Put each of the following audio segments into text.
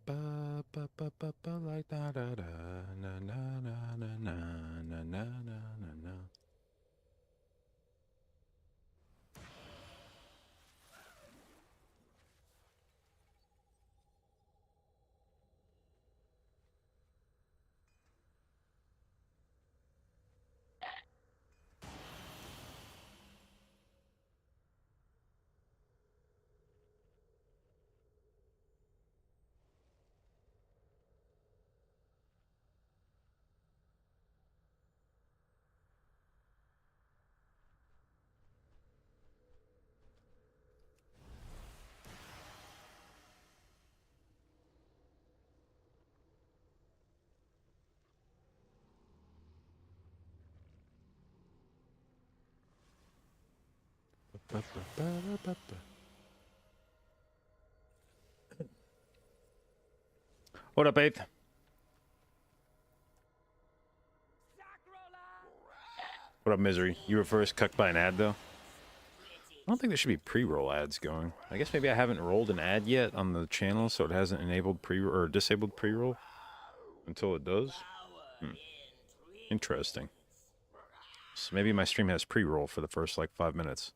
like da da da na na na na na na na na na. What up, Eighth? What up, Misery? You were first cucked by an ad, though? I don't think there should be pre-roll ads going. I guess maybe I haven't rolled an ad yet on the channel, so it hasn't enabled or disabled pre-roll until it does. Interesting. So maybe my stream has pre-roll for the first, like, 5 minutes.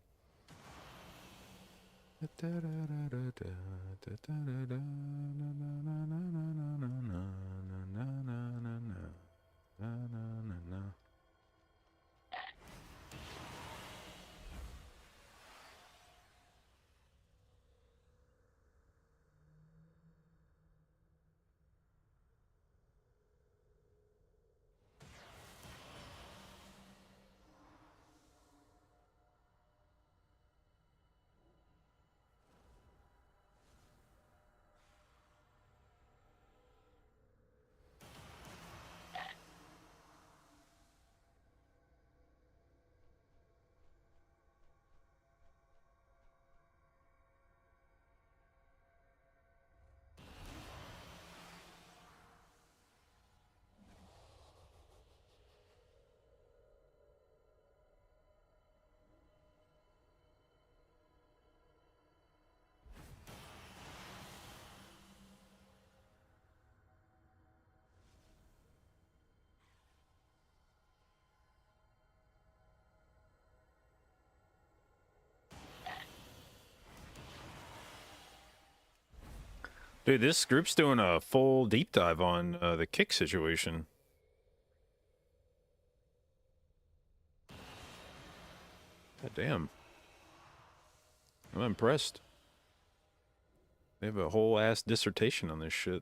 Dude, this group's doing a full deep dive on the kick situation. God damn. I'm impressed. They have a whole ass dissertation on this shit.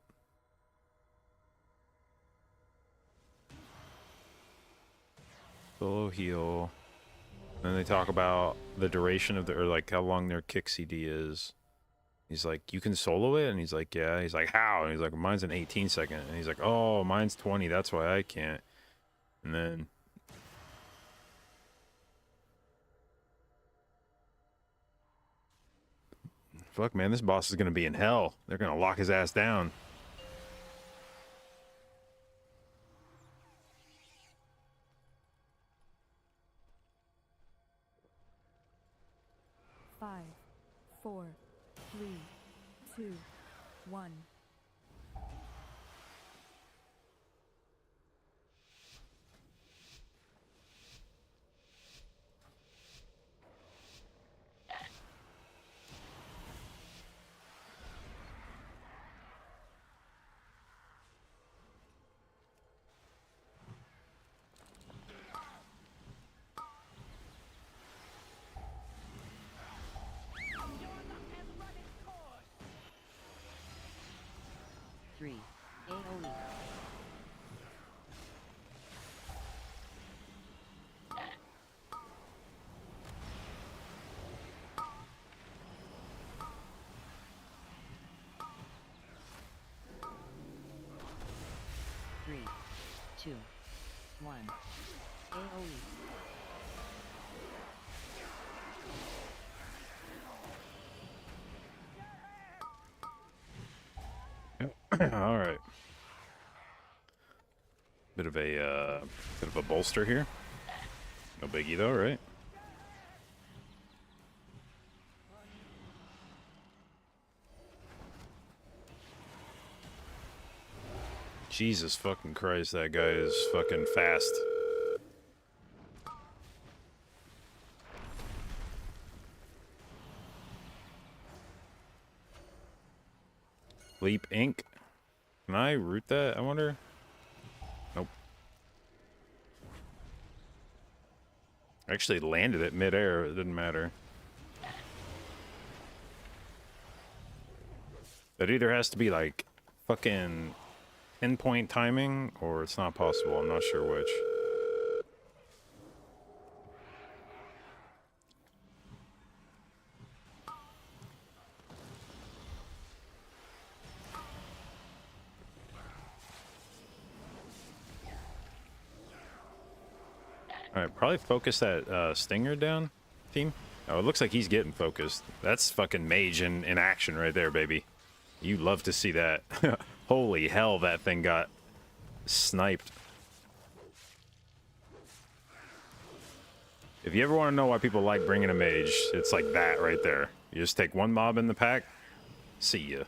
Solo heal. And then they talk about the duration of or like how long their kick CD is. He's like, you can solo it? And he's like, yeah. He's like, how? And he's like, mine's an 18-second. And he's like, oh, mine's 20. That's why I can't. And then... Fuck, man, this boss is going to be in hell. They're going to lock his ass down. Five, 4, 3, 2, 1. Three. AOE. Three, 2, 1. AOE. All right. Bit of a bolster here. No biggie though, right? Jesus fucking Christ, that guy is fucking fast. Leap Ink. Can I root that, I wonder? Nope. I actually landed it midair, it didn't matter. That either has to be like fucking pinpoint timing or it's not possible, I'm not sure which. Alright, probably focus that Stinger down, team. Oh, it looks like he's getting focused. That's fucking mage in action right there, baby. You love to see that. Holy hell, that thing got sniped. If you ever want to know why people like bringing a mage, it's like that right there. You just take one mob in the pack, see ya.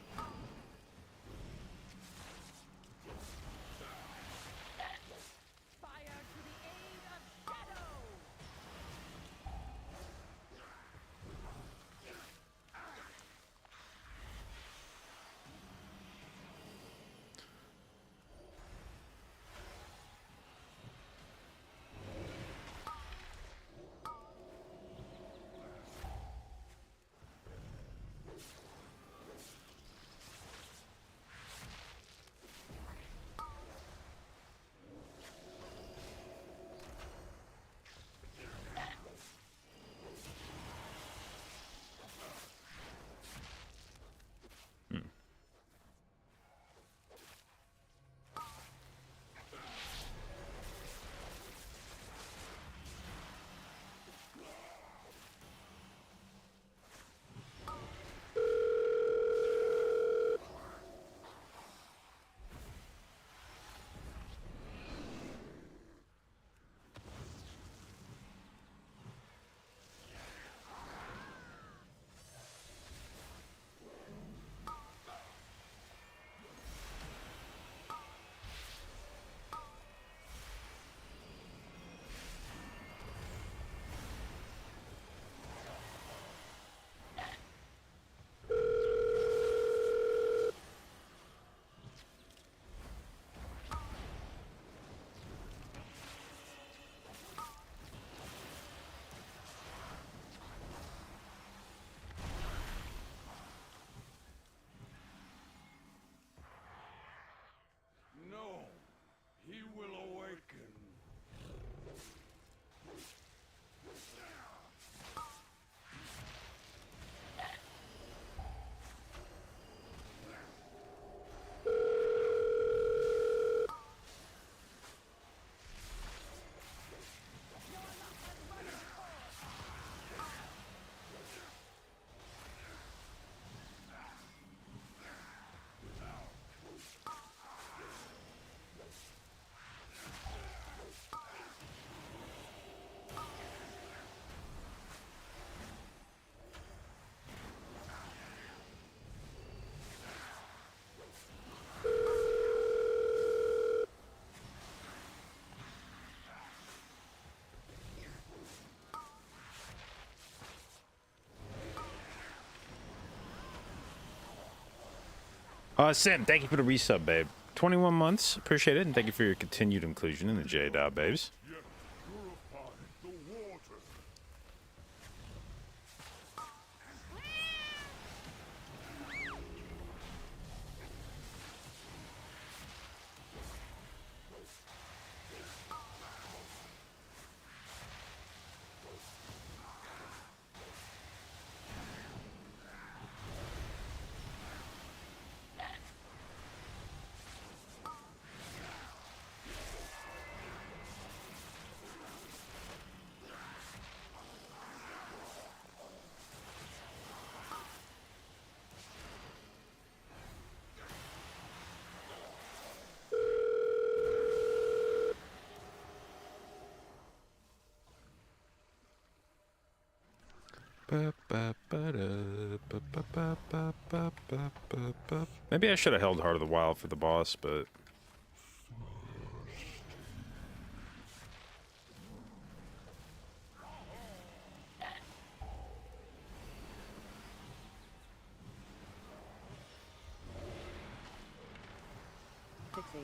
No, he will awaken. Sim, thank you for the resub, babe. 21 months, appreciate it, and thank you for your continued inclusion in the J-Dot, babes. Yet purify the water. Maybe I should have held Heart of the Wild for the boss, but Fixate.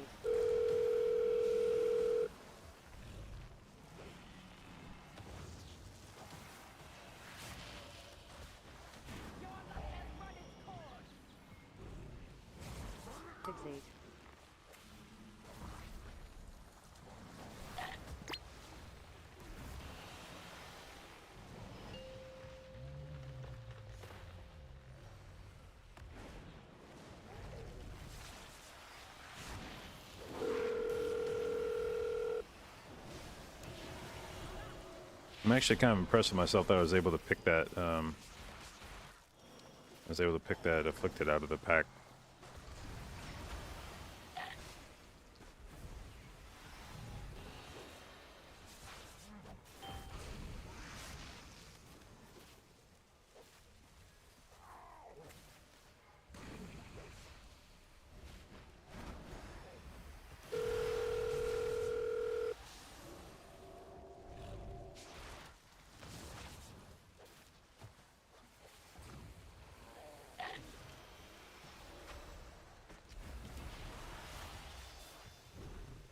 Fixate. I'm actually kind of impressed with myself that I was able to pick that. Afflicted out of the pack.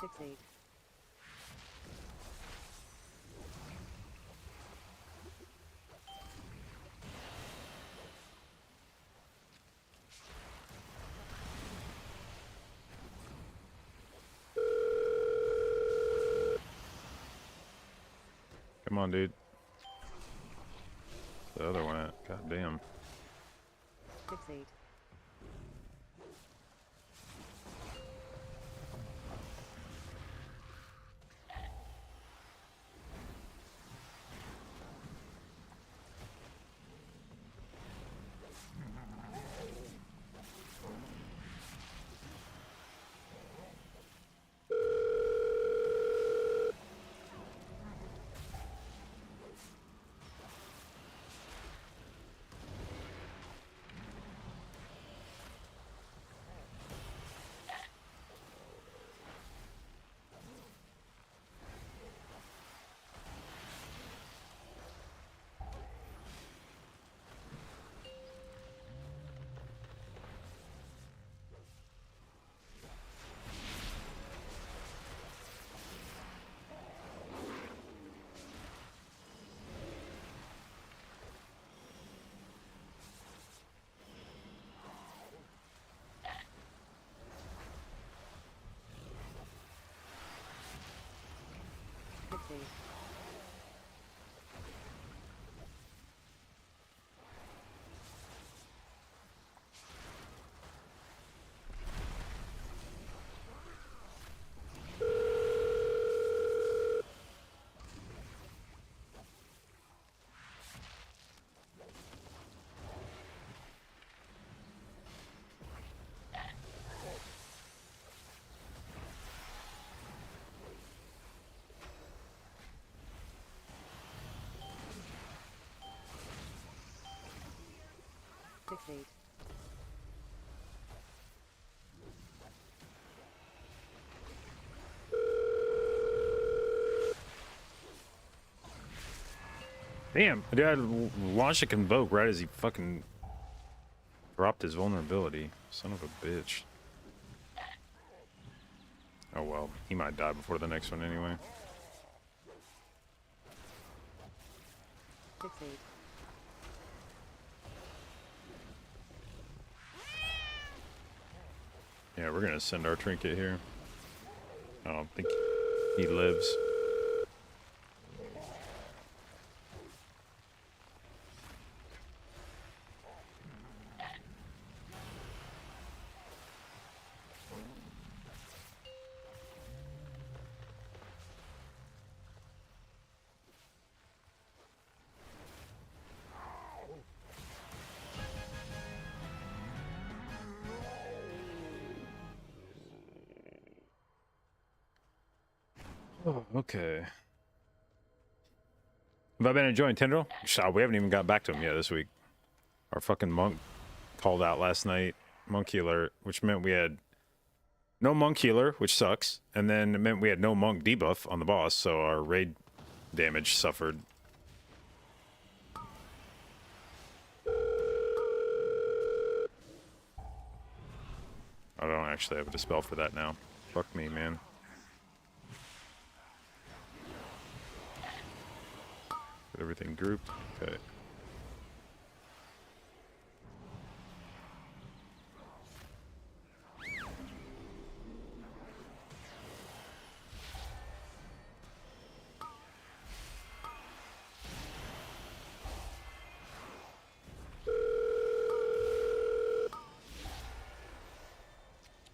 Fixate. Come on, dude. The other one. God damn. Fixate. Fixate. Fixate. Damn. Dude, I launched a convoke right as he fucking dropped his vulnerability. Son of a bitch. Oh well. He might die before the next one anyway. Fixate. Yeah, we're gonna send our trinket here. I don't think he lives. Oh, okay. Have I been enjoying Tindral? We haven't even got back to him yet this week. Our fucking monk called out last night. Monkey alert, which meant we had no monk healer, which sucks. And then it meant we had no monk debuff on the boss, so our raid damage suffered. I don't actually have a dispel for that now. Fuck me, man. Get everything grouped. Okay.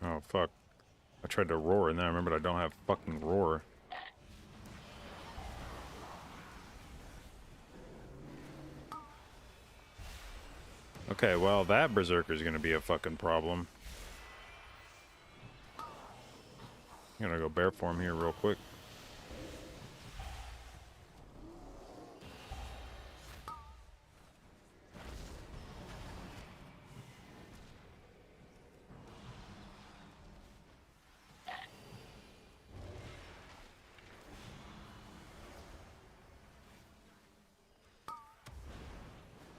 Oh, fuck. I tried to roar and then I remembered I don't have fucking roar. Okay, well, that berserker's gonna be a fucking problem. I'm gonna go bear form here real quick.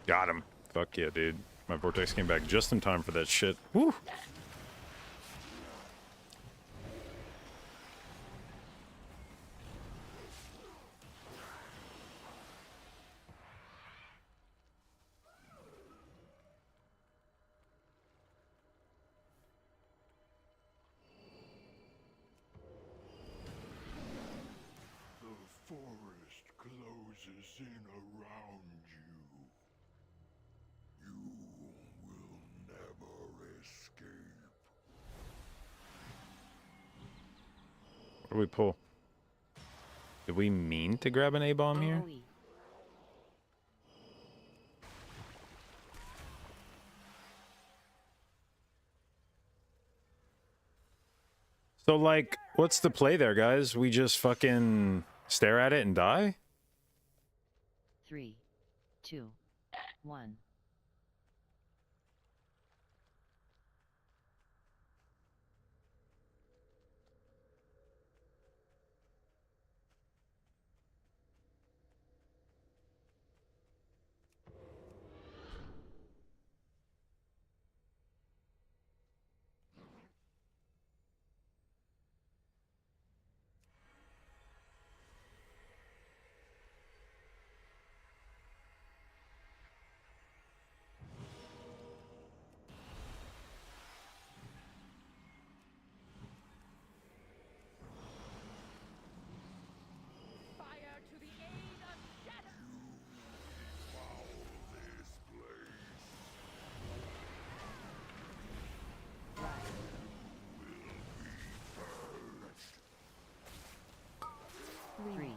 Got him. Fuck yeah, dude. My vortex came back just in time for that shit. Woo! The forest closes in around you. You will never escape. What do we pull? Did we mean to grab an A-bomb here? AoE. So, like, what's the play there, guys? We just fucking stare at it and die? 3, 2, 1. Three,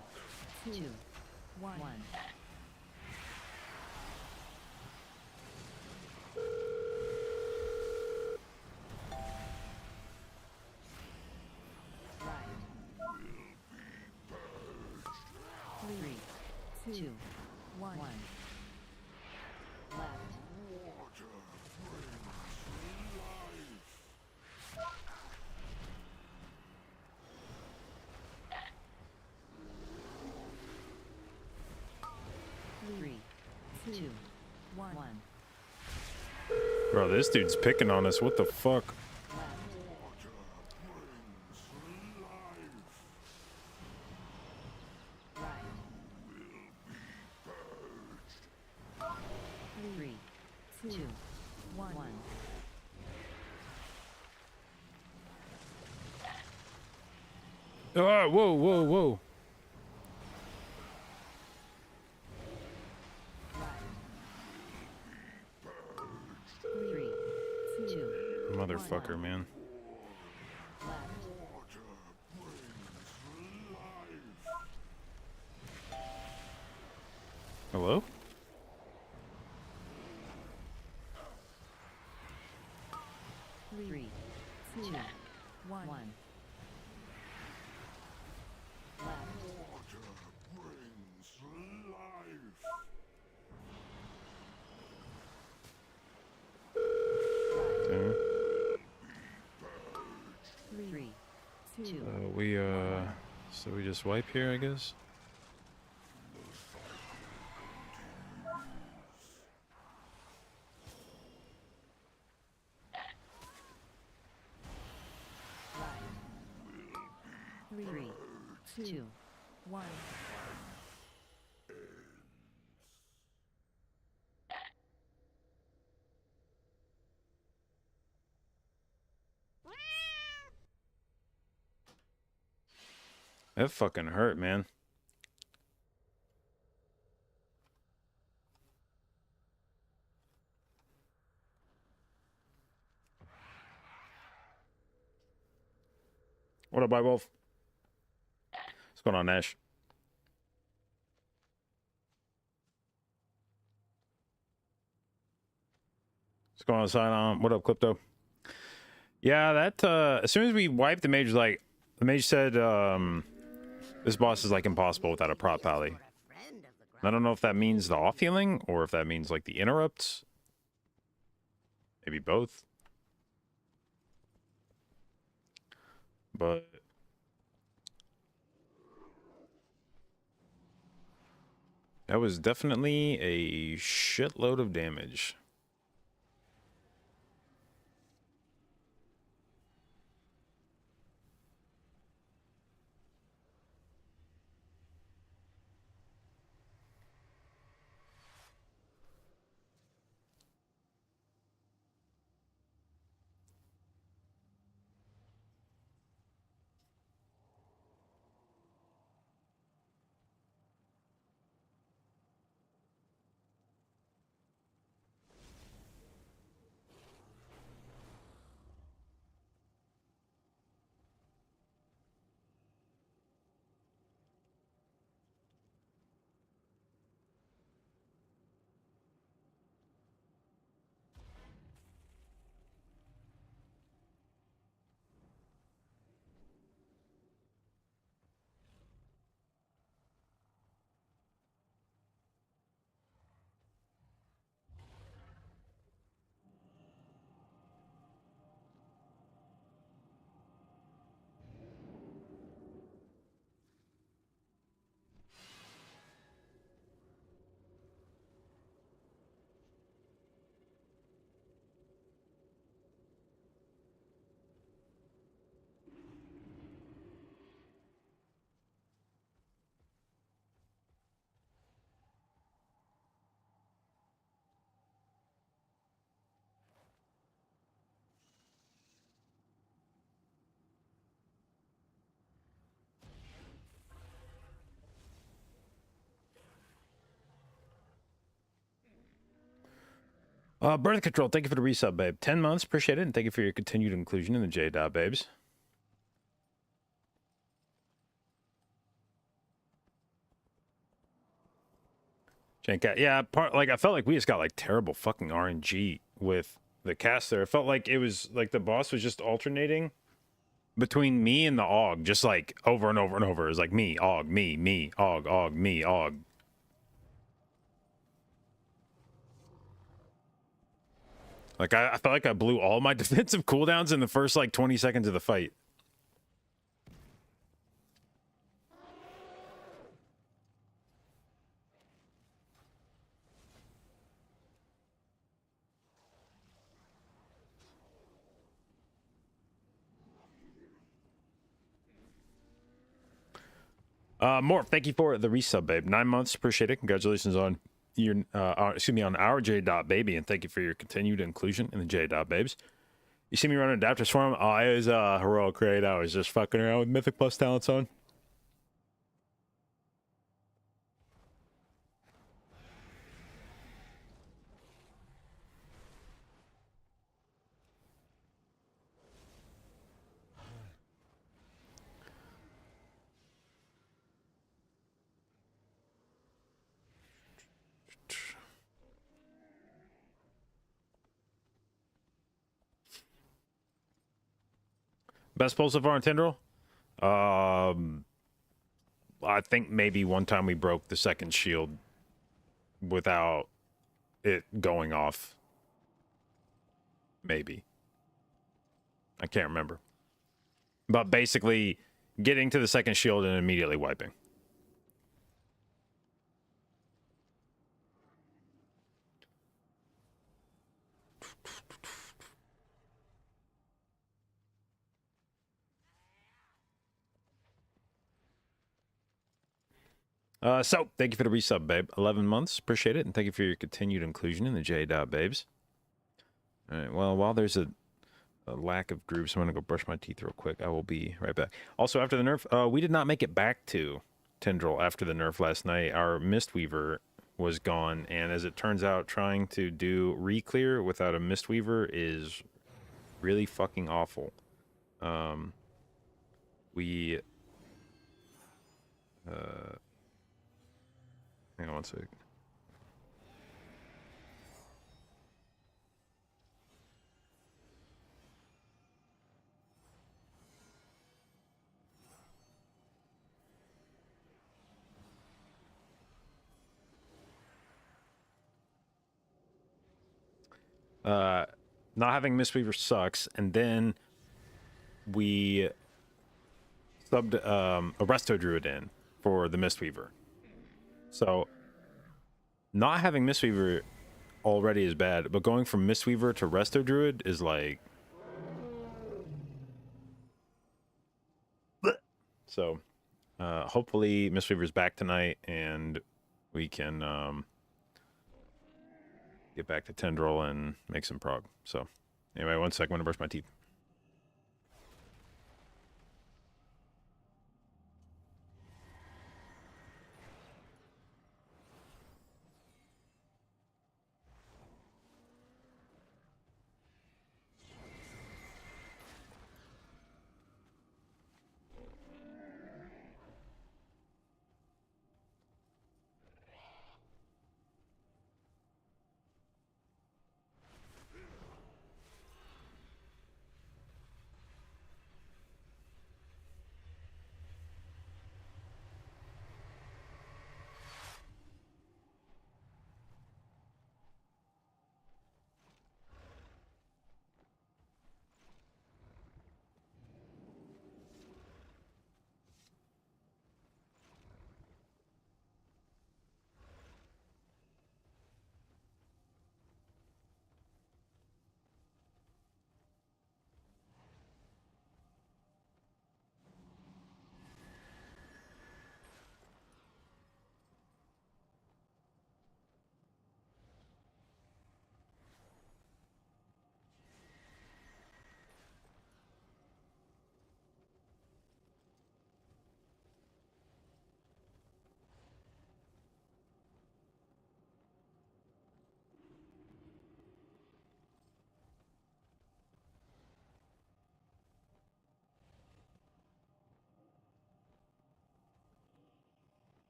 two, one. Three, two, one. Left. Water brings life. 3, 2, 1. Bro, this dude's picking on us. What the fuck? Left. Water brings life. Right. 3, 2, 1. Ah, whoa, whoa, whoa. Right. 3, 2, Motherfucker, man. left. Water brings life. Hello? Three, two, one. Left. Water brings life. Okay. Three, two. So we just wipe here, I guess? 2, 1. That fucking hurt, man. What up, Bye Wolf? What's going on, Nash? What's going on, Sign? What up, Crypto? Yeah, that as soon as we wiped the mage, like the mage said, this boss is like impossible without a prop pally. I don't know if that means the off healing or if that means like the interrupts. Maybe both. But that was definitely a shitload of damage. Birth Control, thank you for the resub, babe. 10 months, appreciate it, and thank you for your continued inclusion in the jdotbabes. Jankat, yeah, like I felt like we just got like terrible fucking RNG with the caster. It felt like it was like the boss was just alternating between me and the AUG, just like over and over and over. It was like me, AUG, me, AUG, AUG, me, AUG. Like I felt like I blew all my defensive cooldowns in the first like 20 seconds of the fight. Morph, thank you for the resub, babe. 9 months, appreciate it. Congratulations on your, excuse me, on our J.Baby, and thank you for your continued inclusion in the J.Babes. You see me running adapters for him? Oh, it was a heroic raid. I was just fucking around with Mythic Plus talents on. Best pull so far on Tindral? I think maybe one time we broke the second shield without it going off. Maybe. I can't remember. But basically, getting to the second shield and immediately wiping. So thank you for the resub, babe. 11 months, appreciate it, and thank you for your continued inclusion in the j.babes. All right, well, while there's a lack of groups, I'm gonna go brush my teeth real quick. I will be right back. Also, after the nerf, we did not make it back to Tindral after the nerf last night. Our Mistweaver was gone, and as it turns out, trying to do re-clear without a Mistweaver is really fucking awful. We hang on one sec. Not having Mistweaver sucks, and then we subbed a resto Druid in for the Mistweaver. So not having Mistweaver already is bad, but going from Mistweaver to resto Druid is like... So hopefully Mistweaver's back tonight and we can get back to Tendril and make some prog. So anyway, one sec, I'm gonna brush my teeth.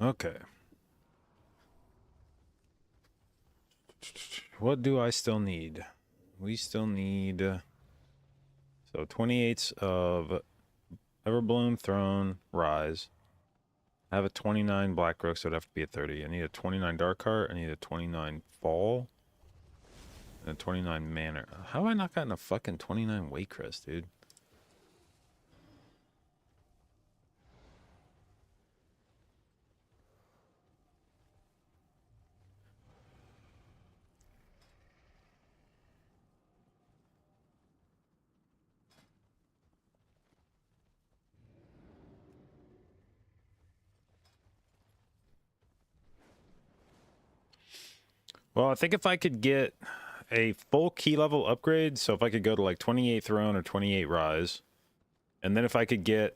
Okay. What do I still need? We still need... so 28s of Everbloom, Throne, Rise. I have a 29 Blackrook, so it'd have to be a 30. I need a 29 Darkheart. I need a 29 Fall. And a 29 Manor. How have I not gotten a fucking 29 Waycrest, dude? Well, I think if I could get a full key level upgrade, so if I could go to like 28 Throne or 28 Rise, and then if I could get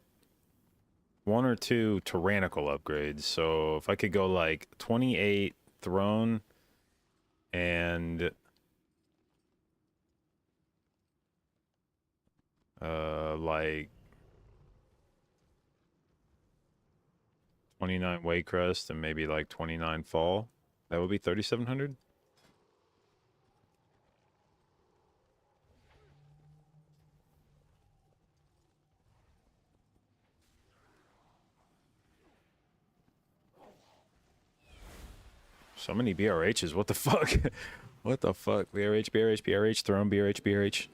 1 or 2 tyrannical upgrades, so if I could go like 28 Throne and like 29 Waycrest and maybe like 29 Fall, that would be 3,700. So many BRHs. What the fuck? What the fuck? BRH, BRH, BRH, Throne, BRH, BRH.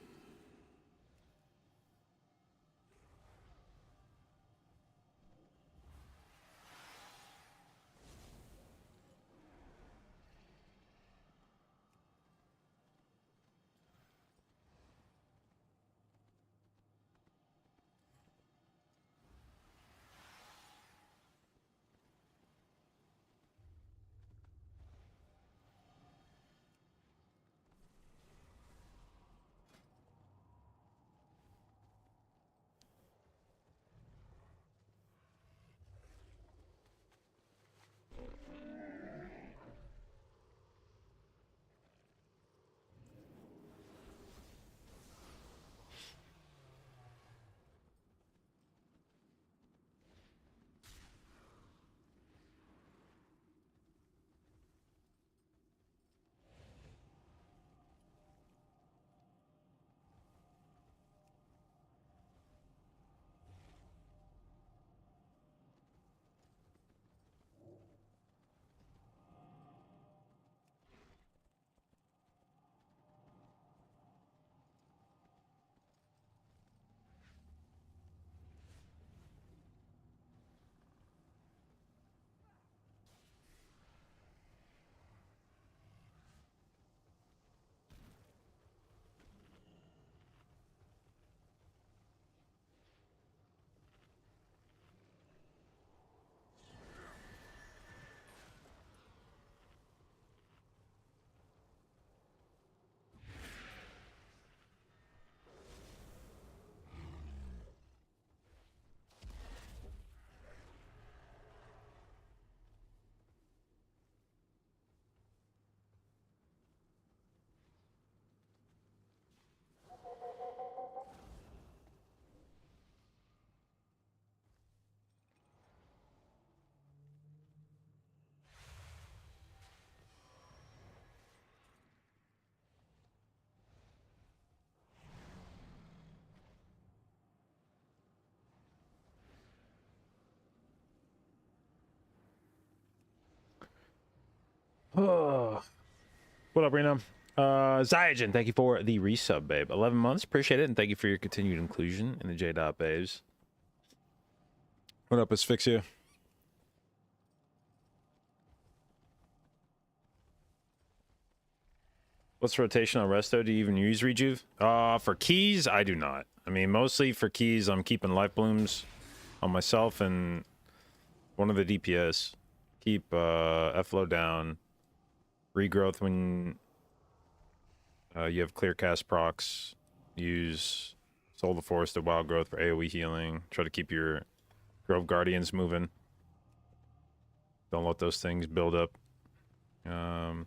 Oh. What up, Reno? Zyajin, thank you for the resub, babe. 11 months, appreciate it, and thank you for your continued inclusion in the J-Dot babes. What up, Asphyxia? What's rotation on resto? Do you even use rejuve? For keys, I do not. I mean, mostly for keys, I'm keeping life blooms on myself and one of the DPS. Keep F-low down. Regrowth when you have clear cast procs. Use Soul of the Forest to Wild Growth for AoE healing. Try to keep your Grove Guardians moving. Don't let those things build up. Yeah,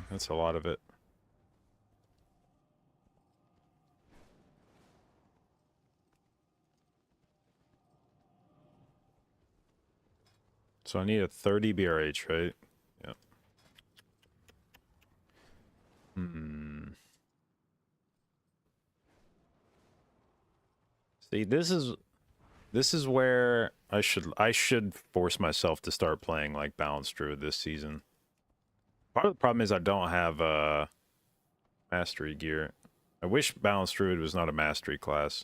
that's a lot of it. So I need a 30 BRH, right? Yeah. See, this is where I should force myself to start playing like balanced druid this season. Part of the problem is I don't have mastery gear. I wish balanced druid was not a mastery class.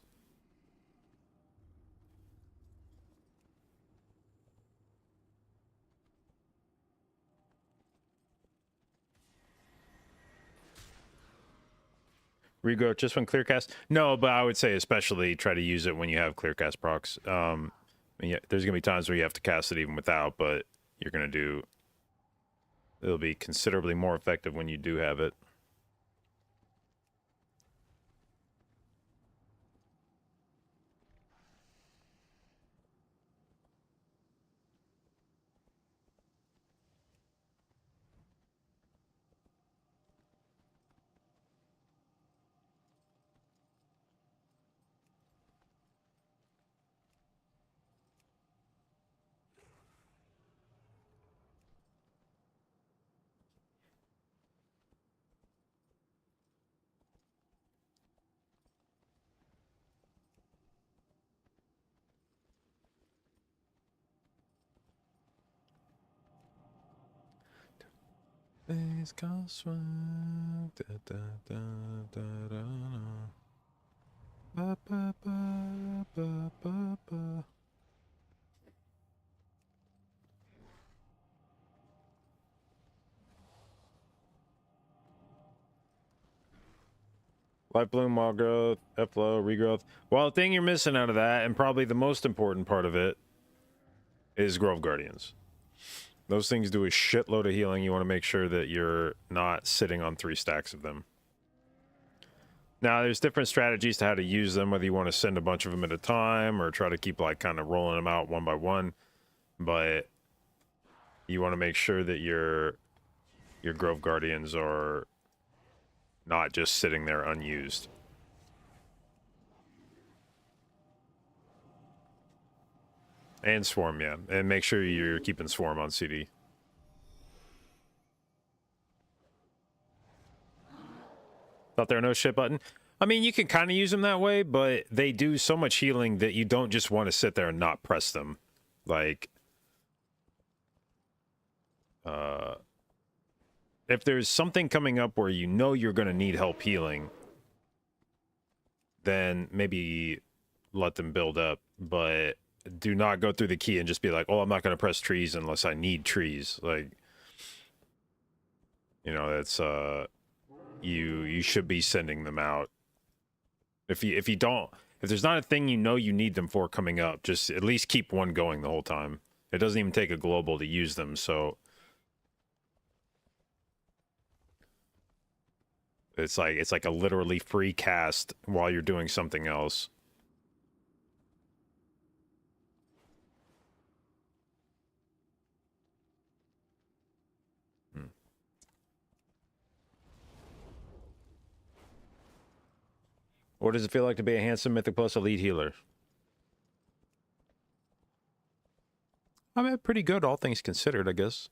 Regrowth just when clearcast? No, but I would say especially try to use it when you have clearcast procs. Yeah, there's gonna be times where you have to cast it even without, but you're gonna do. It'll be considerably more effective when you do have it. Days gone swim, da, da, da, da, da, da. Ba, ba, ba, ba, ba, ba. Life bloom, wild growth, F-flow, regrowth. Well, the thing you're missing out of that, and probably the most important part of it, is Grove Guardians. Those things do a shitload of healing. You want to make sure that you're not sitting on 3 stacks of them. Now, there's different strategies to how to use them, whether you want to send a bunch of them at a time or try to keep, like, kind of rolling them out one by one. But you want to make sure that your Grove Guardians are not just sitting there unused. And Swarm, yeah. And make sure you're keeping Swarm on CD. Thought there were no shit button? I mean, you can kind of use them that way, but they do so much healing that you don't just want to sit there and not press them. Like, if there's something coming up where you know you're going to need help healing, then maybe let them build up, but do not go through the key and just be like, oh, I'm not going to press trees unless I need trees. Like, you know, that's, you should be sending them out. If you don't, if there's not a thing you know you need them for coming up, just at least keep one going the whole time. It doesn't even take a global to use them, so it's like a literally free cast while you're doing something else. What does it feel like to be a handsome Mythic Plus elite healer? I mean, pretty good, all things considered, I guess.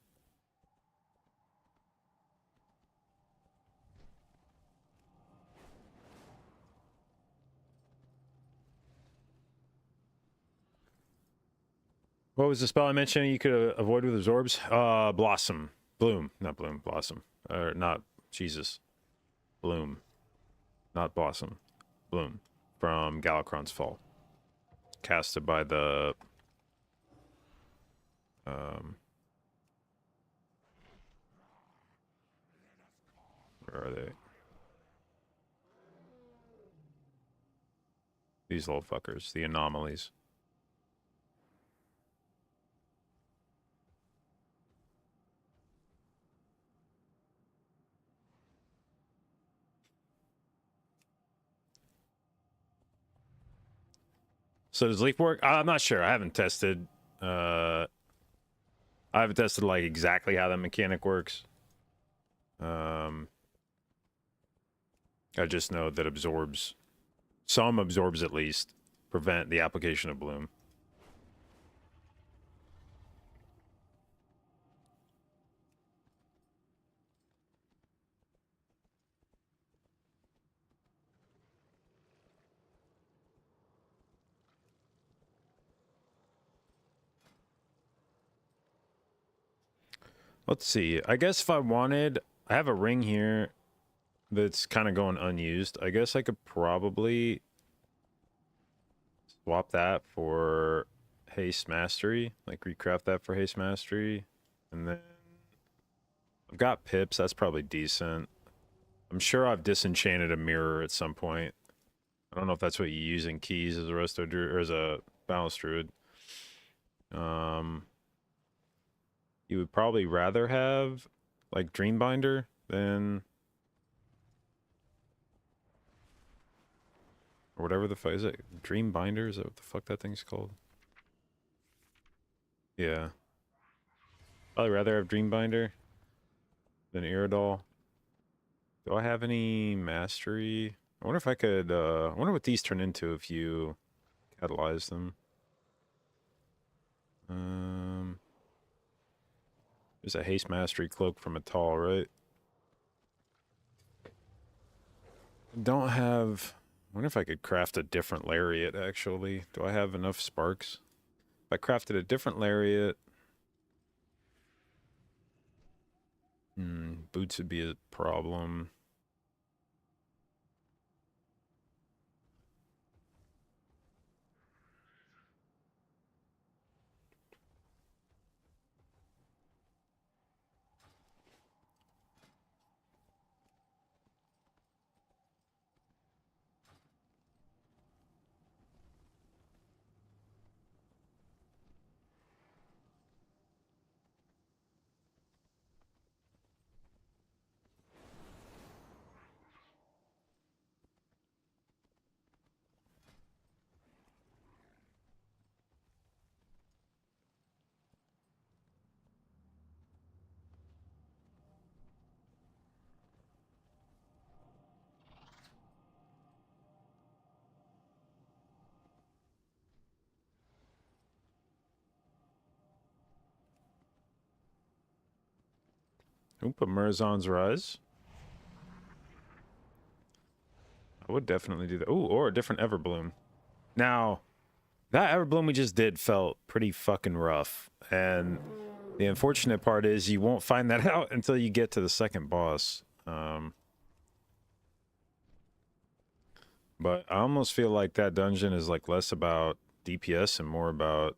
What was the spell I mentioned you could avoid with absorbs? Blossom. Bloom. Not bloom. Blossom. Or not, Jesus. Bloom. Not blossom. Bloom. From Galakron's Fall. Casted by the... where are they? These little fuckers. The anomalies. So does leaf work? I'm not sure. I haven't tested. I haven't tested like exactly how that mechanic works. I just know that absorbs, some absorbs at least, prevent the application of bloom. Let's see. I guess if I wanted, I have a ring here that's kind of going unused. I guess I could probably swap that for haste mastery, like recraft that for haste mastery. And then I've got pips. That's probably decent. I'm sure I've disenchanted a mirror at some point. I don't know if that's what you use in keys as a resto druid or as a balance druid. You would probably rather have like Dreambinder than, or whatever the fuck is it? Dreambinder? Is that what the fuck that thing's called? Yeah. Probably rather have Dreambinder than Iridol. Do I have any mastery? I wonder if I could, I wonder what these turn into if you catalyze them. There's a haste mastery cloak from Atal, right? Don't have, I wonder if I could craft a different lariat, actually. Do I have enough sparks? If I crafted a different lariat, boots would be a problem. Who put Murazon's Rise? I would definitely do that. Ooh, or a different Everbloom. Now, that Everbloom we just did felt pretty fucking rough. And the unfortunate part is you won't find that out until you get to the second boss. But I almost feel like that dungeon is like less about DPS and more about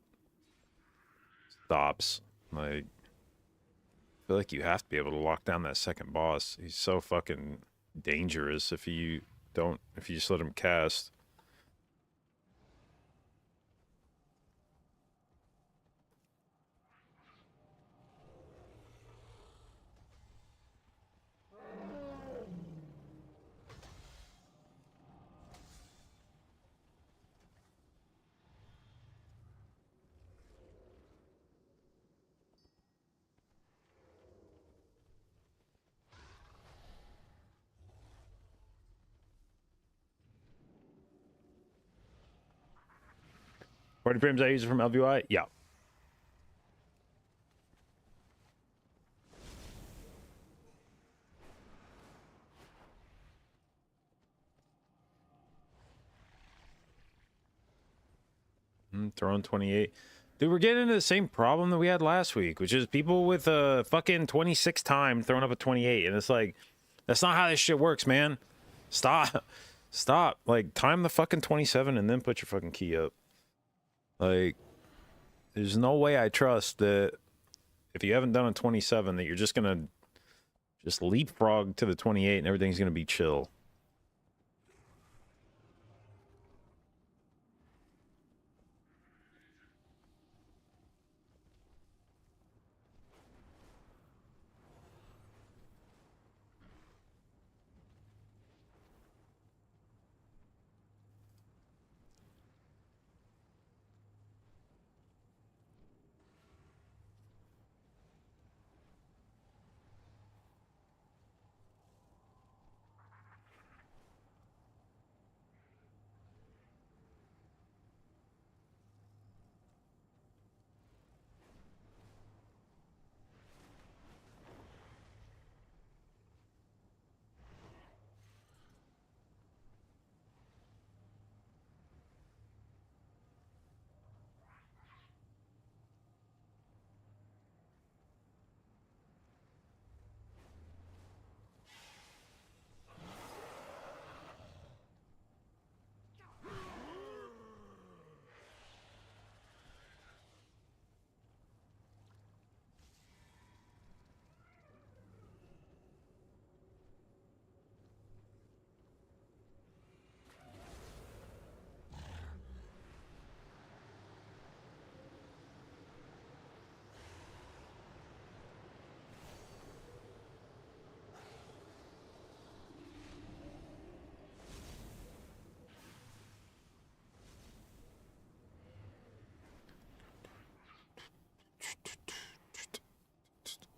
stops. Like, I feel like you have to be able to lock down that second boss. He's so fucking dangerous if you don't, if you just let him cast. Party frames I use from LVI? Yeah. Throwing 28. Dude, we're getting into the same problem that we had last week, which is people with a fucking 26 time throwing up a 28. And it's like, that's not how this shit works, man. Stop. Stop. Like, time the fucking 27 and then put your fucking key up. Like, there's no way I trust that if you haven't done a 27 that you're just gonna just leapfrog to the 28 and everything's gonna be chill.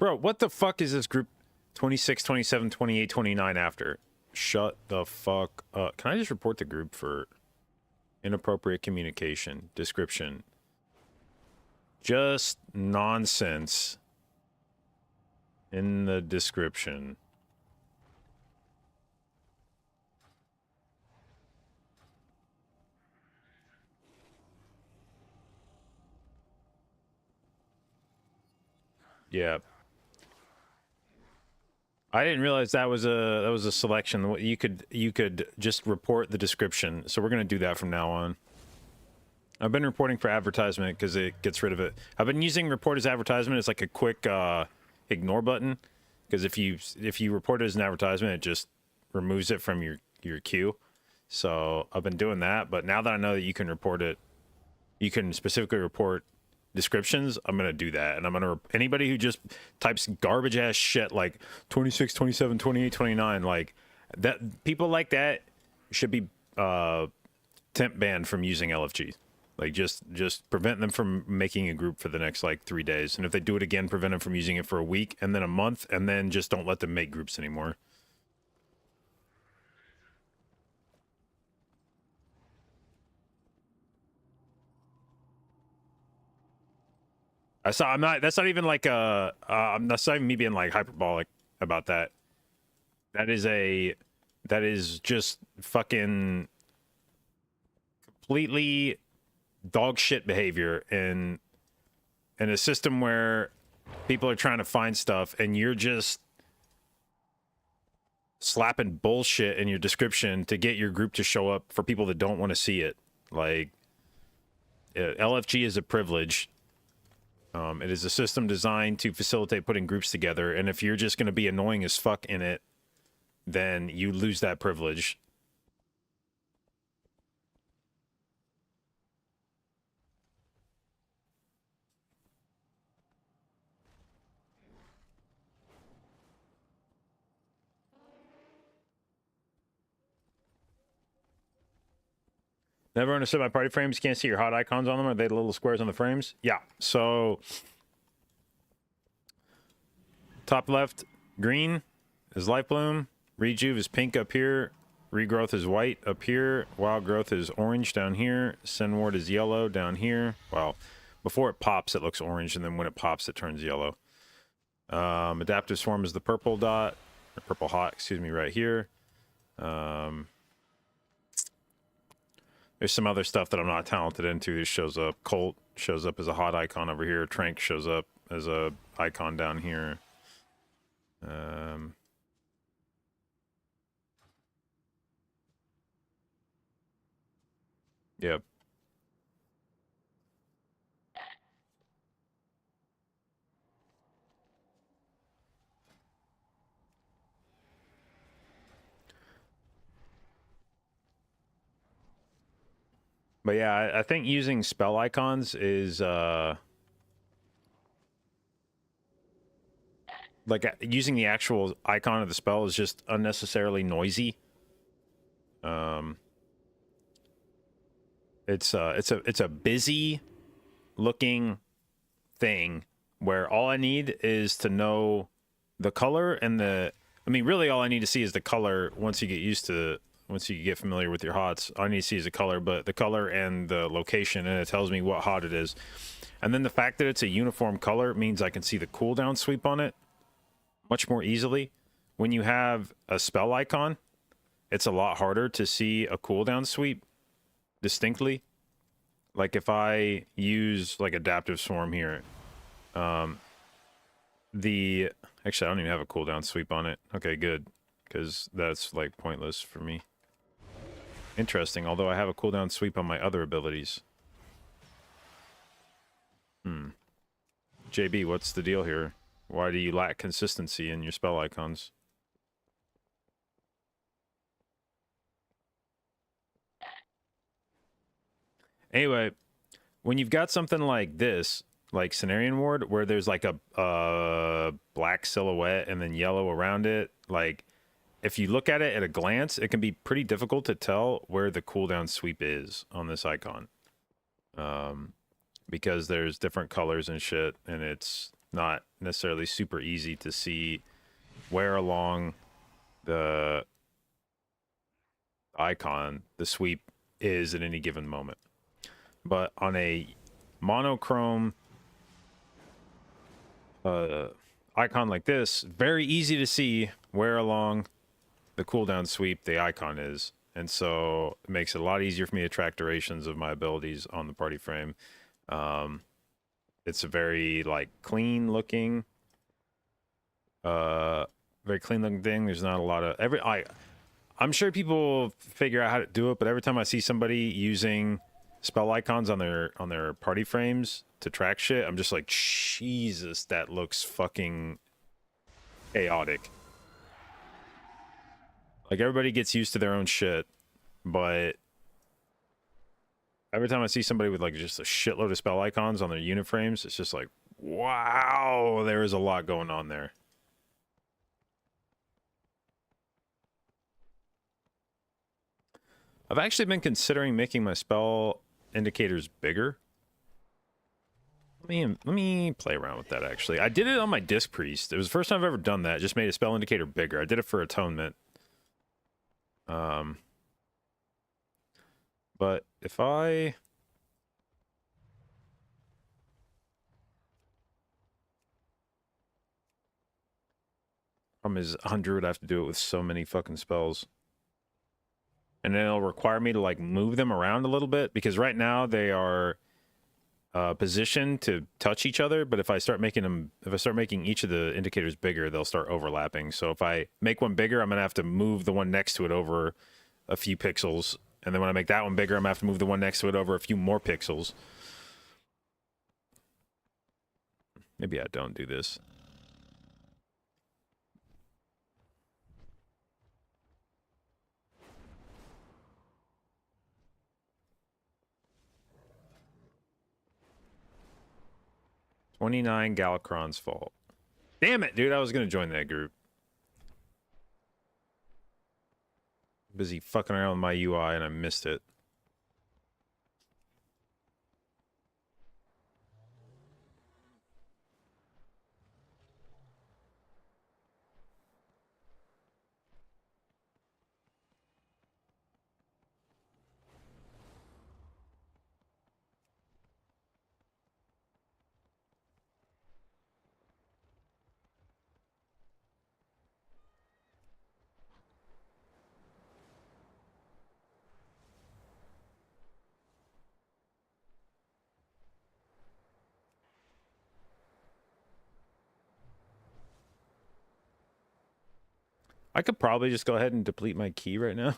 Bro, what the fuck is this group 26, 27, 28, 29 after? Shut the fuck up. Can I just report the group for inappropriate communication? Description. Just nonsense in the description. Yeah. I didn't realize that was a selection. You could just report the description. So we're gonna do that from now on. I've been reporting for advertisement because it gets rid of it. I've been using report as advertisement as like a quick ignore button, because if you report it as an advertisement, it just removes it from your queue. So I've been doing that, but now that I know that you can report it, you can specifically report descriptions, I'm gonna do that. And I'm gonna anybody who just types garbage ass shit like 26, 27, 28, 29, like that, people like that should be temp banned from using LFG. Like just prevent them from making a group for the next like 3 days, and if they do it again, prevent them from using it for a week and then a month, and then just don't let them make groups anymore. That's not even like that's not even me being like hyperbolic about that. That is just fucking completely dog shit behavior in a system where people are trying to find stuff and you're just slapping bullshit in your description to get your group to show up for people that don't want to see it. Like, LFG is a privilege. It is a system designed to facilitate putting groups together, and if you're just going to be annoying as fuck in it, then you lose that privilege. Never understood my party frames. You can't see your hot icons on them. Are they the little squares on the frames? Yeah. So top left, green is life bloom. Rejuve is pink up here. Regrowth is white up here. Wild growth is orange down here. Senward is yellow down here. Well, before it pops, it looks orange, and then when it pops, it turns yellow. Adaptive swarm is the purple dot, or purple hot, excuse me, right here. There's some other stuff that I'm not talented into that shows up. Colt shows up as a hot icon over here. Trank shows up as a icon down here. Yep. But yeah, I think using spell icons is like using the actual icon of the spell is just unnecessarily noisy. It's a busy looking thing where all I need is to know the color and really all I need to see is the color. Once you get familiar with your hots, all I need to see is the color, but the color and the location, and it tells me what hot it is. And then the fact that it's a uniform color means I can see the cooldown sweep on it much more easily. When you have a spell icon, it's a lot harder to see a cooldown sweep distinctly. Like if I use like adaptive swarm here, actually I don't even have a cooldown sweep on it. Okay, good, because that's like pointless for me. Interesting, although I have a cooldown sweep on my other abilities. JB, what's the deal here? Why do you lack consistency in your spell icons? Anyway, when you've got something like this, like Cenarian Ward, where there's like a black silhouette and then yellow around it, like if you look at it at a glance, it can be pretty difficult to tell where the cooldown sweep is on this icon. Because there's different colors and shit, and it's not necessarily super easy to see where along the icon the sweep is at any given moment. But on a monochrome icon like this, very easy to see where along the cooldown sweep the icon is. And so it makes it a lot easier for me to track durations of my abilities on the party frame. It's a very like clean looking thing. There's not a lot of I'm sure people figure out how to do it, but every time I see somebody using spell icons on their party frames to track shit, I'm just like, Jesus, that looks fucking chaotic. Like, everybody gets used to their own shit, but every time I see somebody with like just a shitload of spell icons on their unit frames, it's just like, wow, there is a lot going on there. I've actually been considering making my spell indicators bigger. Let me play around with that, actually. I did it on my Disc Priest. It was the first time I've ever done that. Just made a spell indicator bigger. I did it for Atonement. But if I... Problem is, on Druid, I have to do it with so many fucking spells. And then it'll require me to like move them around a little bit, because right now they are positioned to touch each other. But if I start making each of the indicators bigger, they'll start overlapping. So if I make one bigger, I'm gonna have to move the one next to it over a few pixels, and then when I make that one bigger, I'm gonna have to move the one next to it over a few more pixels. Maybe I don't do this. $29 Galakron's fault. Damn it, dude. I was going to join that group. Busy fucking around with my UI and I missed it. I could probably just go ahead and deplete my key right now.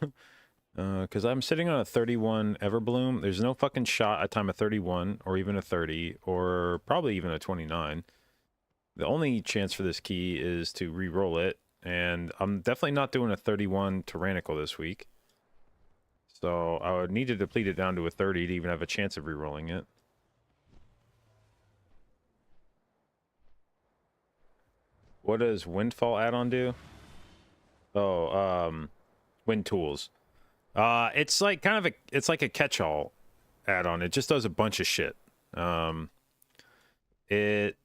Because I'm sitting on a 31 Everbloom. There's no fucking shot I time a 31 or even a 30 or probably even a 29. The only chance for this key is to re-roll it. And I'm definitely not doing a 31 Tyrannical this week. So I would need to deplete it down to a 30 to even have a chance of re-rolling it. What does Windfall add-on do? Oh, Wind Tools. It's like kind of it's like a catch-all add-on. It just does a bunch of shit. It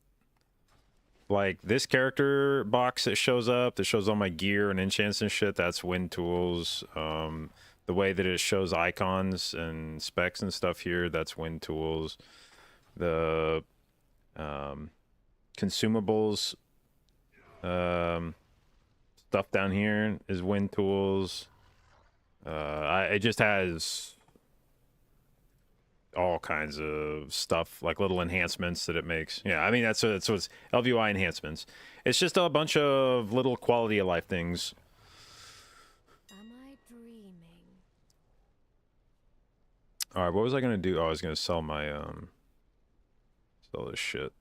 like this character box that shows up that shows all my gear and enchants and shit, that's Wind Tools. The way that it shows icons and specs and stuff here, that's Wind Tools. The consumables stuff down here is Wind Tools. It just has all kinds of stuff, like little enhancements that it makes. Yeah, I mean, that's what it's LVI enhancements. It's just a bunch of little quality of life things. Am I dreaming? All right, what was I gonna do? Oh, I was gonna sell my sell this shit.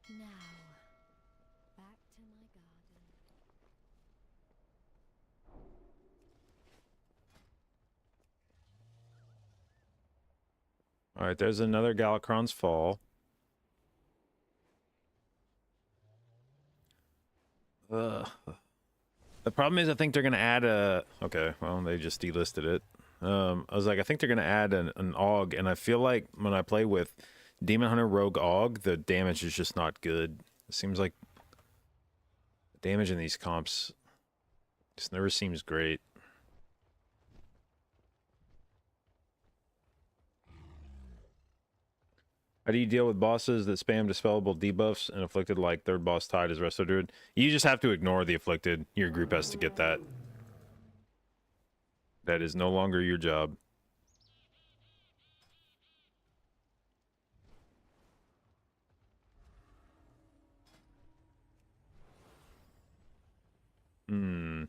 Now, back to my garden. All right, there's another Galakron's Fall. Ugh. The problem is I think they're going to add a... Okay, well, they just delisted it. I was like, I think they're going to add an AUG, and I feel like when I play with Demon Hunter Rogue AUG, the damage is just not good. It seems like the damage in these comps just never seems great. How do you deal with bosses that spam dispellable debuffs and afflicted like third boss tied as resto druid? You just have to ignore the afflicted. Your group has to get that. That is no longer your job. Hmm.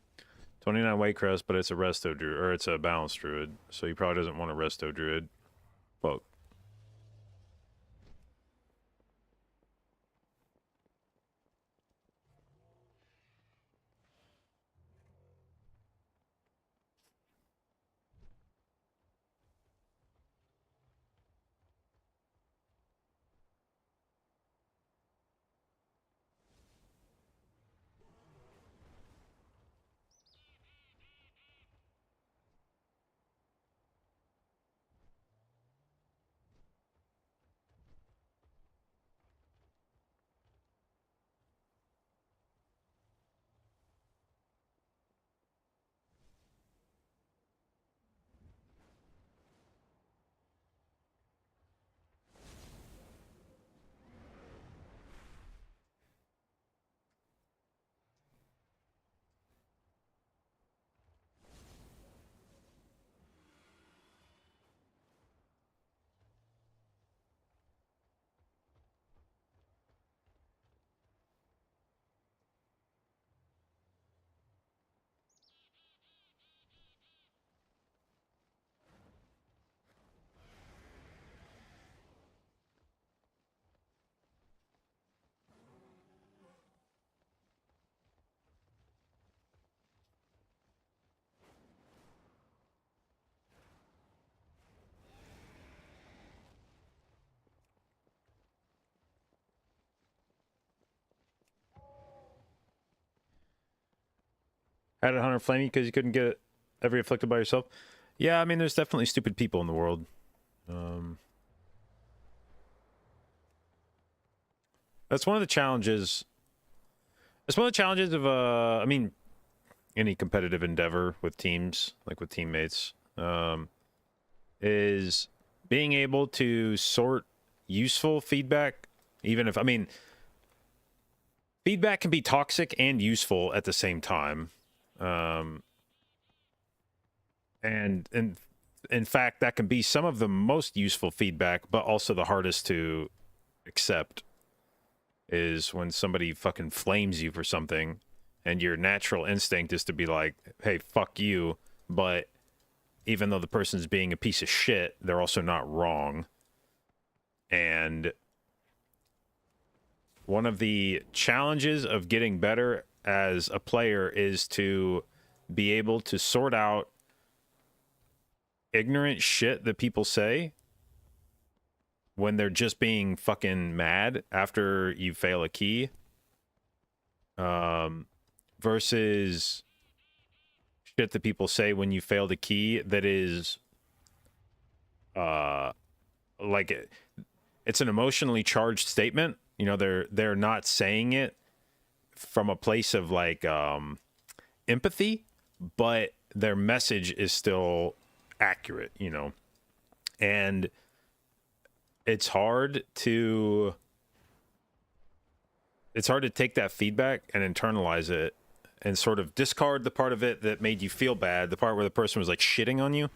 29 weight crest, but it's a resto druid, or it's a balanced druid, so he probably doesn't want a resto druid. Fuck. Had a hunter flame you because you couldn't get every afflicted by yourself. Yeah, I mean, there's definitely stupid people in the world. That's one of the challenges. It's one of the challenges of I mean, any competitive endeavor with teams, like with teammates, is being able to sort useful feedback. Even if, I mean, feedback can be toxic and useful at the same time. And in fact, that can be some of the most useful feedback, but also the hardest to accept, is when somebody fucking flames you for something and your natural instinct is to be like, hey, fuck you. But even though the person's being a piece of shit, they're also not wrong. And one of the challenges of getting better as a player is to be able to sort out ignorant shit that people say when they're just being fucking mad after you fail a key, versus shit that people say when you failed a key that is like it's an emotionally charged statement. You know, they're not saying it from a place of like empathy, but their message is still accurate, you know. And it's hard to take that feedback and internalize it and sort of discard the part of it that made you feel bad, the part where the person was like shitting on you,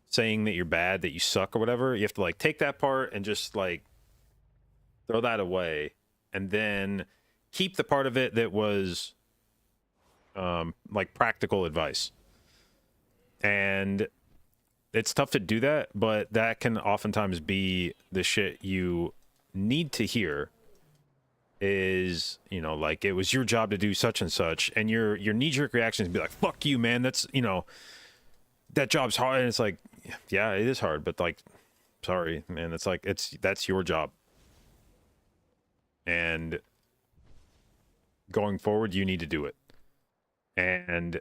saying that you're bad, that you suck or whatever. You have to like take that part and just like throw that away, and then keep the part of it that was like practical advice. And it's tough to do that, but that can oftentimes be the shit you need to hear. Is, you know, like, it was your job to do such and such, and your knee-jerk reaction is to be like, fuck you, man, that's, you know, that job's hard. And it's like, yeah, it is hard, but like, sorry, man, it's like, that's your job. And going forward, you need to do it. And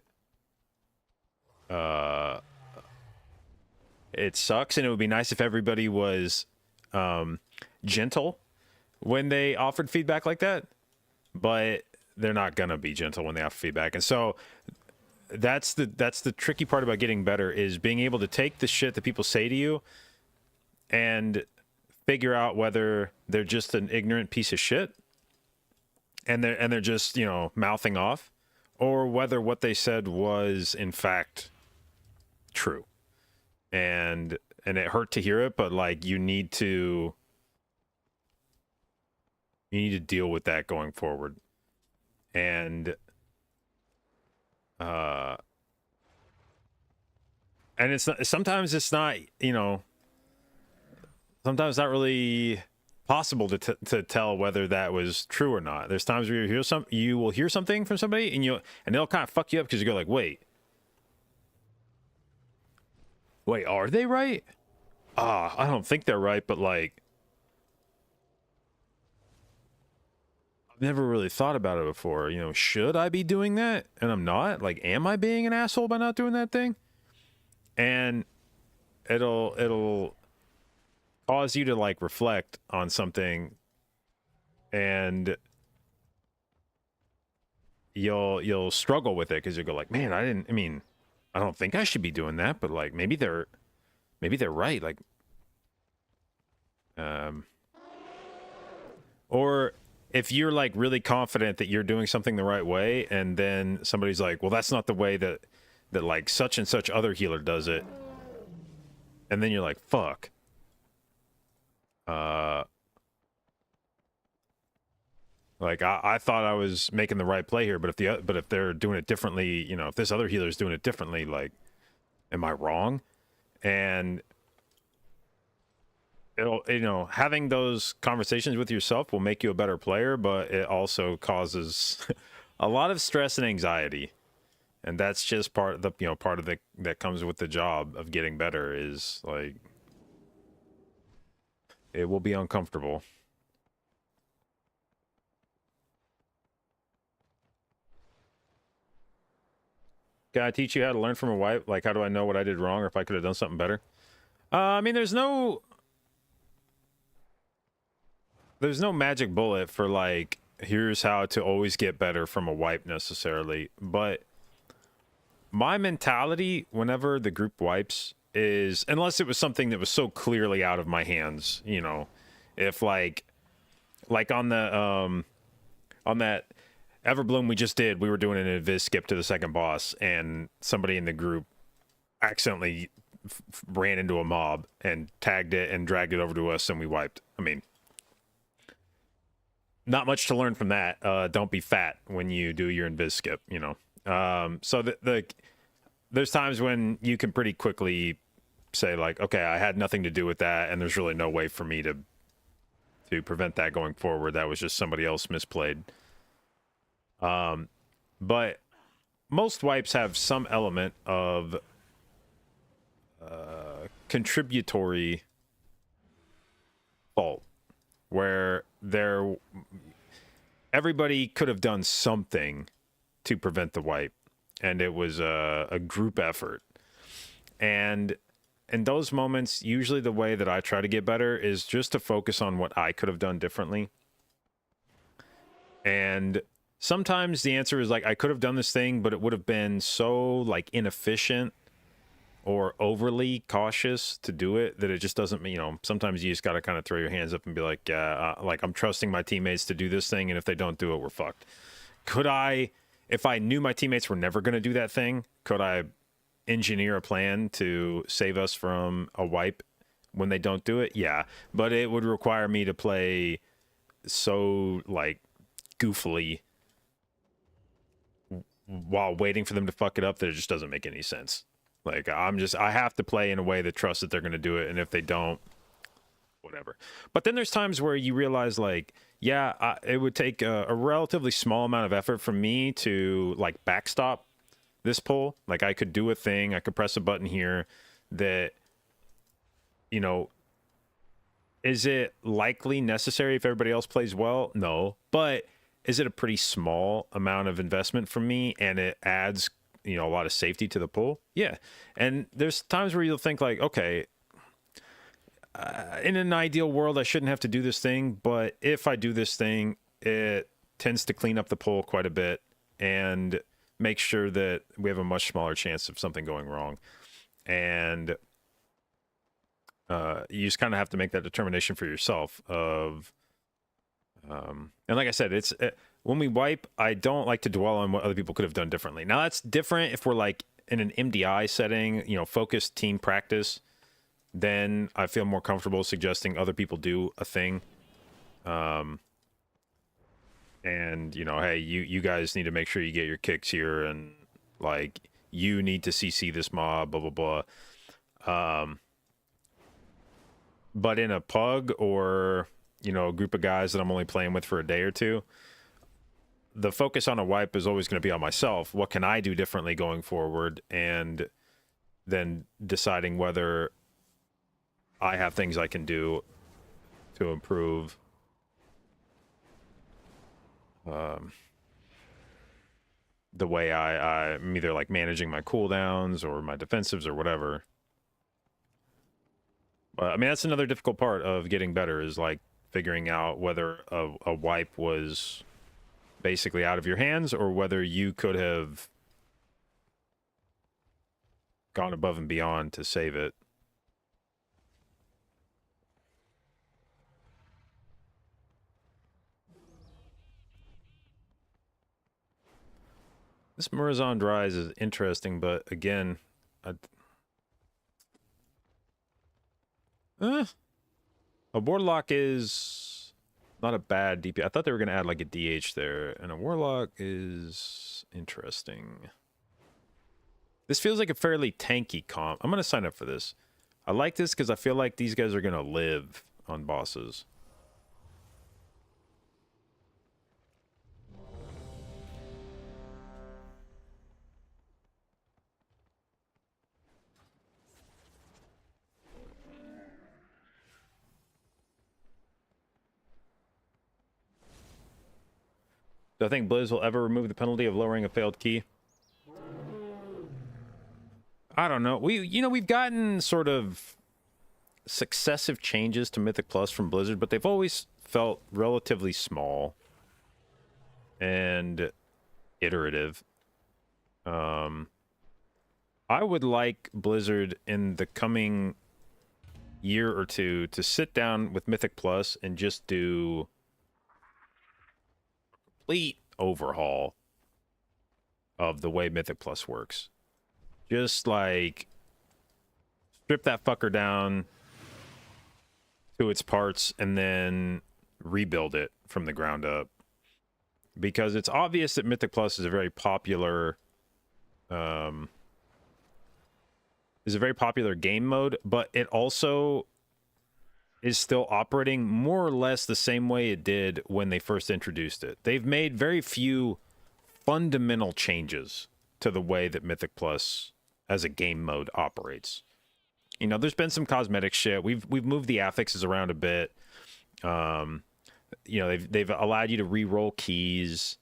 it sucks, and it would be nice if everybody was gentle when they offered feedback like that, but they're not gonna be gentle when they offer feedback. And so that's the tricky part about getting better, is being able to take the shit that people say to you and figure out whether they're just an ignorant piece of shit and they're just, you know, mouthing off, or whether what they said was in fact true. And it hurt to hear it, but like, you need to deal with that going forward. And it's not, sometimes it's not, you know, sometimes it's not really possible to tell whether that was true or not. There's times where you will hear something from somebody and they'll kind of fuck you up, because you go like, wait, are they right? I don't think they're right, but like, I've never really thought about it before. You know, should I be doing that? And I'm not. Like, am I being an asshole by not doing that thing? And it'll cause you to like reflect on something, and you'll struggle with it, because you'll go like, man, I don't think I should be doing that, but like, maybe they're right. Like, or if you're like really confident that you're doing something the right way, and then somebody's like, well, that's not the way that like such and such other healer does it. And then you're like, fuck. Like, I thought I was making the right play here, but if they're doing it differently, you know, if this other healer's doing it differently, like, am I wrong? And it'll, you know, having those conversations with yourself will make you a better player, but it also causes a lot of stress and anxiety. And that's just part of the, you know, part of that comes with the job of getting better, is like, it will be uncomfortable. Can I teach you how to learn from a wipe? Like, how do I know what I did wrong, or if I could have done something better? I mean, there's no magic bullet for like, here's how to always get better from a wipe necessarily. But my mentality whenever the group wipes is, unless it was something that was so clearly out of my hands, you know, if like on that Everbloom we just did, we were doing an invis skip to the second boss, and somebody in the group accidentally ran into a mob and tagged it and dragged it over to us, and we wiped. I mean, not much to learn from that. Don't be fat when you do your invis skip, you know. So there's times when you can pretty quickly say like, okay, I had nothing to do with that, and there's really no way for me to prevent that going forward. That was just somebody else misplayed. But most wipes have some element of contributory fault, where everybody could have done something to prevent the wipe, and it was a group effort. And in those moments, usually the way that I try to get better is just to focus on what I could have done differently. And sometimes the answer is like, I could have done this thing, but it would have been so like inefficient or overly cautious to do it that it just doesn't, you know, sometimes you just got to kind of throw your hands up and be like, like, I'm trusting my teammates to do this thing, and if they don't do it, we're fucked. Could I, if I knew my teammates were never going to do that thing, could I engineer a plan to save us from a wipe when they don't do it? Yeah, but it would require me to play so like goofily while waiting for them to fuck it up that it just doesn't make any sense. Like, I have to play in a way that trusts that they're going to do it, and if they don't, whatever. But then there's times where you realize like, yeah, it would take a relatively small amount of effort from me to like backstop this pull. Like, I could do a thing, I could press a button here that you know, is it likely necessary if everybody else plays well? No. But is it a pretty small amount of investment from me, and it adds, you know, a lot of safety to the pool? Yeah. And there's times where you'll think like, okay, in an ideal world, I shouldn't have to do this thing, but if I do this thing, it tends to clean up the pool quite a bit and make sure that we have a much smaller chance of something going wrong. And you just kind of have to make that determination for yourself of, and like I said, it's when we wipe, I don't like to dwell on what other people could have done differently. Now that's different if we're like in an MDI setting, you know, focused team practice, then I feel more comfortable suggesting other people do a thing. And you know, hey, you guys need to make sure you get your kicks here, and like you need to CC this mob, blah blah blah. But in a pug or, you know, a group of guys that I'm only playing with for a day or two, the focus on a wipe is always going to be on myself. What can I do differently going forward? And then deciding whether I have things I can do to improve the way I'm either like managing my cooldowns or my defensives or whatever. But I mean, that's another difficult part of getting better, is like figuring out whether a wipe was basically out of your hands or whether you could have gone above and beyond to save it. This Murazan Dries is interesting, but again, a Warlock is not a bad DP. I thought they were going to add like a DH there, and a Warlock is interesting. This feels like a fairly tanky comp. I'm going to sign up for this. I like this because I feel like these guys are going to live on bosses. Do I think Blizz will ever remove the penalty of lowering a failed key? I don't know. We've gotten sort of successive changes to Mythic Plus from Blizzard, but they've always felt relatively small and iterative. I would like Blizzard in the coming year or two to sit down with Mythic Plus and just do complete overhaul of the way Mythic Plus works. Just like strip that fucker down to its parts and then rebuild it from the ground up. Because it's obvious that Mythic Plus is a very popular game mode, but it also is still operating more or less the same way it did when they first introduced it. They've made very few fundamental changes to the way that Mythic Plus as a game mode operates. You know, there's been some cosmetic shit. We've moved the affixes around a bit. You know, they've allowed you to re-roll keys.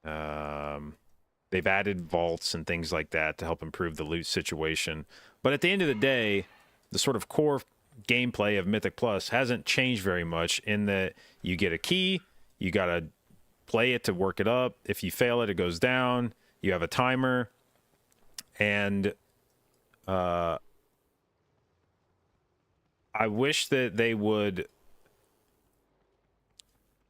They've added vaults and things like that to help improve the loot situation. But at the end of the day, the sort of core gameplay of Mythic Plus hasn't changed very much, in that you get a key, you gotta play it to work it up. If you fail it, it goes down. You have a timer, and I wish that they would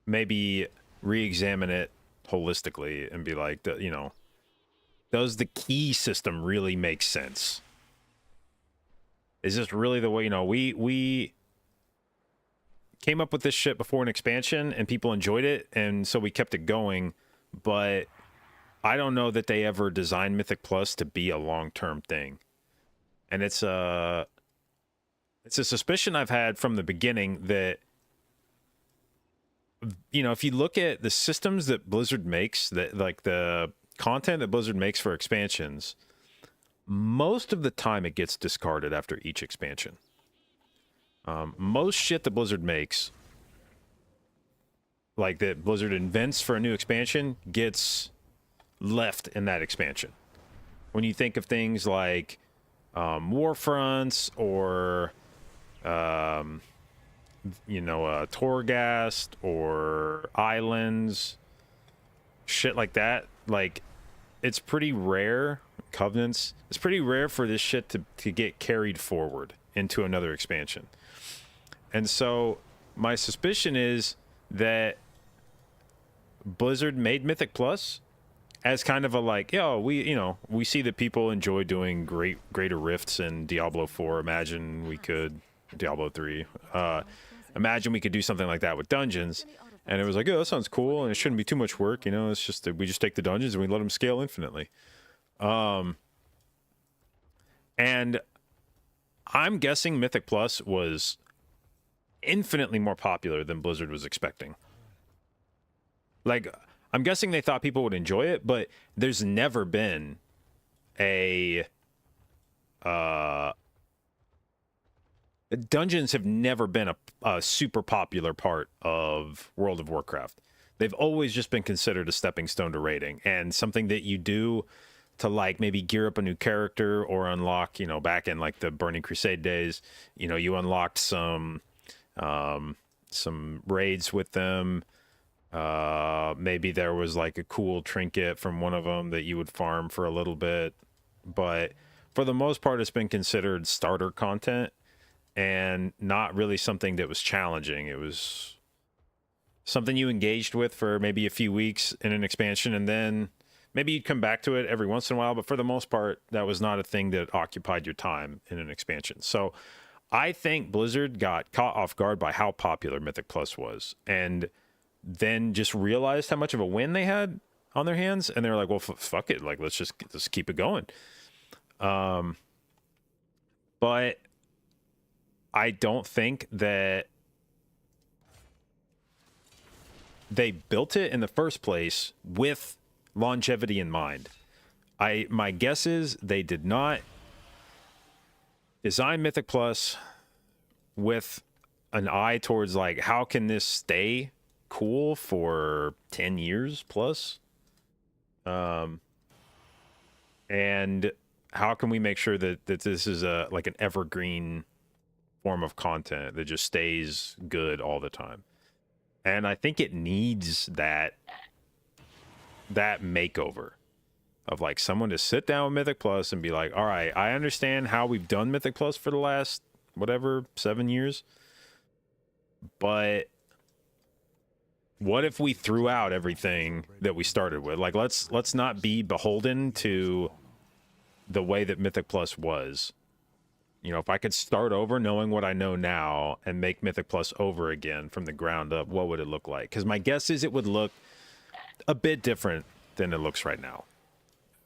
maybe re-examine it holistically and be like, you know, does the key system really make sense? Is this really the way, you know, we came up with this shit before an expansion and people enjoyed it, and so we kept it going, but I don't know that they ever designed Mythic Plus to be a long-term thing. And it's a suspicion I've had from the beginning that, you know, if you look at the systems that Blizzard makes, that like the content that Blizzard makes for expansions, most of the time it gets discarded after each expansion. Most shit that Blizzard makes, like that Blizzard invents for a new expansion, gets left in that expansion. When you think of things like war fronts or Torghast or islands, shit like that, like it's pretty rare. Covenants, it's pretty rare for this shit to get carried forward into another expansion. And so my suspicion is that Blizzard made Mythic Plus as kind of a like, yo, we see that people enjoy doing greater rifts in Diablo 4. Imagine we could Diablo 3. Imagine we could do something like that with dungeons. And it was like, oh, that sounds cool, and it shouldn't be too much work, it's just that we just take the dungeons and we let them scale infinitely. And I'm guessing Mythic Plus was infinitely more popular than Blizzard was expecting. Like, I'm guessing they thought people would enjoy it, but there's never been dungeons have never been a super popular part of World of Warcraft. They've always just been considered a stepping stone to raiding, and something that you do to like maybe gear up a new character or unlock, back in like the Burning Crusade days, you unlocked some raids with them. Maybe there was like a cool trinket from one of them that you would farm for a little bit, but for the most part, it's been considered starter content and not really something that was challenging. It was something you engaged with for maybe a few weeks in an expansion, and then maybe you'd come back to it every once in a while, but for the most part, that was not a thing that occupied your time in an expansion. So I think Blizzard got caught off guard by how popular Mythic Plus was, and then just realized how much of a win they had on their hands, and they were like, well, fuck it, like let's keep it going. But I don't think that they built it in the first place with longevity in mind. My guess is they did not design Mythic Plus with an eye towards like, how can this stay cool for 10 years plus? And how can we make sure that this is like an evergreen form of content that just stays good all the time? And I think it needs that makeover of like someone to sit down with Mythic Plus and be like, all right, I understand how we've done Mythic Plus for the last whatever 7 years, but what if we threw out everything that we started with? Like, let's not be beholden to the way that Mythic Plus was. If I could start over knowing what I know now and make Mythic Plus over again from the ground up, what would it look like? Because my guess is it would look a bit different than it looks right now.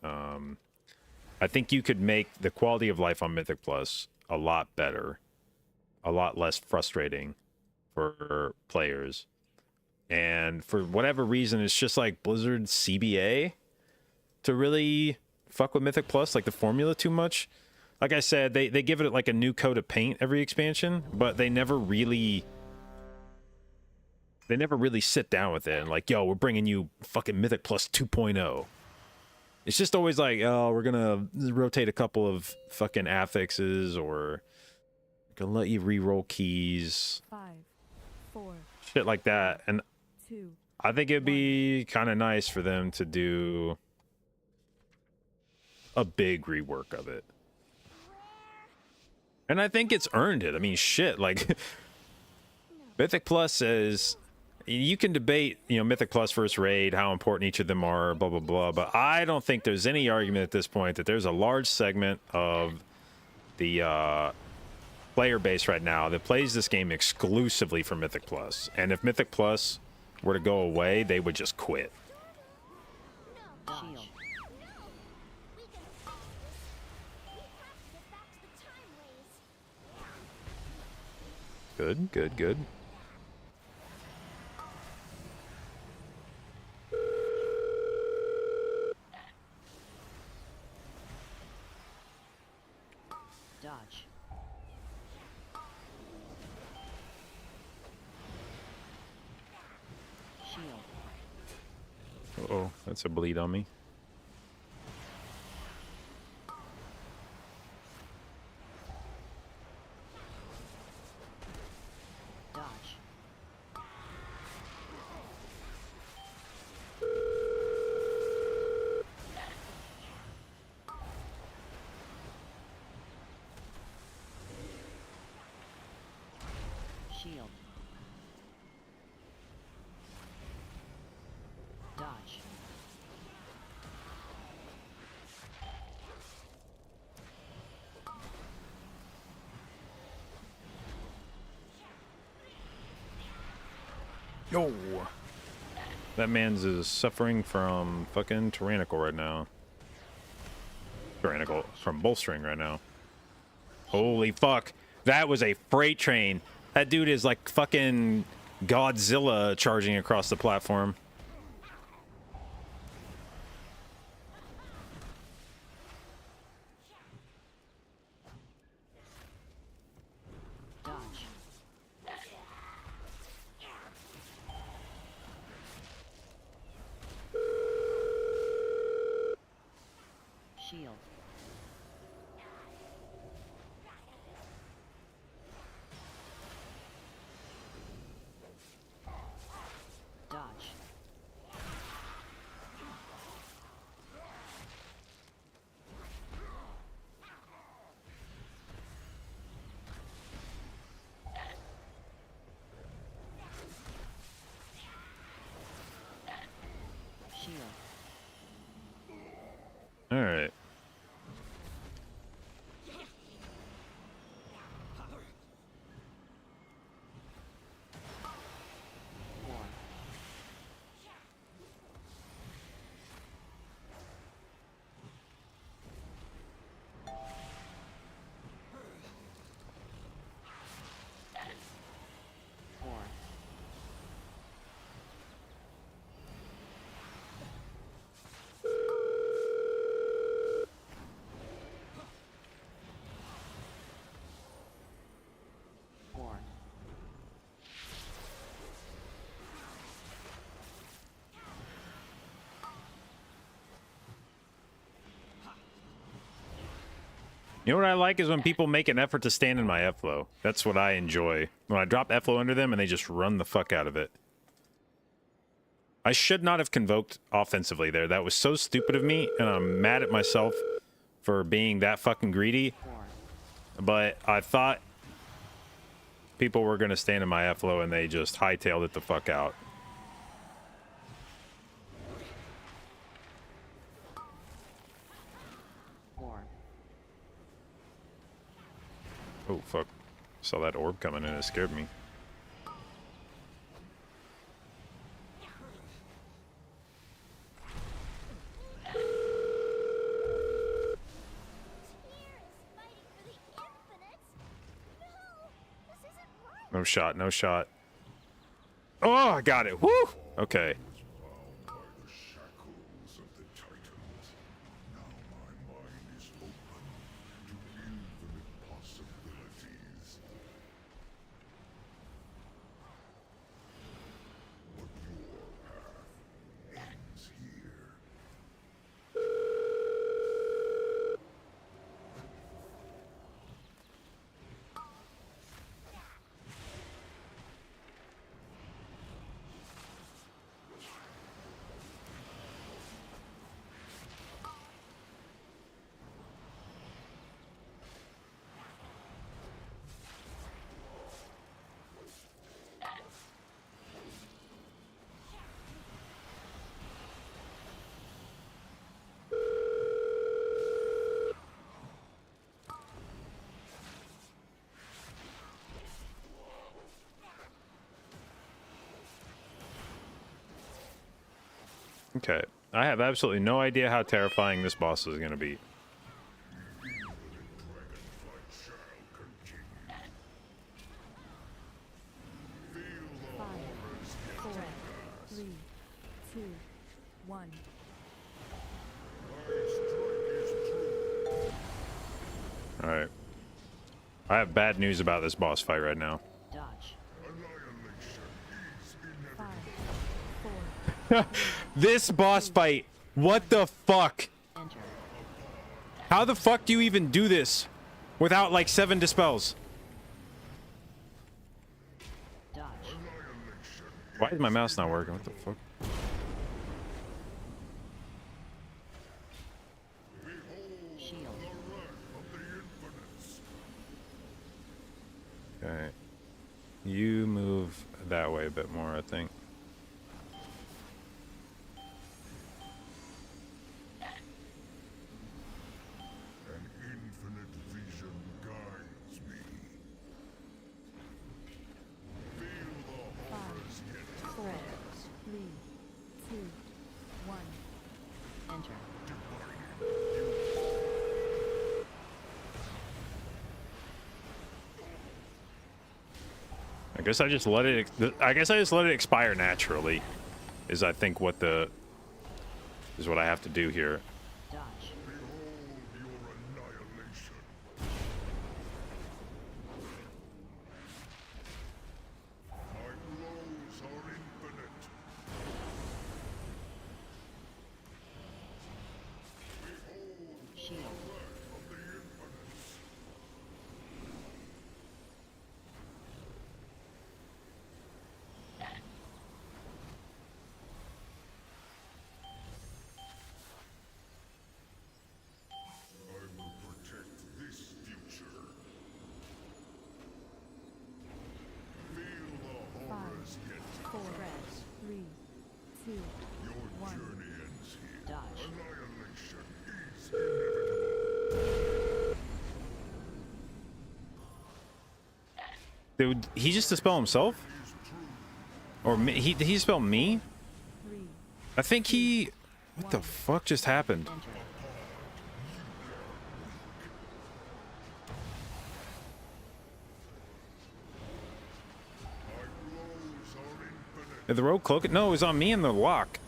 I think you could make the quality of life on Mythic Plus a lot better, a lot less frustrating for players. And for whatever reason, it's just like Blizzard's CBA to really fuck with Mythic Plus, like the formula too much. Like I said, they give it like a new coat of paint every expansion, but they never really sit down with it and like, yo, we're bringing you fucking Mythic Plus 2.0. It's just always like, oh, we're gonna rotate a couple of fucking affixes, or gonna let you re-roll keys, 5, 4, shit like that. And 2. I think it'd be kind of nice for them to do a big rework of it. And I think it's earned it. I mean, shit, like Mythic Plus is, you can debate, Mythic Plus versus Raid, how important each of them are, blah, blah, blah. But I don't think there's any argument at this point that there's a large segment of the player base right now that plays this game exclusively for Mythic Plus. And if Mythic Plus were to go away, they would just quit. Shield. Good, good, good. Dodge. Uh-oh, that's a bleed on me. Dodge. Shield. Dodge. Yo! That man's is suffering from fucking tyrannical right now. Tyrannical from bolstering right now. Holy fuck. That was a freight train. That dude is like fucking Godzilla charging across the platform. Dodge. Shield. Dodge. Shield. Alright. War. War. War. You know what I like is when people make an effort to stand in my F-flow. That's what I enjoy. When I drop F-flow under them and they just run the fuck out of it. I should not have convoked offensively there. That was so stupid of me, and I'm mad at myself for being that fucking greedy. War. But I thought people were going to stand in my F-flow and they just hightailed it the fuck out. War. Oh, fuck. Saw that orb coming and it scared me. No shot, no shot. Oh, I got it. Woo! Okay. By the shackles of the Titans, now my mind is open to infinite possibilities. But your path ends here. Okay. I have absolutely no idea how terrifying this boss is going to be. Dragonflight shall continue. Feel the 5, horrors yet 4, to pass. 3, 2, 1. My strike is true. Alright. I have bad news about this boss fight right now. Dodge. Annihilation is 5, inevitable. 4, This boss fight. What the fuck? Enter. How the fuck do you even do this without like 7 dispels? Dodge. Why is my mouse not working? What the fuck? Shield. Okay. You move that way a bit more, I think. An infinite vision guides me. Feel the horrors yet. 4, 3, 2, 1. Enter. I guess I just let it. I guess I just let it expire naturally. Is I think what the is what I have to do here. Dodge. Behold your annihilation. My blows are infinite. Shield. Of the infinites. I will protect this future. Feel the 5, horrors yet. 4, 3, 2, Your 1. journey ends here. Dodge. Annihilation is inevitable. Dude, he just dispel himself? Or me, he dispel me? 3, I think he. What the fuck just happened? enter. My blows are infinite. Did the rogue cloak it? No, it was on me in the lock.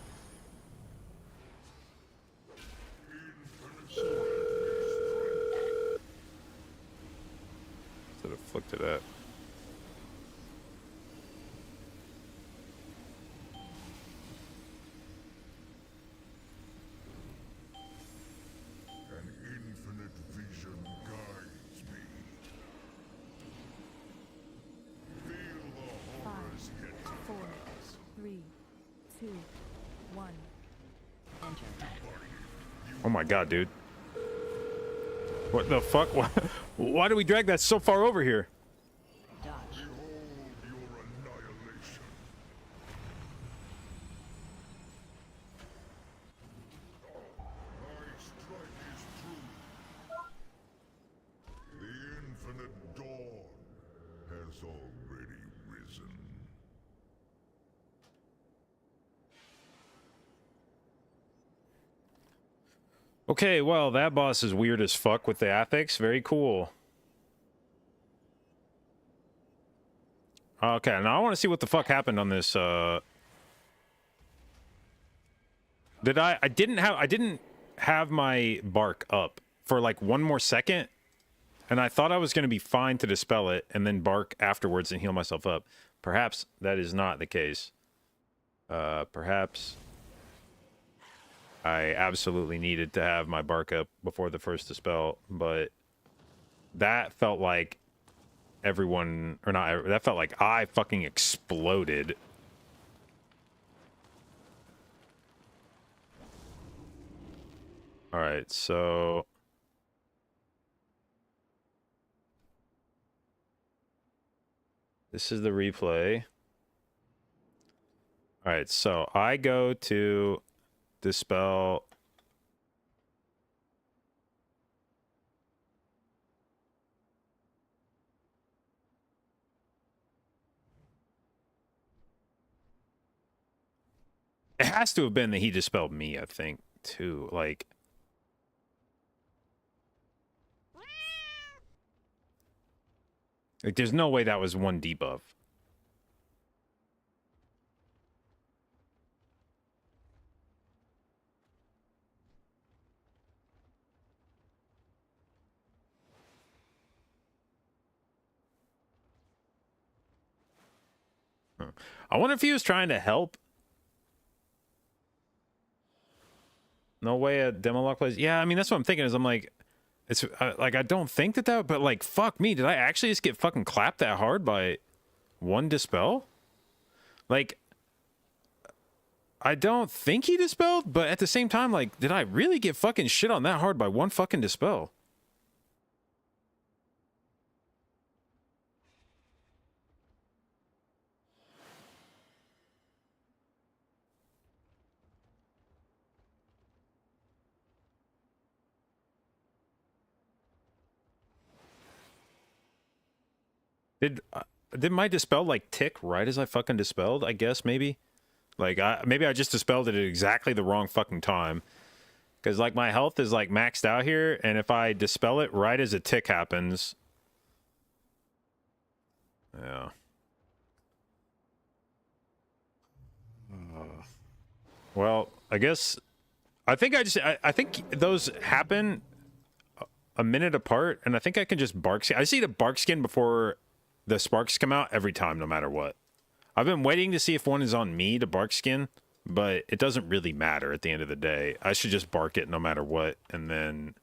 Should have flicked it at. An infinite vision guides me. Feel the 5, horrors yet. 4, 3, 2, 1. Enter. Oh my god, dude. What the fuck? Why do we drag that so far over here? Dodge. Behold your annihilation. My strike is true. The infinite dawn has already risen. Okay, well, that boss is weird as fuck with the affix. Very cool. Okay, now I want to see what the fuck happened on this, I didn't have my bark up for like 1 more second, and I thought I was going to be fine to dispel it and then bark afterwards and heal myself up. Perhaps that is not the case. Perhaps I absolutely needed to have my bark up before the first dispel, but that felt like everyone, or not, that felt like I fucking exploded. All right, so this is the replay. All right, so I go to dispel. It has to have been that he dispelled me, I think, too. Like, there's no way that was 1 debuff. Huh. I wonder if he was trying to help. No way a demo lock plays. Yeah, I mean that's what I'm thinking. Is I'm like, it's like I don't think that, but like fuck me, did I actually just get fucking clapped that hard by one dispel? Like, I don't think he dispelled, but at the same time, like, did I really get fucking shit on that hard by one fucking dispel? Did my dispel like tick right as I fucking dispelled? I guess maybe. Like maybe I just dispelled it at exactly the wrong fucking time. Cause like my health is like maxed out here, and if I dispel it right as a tick happens. Yeah. Well, I guess I think I think those happen a minute apart, and I think I can just bark skin. I see the bark skin before the sparks come out every time, no matter what. I've been waiting to see if one is on me to bark skin, but it doesn't really matter at the end of the day. I should just bark it no matter what, and then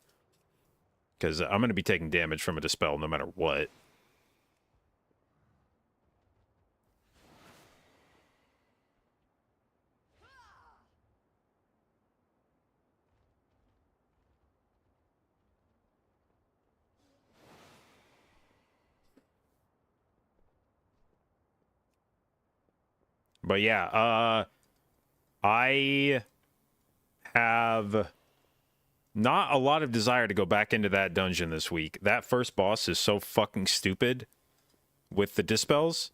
because I'm going to be taking damage from a dispel no matter what. But yeah, I have not a lot of desire to go back into that dungeon this week. That first boss is so fucking stupid with the dispels.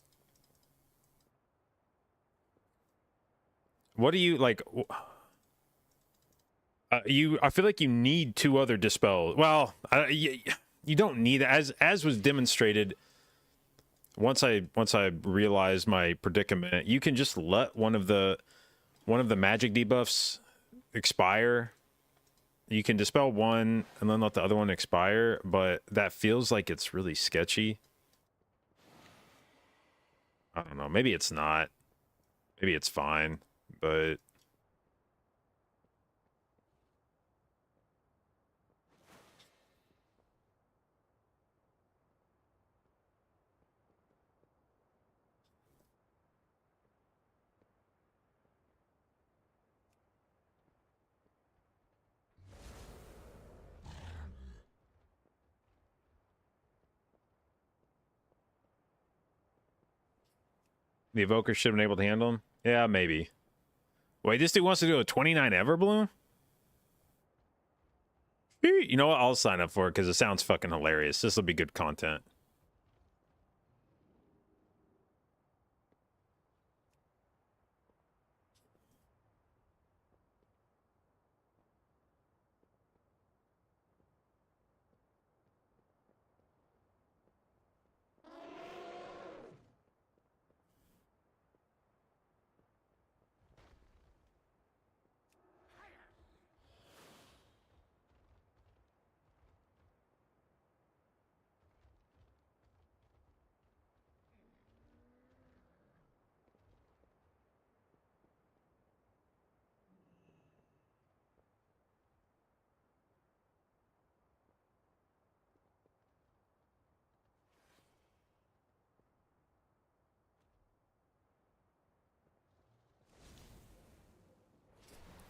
What do you like? I feel like you need two other dispels. Well, you don't need, as was demonstrated. Once I realized my predicament, you can just let one of the magic debuffs expire. You can dispel one and then let the other one expire, but that feels like it's really sketchy. I don't know. Maybe it's not. Maybe it's fine, but the evoker should have been able to handle him. Yeah, maybe. Wait, this dude wants to do a 29 Everbloom? You know what? I'll sign up for it because it sounds fucking hilarious. This will be good content.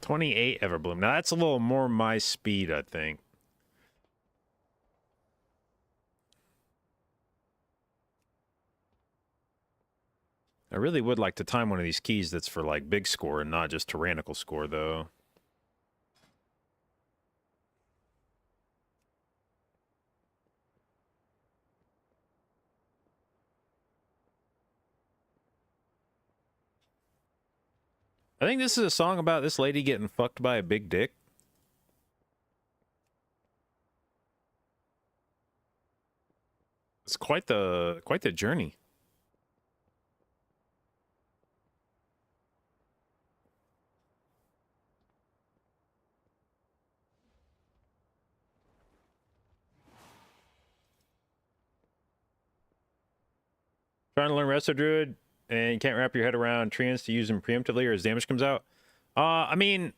$28 Everbloom. Now that's a little more my speed, I think. I really would like to time one of these keys that's for like big score and not just tyrannical score, though. I think this is a song about this lady getting fucked by a big dick. It's quite the journey. Trying to learn resto Druid and you can't wrap your head around treants to use them preemptively or as damage comes out. I mean,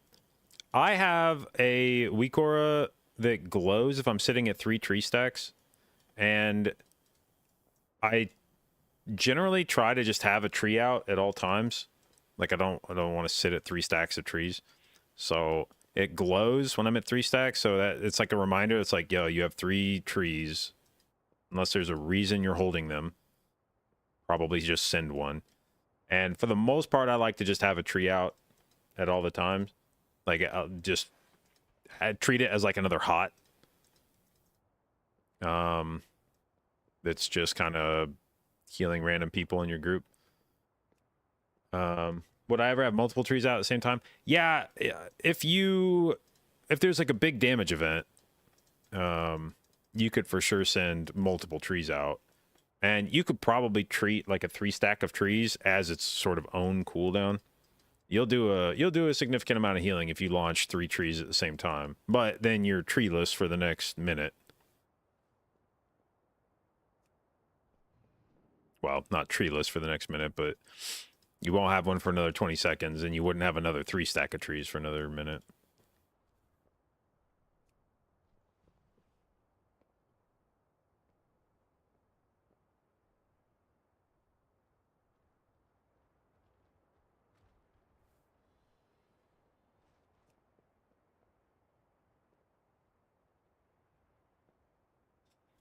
I have a weak aura that glows if I'm sitting at 3 tree stacks, and I generally try to just have a tree out at all times. Like I don't want to sit at 3 stacks of trees. So it glows when I'm at 3 stacks, so that it's like a reminder. It's like, yo, you have 3 trees. Unless there's a reason you're holding them, probably just send one. And for the most part, I like to just have a tree out at all the times. Like I treat it as like another hot. That's just kind of healing random people in your group. Would I ever have multiple trees out at the same time? Yeah, if there's like a big damage event, you could for sure send multiple trees out. And you could probably treat like a 3 stack of trees as its sort of own cooldown. You'll do a significant amount of healing if you launch 3 trees at the same time. But then you're treeless for the next minute. Well, not treeless for the next minute, but you won't have one for another 20 seconds, and you wouldn't have another 3 stack of trees for another minute.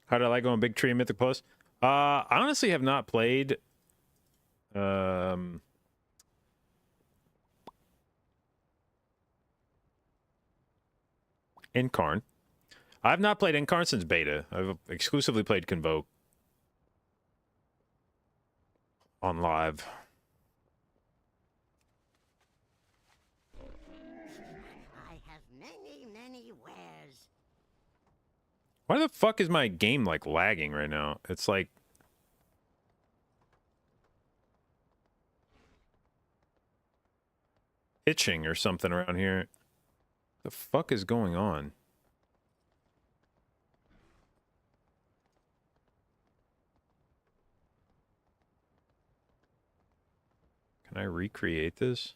How did I like going Big Tree and Mythic Plus? I honestly have not played Incarn. I've not played Incarn since beta. I've exclusively played Convoke on live. I have many wares. Why the fuck is my game like lagging right now? It's like itching or something around here. The fuck is going on? Can I recreate this?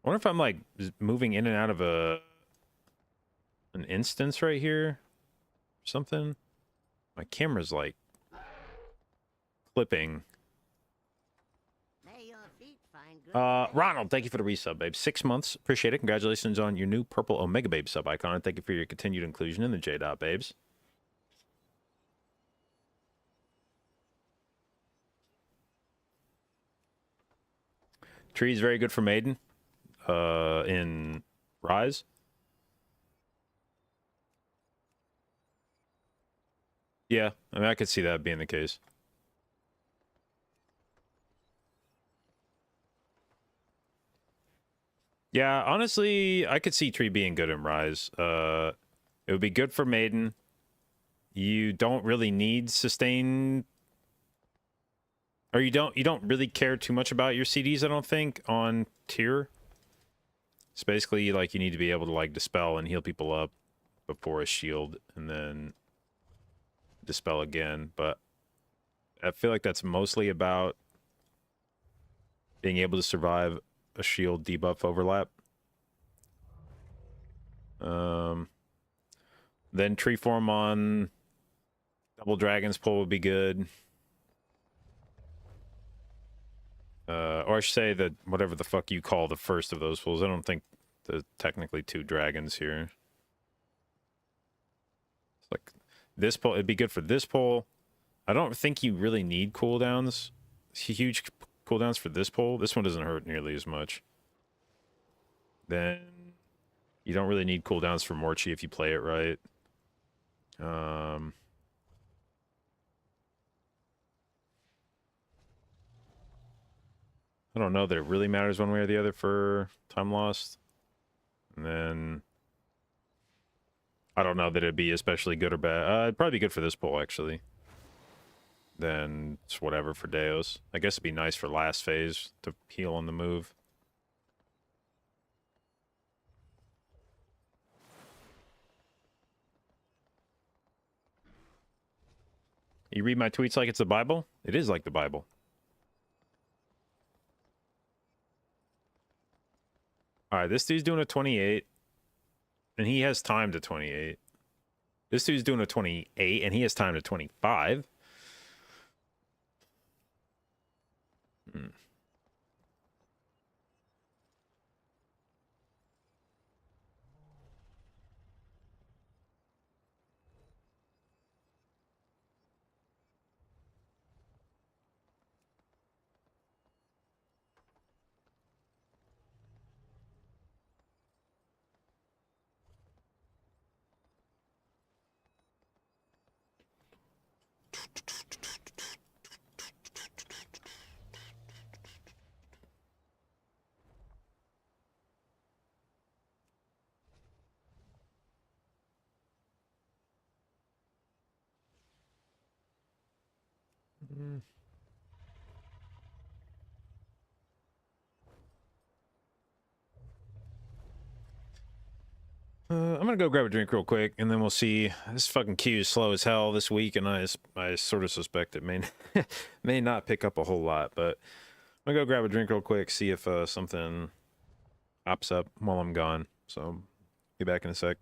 I wonder if I'm like moving in and out of an instance right here. Something. My camera's like clipping. May your feet find good Ronald, thank you for the resub, babe. 6 months. Appreciate it. Congratulations on your new purple Omega Babe sub icon. And thank you for your continued inclusion in the J. Babes. Tree's very good for Maiden. In Rise. Yeah, I mean, I could see that being the case. Yeah, honestly, I could see Tree being good in Rise. It would be good for Maiden. You don't really need sustain, or you don't really care too much about your CDs, I don't think, on tier. It's basically like you need to be able to like dispel and heal people up before a shield, and then dispel again. But I feel like that's mostly about being able to survive a shield debuff overlap. Then tree form on double dragon's pull would be good. Or I should say that whatever the fuck you call the first of those pulls. I don't think there's technically 2 dragons here. It's like this pull, it'd be good for this pull. I don't think you really need cooldowns. Huge cooldowns for this pull. This one doesn't hurt nearly as much. Then you don't really need cooldowns for Morchi if you play it right. I don't know that it really matters one way or the other for time lost. And then I don't know that it'd be especially good or bad. It'd probably be good for this pull, actually. Then it's whatever for Deos. I guess it'd be nice for last phase to heal on the move. You read my tweets like it's the Bible? It is like the Bible. All right, this dude's doing a 28. And he has time to 28. This dude's doing a 28, and he has time to 25. Hmm. I'm gonna go grab a drink real quick, and then we'll see. This fucking queue is slow as hell this week, and I sort of suspect it may may not pick up a whole lot. But I'm gonna go grab a drink real quick, see if something pops up while I'm gone. So, be back in a sec.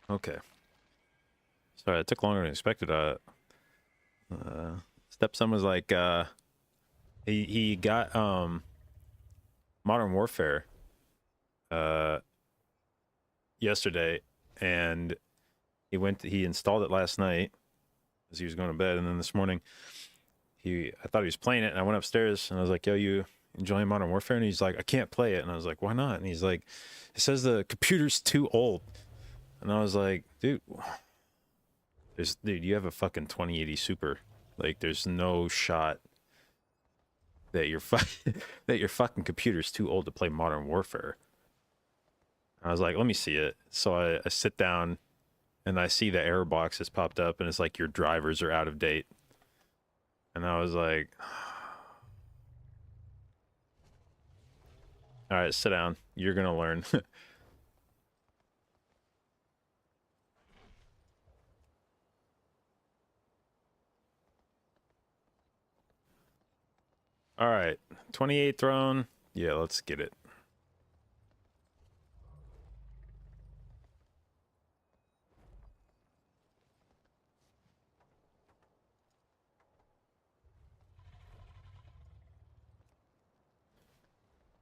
Okay. Sorry, it took longer than expected. Stepson was like, he got Modern Warfare yesterday, and he installed it last night as he was going to bed, and then this morning I thought he was playing it, and I went upstairs and I was like, yo, you enjoying Modern Warfare? And he's like, I can't play it. And I was like, why not? And he's like, it says the computer's too old. And I was like, dude, you have a fucking 2080 Super. Like, there's no shot that that your fucking computer's too old to play Modern Warfare. I was like, let me see it. So I sit down and I see the error box has popped up, and it's like, your drivers are out of date. And I was like, all right, sit down. You're going to learn. All right, 28 throne. Yeah, let's get it.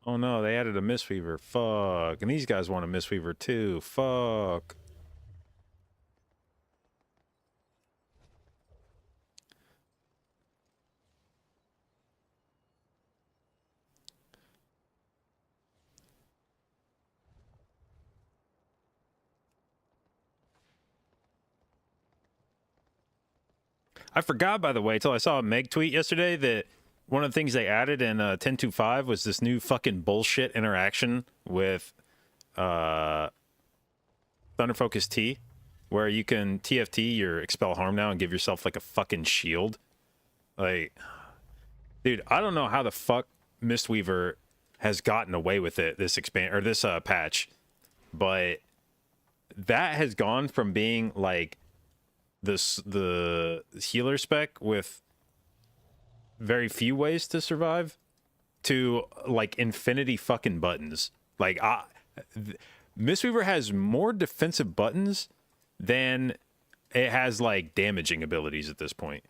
Oh no, they added a Mistweaver. Fuck. And these guys want a Mistweaver too. Fuck. I forgot, by the way, till I saw a Meg tweet yesterday, that one of the things they added in 10.2.5 was this new fucking bullshit interaction with Thunder Focus T, where you can TFT your Expel Harm now and give yourself like a fucking shield. Like, dude, I don't know how the fuck Mistweaver has gotten away with it this patch, but that has gone from being like the healer spec with very few ways to survive to like infinity fucking buttons. Like, Mistweaver has more defensive buttons than it has like damaging abilities at this point.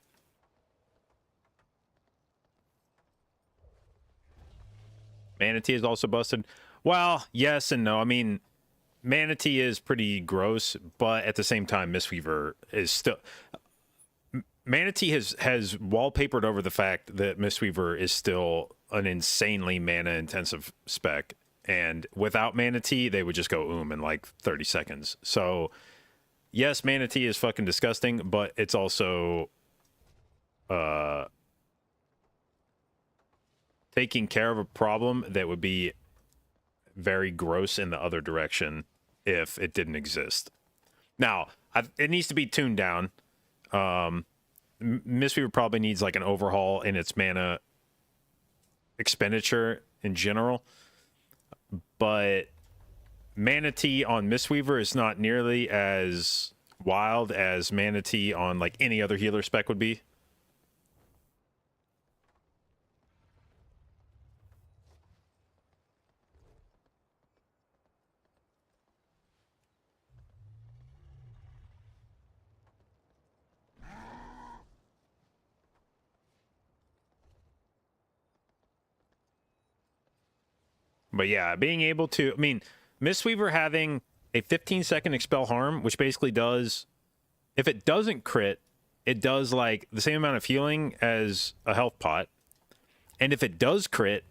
Manatee is also busted. Well, yes and no. I mean, Manatee is pretty gross, but at the same time, Mistweaver is still... Manatee has wallpapered over the fact that Mistweaver is still an insanely mana-intensive spec, and without Manatee, they would just go in like 30 seconds. So, yes, Manatee is fucking disgusting, but it's also taking care of a problem that would be very gross in the other direction if it didn't exist. Now, it needs to be tuned down. Mistweaver probably needs like an overhaul in its mana expenditure in general, but Manatee on Mistweaver is not nearly as wild as Manatee on like any other healer spec would be. But yeah, being able to, I mean, Mistweaver having a 15-second Expel Harm, which basically does, if it doesn't crit, it does like the same amount of healing as a health pot. And if it does crit,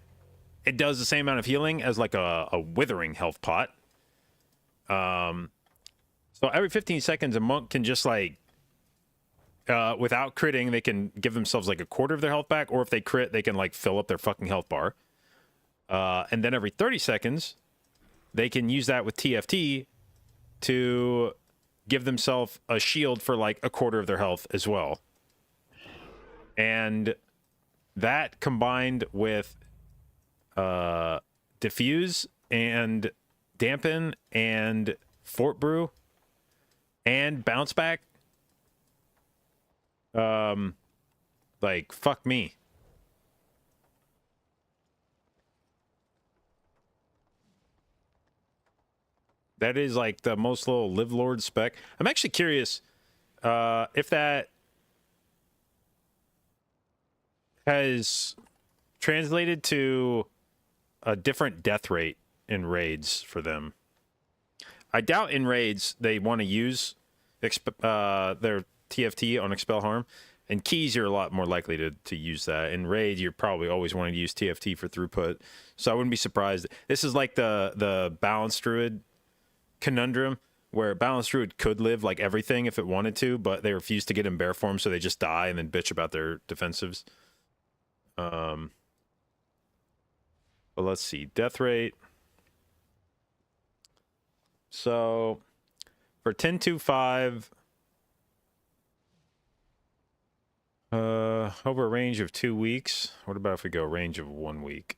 it does the same amount of healing as like a withering health pot. So every 15 seconds, a monk can just like, without critting, they can give themselves like a quarter of their health back, or if they crit, they can like fill up their fucking health bar. And then every 30 seconds, they can use that with TFT to give themselves a shield for like a quarter of their health as well. And that combined with Diffuse and Dampen and Fort Brew and Bounce Back, like, fuck me. That is like the most little Live Lord spec. I'm actually curious if that has translated to a different death rate in raids for them. I doubt in raids they want to use their TFT on Expel Harm. In keys, you're a lot more likely to use that. In raid, you're probably always wanting to use TFT for throughput. So I wouldn't be surprised. This is like the balanced druid conundrum, where balanced druid could live like everything if it wanted to, but they refuse to get in bear form, so they just die and then bitch about their defensives. But let's see, death rate. So for 10-2-5, over a range of 2 weeks. What about if we go range of 1 week?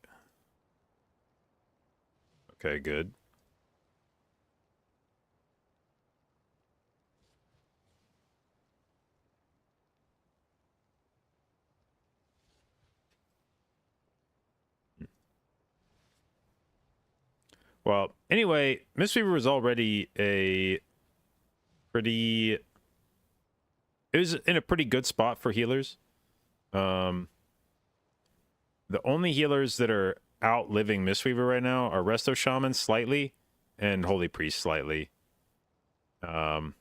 Okay, good. Well, anyway, Mistweaver was already a pretty... It was in a pretty good spot for healers. The only healers that are outliving Mistweaver right now are Resto Shaman slightly and Holy Priest slightly. And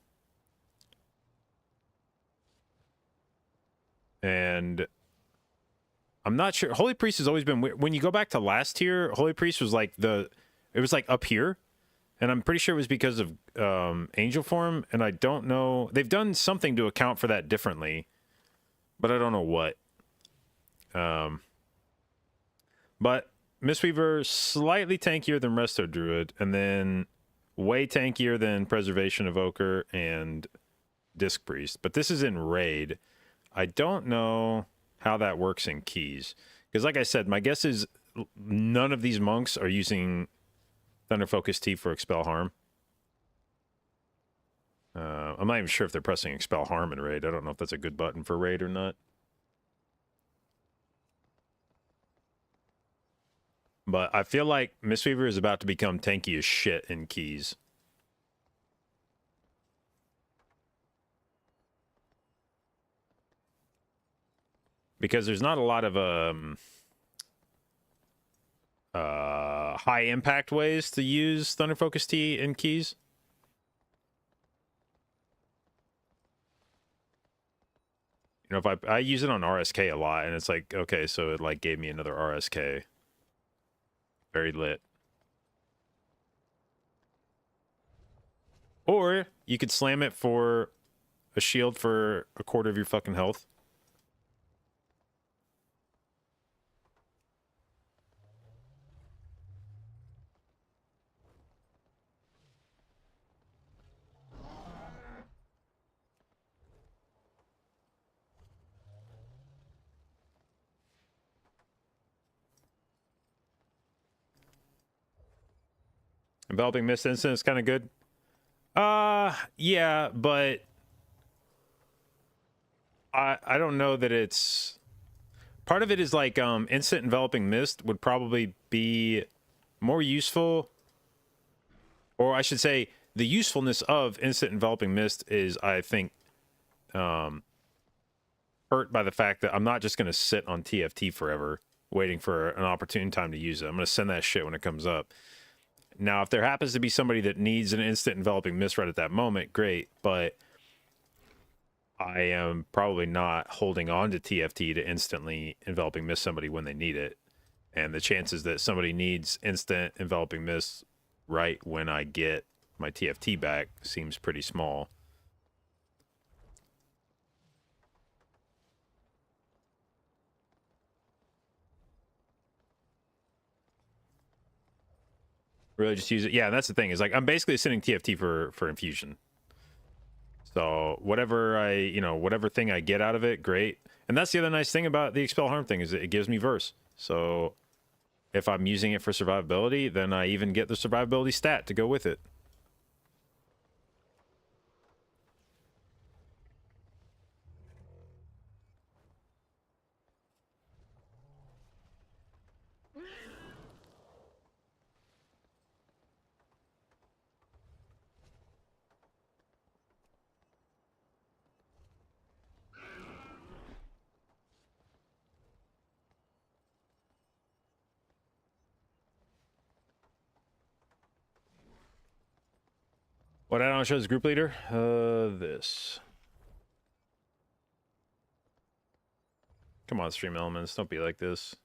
I'm not sure. Holy Priest has always been... When you go back to last tier, Holy Priest was like the... It was like up here. And I'm pretty sure it was because of angel form. And I don't know... They've done something to account for that differently. But I don't know what. But Mistweaver, slightly tankier than Resto Druid. And then way tankier than Preservation Evoker and Disc Priest. But this is in Raid. I don't know how that works in keys. Because like I said, my guess is none of these monks are using Thunder Focus T for Expel Harm. I'm not even sure if they're pressing Expel Harm in Raid. I don't know if that's a good button for Raid or not. But I feel like Mistweaver is about to become tanky as shit in keys. Because there's not a lot of high impact ways to use Thunder Focus T in keys. You know, if I use it on RSK a lot, and it's like, okay, so it like gave me another RSK. Very lit. Or you could slam it for a shield for a quarter of your fucking health. Enveloping Mist Instant is kind of good. Yeah, but I don't know that it's... Part of it is like Instant Enveloping Mist would probably be more useful, or I should say the usefulness of Instant Enveloping Mist is, I think, hurt by the fact that I'm not just going to sit on TFT forever waiting for an opportune time to use it. I'm going to send that shit when it comes up. Now, if there happens to be somebody that needs an instant enveloping mist right at that moment, great. But I am probably not holding on to TFT to instantly enveloping mist somebody when they need it. And the chances that somebody needs instant enveloping mist right when I get my TFT back seems pretty small. Really just use it. Yeah, that's the thing. Is like I'm basically sending TFT for infusion. So whatever whatever thing I get out of it, great. And that's the other nice thing about the Expel Harm thing is that it gives me verse. So if I'm using it for survivability, then I even get the survivability stat to go with it. What add-on shows group leader? This. Come on, stream elements. Don't be like this.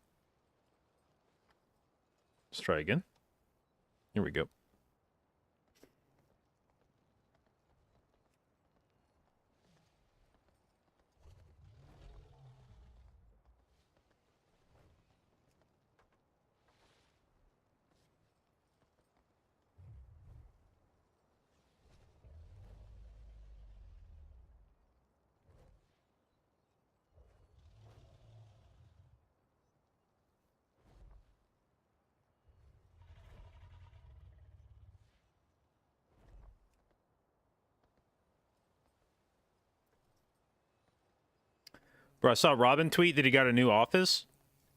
Let's try again. Here we go. Bro, I saw Robin tweet that he got a new office.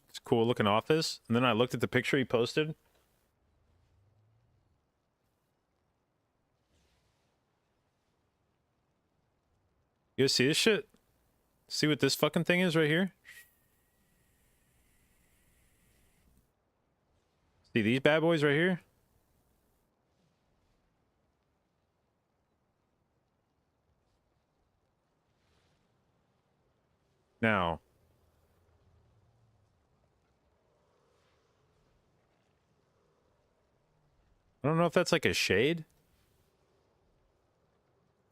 It's a cool looking office. And then I looked at the picture he posted. You guys see this shit? See what this fucking thing is right here? See these bad boys right here? Now, I don't know if that's like a shade.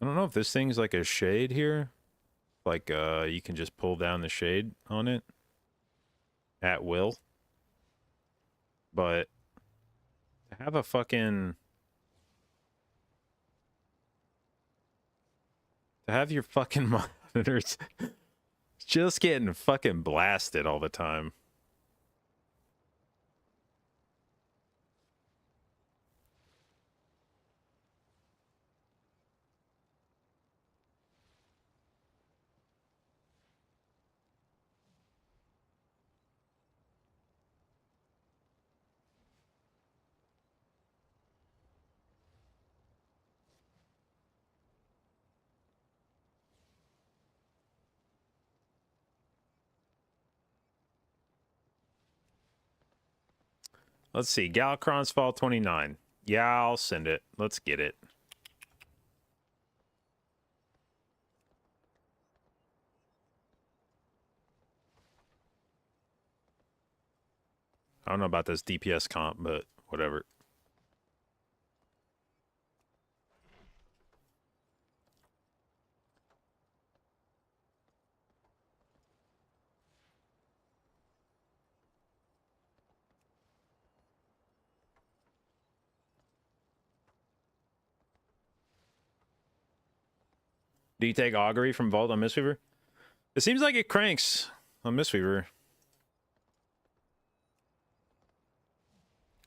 I don't know if this thing's like a shade here. Like, you can just pull down the shade on it at will. But to have a fucking... To have your fucking monitors just getting fucking blasted all the time. Let's see. Galacron's Fall 29. Yeah, I'll send it. Let's get it. I don't know about this DPS comp, but whatever. Do you take augury from Vault on Mistweaver? It seems like it cranks on Mistweaver.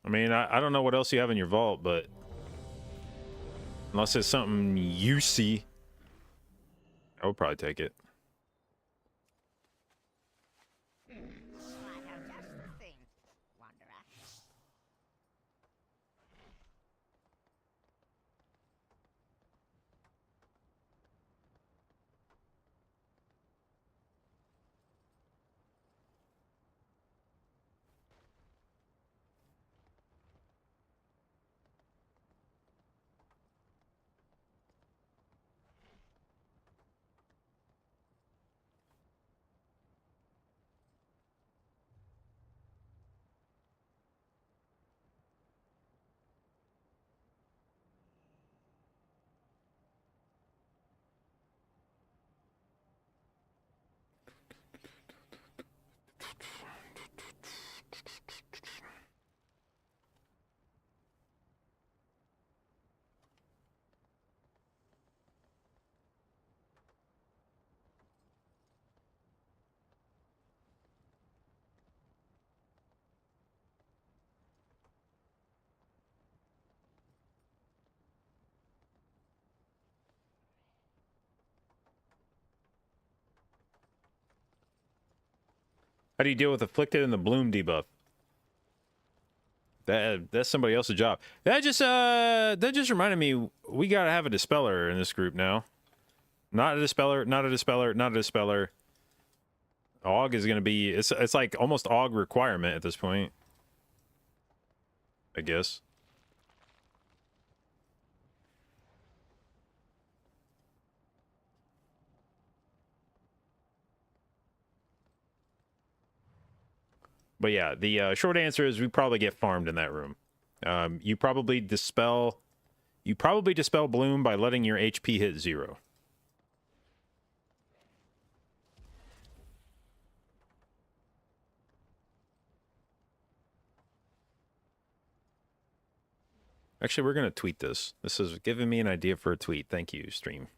I mean, I don't know what else you have in your vault, but unless it's something you see, I would probably take it. So I have just the thing, Wanderer. How do you deal with Afflicted and the Bloom debuff? That's somebody else's job. That just reminded me, we gotta have a Dispeller in this group now. Not a Dispeller, not a Dispeller, not a Dispeller. AUG is gonna be, it's like almost AUG requirement at this point, I guess. But yeah, the short answer is we probably get farmed in that room. You probably dispel Bloom by letting your HP hit 0. Actually, we're gonna tweet this. This is giving me an idea for a tweet. Thank you, stream.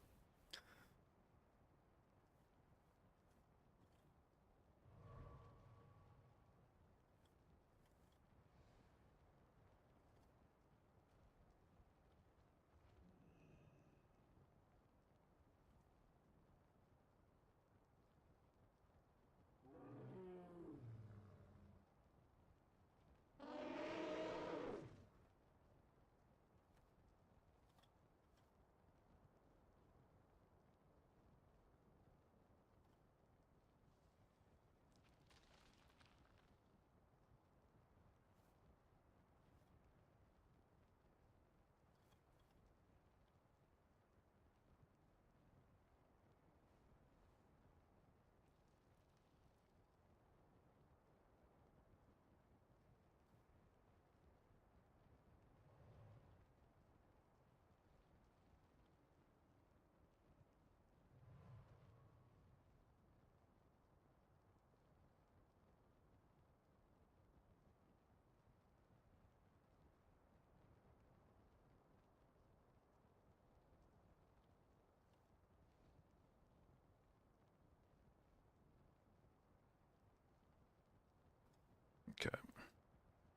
Okay.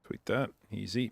Tweet that. Easy.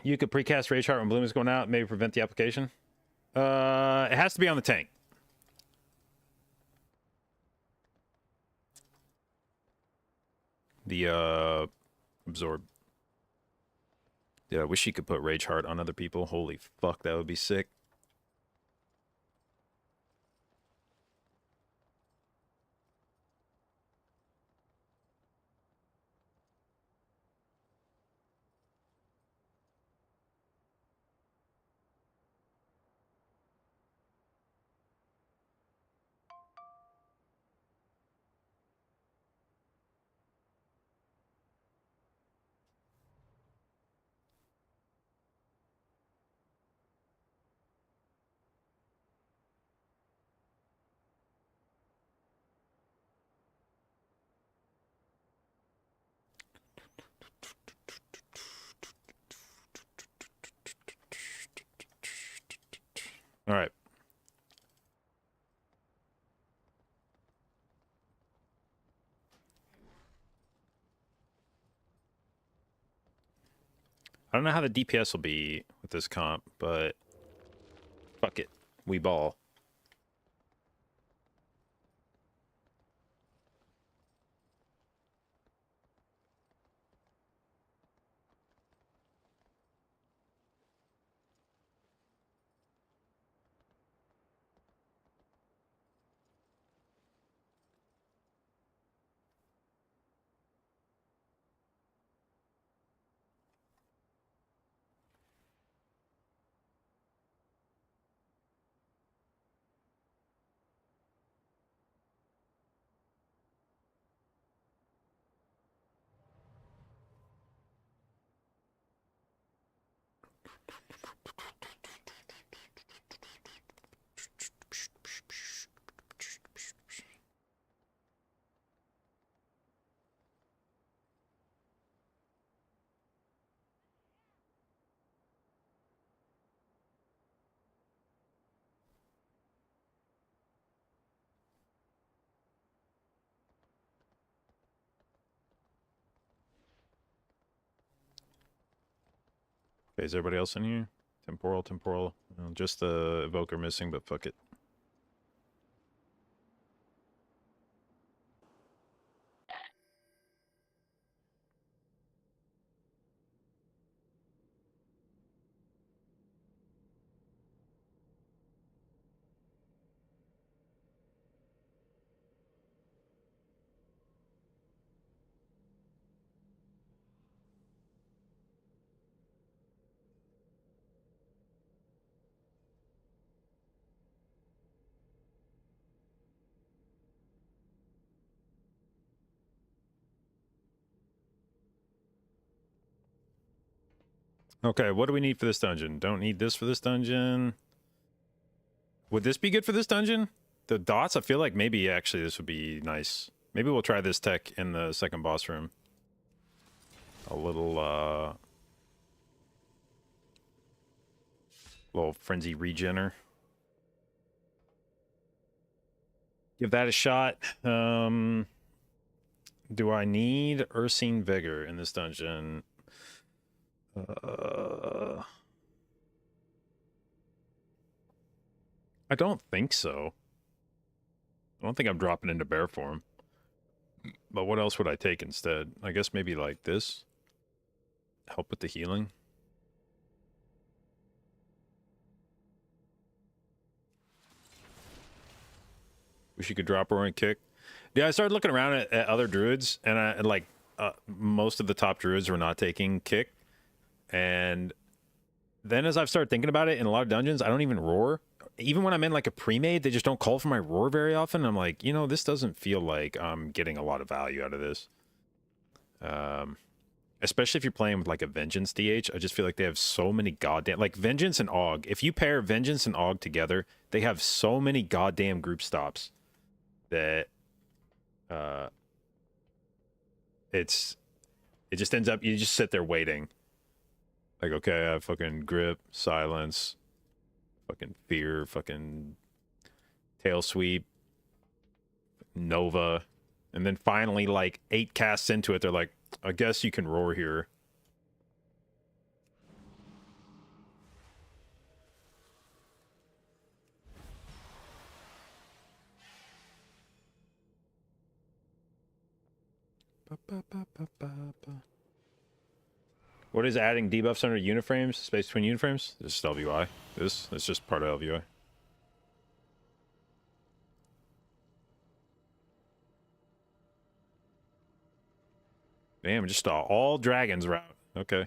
You could precast Rage Heart when Bloom is going out, maybe prevent the application. It has to be on the tank. The absorb. Yeah, I wish you could put Rage Heart on other people. Holy fuck, that would be sick. All right. I don't know how the DPS will be with this comp, but fuck it. We ball. Okay, is everybody else in here? Temporal. Well, just the evoker missing, but fuck it. Okay, what do we need for this dungeon? Don't need this for this dungeon. Would this be good for this dungeon? The dots, I feel like maybe actually this would be nice. Maybe we'll try this tech in the second boss room. A little frenzy regener. Give that a shot. Do I need Ursine Vigor in this dungeon? I don't think so. I don't think I'm dropping into bear form. But what else would I take instead? I guess maybe like this. Help with the healing. Wish you could drop roaring kick. Yeah, I started looking around at other druids, and most of the top druids were not taking kick. And then as I've started thinking about it, in a lot of dungeons, I don't even roar. Even when I'm in like a pre-made, they just don't call for my roar very often. I'm like, you know, this doesn't feel like I'm getting a lot of value out of this. Especially if you're playing with like a Vengeance DH, I just feel like they have so many goddamn... Like Vengeance and Og. If you pair Vengeance and Og together, they have so many goddamn group stops that it just ends up... You just sit there waiting. Like, okay, I have fucking grip, silence, fucking fear, fucking tail sweep, Nova, and then finally, like 8 casts into it, they're like, I guess you can roar here. What is adding debuffs under uniframes? Space between uniframes? This is LVI. This is just part of LVI. Damn, just all dragons route. Okay.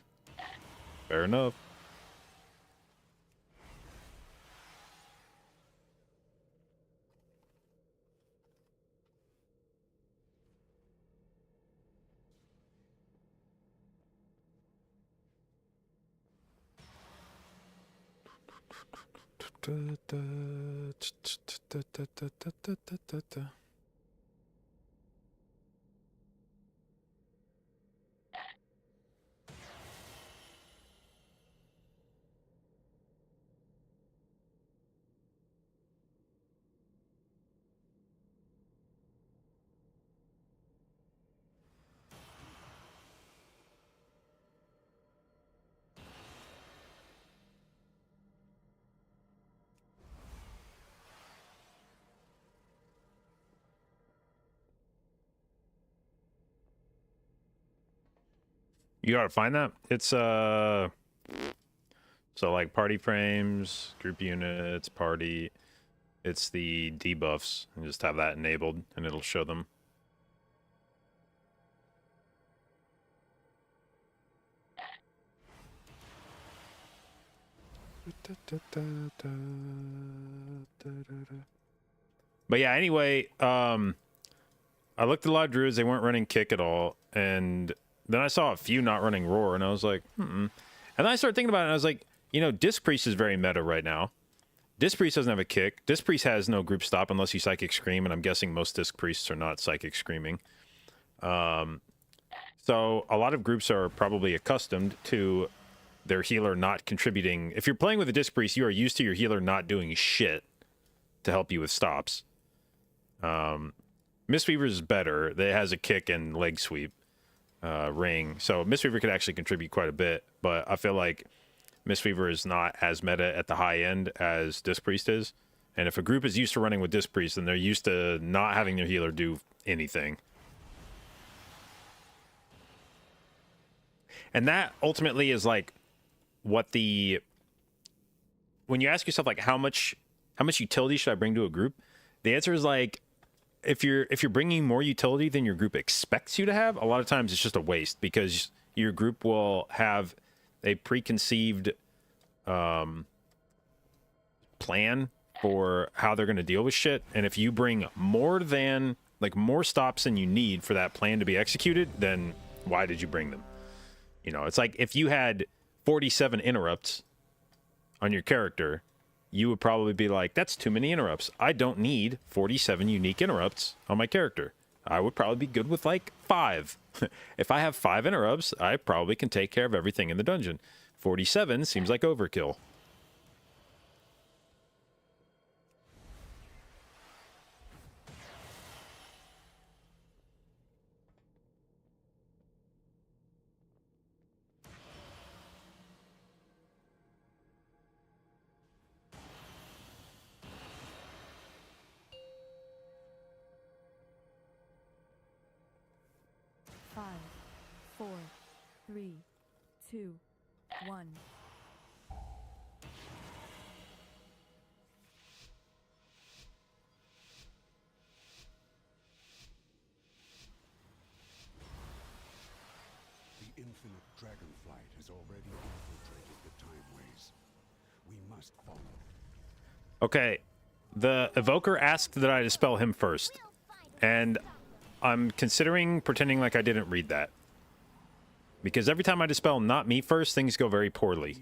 Fair enough. You gotta find that. It's so like party frames, group units, party. It's the debuffs, and just have that enabled, and it'll show them. But yeah, anyway, I looked at a lot of druids. They weren't running kick at all, and then I saw a few not running roar, and I was like, And then I started thinking about it, and I was like, You know, Disc Priest is very meta right now. Disc Priest doesn't have a kick. Disc Priest has no group stop unless you Psychic Scream, and I'm guessing most Disc Priests are not Psychic Screaming. So a lot of groups are probably accustomed to their healer not contributing. If you're playing with a Disc Priest, you are used to your healer not doing shit to help you with stops. Mistweaver is better. It has a kick and leg sweep ring. So Mistweaver could actually contribute quite a bit, but I feel like Mistweaver is not as meta at the high end as Disc Priest is. And if a group is used to running with Disc Priest, then they're used to not having their healer do anything. And that ultimately is like what the... When you ask yourself, like, how much utility should I bring to a group? The answer is like, if you're bringing more utility than your group expects you to have, a lot of times it's just a waste, because your group will have a preconceived plan for how they're going to deal with shit. And if you bring more stops than you need for that plan to be executed, then why did you bring them? You know, it's like if you had 47 interrupts on your character, you would probably be like, that's too many interrupts. I don't need 47 unique interrupts on my character. I would probably be good with like 5. If I have 5 interrupts, I probably can take care of everything in the dungeon. 47 seems like overkill. Five, 4, 3, 2, 1. The infinite Dragonflight has already infiltrated the Timeways. We must follow. Okay, the Evoker asked that I dispel him first, and I'm considering pretending like I didn't read that. Because every time I dispel not me first, things go very poorly.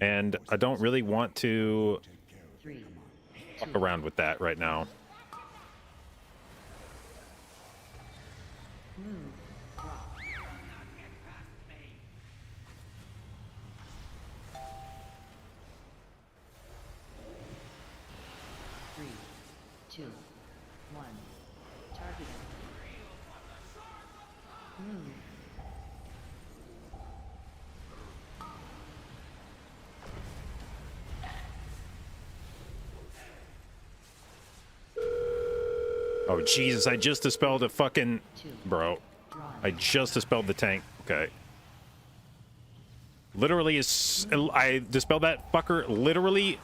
And I don't really want to fuck around with that right now. Three, two, one. Target. Oh, Jesus, I just dispelled a fucking... Bro, I just dispelled the tank. Okay. Literally, I dispelled that fucker literally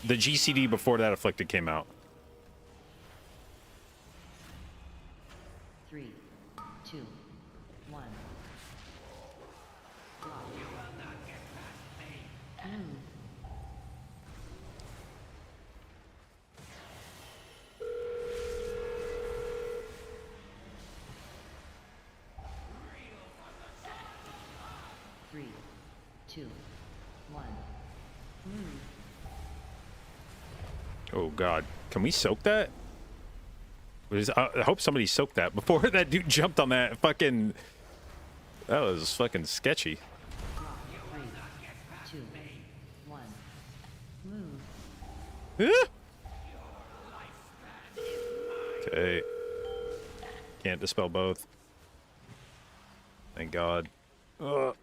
the GCD before that Afflicted came out. 3, 2, 1. Three, two, one. Oh, God. Can we soak that? I hope somebody soaked that before that dude jumped on that fucking... That was fucking sketchy. 3, 2, 1. Okay. Can't dispel both. Thank God. Ugh.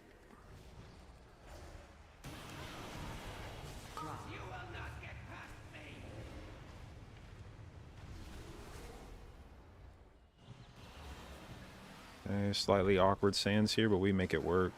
Okay, slightly awkward sands here, but we make it work.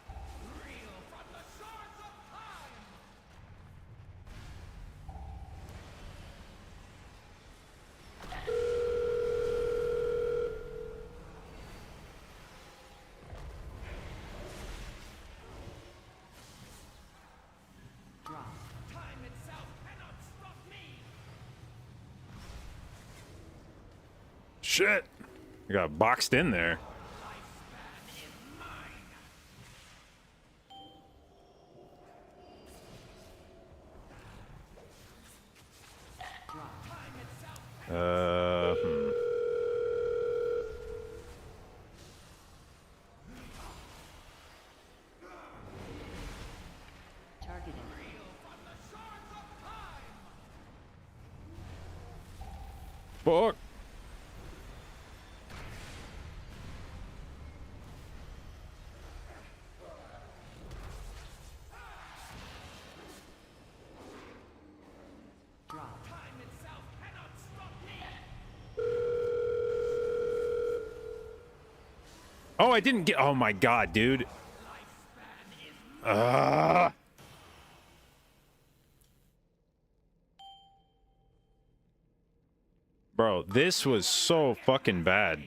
Shit! I got boxed in there. Hmm. Targeting. Fuck. Drop. Oh, I didn't get. Oh my god, dude. Bro, this was so fucking bad.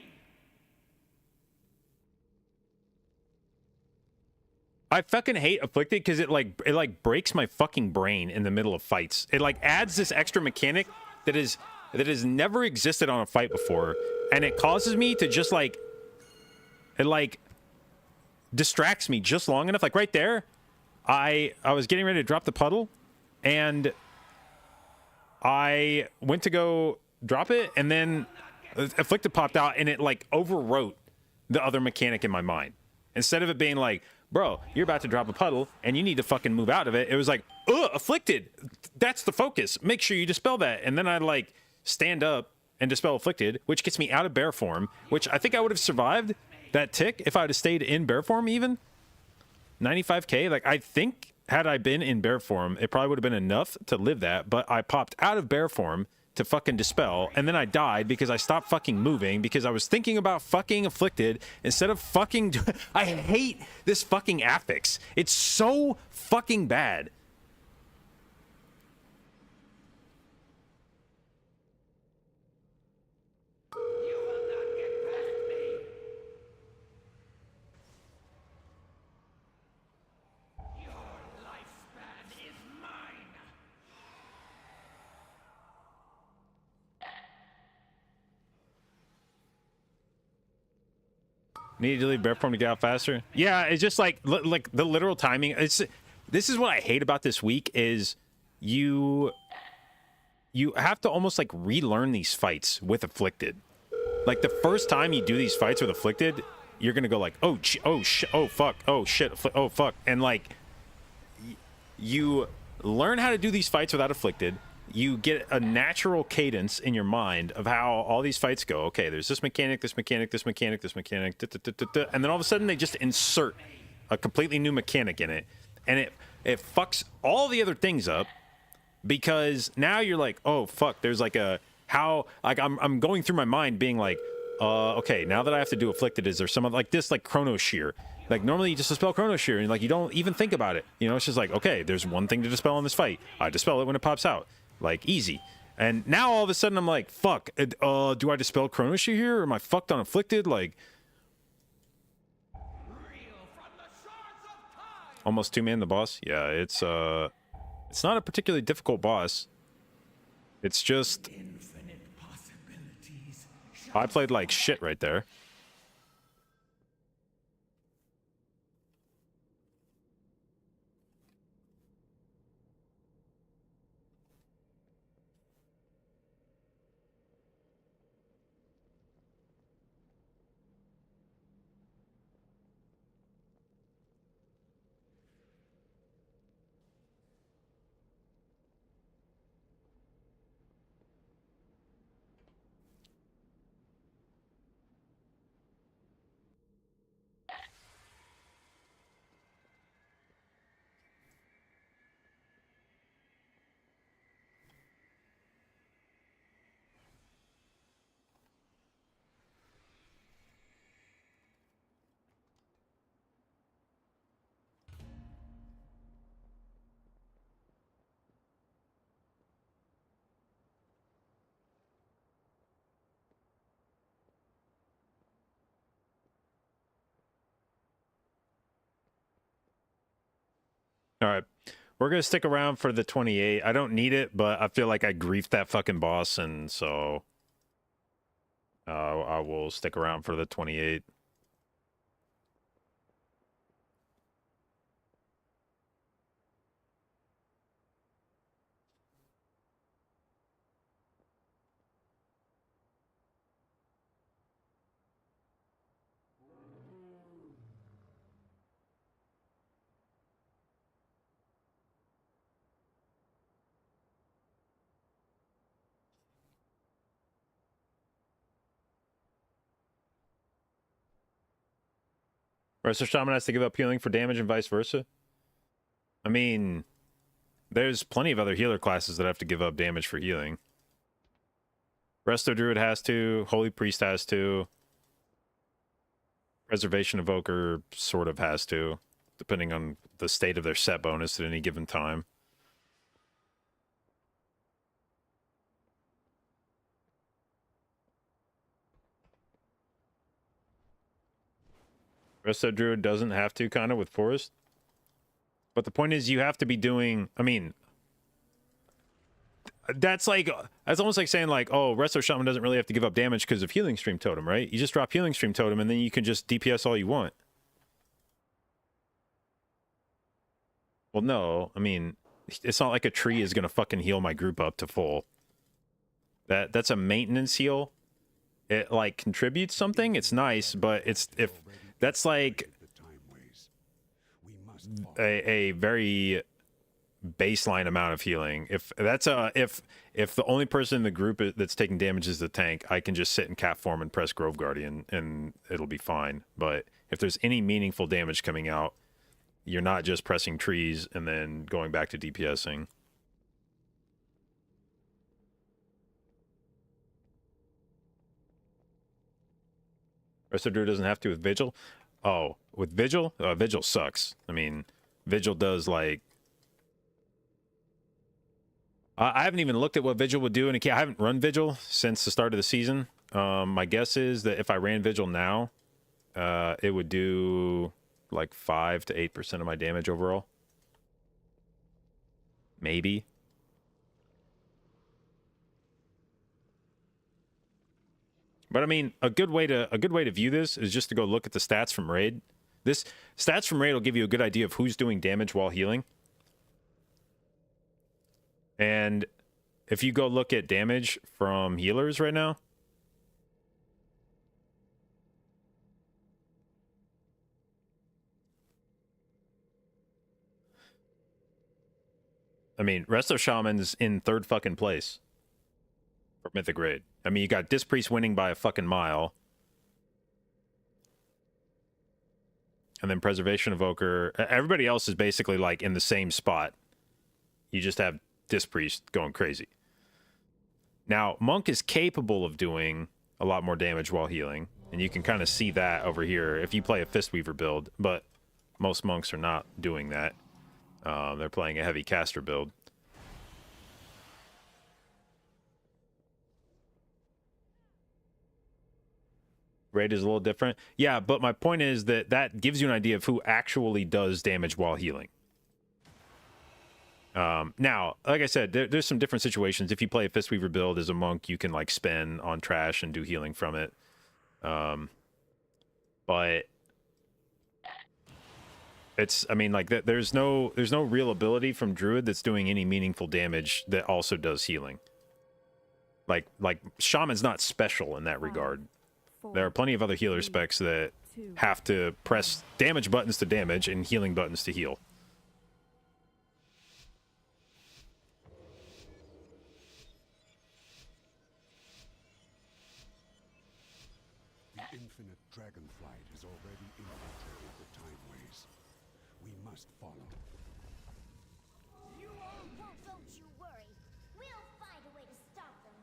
I fucking hate Afflicted because it like breaks my fucking brain in the middle of fights. It like adds this extra mechanic that has never existed on a fight before, and it causes me to just like it like distracts me just long enough. Like right there, I was getting ready to drop the puddle, and I went to go drop it, and then Afflicted popped out, and it like overwrote the other mechanic in my mind. Instead of it being like, bro, you're about to drop a puddle and you need to fucking move out of it, it was like, Afflicted. That's the focus. Make sure you dispel that. And then I'd like stand up and dispel Afflicted, which gets me out of bear form, which I think I would have survived that tick if I would have stayed in bear form even. 95k, like I think had I been in bear form, it probably would have been enough to live that, but I popped out of bear form to fucking dispel, and then I died because I stopped fucking moving because I was thinking about fucking Afflicted instead of fucking... I hate this fucking affix. It's so fucking bad. Needed to leave bear form to get out faster. Yeah, it's just like the literal timing. This is what I hate about this week is you have to almost like relearn these fights with Afflicted. Like the first time you do these fights with Afflicted, you're gonna go like, oh fuck, oh shit, oh fuck, and like you learn how to do these fights without Afflicted. You get a natural cadence in your mind of how all these fights go. Okay, there's this mechanic, this mechanic, this mechanic, this mechanic, and then all of a sudden they just insert a completely new mechanic in it, and it fucks all the other things up because now you're like, oh fuck, there's like a how like I'm going through my mind being like, okay, now that I have to do Afflicted, is there some like this like Chrono Shear? Like normally you just dispel Chrono Shear and like you don't even think about it. You know, it's just like, okay, there's one thing to dispel in this fight. I dispel it when it pops out. Like easy. And now all of a sudden I'm like, fuck, do I dispel Chrono Shear here or am I fucked on Afflicted? Like almost 2-man the boss. Yeah, it's not a particularly difficult boss. It's just I played like shit right there. All right. We're going to stick around for the 28. I don't need it, but I feel like I griefed that fucking boss, and so I will stick around for the 28. Resto Shaman has to give up healing for damage and vice versa. I mean, there's plenty of other healer classes that have to give up damage for healing. Resto Druid has to. Holy Priest has to. Preservation Evoker sort of has to, depending on the state of their set bonus at any given time. Resto Druid doesn't have to, kind of, with Forest. But the point is, you have to be doing... I mean... That's almost like saying, like, oh, Resto Shaman doesn't really have to give up damage because of Healing Stream Totem, right? You just drop Healing Stream Totem, and then you can just DPS all you want. Well, no. I mean, it's not like a tree is going to fucking heal my group up to full. That's a maintenance heal. It, like, contributes something. It's nice, but it's... if that's like a very baseline amount of healing. If that's if the only person in the group that's taking damage is the tank, I can just sit in cat form and press Grove Guardian and it'll be fine. But if there's any meaningful damage coming out, you're not just pressing trees and then going back to DPSing. Resto Druid doesn't have to with Vigil. Oh, with Vigil? Vigil sucks. I mean, Vigil does, like... I haven't even looked at what Vigil would do, and I haven't run Vigil since the start of the season. My guess is that if I ran Vigil now, it would do, like, 5 to 8% of my damage overall. Maybe. But I mean, a good way to view this is just to go look at the stats from Raid. This stats from Raid will give you a good idea of who's doing damage while healing. And if you go look at damage from healers right now, I mean, Resto Shaman's in 3rd fucking place for Mythic Raid. I mean, you got Disc Priest winning by a fucking mile. And then Preservation Evoker. Everybody else is basically, like, in the same spot. You just have Disc Priest going crazy. Now, Monk is capable of doing a lot more damage while healing. And you can kind of see that over here if you play a Fistweaver build. But most Monks are not doing that. They're playing a heavy caster build. Raid is a little different. Yeah, but my point is that gives you an idea of who actually does damage while healing. Now, like I said, there's some different situations. If you play a Fistweaver build as a monk, you can, like, spin on trash and do healing from it. But it's, I mean, like, there's no real ability from Druid that's doing any meaningful damage that also does healing. Like Shaman's not special in that regard. There are plenty of other healer specs that have to press damage buttons to damage and healing buttons to heal. The infinite Dragonflight has already infiltrated the timeways. We must follow. Oh, don't you worry. We'll find a way to stop them.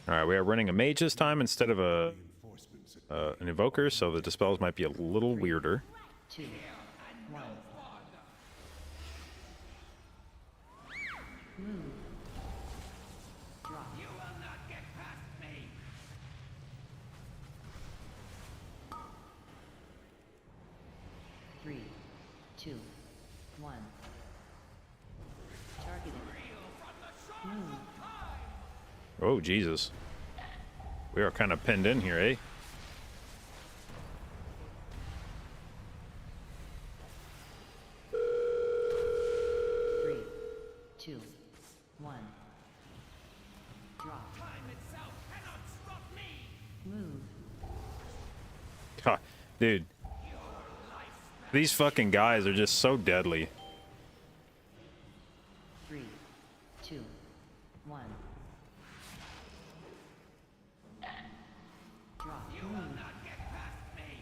Alright, we are running a mage this time instead of Reinforcements at an evoker, so the dispels might be a little weirder. 2, 1. Move. Drop. You will not get past me. 3, 2, 1. Targeted. Move. Oh, Jesus. We are kind of pinned in here, eh? 3, 2, 1. Drop. Time itself cannot stop me. Move. Ha, dude. These fucking guys are just so deadly. 3, 2, 1. Drop. You will not get past me.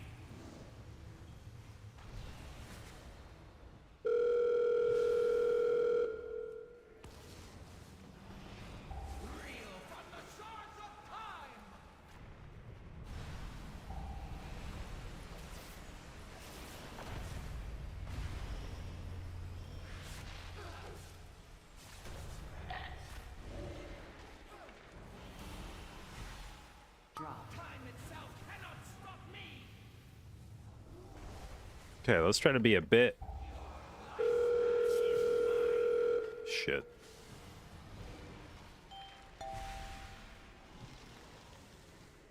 Okay, let's try to be a bit... Shit.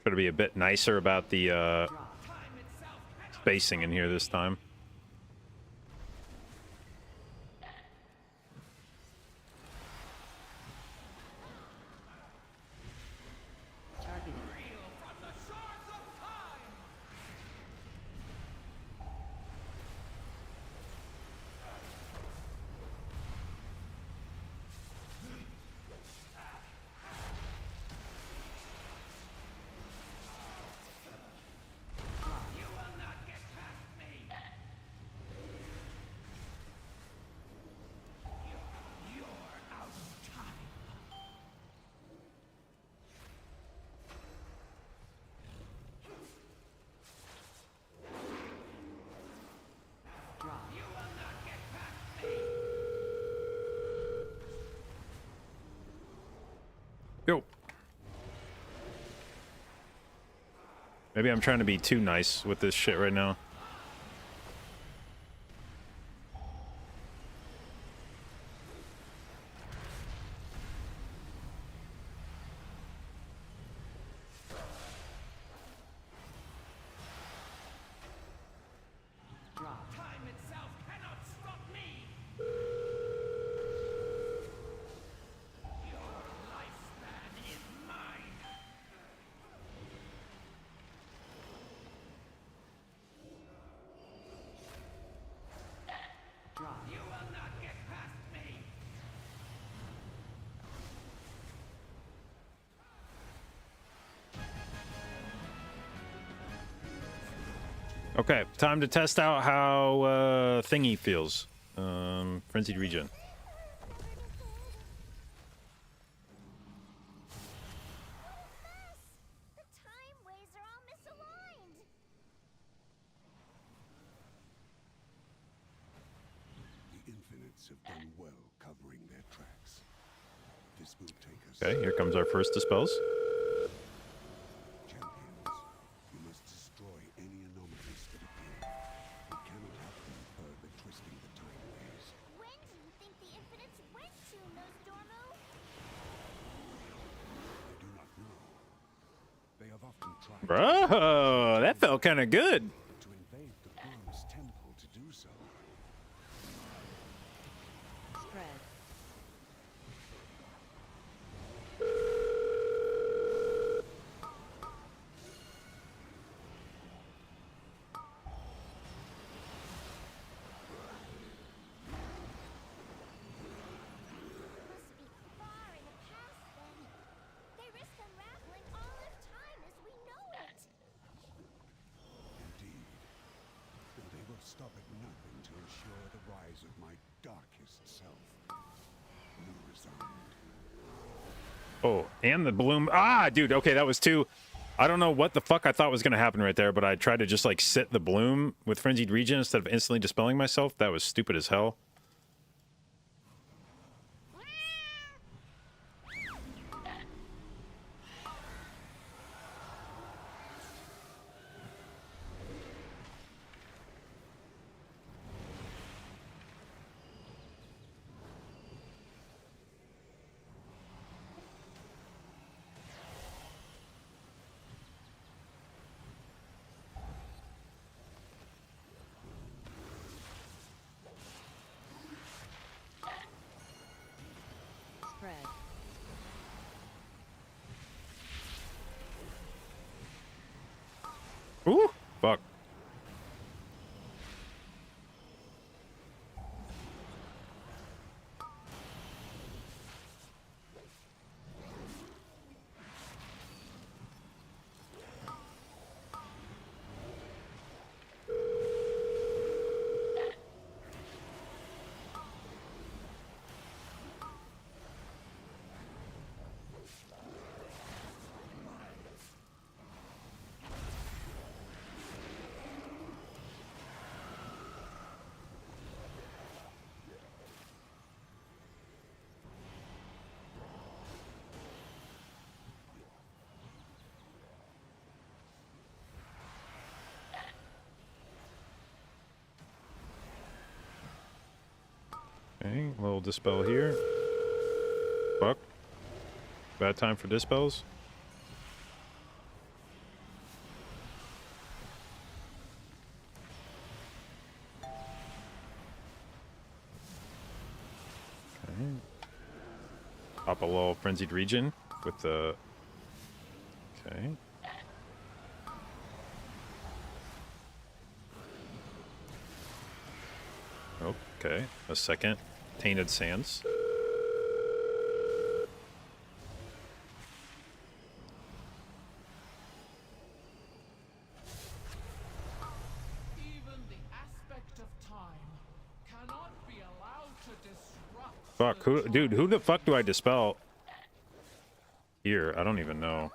Try to be a bit nicer about the spacing in here this time. Yo. Maybe I'm trying to be too nice with this shit right now. Time itself cannot stop me. Your lifespan is mine. You will not get past me. Okay, time to test out how thingy feels. Frenzied regen. The time ways are all misaligned. The Infinites have done well covering their tracks. This will take us. Okay, here comes our first dispels. Champions, you must destroy any anomalies that appear. We cannot have them further twisting the time ways. When do you think the Infinites went to, Nosdormu? I do not know. They have often tried Bro, that felt kind of good. to invade the bronze temple to do so. Spread. Must be far in the past then. They risk unraveling all of time as we know it. Indeed. And they will stop at nothing to ensure the rise of my darkest self. You resigned. Oh, and the bloom. Ah, dude. Okay, that was too. I don't know what the fuck I thought was gonna happen right there, but I tried to just like sit the bloom with frenzied regen instead of instantly dispelling myself. That was stupid as hell. Spread. Ooh, fuck. Okay, a little dispel here. Fuck. Bad time for dispels. Okay. Pop a little frenzied region with the. Okay. Okay, a second tainted sands. Even the aspect of time cannot be allowed to disrupt. Fuck, who, dude, who the fuck do I dispel? Here, I don't even know.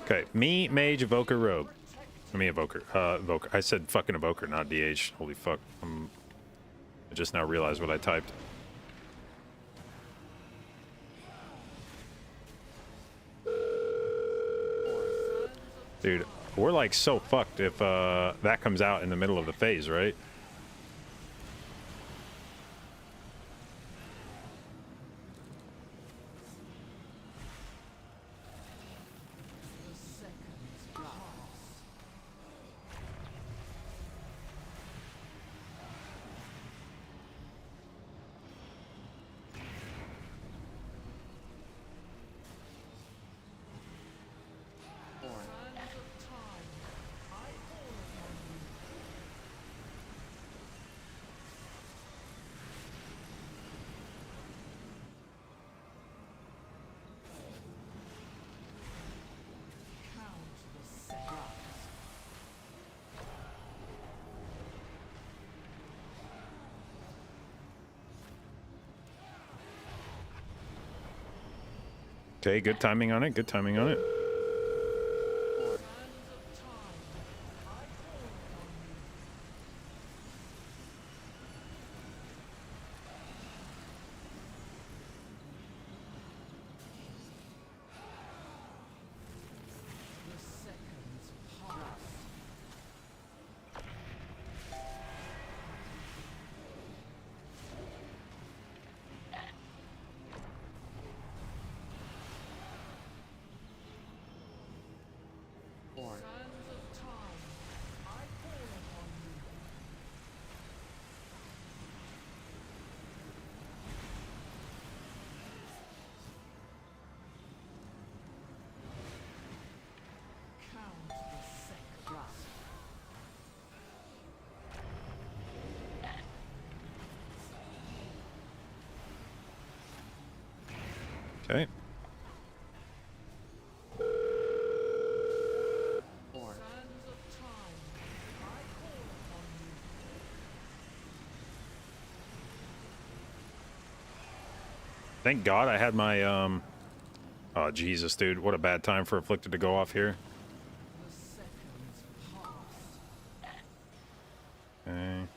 Okay, me, mage, evoker, rogue. I mean evoker. Evoker. I said fucking evoker, not DH. Holy fuck. I just now realized what I typed. Dude, we're like so fucked if that comes out in the middle of the phase, right? Okay, good timing on it. Good timing on it. Okay. Thank God I had my oh Jesus, dude, what a bad time for Afflicted to go off here. Okay.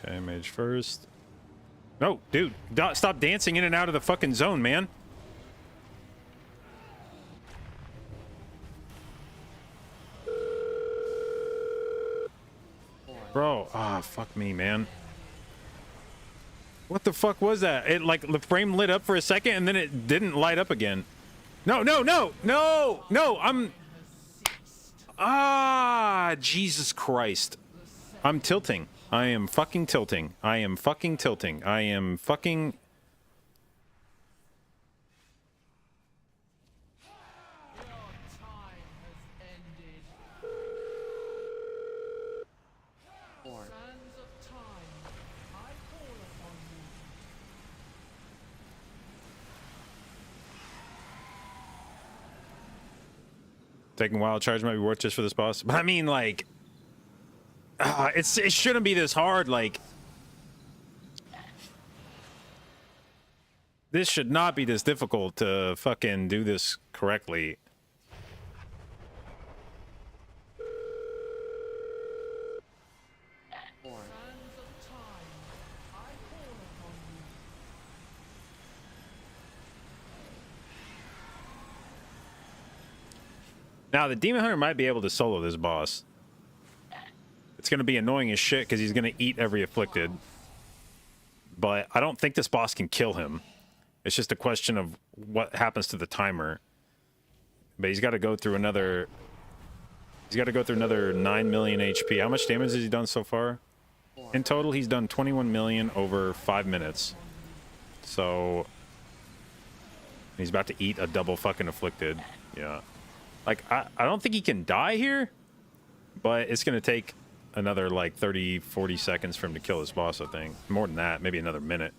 Okay, mage first. No, dude, stop dancing in and out of the fucking zone, man. Bro, ah, fuck me, man. What the fuck was that? It, like, the frame lit up for a second and then it didn't light up again. No, no, no, no, no, ah, Jesus Christ. I'm tilting. I am fucking tilting. I am fucking tilting. I am fucking... Taking wild charge might be worth just for this boss. But I mean, like, it shouldn't be this hard. Like, this should not be this difficult to fucking do this correctly. Sands of time, I call upon you. Now, the Demon Hunter might be able to solo this boss. It's going to be annoying as shit because he's going to eat every afflicted. But I don't think this boss can kill him. It's just a question of what happens to the timer. But he's got to go through another... He's got to go through another 9 million HP. How much damage has he done so far? In total, he's done 21 million over 5 minutes. So... He's about to eat a double fucking afflicted. Yeah. Like, I don't think he can die here. But it's going to take another, like, 30, 40 seconds for him to kill this boss, I think. More than that. Maybe another minute.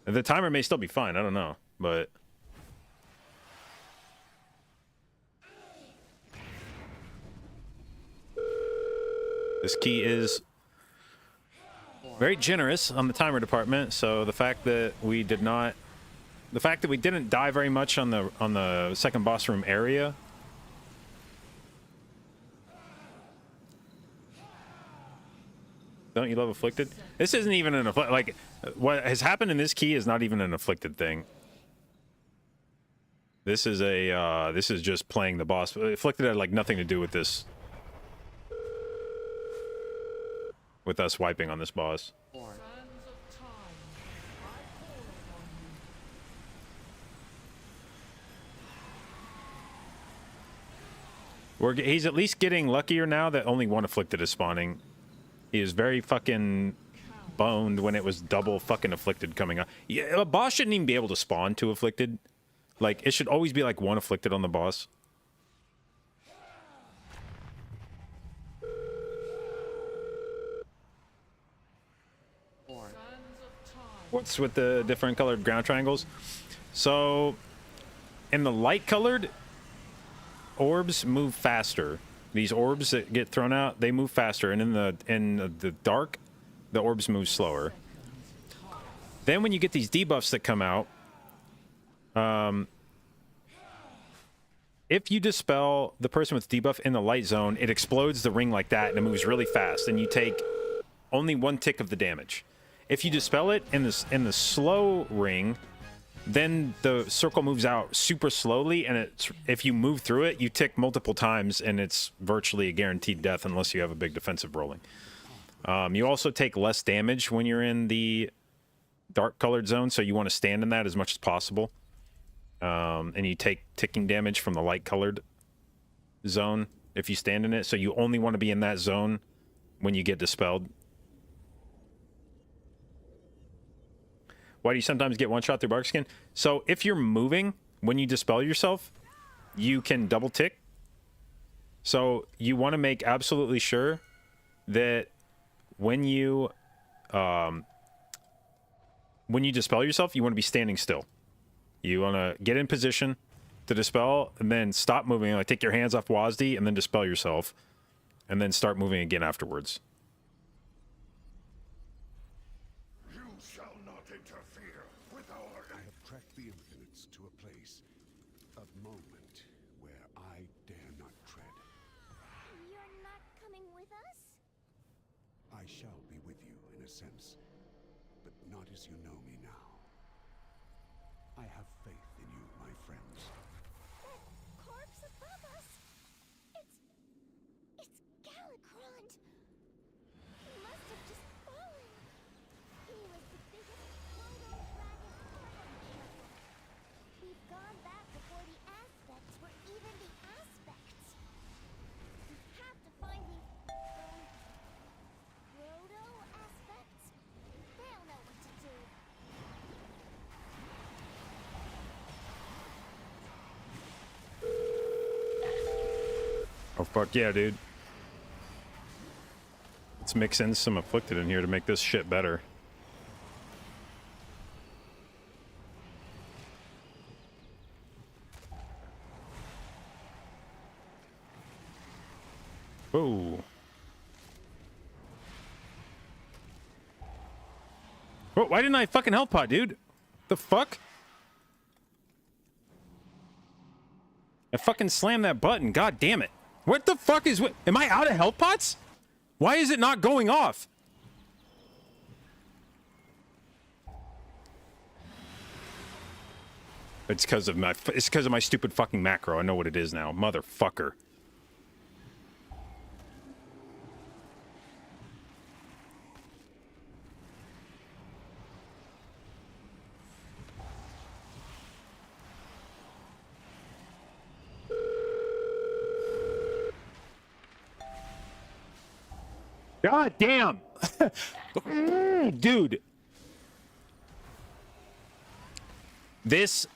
And the timer may still be fine. I don't know. But... This key is very generous on the timer department, so the fact that we didn't die very much on the second boss room area. Don't you love afflicted? This isn't even an afflicted. Like, what has happened in this key is not even an afflicted thing. This is a this is just playing the boss. Afflicted had like nothing to do with this. With us wiping on this boss. Sands of time, I call upon you. He's at least getting luckier now that only one afflicted is spawning. He is very fucking boned when it was double fucking afflicted coming up. Yeah, a boss shouldn't even be able to spawn two afflicted. Like, it should always be like one afflicted on the boss. What's with the different colored ground triangles? So, in the light colored, orbs move faster. These orbs that get thrown out, they move faster, and in the dark, the orbs move slower. Then when you get these debuffs that come out, if you dispel the person with debuff in the light zone, it explodes the ring like that, and it moves really fast, and you take only one tick of the damage. If you dispel it in the slow ring, then the circle moves out super slowly, and if you move through it, you tick multiple times, and it's virtually a guaranteed death unless you have a big defensive rolling. You also take less damage when you're in the dark colored zone, so you want to stand in that as much as possible. And you take ticking damage from the light colored zone if you stand in it, so you only want to be in that zone when you get dispelled. Why do you sometimes get one shot through bark skin? So if you're moving when you dispel yourself, you can double tick. So you want to make absolutely sure that when you dispel yourself, you want to be standing still. You want to get in position to dispel and then stop moving. Like, take your hands off WASD and then dispel yourself, and then start moving again afterwards. You shall not interfere with our... I have tracked the infinites to a place, a moment where I dare not tread. You're not coming with us? I shall be with you in a sense, but not as you know me now. I have faith in you, my friends. That corpse above us! It's Galakrond! He must have just fallen. He was the biggest proto-dragon ever. We've gone back before the aspects were even the aspects. We have to find these proto-aspects. They'll know what to do. Oh, fuck yeah, dude. Let's mix in some afflicted in here to make this shit better. Whoa. Whoa, why didn't I fucking health pot, dude? The fuck? I fucking slammed that button. God damn it. What the fuck is... Am I out of health pots? Why is it not going off? It's because of my stupid fucking macro. I know what it is now. Motherfucker. God damn. Dude. This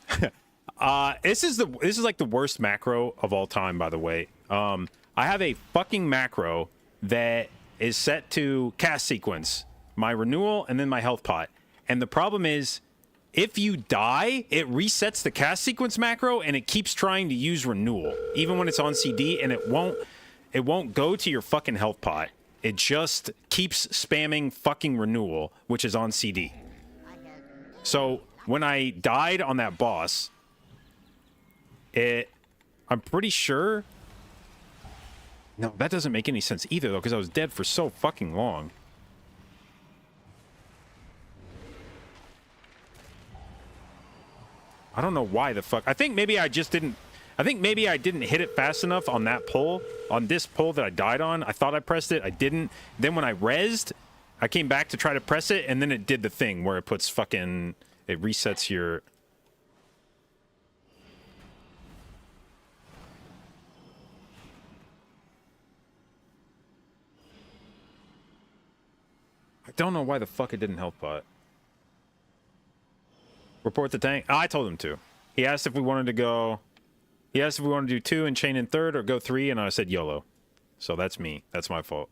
this is like the worst macro of all time, by the way. I have a fucking macro that is set to cast sequence, my renewal, and then my health pot. And the problem is, if you die, it resets the cast sequence macro and it keeps trying to use renewal, even when it's on CD, and it won't go to your fucking health pot. It just keeps spamming fucking renewal, which is on CD. So when I died on that boss, I'm pretty sure... No, that doesn't make any sense either, though, because I was dead for so fucking long. I don't know why the fuck... I think maybe I didn't hit it fast enough on that pull. On this pull that I died on, I thought I pressed it. I didn't. Then when I rezzed, I came back to try to press it, and then it did the thing where it puts fucking... It resets your... I don't know why the fuck it didn't help pot. Report the tank. I told him to. He asked if we wanted to go... He asked if we wanted to do 2 and chain in 3rd or go 3, and I said YOLO. So that's me. That's my fault.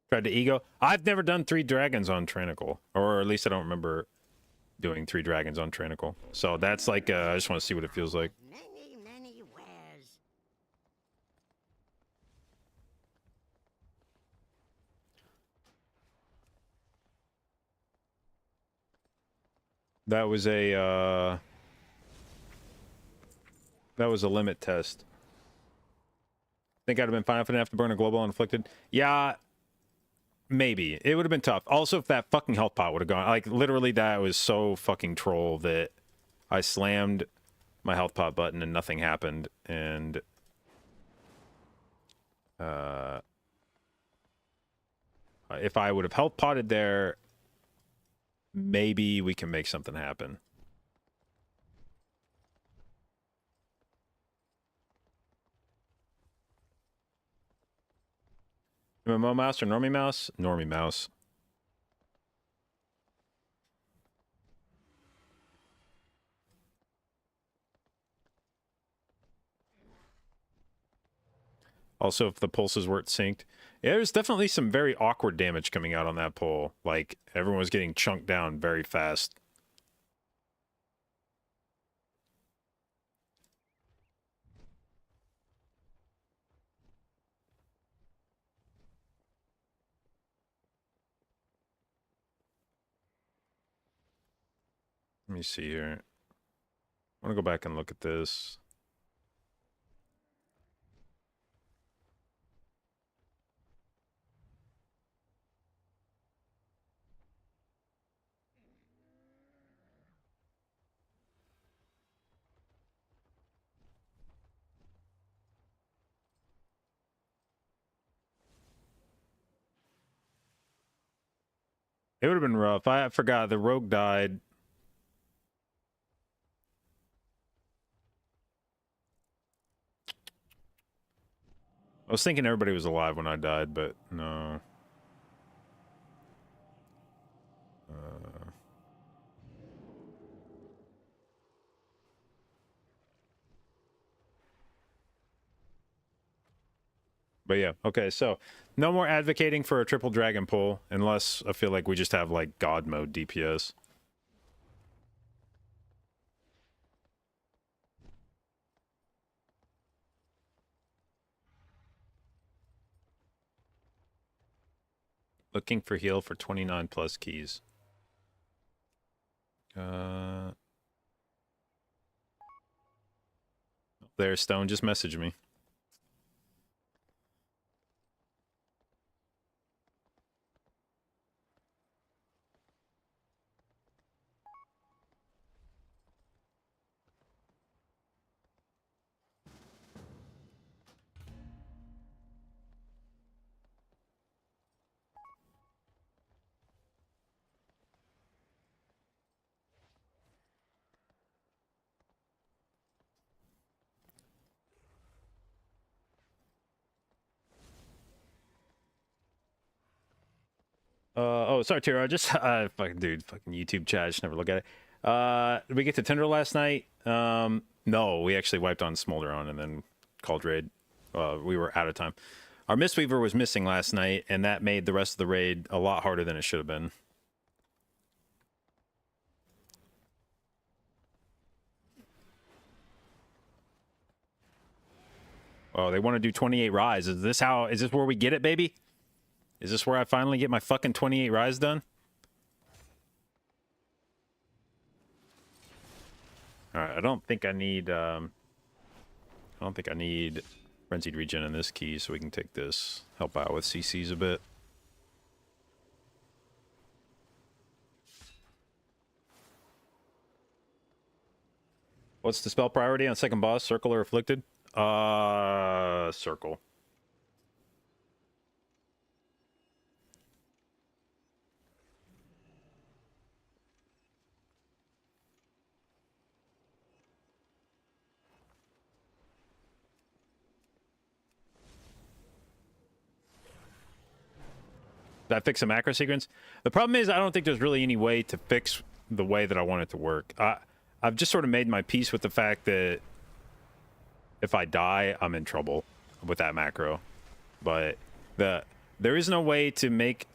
Tried to ego. I've never done 3 dragons on Tranicle. Or at least I don't remember doing 3 dragons on Tranicle. So that's like, I just want to see what it feels like. Many wares. That was a limit test. Think I'd have been fine enough to burn a global unafflicted? Yeah, maybe. It would have been tough. Also, if that fucking health pot would have gone... Like, literally, that was so fucking troll that I slammed my health pot button and nothing happened. And... if I would have health potted there, maybe we can make something happen. MMO mouse or normie mouse? Normie mouse. Also, if the pulses weren't synced. Yeah, there's definitely some very awkward damage coming out on that pull. Like, everyone was getting chunked down very fast. Let me see here. I want to go back and look at this. It would have been rough. I forgot the rogue died. I was thinking everybody was alive when I died, but no. But yeah, okay, so no more advocating for a triple dragon pull unless I feel like we just have like god mode DPS. Looking for heal for 29 plus keys. There, Stone just messaged me. Oh, sorry, Tira. I just fucking YouTube chat. I just never look at it. Did we get to Tindral last night? No, we actually wiped on Smolderon and then called raid. We were out of time. Our Mistweaver was missing last night, and that made the rest of the raid a lot harder than it should have been. Oh, they want to do 28 rise. Is this where we get it, baby? Is this where I finally get my fucking 28 rise done? Alright, I don't think I need frenzied regen in this key, so we can take this, help out with CCs a bit. What's the spell priority on second boss, circle or afflicted? Circle. Did I fix the macro sequence? The problem is I don't think there's really any way to fix the way that I want it to work. I've just sort of made my peace with the fact that if I die, I'm in trouble with that macro. But there is no way to make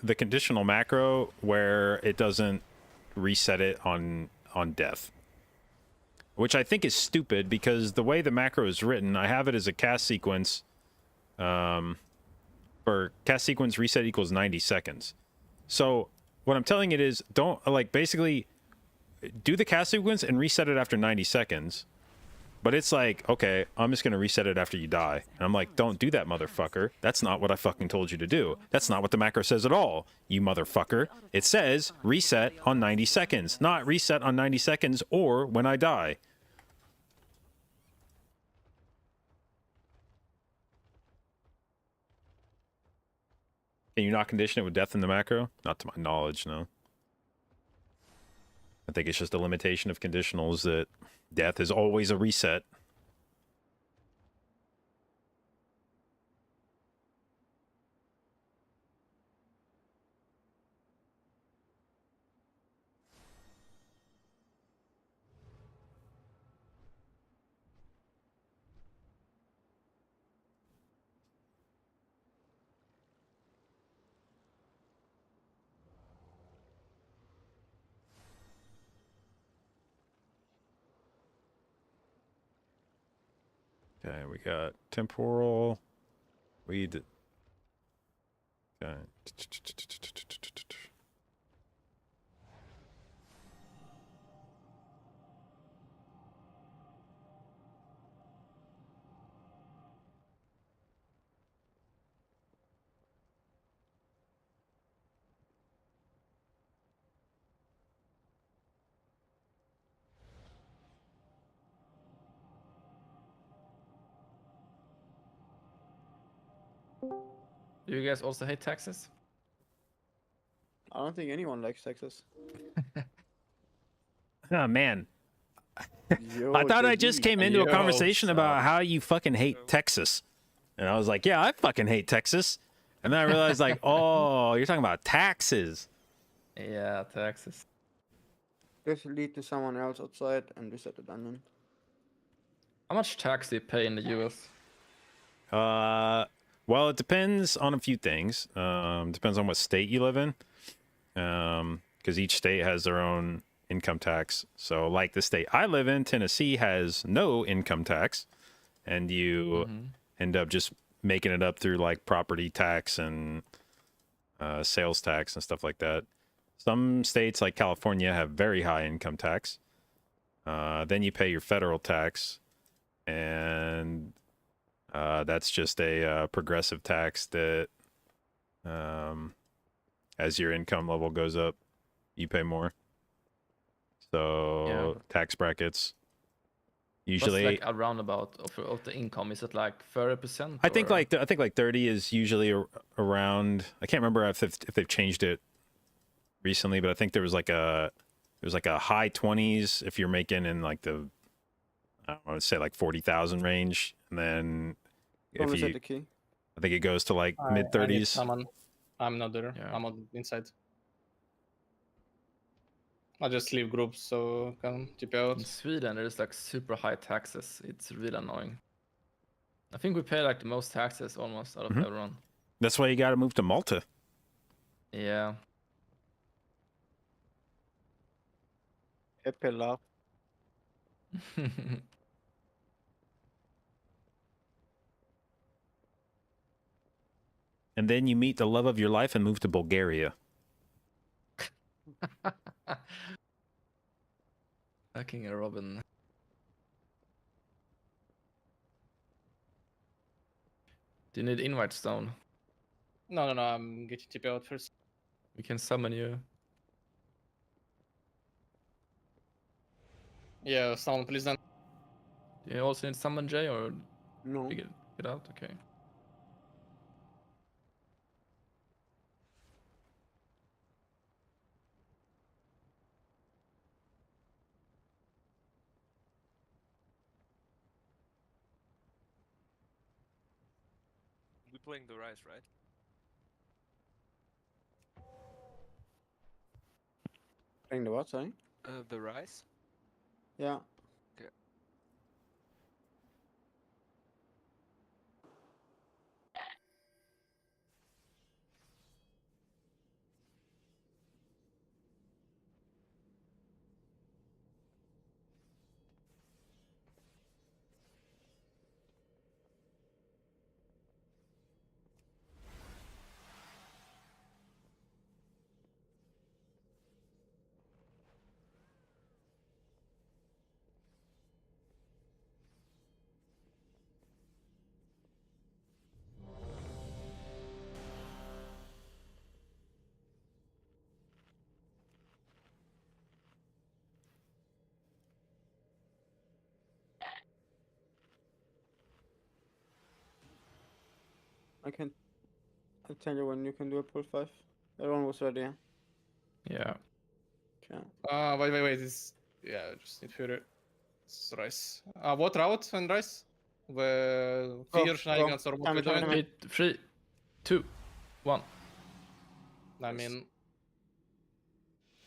the conditional macro where it doesn't reset it on death. Which I think is stupid because the way the macro is written, I have it as a cast sequence. For cast sequence reset equals 90 seconds. So what I'm telling it is don't basically do the cast sequence and reset it after 90 seconds. But it's like, okay, I'm just going to reset it after you die. And I'm like, don't do that, motherfucker. That's not what I fucking told you to do. That's not what the macro says at all, you motherfucker. It says reset on 90 seconds, not reset on 90 seconds or when I die. Can you not condition it with death in the macro? Not to my knowledge, no. I think it's just a limitation of conditionals that death is always a reset. Okay, we got temporal. Okay. Do you guys also hate taxes? I don't think anyone likes Texas. Oh, man. Yo, I thought I JD. just came into a Yo, conversation about son. how you fucking hate Texas. And I was like, yeah, I fucking hate Texas. And then I realized, like, oh, you're talking about taxes. Yeah, taxes. Just lead to someone else outside and reset the dungeon. How much tax do you pay in the US? Well, it depends on a few things. Depends on what state you live in. Because each state has their own income tax. So, like the state I live in, Tennessee has no income tax, and you end up just making it up through like property tax and sales tax and stuff like that. Some states like California have very high income tax. Then you pay your federal tax, and that's just a progressive tax that as your income level goes up, you pay more. So tax brackets usually What's like a roundabout of the income? Is it like 30%? I think like 30 is usually around. I can't remember if they've changed it recently, but I think there was like a high 20s if you're making in like the, I don't want to say like 40,000 range, and then if you, the key. I think it goes to like mid 30s. Someone. I'm not there. Yeah. I'm on inside. I'll just leave groups so can tip out. In Sweden, there's like super high taxes. It's really annoying. I think we pay like the most taxes almost out of everyone. That's why you got to move to Malta. Yeah. Happy love. And then you meet the love of your life and move to Bulgaria. Fucking a Robin. Do you need invite stone? No, I'm getting tip out first. We can summon you. Yeah, someone please then. Do you also need summon Jay or No. you get out? Okay. We're playing the Rise, right? Playing the what, sorry? The Rise? Yeah. Okay. I'll tell you when you can do a pull 5. Everyone was ready, yeah? Yeah. Okay. Wait. This. Yeah, just need Fury. It's Rise. What route and Rise? The fear shenanigans or what we doing? 8, 3, 2, 1. I mean,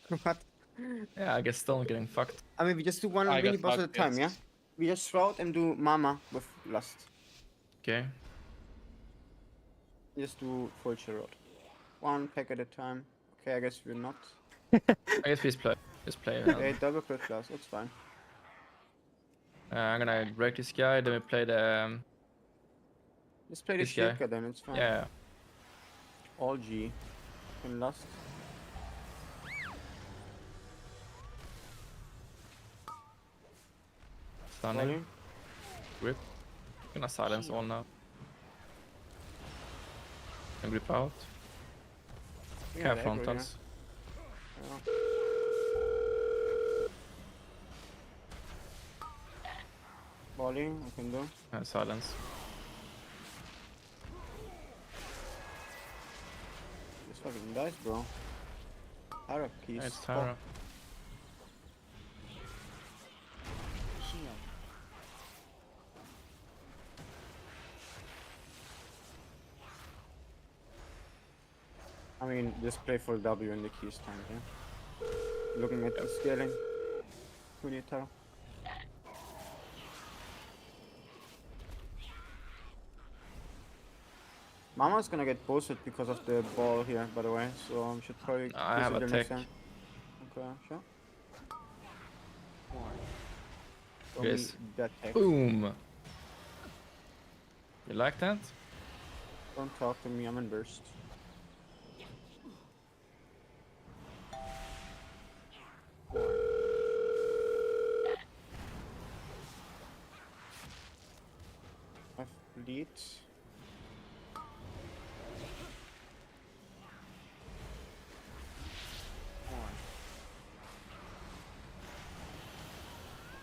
What? Yeah, I guess stone getting fucked. I mean, we just do one I mini got boss at a fucked, time, yeah? yes. We just shroud and do Mama with Lust. Okay. Just do full shroud. One pack at a time. Okay, I guess we're not. I guess we just play. Okay, double crit plus, it's fine. I'm gonna break this guy, then we play the. Just play the This guy. Shirka then, it's fine. Yeah. All G. And Lust. Stunning. Volume. Grip. Gonna silence all now. And grip out. Yeah, Care aggro, frontals. yeah. Volume, I can do. Silence. This fucking dice, bro. Tara keys. It's Tara. Shield. I mean, just play full W in the keys time, yeah? Looking at the scaling. Who need Tara? Mama's gonna get posted because of the ball here, by the way, so should probably I use have it a during next tech. turn. Okay, sure. One. Show me Yes. that tech. Boom. You like that? Don't talk to me, I'm in burst. I've lead.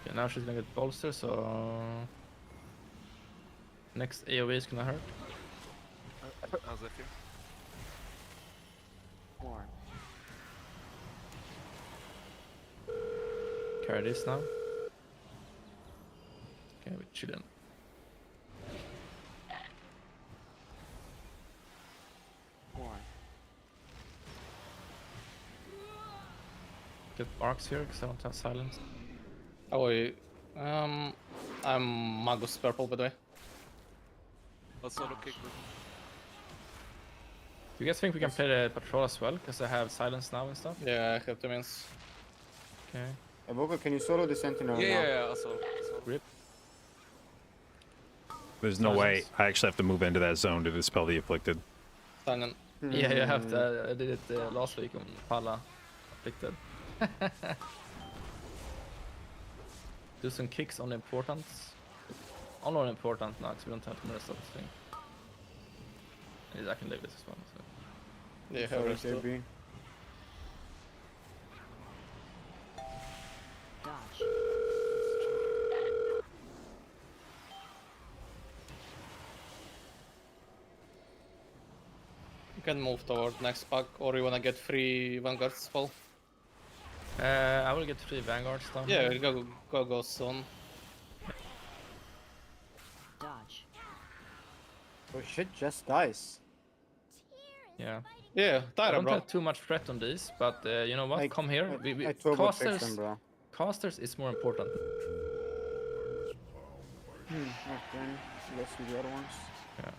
Okay, now she's gonna get bolster, so next AoE is gonna hurt. How's that feel? One. Carry this now. Okay, we're chilling. One. Get arcs here because I don't have silence. Oh, wait. I'm Magus purple, by the way. I'll solo kick with Do you guys think we can play the patrol as well? Because I have silence now and stuff. Yeah, I have 2 mins. Okay. Evoker, can you solo the sentinel now? yeah, I'll solo. Grip. There's no way. Silence. I actually have to move into that zone to dispel the afflicted. Silent. Yeah, you have to. I did it last week on Pala. Afflicted. Do some kicks on importance. On important now, because we don't have to rest of the thing. I can leave this as well. So. Yeah, have Sorry, resto. JB. Dodge. You can move toward next pack, or you wanna get free Vanguard spell. I will get 3 vanguards down. Yeah, here. go soon. Dodge. Oh shit, just dies. Yeah. Yeah, I Tyra, don't bro. have too much threat on these, but you know what? Come here. I turbo checked Casters, them, bro. casters is more important. Okay, let's see the other ones. Yeah.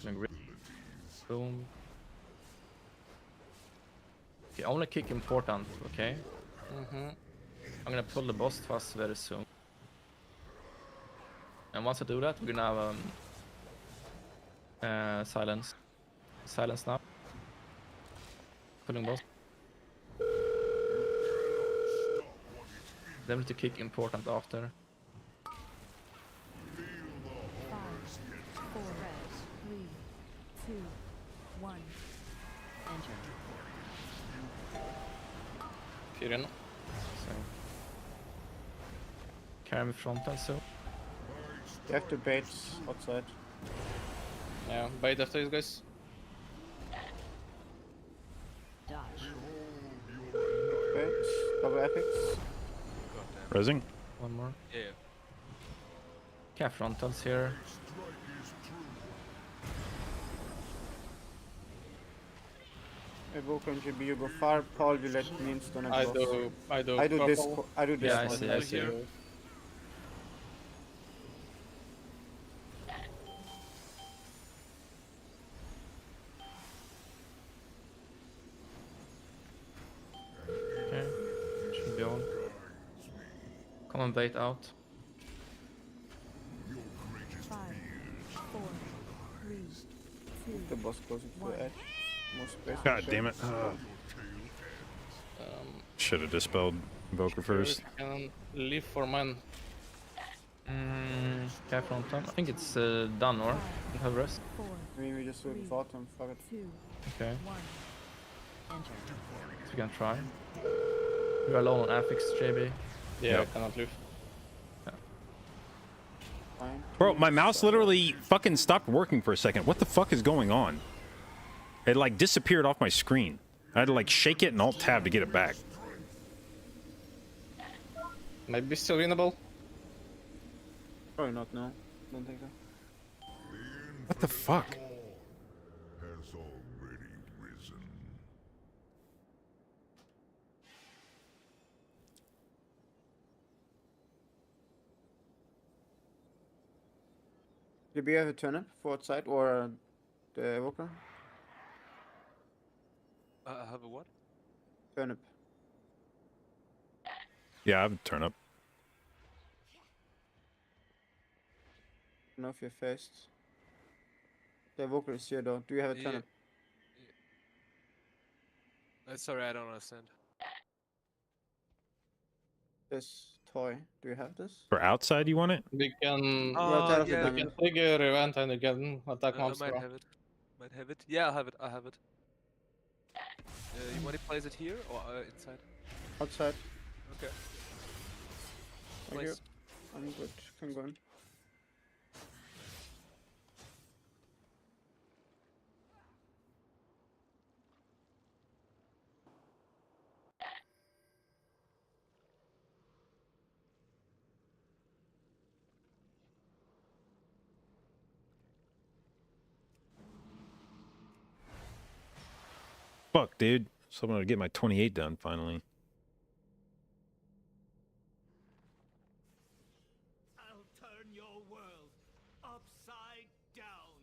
Gonna grip. Boom. Okay, only kick important, okay? I'm gonna pull the boss fast very soon. And once I do that, we're gonna have silence. Silence now. Pulling boss. Then we need to kick important after. 5, 4, 3, 2, 1. Enter. Tyrion. So. Carry me frontal, so. You have to bait outside. Yeah, bait after these guys. Dodge. Bait. Double epics. Resing? One more. Yeah. Okay, frontals here. Evoker and JB, you go far. Paul, you let me instone I boss. do I do this. purple. I do this. Yeah, I one. see, I see. Here. Okay. Should be on. Come on, bait out. 5, 4, 3, 2, The boss closer to the edge. More space. God damn it. Um, Should have dispelled Invoker first. can leave for man. Okay, frontal. I think it's done, or? Don't have rest. 4, I mean, we just do it bottom. Fuck it. 2, Okay, 1. Enter. so we can try. You're alone on affix, JB. Yeah, Yep. I cannot leave. Fine. Bro, my mouse literally fucking stopped working for a second. What the fuck is going on? It like disappeared off my screen. I had to like shake it and alt tab to get it back. Maybe still winnable. Probably not, no. Don't think so. What the fuck? has already risen. Did we have a turnip for outside or the evoker? I have a what? Turnip. Yeah, I have a turnip. I don't know if you're faced. The evoker is here though. Do you have a Yeah. turnip? Sorry, I don't understand. This toy. Do you have this? For outside, you want it? We can outside of the Yeah, we dungeon. can trigger event and again attack I monster. might have it. Might have it. Yeah, I'll have it. I have it. You want to place it here or inside? Outside. Okay. Thank you. Place. I'm good. Can go in. Fuck, dude. So I'm gonna get my 28 done finally. I'll turn your world upside down.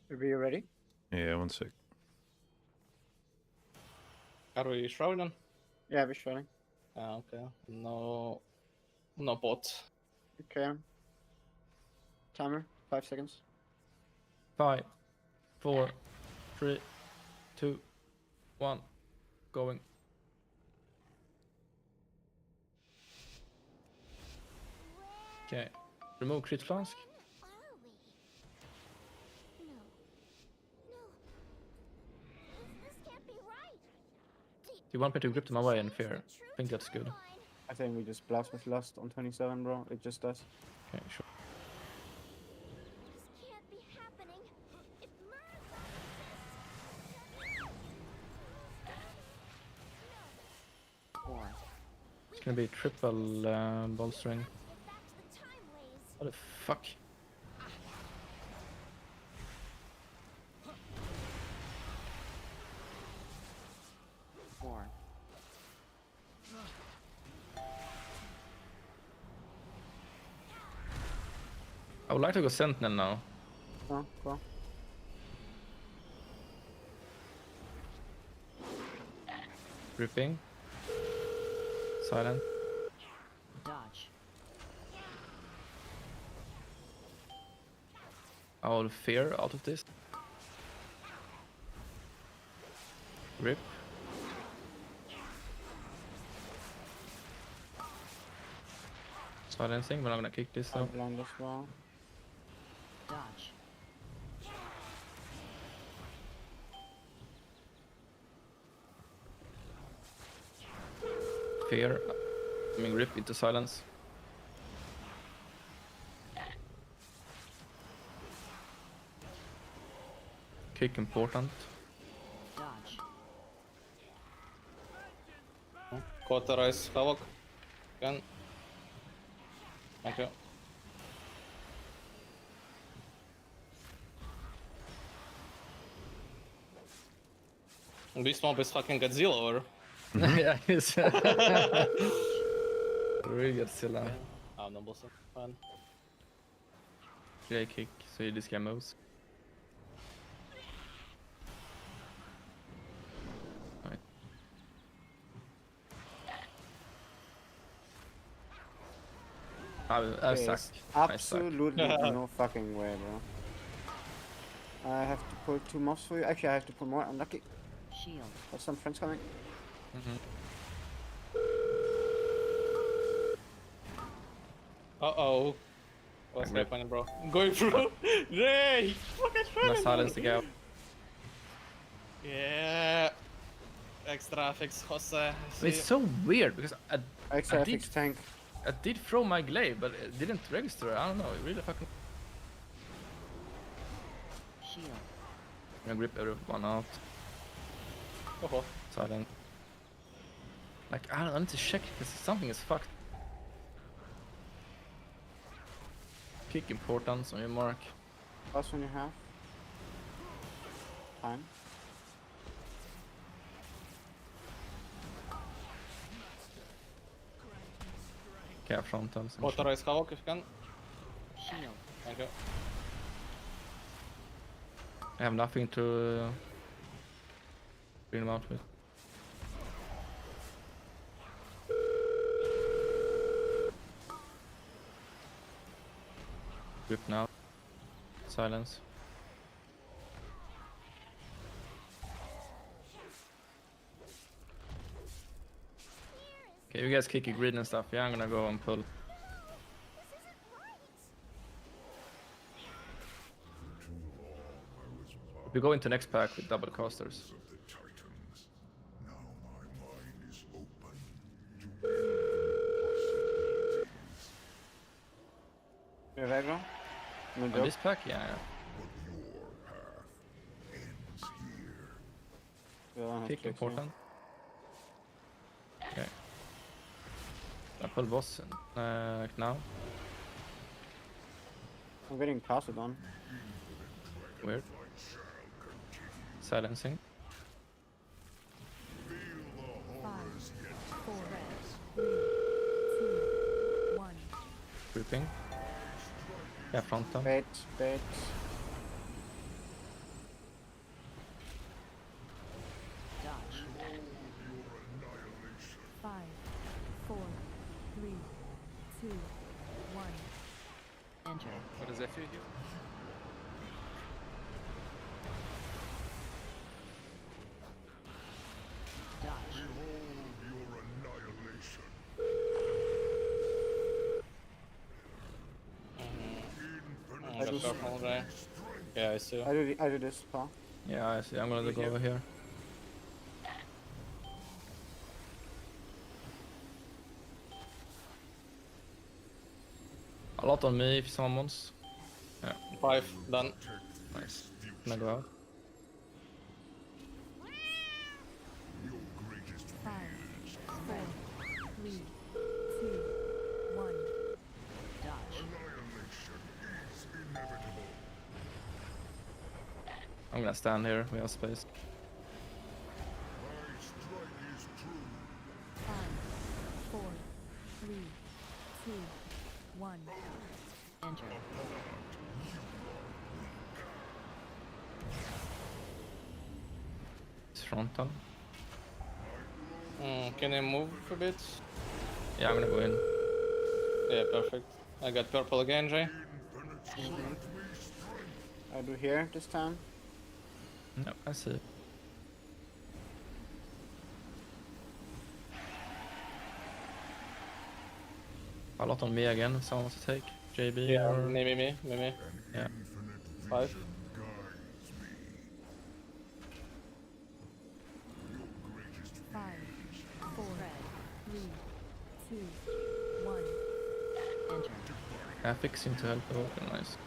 Are you ready? Yeah, 1 sec. Are we shrouding? Yeah, we're showing. Okay. No bot. Okay. Timer. 5 seconds. 5, 4, 3, 2, 1, going. Okay. Remove crit flask. Are we? No. No. This can't be right. You want me to grip them away in fear? I think that's good. I think we just blast with lust on 27, bro. It just does. Okay, sure. This can't be happening. If Murph Four. It's gonna be triple bolstering. get back to the time ways. What the fuck? Four. I would like to go Sentinel now. Oh, cool. Gripping. Silent. Dodge. I will fear out of this. Grip. Silencing, but I'm gonna kick this I'm though. blind as well. Dodge. Fear. I mean, grip into silence. Kick important. Dodge. Cauterize Havoc. Again. Thank you. This mob is fucking Godzilla or? Yeah, he's really Godzilla. Ah, no boss. Fine. J kick, so this guy moves. Right. I suck. There's absolutely no fucking way, bro. I have to pull 2 mobs for you. Actually, I have to pull more. Unlucky. Shield. Got some friends coming. Uh-oh. What's happening, bro? I'm going through. Ray! Fucking I'm gonna silence the guy. Yeah. Extra fix, Jose. It's so weird because Extra did- FX tank. I did throw my glaive, but it didn't register. I don't know. It really fucking. Shield. I'm gonna grip everyone out. Oh, Silent. Like, I need to check because something is fucked. Kick importance on your mark. Plus when you have. Time. Okay, frontal. some shit. Authorize Havoc if you can. Shield. Thank you. I have nothing to bring them out with. Grip now. Silence. Okay, you guys kick your grid and stuff. Yeah, I'm gonna go and pull. This isn't right. If we go into next pack with double casters. Of the Titans. Now my mind is open to possibilities. You have aggro? No On joke. this pack, yeah. But your path ends here. We don't have Kick tricks here. important. Okay. I pull boss like now. I'm getting casted on. Weird. Silencing. 5, 4, 3, 2, 1. Grouping. Yeah, frontal. Bait, bait. Dodge. 5, 4, 3, 2, 1. Enter. What does that do here? Dodge. Your annihilation. I got purple guy. Yeah, I see. I do this, Paul. Yeah, I see. I'm gonna go over here. A lot on me if someone wants. 5, done. Nice. Gonna go out. 5, 4, 3, 2, 1. Dodge. Annihilation is inevitable. I'm gonna stand here. We have space. My strike is true. 5, 4, 3, 2, 1. Enter. It's frontal. Can I move a bit? Yeah, I'm gonna go in. Yeah, perfect. I got purple again, Jay. I do here this time. No, I see. A lot on me again. If someone wants to take JB Yeah, or me. yeah. 5. Guides me. 5, 4, 3, 2, 1. Enter. Yeah, fixing to help the Vulcan. Nice.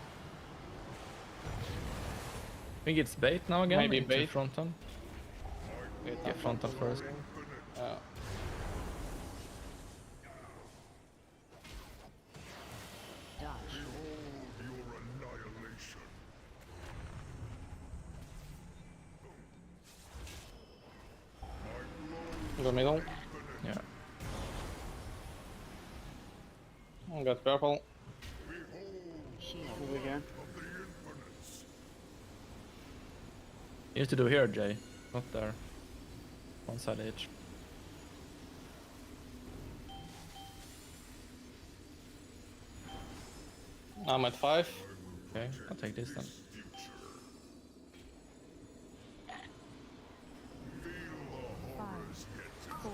I think it's bait now again. Maybe into bait. Frontal. Yeah, frontal first. Dodge. Your annihilation. Go middle. Yeah. I got purple. Shield. Over here. You need to do here, Jay. Not there. One side each. I'm at 5. Okay, I'll take this then. 5, 4,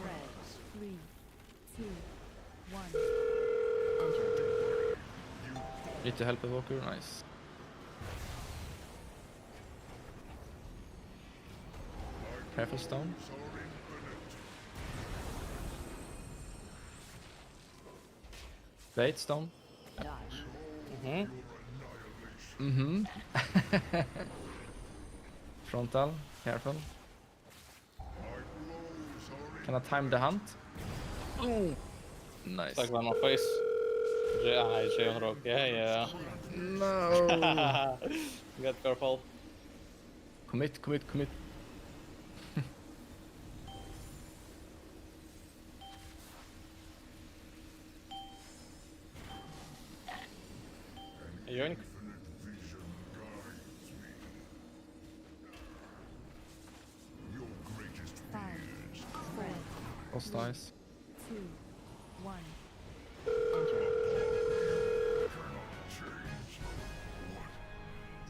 3, 2, 1. Enter. Need to help the Walker. Nice. Careful stone. Bait stone. Dodge. Mm-hmm. Frontal. Careful. Can I time the hunt? Boom. Nice. It's like one more face. J on rock. Yeah. No. Got purple. Commit. Yoink. Vision guides me. Your greatest 5, 4, That's nice. 2, 1. Enter. cannot change what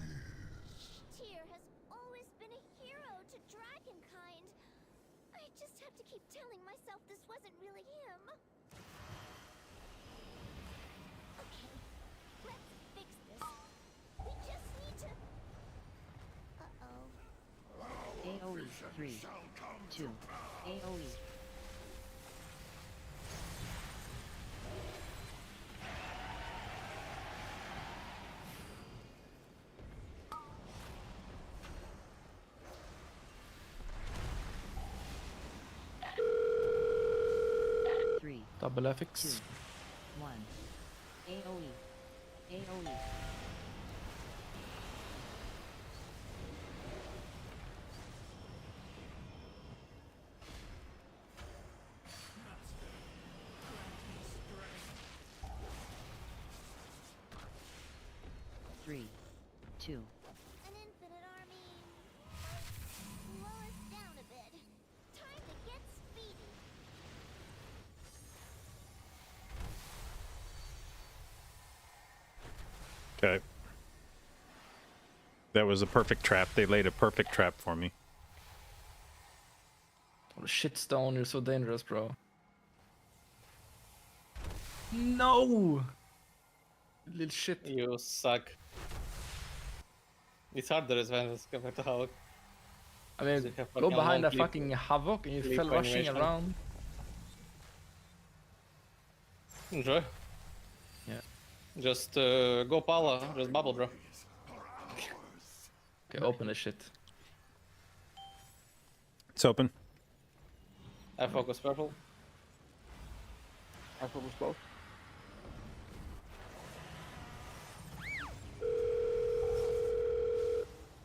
is. Tyr has always been a hero to Dragonkind. I just have to keep telling myself this wasn't really him. Okay, let's fix this. We just need to... Uh-oh. AoE 3, 2, AoE. Three, Double 2, FX. 1. AoE. AoE. Three, 2. An infinite army... Slow us down a bit. Time to get speedy. Okay. That was a perfect trap. They laid a perfect trap for me. Oh shit, Stone, you're so dangerous, bro. No! Little shit. You suck. It's harder as well as compared to Havoc. I mean, They have go fucking behind long that leap- fucking Havoc and you leap fell rushing animation. around. Enjoy. Yeah. Just go Pala, just bubble, bro. Okay, open this shit. It's open. I focus purple. I focus both.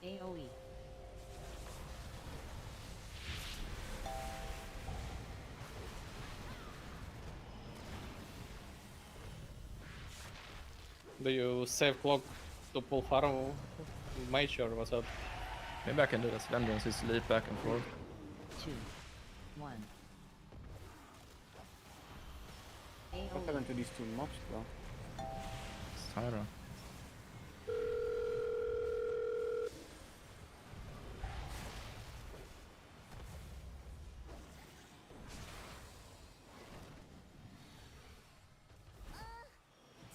AoE. Do you save clock to pull farm mage or what's up? Maybe I can do this. Vengeance is leap back and forth. 2, 1. What AoE. happened to these two mobs, bro? It's Tyra.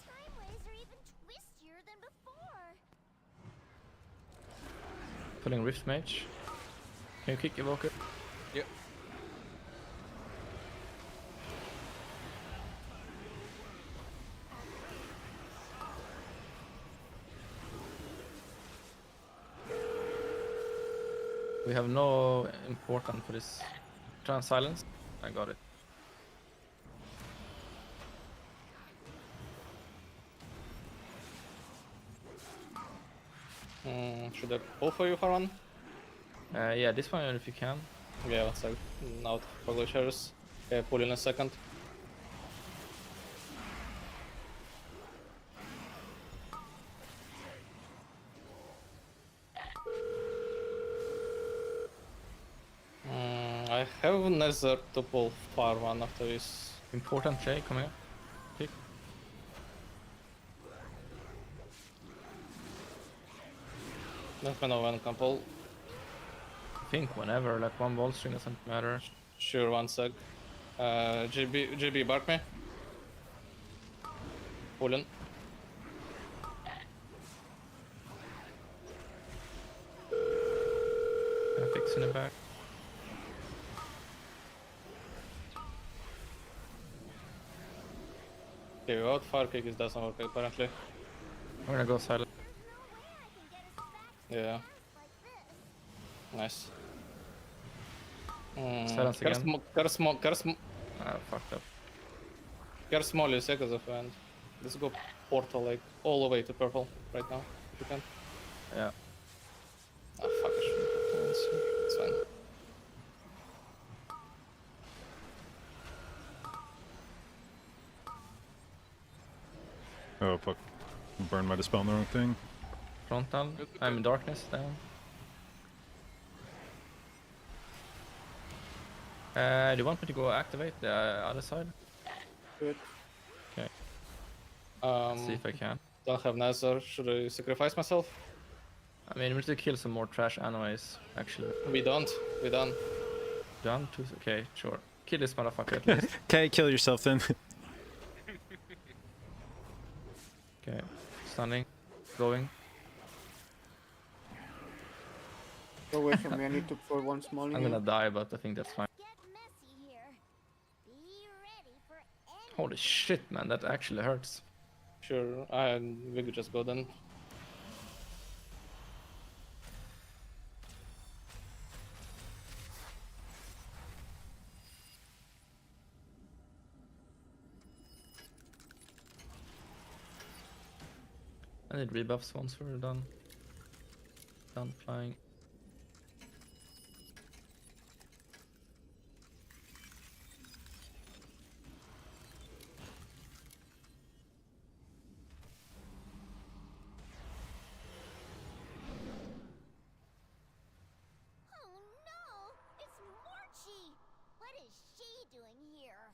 Time waves are even twistier than before. Pulling Rift Mage. Can you kick Evoker? Yep. We have no important for this. Trans silence. I got it. Should I pull for you for one? Yeah, this one if you can. Yeah, one sec. Out for glaciers. Okay, pull in a second. I have Nether to pull far one after this. Important play, come here. Kick. Let me know when I can pull. I think whenever, like one ball string doesn't matter. Sure, one sec. GB, bark me. Pull in. I'm fixing it back. Okay, without fire kick it doesn't work apparently. I'm gonna go silent. Yeah. Nice. Silence again. Curse. Ah, fucked up. Care small you seconds of end. Let's go portal like all the way to purple right now, if you can. Yeah. Ah fuck, I shouldn't have done this. It's fine. Oh fuck! Burned my dispel on the wrong thing. Frontal. I'm in darkness down. Do you want me to go activate the other side? Good. Okay. See if I can. Don't have Nazar. Should I sacrifice myself? I mean, we need to kill some more trash anyways, actually. We don't. We done. Done? Okay, sure. Kill this motherfucker at least. Okay, kill yourself then. Okay. Stunning. Going. Go away from me. I need to pour one small in I'm here. gonna die, but I think that's fine. Get messy here. Be ready for any Holy shit, man, that actually hurts. Sure. We could just go then. I need rebuffs once we're done. Done flying. Oh no! It's Morchi! What is she doing here?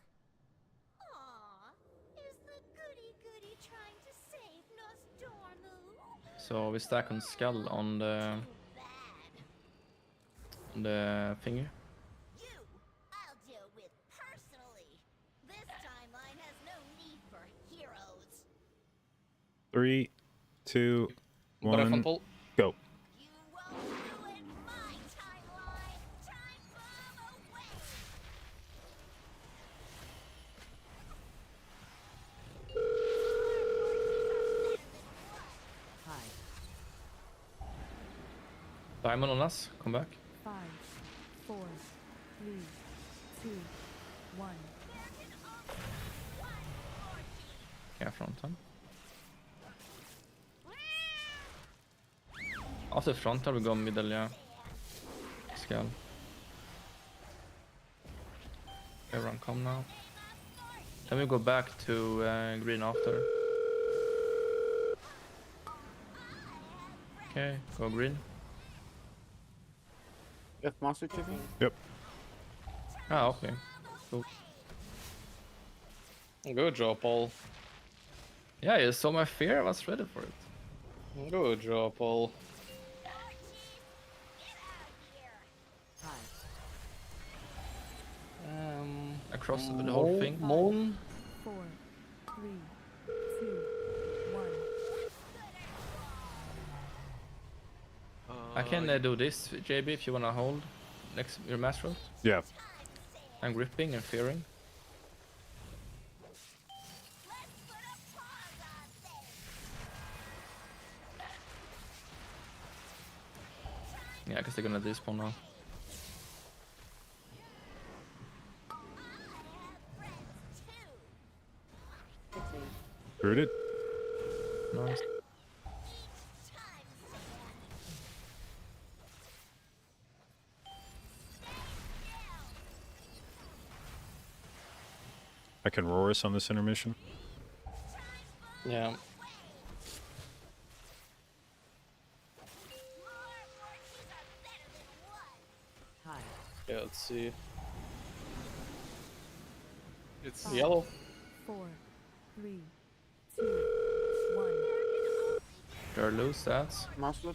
Aw, is the goody-goody trying to save Nostormu? So we stack on skull on Bad. the finger. You, I'll deal with personally. This timeline has no need for heroes. 3, 2, Breath 1, pull. go. You won't ruin my timeline. Time bomb away. Hi. Diamond on us. Come back. 5, 4, 3, 2, 1. Yeah, front time. After frontal we go middle, yeah. Skull. Everyone come now. Then we go back to green after. Okay, go green. You have master chipping? Yep. Ah, okay. Cool. Good job, Paul. Yeah, you saw my fear, I was ready for it. Good job, Paul. Hi. Across the whole thing. Moon. 4, 3, 2, 1. I can do this, JB, if you wanna hold next your master. Yeah. I'm gripping and fearing. Yeah, because they're gonna despawn now. Rooted. Nice. I can roar us on this intermission. Yeah. Hi. Yeah, let's see. It's Five, Yellow. 4, 3, 2, 1. They're loose, that's. Master?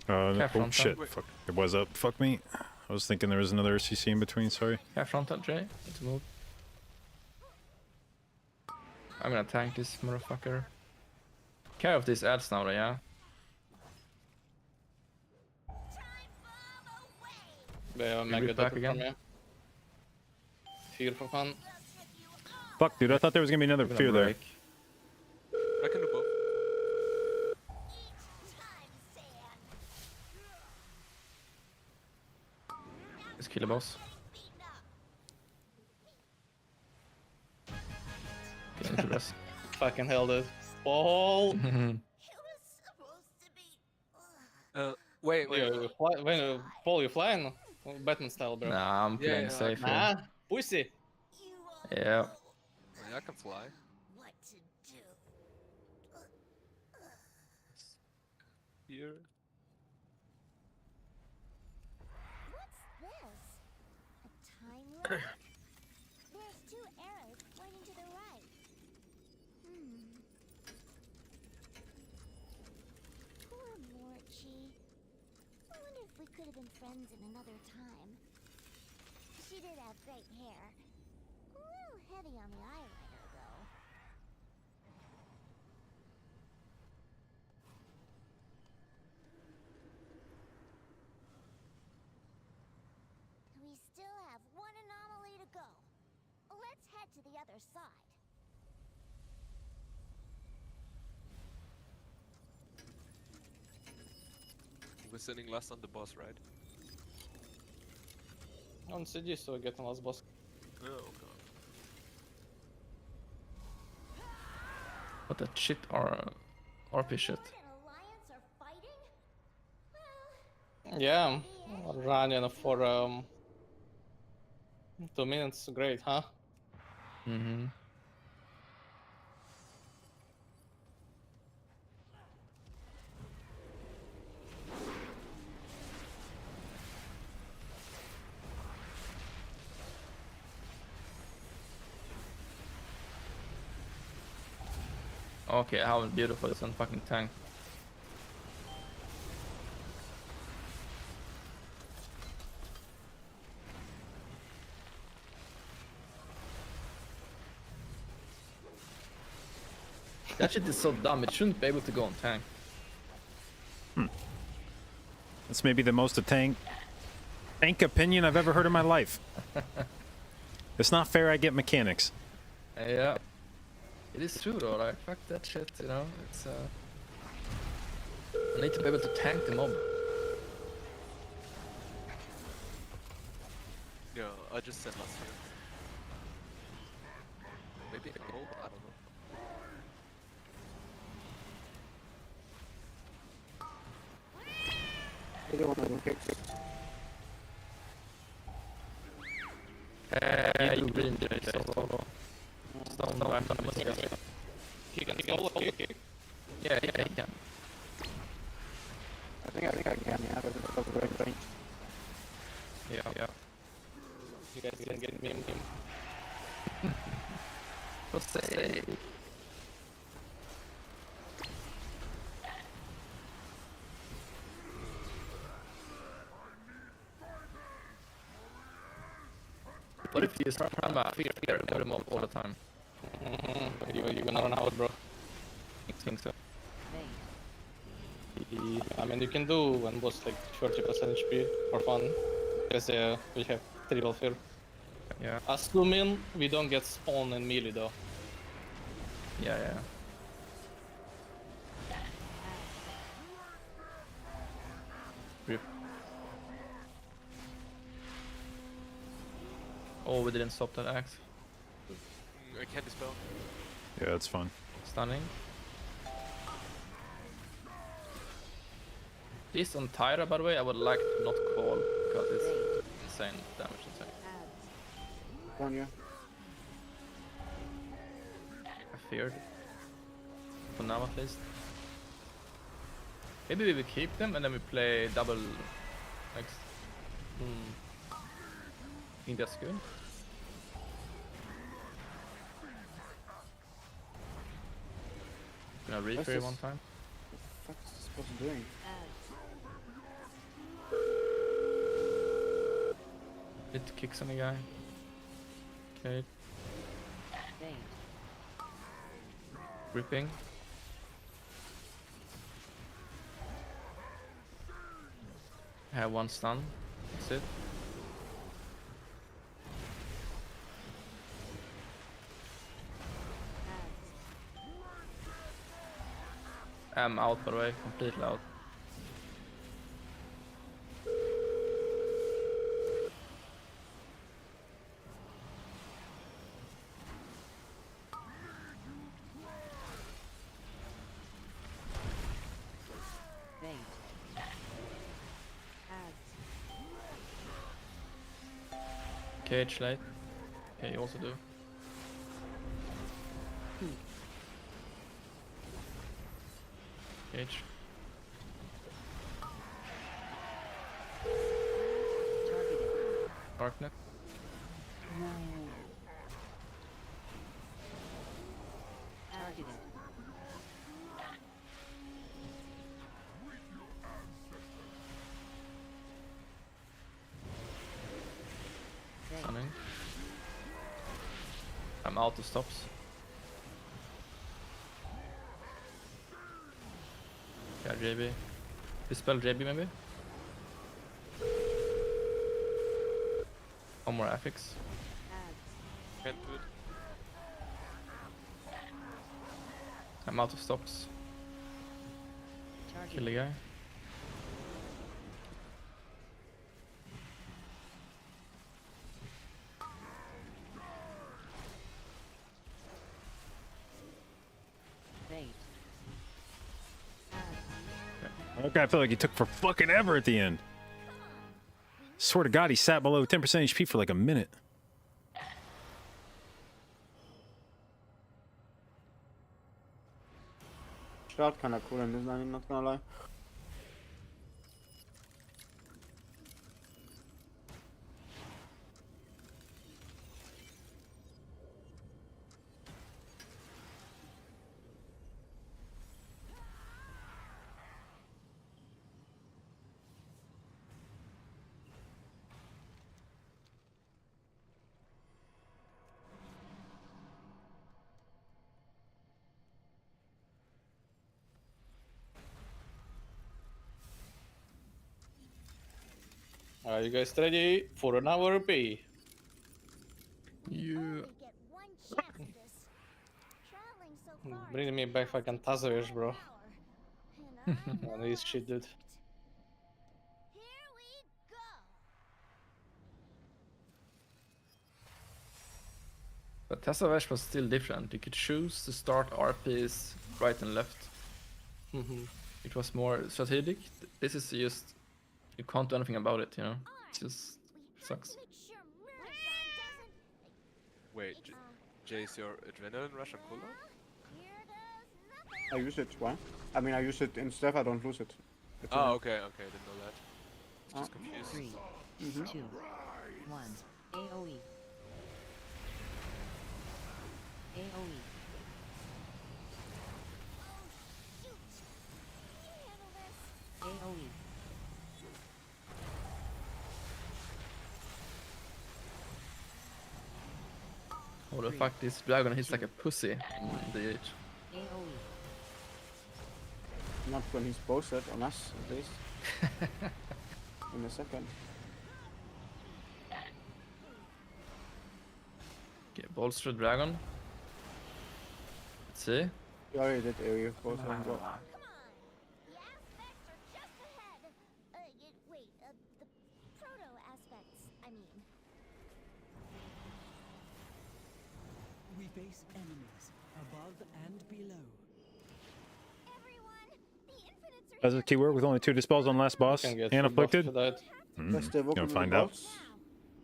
Oh frontal. shit! Fuck. It was up. Fuck me. I was thinking there was another CC in between. Sorry. Yeah, frontal, Jay. Let's move. I'm gonna tank this motherfucker. Care of these ads now, yeah? Vi har Vill mega vi back döpt again? från mig. Fyr för fan. Fuck, dude. I thought there was gonna be another We're fear gonna there. break. I can do both. Let's kill the boss. Get into rest. Fucking hell, dude. Paul! It was supposed to be. Wait, wait. Paul, you flying? Batman style, bro. Nah, I'm playing yeah, safe here. Nah, pussy. You all Yeah. know I can fly. what to do. Here. What's this? A time lock? There's 2 arrows pointing to the right. Poor Morchi. I wonder if we could have been friends in another time. She did have great hair. A little heavy on the eyeliner, though. We still have 1 anomaly to go. Let's head to the other side. We're sitting last on the boss, right? On CD, so get on last boss. Oh, okay. What the shit are RP shit? Druid and Alliance are fighting? Well, Yeah, running for 2 minutes. Great, huh? Mm-hmm. Okay, how beautiful is on fucking tank. That shit is so dumb, it shouldn't be able to go on tank. That's maybe the most tank opinion I've ever heard in my life. It's not fair I get mechanics. Yeah. It is true though, like fuck that shit, you know, it's I need to be able to tank the mob. Yeah, I just said last year. Maybe a gold? I don't know. Either one of them kicks. You really did it, so no, I'm not missing it. He can kick. Yeah, he can. I think I can, yeah, but it's over range. Yeah. You guys can get me. What's say? What if you start trying to fear every mob all the time? You're gonna run out, bro. I think so. I mean, you can do one boss like 30% HP for fun, because we have triple fear. Yeah. Assuming we don't get spawn in melee though. Yeah. Rip. Oh, we didn't stop that axe. I can't dispel. Yeah, it's fun. Stunning. This on Tyra, by the way, I would like to not call because it's insane damage insane. On you. I feared. For now at least. Maybe we will keep them and then we play double next. I think that's good. Gonna replay one time. What the fuck is this supposed to be doing? It kicks on the guy. Okay. Ripping. I have one stun. That's it. I'm out by the way, completely out. cage late. Okay, you also do. Cage. Targeted. Darknet. Targeted. Coming. I'm out of stops. Yeah, JB. Dispel JB maybe? One more affix. Can't do it. I'm out of stops. Kill the Targeted. guy. Bait. Okay, I feel like he took for fucking ever at the end. Swear to God, he sat below 10% HP for like a minute. Shroud kinda cool in this line, not gonna lie. Are you guys ready for an hour B? Yeah. Only get one chance at this. Traveling so far Bring me takes back fucking about Tazarish, bro. an hour. And I Man, know he's I shit, dude. sucked. Here we go. But Tessavash was still different. You could choose to start RPs right and left. It was more strategic. This is just you can't do anything about it, you know. It just We have sucks. to make sure Murderson doesn't. Wait, Jace, your adrenaline rush on cooldown? Here does nothing. I use it, why? I mean, I use it in stuff, I don't lose it. It's Oh, alright. okay, okay, didn't know that. Just Oh. confused. 3, 2, 1. AoE. AoE. Oh, shoot. Can you handle this? AoE. Oh the fuck, this dragon hits like a pussy in the age. AoE. Not when he's posted on us, at least. In a second. Okay, bolster dragon. Let's see. You already did area post on what? Come on. The aspects are just ahead. Wait, the proto aspects, I mean. We face enemies above and below. Everyone, the infinites are As a keyword with only 2 dispels on last boss Can get and full buff afflicted. for that. Let's stay vocal Gonna with find the out. boss.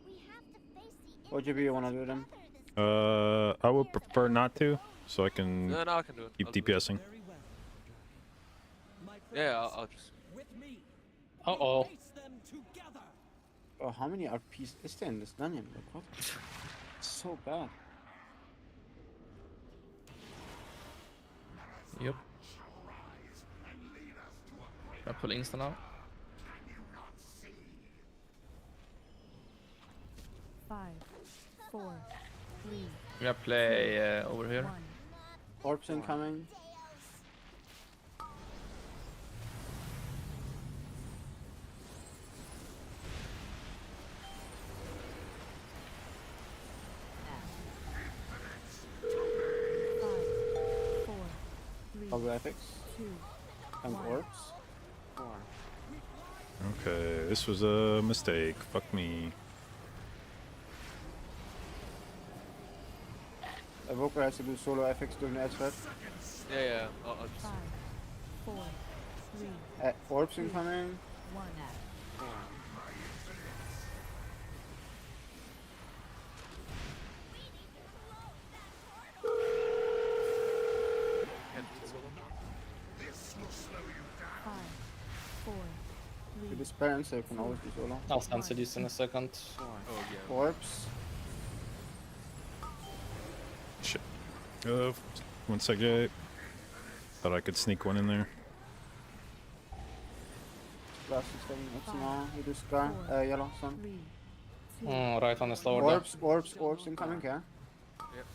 We have to face the What GB you wanna do then? I would prefer not to, so I can No, I can do it. keep I'll do it. DPSing. Very well, my Yeah, friends, I'll just. with me. Uh-oh. Face them together. Oh, how many RPs is there in this dungeon? Like, what? It's so bad. Yep. I pull insta now. 5, 4, 3, I'm gonna play over here. 1. Orbs incoming. Holographics. 2, And 1. orbs. 4. Okay, this was a mistake. Fuck me. Evoker has to do solo FX during the edge threat. Yeah, I'll just. 5, 4, 3, Orbs incoming. 1. dispel, so you can always do solo. I'll cancel this in a second. Oh yeah. Orbs. Shit. 1 sec, Jay. Thought I could sneak one in there. Last 7 minutes now. You do sky. Yellow sun. 3, 2, Right on is lower there. Orbs incoming, yeah? Yep.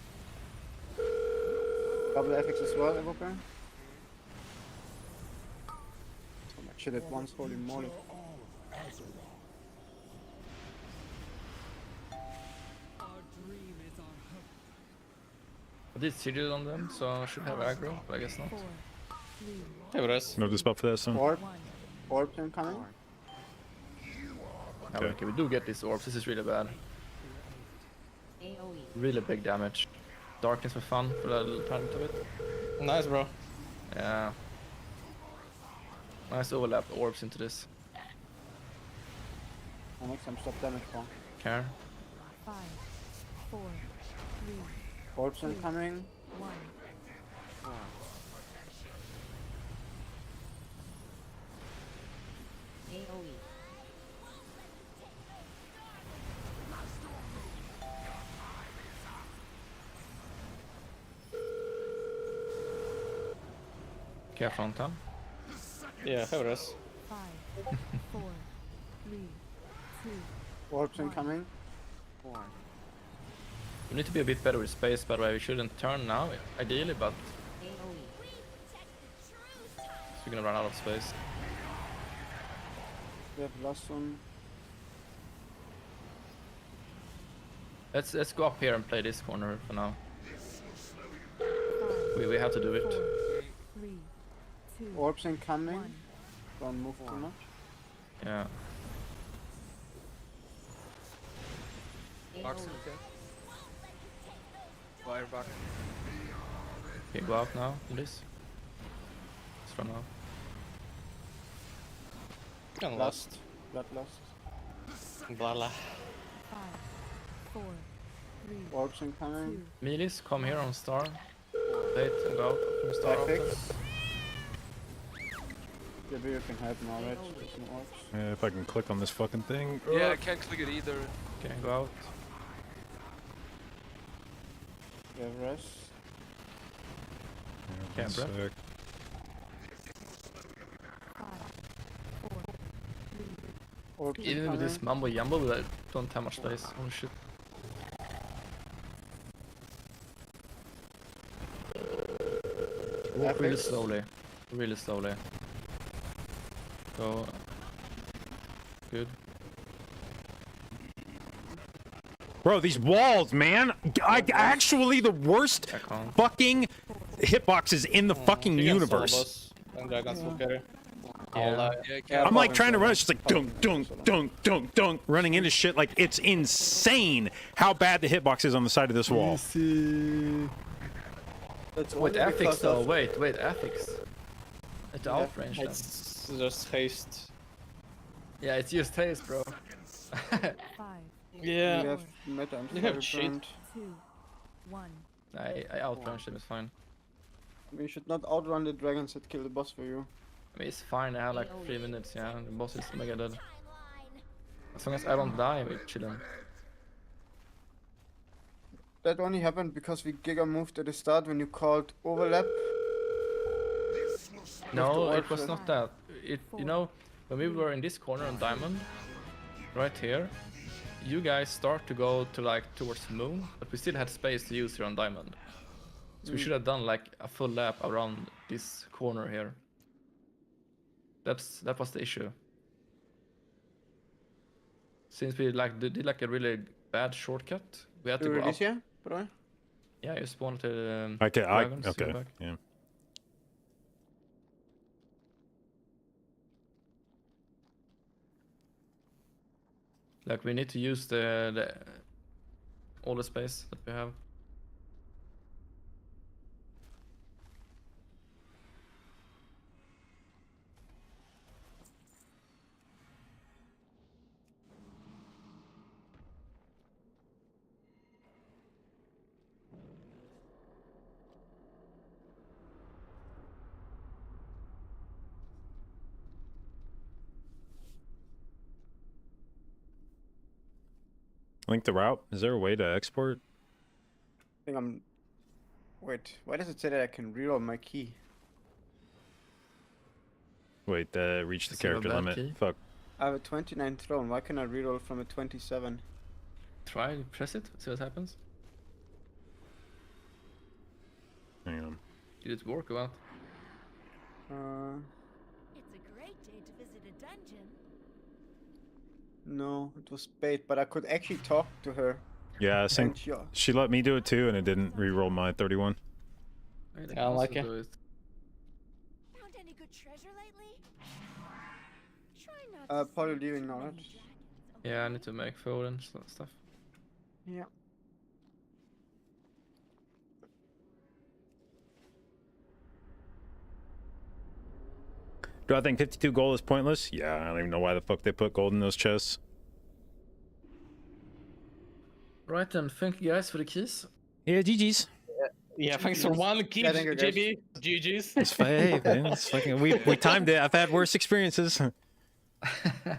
Double FX as well, Evoker. So much shit at once, holy moly. Our dream is our hope. I did Sigil on them, so I should have aggro, but I guess not. 4, 3, Have res. No dispel for that, son. Orb. 1. Orbs incoming. Okay. Okay, we do get these orbs. This is really bad. AoE. Really big damage. Darkness for fun for a little part of it. Nice, bro. Yeah. Nice overlap orbs into this. I'll make some stop damage for. Care. 5, 4, 3, Orbs incoming. 1. AoE. Care frontal. Yeah, have res. 5, 4, 3, 2, Orbs incoming. We need to be a bit better with space, by the way. We shouldn't turn now, ideally, but AoE. we're gonna run out of space. We have last one. Let's go up here and play this corner for now. 5, We have to do 4, it. 3, 2, Orbs incoming. 1. Don't move too much. Yeah. Box, AoE. okay. Wire back. Okay, go out now. Do this. Let's run out. And Last. Bloodlust. Blala. 5, 4, 3, Orbs incoming. 2, Melis, come here on star. Wait and go out from star FX. after. Maybe you can help now, right? There's no orbs. Yeah, if I can click on this fucking thing. Yeah, I can't click it either. Okay, go out. We have res. Yeah, Yeah, 1 bro. sec. 5, 4, 3, Orbs Even with incoming. this mumbo jumbo, I don't have much space. Oh shit. Walk really FX. slowly. Really slowly. Go. Good. Bro, these walls, man! Actually the worst I can't. fucking hitboxes in the fucking You can solo universe. boss, and dragons will carry. Yeah. I'll, Yeah, I can't. I'm like trying to run, it's just like dunk, dunk, dunk, dunk, dunk, running into shit. Like, it's insane how bad the hitbox is on the side of this wall. That's Wait, only affix because though. of- Wait, affix. At the outrange then. It's just haste. Yeah, it's just haste, bro. 5, Yeah. We have meta and You have fire cheat. brand. 2, 1. I outranged him, it's fine. We should not outrun the dragons that kill the boss for you. I mean, it's fine, I have like 3 minutes, yeah. The boss is mega dead. As long as I don't die, we're chilling. That only happened because we giga moved at the start when you called overlap. No, the it was orb, not that. You know, when we were in this corner on diamond, right here, you guys start to go to like towards the moon, but we still had space to use here on diamond. So we should have done like a full lap around this corner here. That was the issue. Since we like did like a really bad shortcut, we had to Do go release up. here, bro? Yeah, you spawned to Okay, dragons, okay, you're back. yeah. Like we need to use the all the space that we have. Link the route. Is there a way to export? I think I'm. Wait, why does it say that I can reroll my key? Wait, reach the Is there a character bad limit. key? I Fuck. have a 29 throne. Why can I reroll from a 27? Try, press it, see what happens. Hang on. Did it work or what? It's a great day to visit a dungeon. No, it was bait, but I could actually talk to her. Yeah, same. And She let me do it too, and it didn't re-roll my 31. Wait, I don't like it. Found any good treasure lately? Try not to Probably slay leaving too now, many right? dragons, Yeah, I okay? need to make food and stuff. Yeah. Do I think 52 gold is pointless? Yeah, I don't even know why the fuck they put gold in those chests. Right then, thank you guys for the keys. Yeah, GG's. Yeah, thanks for one. Keep Yeah, thank you, guys. JB. GG's. It's hey, man, it's fucking. We timed it. I've had worse experiences. I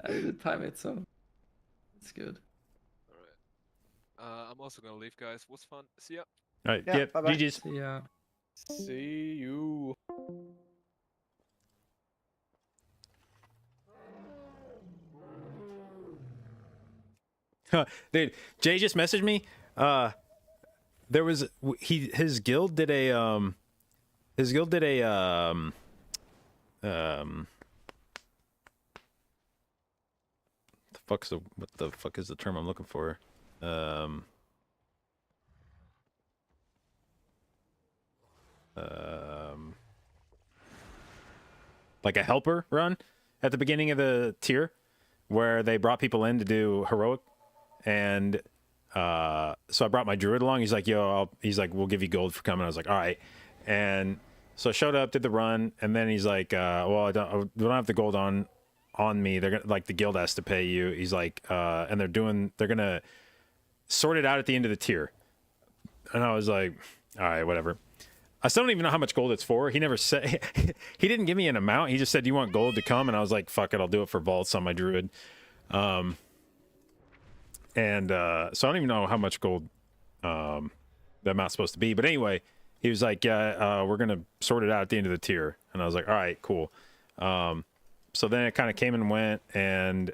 didn't time it, so it's good. Alright. I'm also gonna leave, guys. Was fun. See ya. All right, Yeah, yep, bye-bye. GG's. See ya. See you. Dude, Jay just messaged me. There was his guild did a what the fuck is the term I'm looking for? Like a helper run at the beginning of the tier where they brought people in to do heroic, and so I brought my druid along. He's like, yo, he's like, we'll give you gold for coming. I was like, all right. And so I showed up, did the run, and then he's like, well, I don't have the gold on me. They're gonna, like, the guild has to pay you. He's like, and they're gonna sort it out at the end of the tier. And I was like, all right, whatever. I still don't even know how much gold it's for. He never said, he didn't give me an amount. He just said, do you want gold to come? And I was like, fuck it, I'll do it for vaults on my druid. So I don't even know how much gold the amount's supposed to be. But anyway, he was like, yeah, we're going to sort it out at the end of the tier. And I was like, all right, cool. So then it kind of came and went, and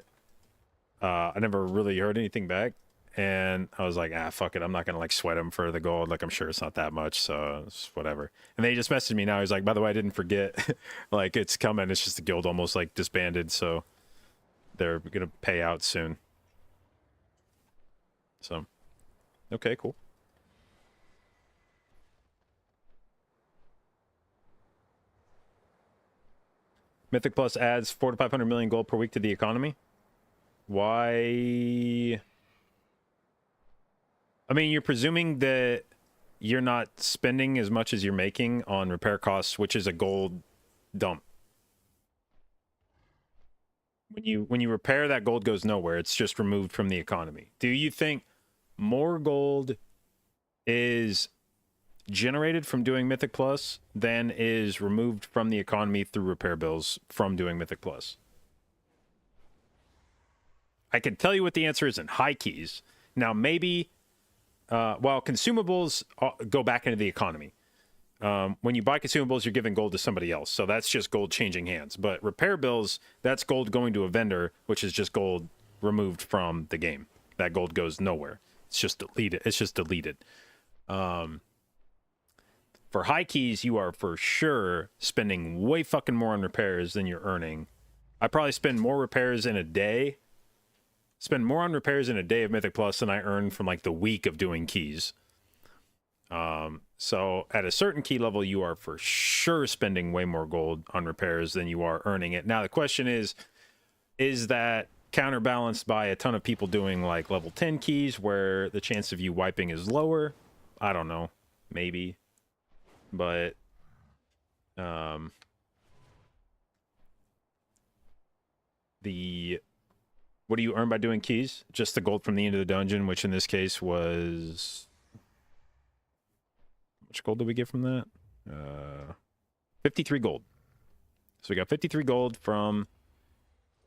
I never really heard anything back. And I was like, fuck it. I'm not going to like sweat him for the gold. Like, I'm sure it's not that much. So it's whatever. And then he just messaged me now. He's like, by the way, I didn't forget. Like, it's coming. It's just the guild almost like disbanded. So they're going to pay out soon. So, okay, cool. Mythic Plus adds 400 to 500 million gold per week to the economy. Why? I mean, you're presuming that you're not spending as much as you're making on repair costs, which is a gold dump. When you repair, that gold goes nowhere. It's just removed from the economy. Do you think more gold is generated from doing Mythic Plus than is removed from the economy through repair bills from doing Mythic Plus? I can tell you what the answer is in high keys. Now, maybe, consumables go back into the economy. When you buy consumables, you're giving gold to somebody else. So that's just gold changing hands. But repair bills, that's gold going to a vendor, which is just gold removed from the game. That gold goes nowhere. It's just deleted. It's just deleted. For high keys, you are for sure spending way fucking more on repairs than you're earning. I probably spend more repairs in a day. Spend more on repairs in a day of Mythic Plus than I earn from like the week of doing keys. So at a certain key level, you are for sure spending way more gold on repairs than you are earning it. Now the question is that counterbalanced by a ton of people doing like level 10 keys where the chance of you wiping is lower? I don't know. Maybe. But what do you earn by doing keys? Just the gold from the end of the dungeon, which in this case was, how much gold did we get from that? 53 gold. So we got 53 gold from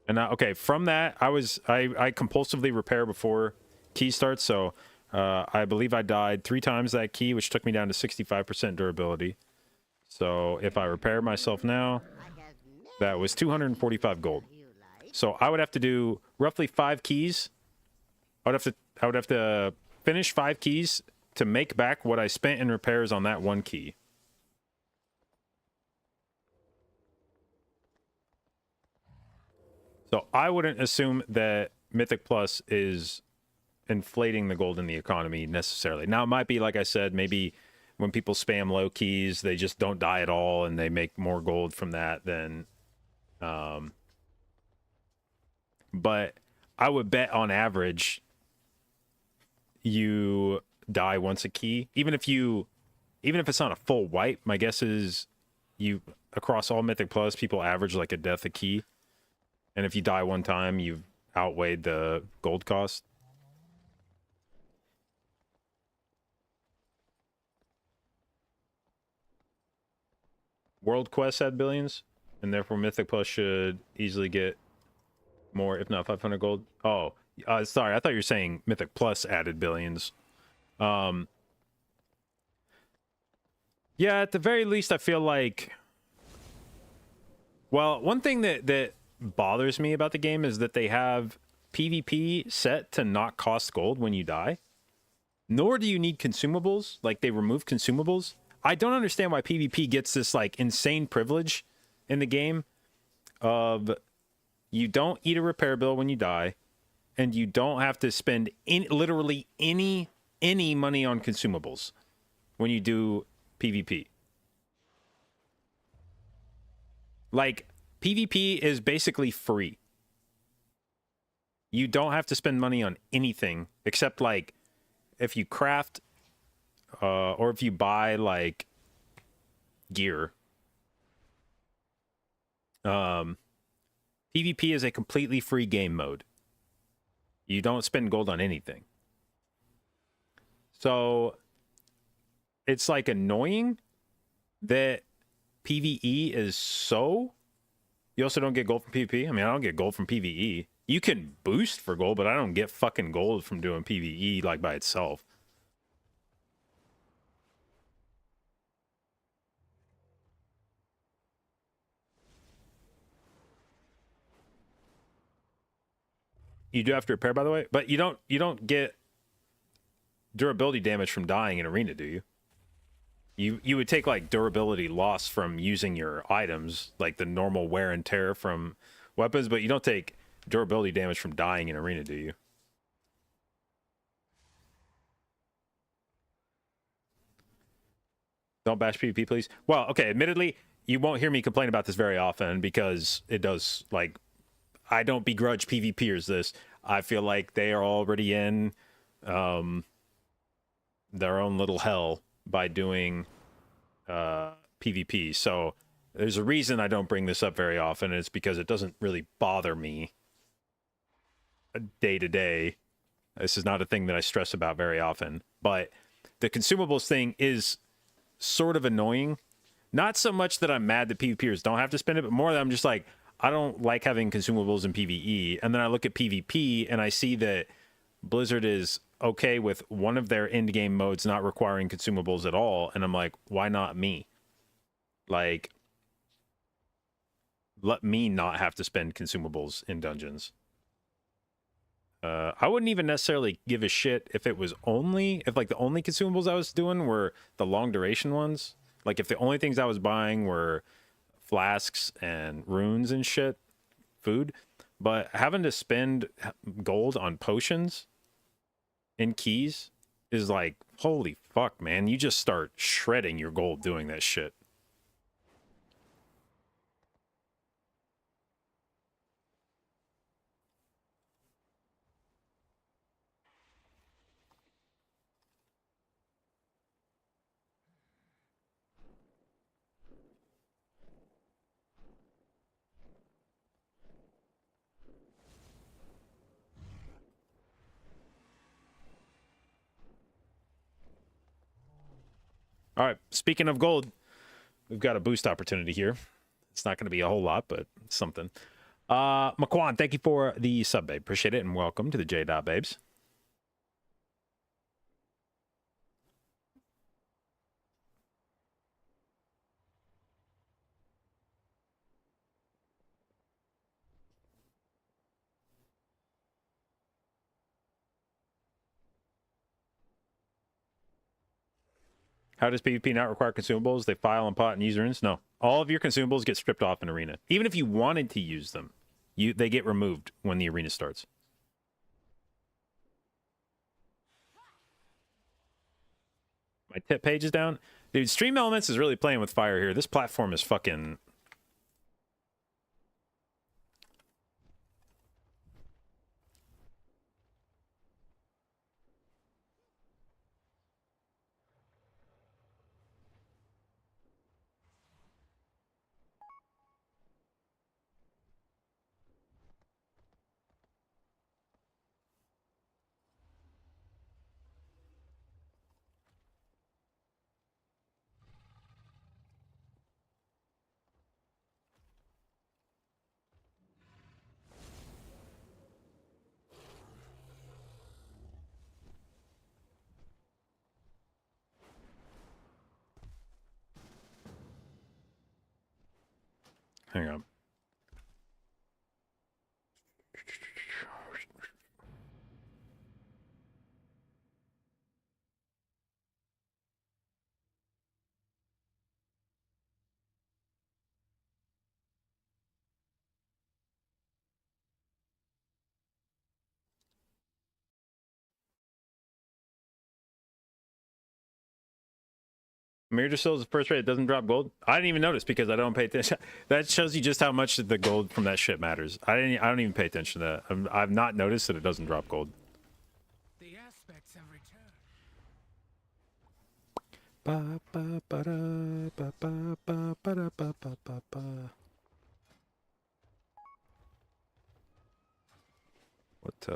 And now, okay, from that, I compulsively repair before key starts, so I believe I died 3 times that key, which took me down to 65% durability. So if I repair myself now, that was 245 gold. So I would have to do roughly 5 keys. I would have to finish 5 keys to make back what I spent in repairs on that 1 key. So I wouldn't assume that Mythic Plus is inflating the gold in the economy necessarily. Now, it might be, like I said, maybe when people spam low keys, they just don't die at all and they make more gold from that than... but I would bet on average you die once a key. Even if it's not a full wipe, my guess is across all Mythic Plus, people average like a death a key. And if you die one time, you've outweighed the gold cost. World Quest had billions, and therefore Mythic Plus should easily get more, if not 500 gold. Oh, sorry, I thought you were saying Mythic Plus added billions. Yeah, at the very least, I feel like... Well, one thing that bothers me about the game is that they have PvP set to not cost gold when you die. Nor do you need consumables. Like, they remove consumables. I don't understand why PvP gets this, like, insane privilege in the game of you don't eat a repair bill when you die, and you don't have to spend literally any money on consumables when you do PvP. Like, PvP is basically free. You don't have to spend money on anything except, like, if you craft or if you buy, like, gear. PvP is a completely free game mode. You don't spend gold on anything. So it's, like, annoying that PvE is so... You also don't get gold from PvP. I mean, I don't get gold from PvE. You can boost for gold, but I don't get fucking gold from doing PvE, like, by itself. You do have to repair, by the way, but you don't get durability damage from dying in arena, do you? You would take, like, durability loss from using your items, like the normal wear and tear from weapons, but you don't take durability damage from dying in arena, do you? Don't bash PvP, please. Well, okay, admittedly, you won't hear me complain about this very often because it does, like, I don't begrudge PvPers this. I feel like they are already in their own little hell by doing PvP. So there's a reason I don't bring this up very often, and it's because it doesn't really bother me day to day. This is not a thing that I stress about very often. But the consumables thing is sort of annoying. Not so much that I'm mad that PvPers don't have to spend it, but more that I'm just like, I don't like having consumables in PvE. And then I look at PvP and I see that Blizzard is okay with one of their end game modes not requiring consumables at all, and I'm like, why not me? Like, let me not have to spend consumables in dungeons. I wouldn't even necessarily give a shit if like the only consumables I was doing were the long duration ones. Like, if the only things I was buying were flasks and runes and shit, food. But having to spend gold on potions in keys is like, holy fuck, man. You just start shredding your gold doing that shit. All right, speaking of gold, we've got a boost opportunity here. It's not going to be a whole lot, but it's something. McQuan, thank you for the sub, babe. Appreciate it, and welcome to the jdotbabes. How does PvP not require consumables? They file and pot and user ins? No. All of your consumables get stripped off in arena. Even if you wanted to use them, they get removed when the arena starts. My tip page is down. Dude, Stream Elements is really playing with fire here. This platform is fucking... Hang on. Mirror just sells the first rate, it doesn't drop gold. I didn't even notice because I don't pay attention. That shows you just how much the gold from that shit matters. I don't even pay attention to that. I've not noticed that it doesn't drop gold. The aspects have returned. Ba ba ba da ba ba ba ba da ba ba ba ba. What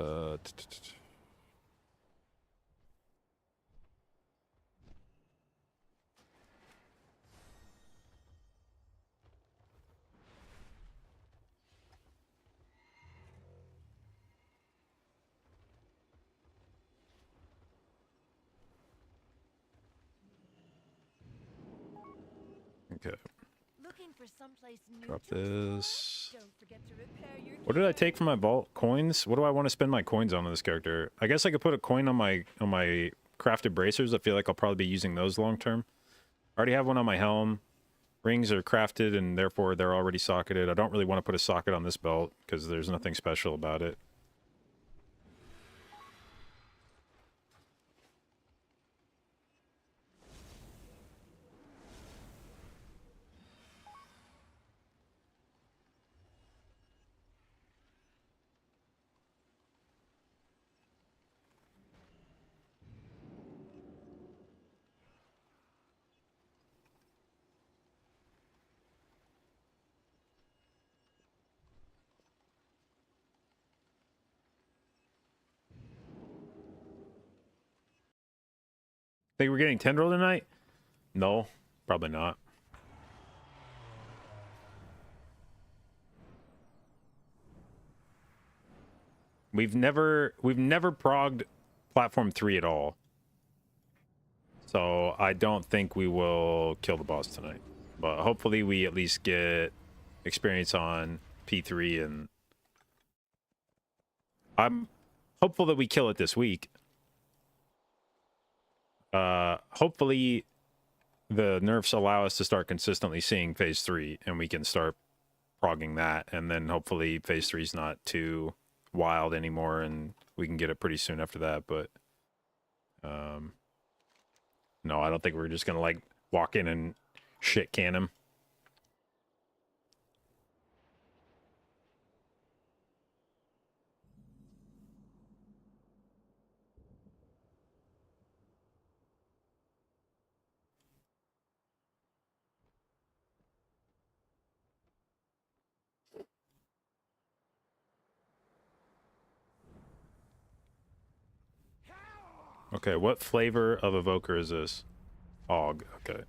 Okay. Looking for someplace new Drop to explore? this. Don't forget to repair your What did I gear. take from my vault? Coins? What do I want to spend my coins on this character? I guess I could put a coin on my crafted bracers. I feel like I'll probably be using those long term. I already have one on my helm. Rings are crafted and therefore they're already socketed. I don't really want to put a socket on this belt because there's nothing special about it. Think we're getting tindral tonight? No, probably not. We've never progged platform 3 at all. So I don't think we will kill the boss tonight. But hopefully we at least get experience on P3, and I'm hopeful that we kill it this week. Hopefully the nerfs allow us to start consistently seeing phase 3 and we can start progging that, and then hopefully phase 3 is not too wild anymore and we can get it pretty soon after that. But no, I don't think we're just gonna like walk in and shit can him. Okay, what flavor of evoker is this? Og, okay.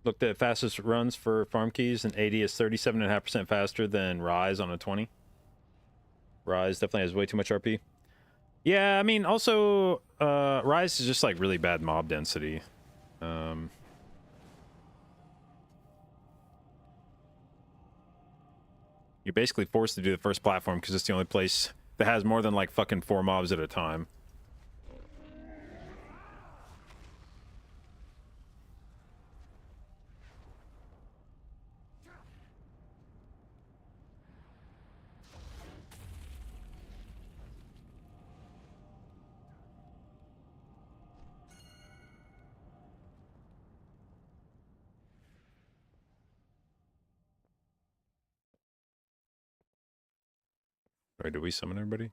Looked at fastest runs for farm keys, and AD is 37.5% faster than Rise on a 20. Rise definitely has way too much RP. Yeah, I mean, also, Rise is just like really bad mob density. You're basically forced to do the first platform because it's the only place that has more than like fucking 4 mobs at a time. Wait, did we summon everybody?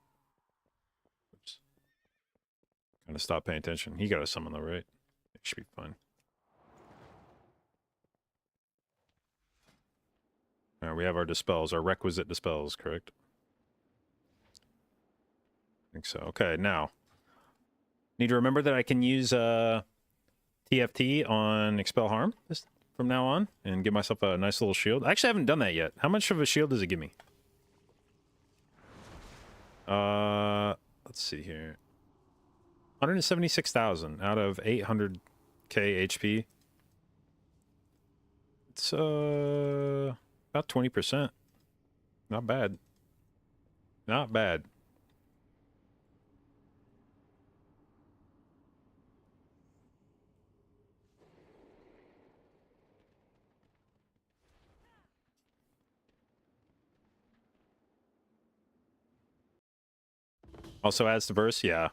Oops. Kind of stop paying attention. He got a summon though, right? It should be fine. All right, we have our dispels, our requisite dispels, correct? I think so. Okay, now. Need to remember that I can use TFT on Expel Harm from now on and give myself a nice little shield. I actually haven't done that yet. How much of a shield does it give me? Let's see here. 176,000 out of 800k HP. It's about 20%. Not bad. Not bad. Also adds to burst, yeah.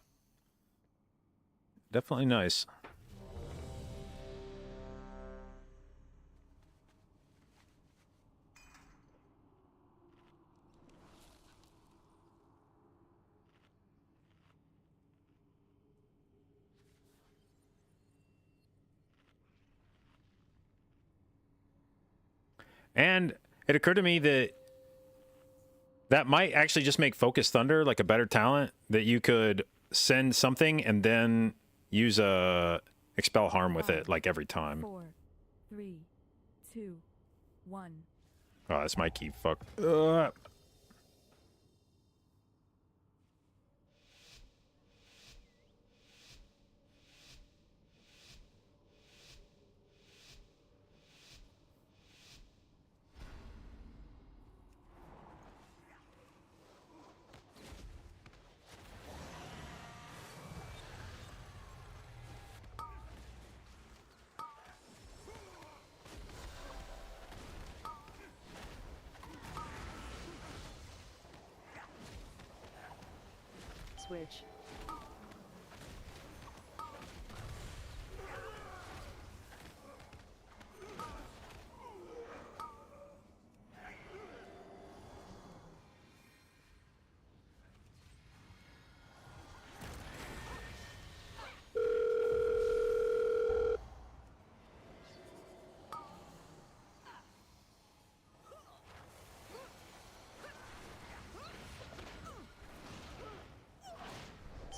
Definitely nice. And it occurred to me that that might actually just make Focus Thunder like a better talent, that you could send something and then use a Expel Harm with it like every time. 4, 3, 2, 1. Oh, that's my key. Fuck. Switch.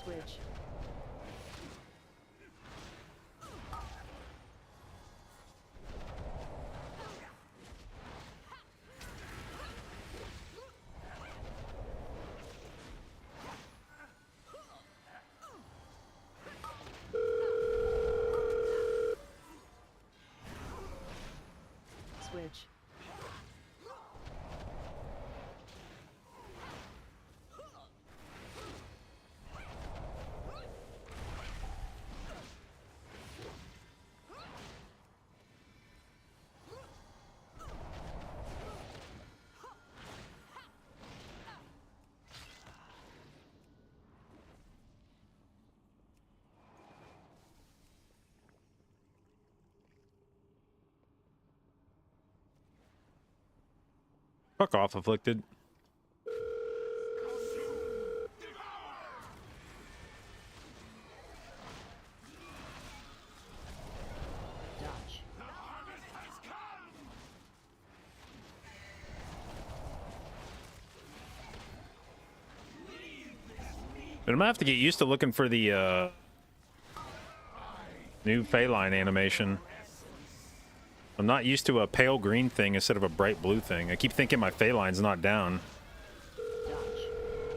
Switch. Switch. Fuck off, Afflicted. But I'm gonna have to get used to looking for the new Phaeline animation I'm not used to a pale green thing instead of a bright blue thing. I keep thinking my Phaline's not down.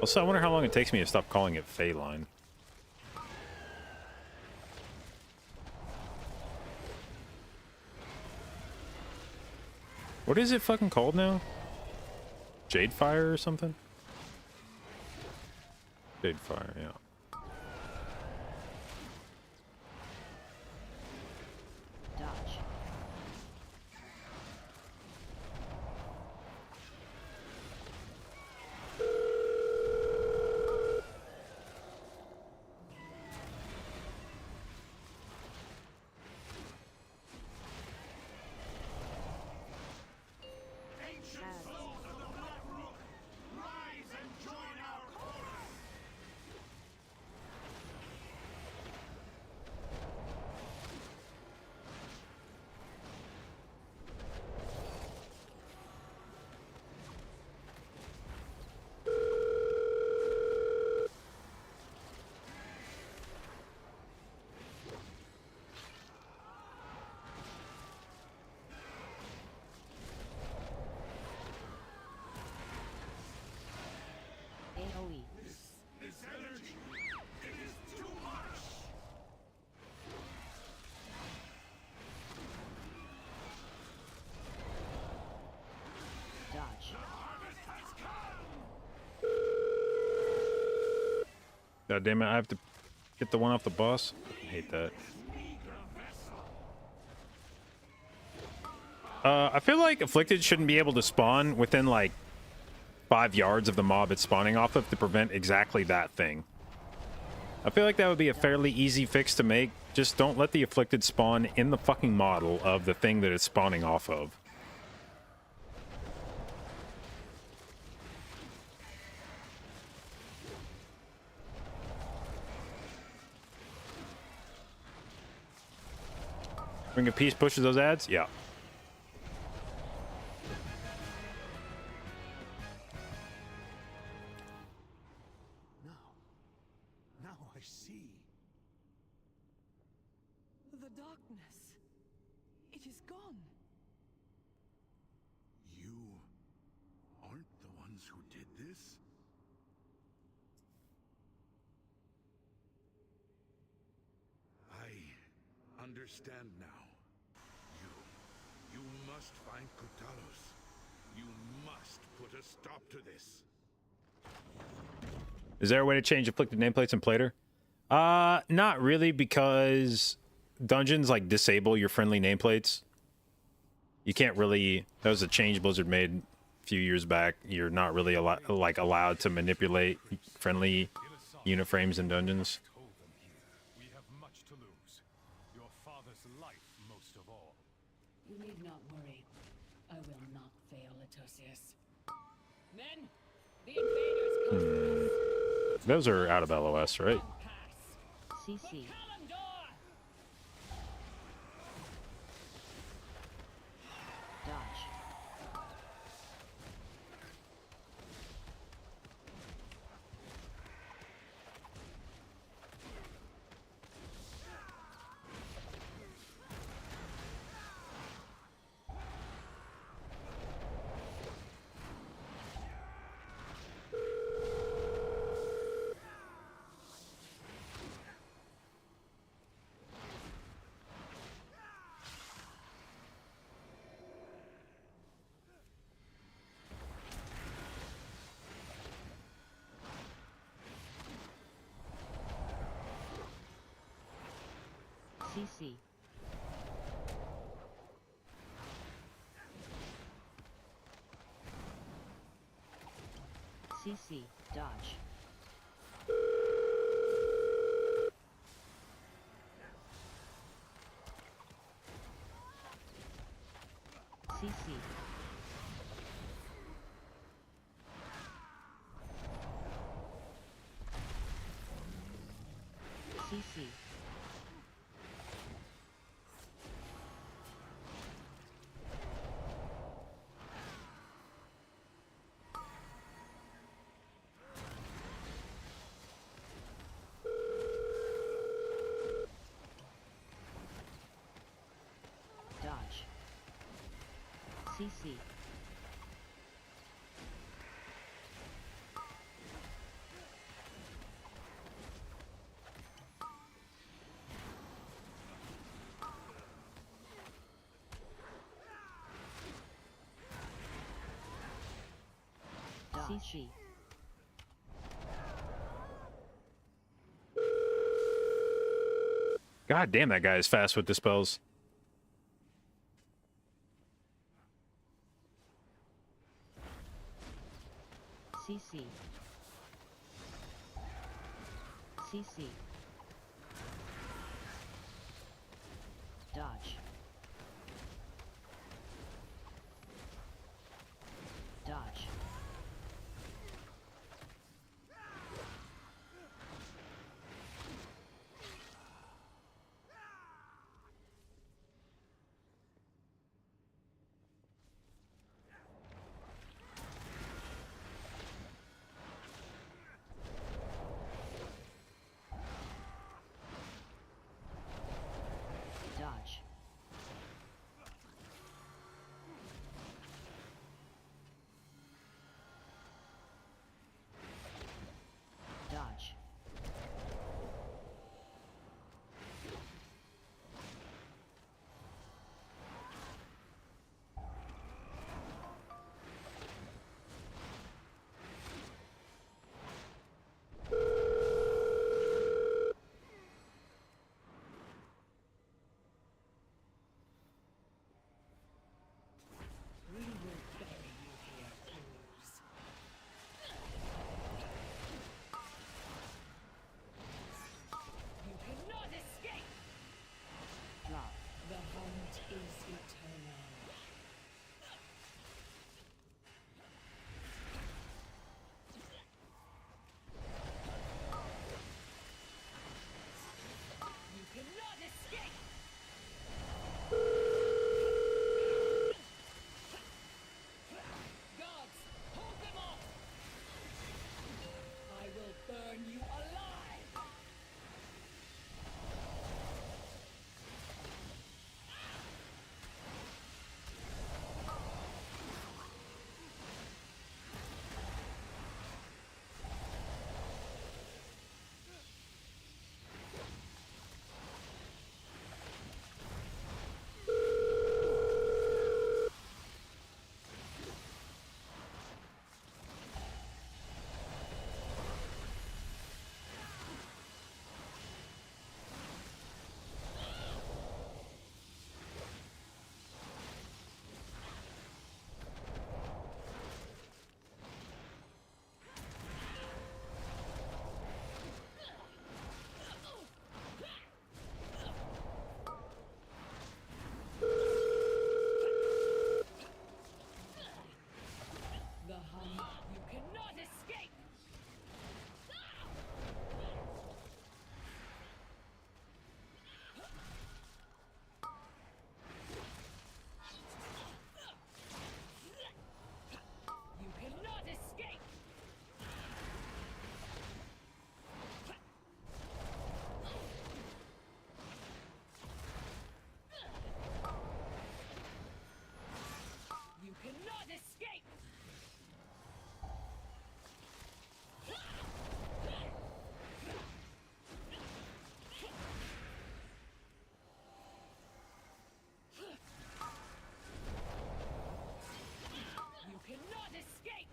Also, I wonder how long it takes me to stop calling it Phaline. What is it fucking called now? Jadefire or something? Jadefire, yeah. AoE. This energy, it is too much. Dodge. God damn it, I have to get the one off the boss. I hate that. I feel like Afflicted shouldn't be able to spawn within like 5 yards of the mob it's spawning off of to prevent exactly that thing. I feel like that would be a fairly easy fix to make. Just don't let the Afflicted spawn in the fucking model of the thing that it's spawning off of. Ring of Peace pushes those ads? Yeah. Now I see. The darkness. It is gone. You aren't the ones who did this? I understand now. You must find Kutalos. You must put a stop to this. Is there a way to change Afflicted nameplates in Plater? Not really, because dungeons like disable your friendly nameplates. You can't really. That was a change Blizzard made a few years back. You're not really allowed to manipulate friendly unit frames in dungeons. We have much to lose. Your father's life most of all. You need not worry. I will not fail, Etosius. Men, the invaders come to us. Those are out of LOS, right? CC. Dodge. CC. CC. Dodge. CC. CC. Dodge. CC. CC. God damn, that guy is fast with the spells. CC. CC. Dodge. Dodge. Dodge. Dodge. We will bury you here, fools. You cannot escape! Drop. The hunt is eternal. You cannot escape! Gods, hold them off! I will burn you alive! The hunt, you cannot escape! You cannot escape! You cannot escape! You cannot escape!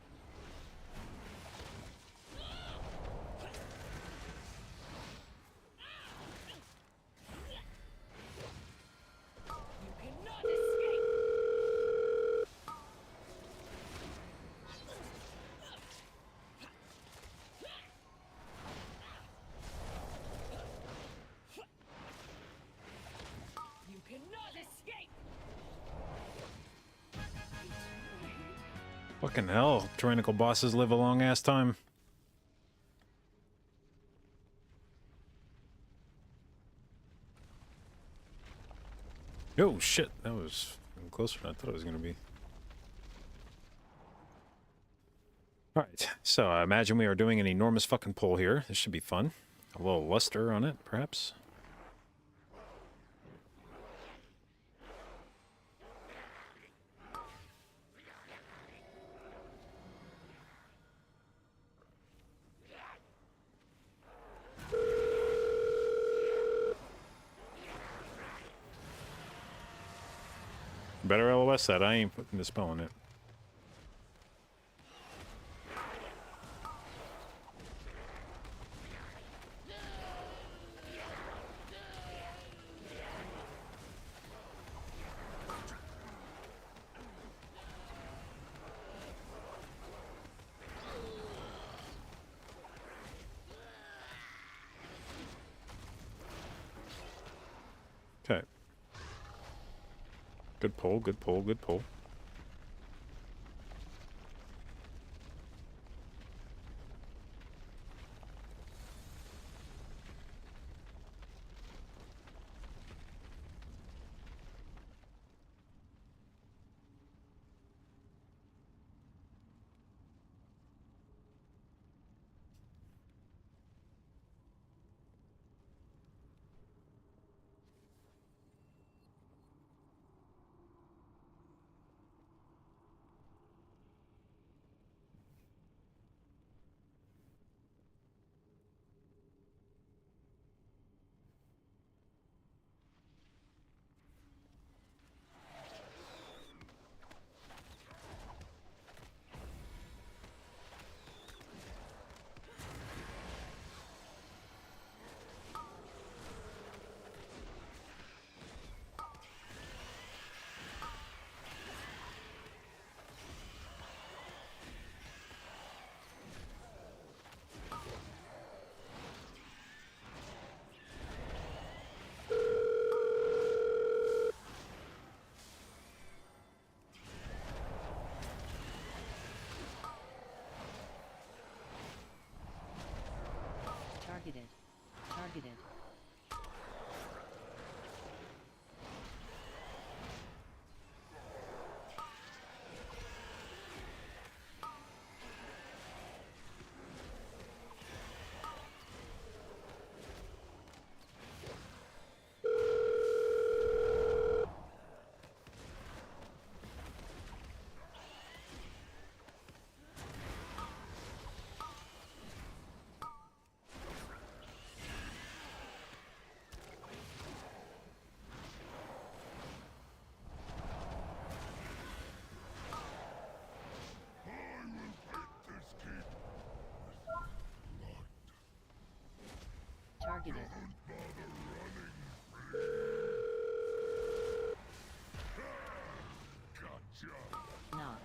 You cannot escape! You cannot escape! Fucking hell, tyrannical bosses live a long ass time. Oh shit, that was closer than I thought it was gonna be. Alright, so I imagine we are doing an enormous fucking pull here. This should be fun. A little luster on it, perhaps. Better LOS that. I ain't putting the spell on it. Okay. Good pull, good pull, good pull. Targeted. Targeted. Targeted. Knock.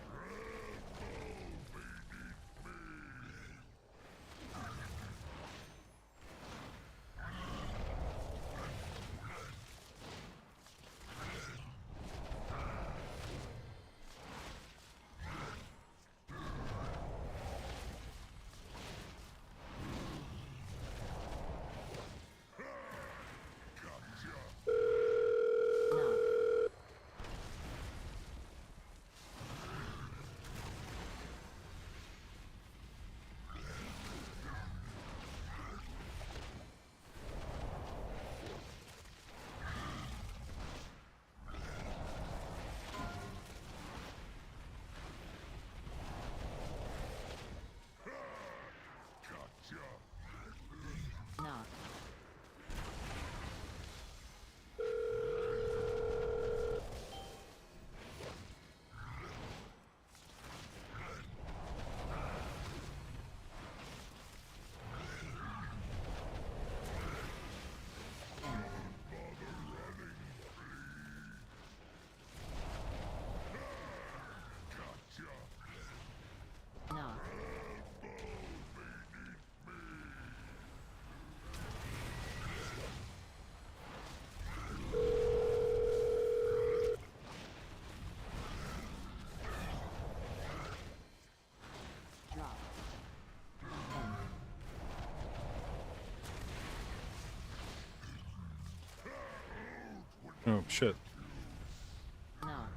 Knock. Knock. Drop. Oh, shit. Knock.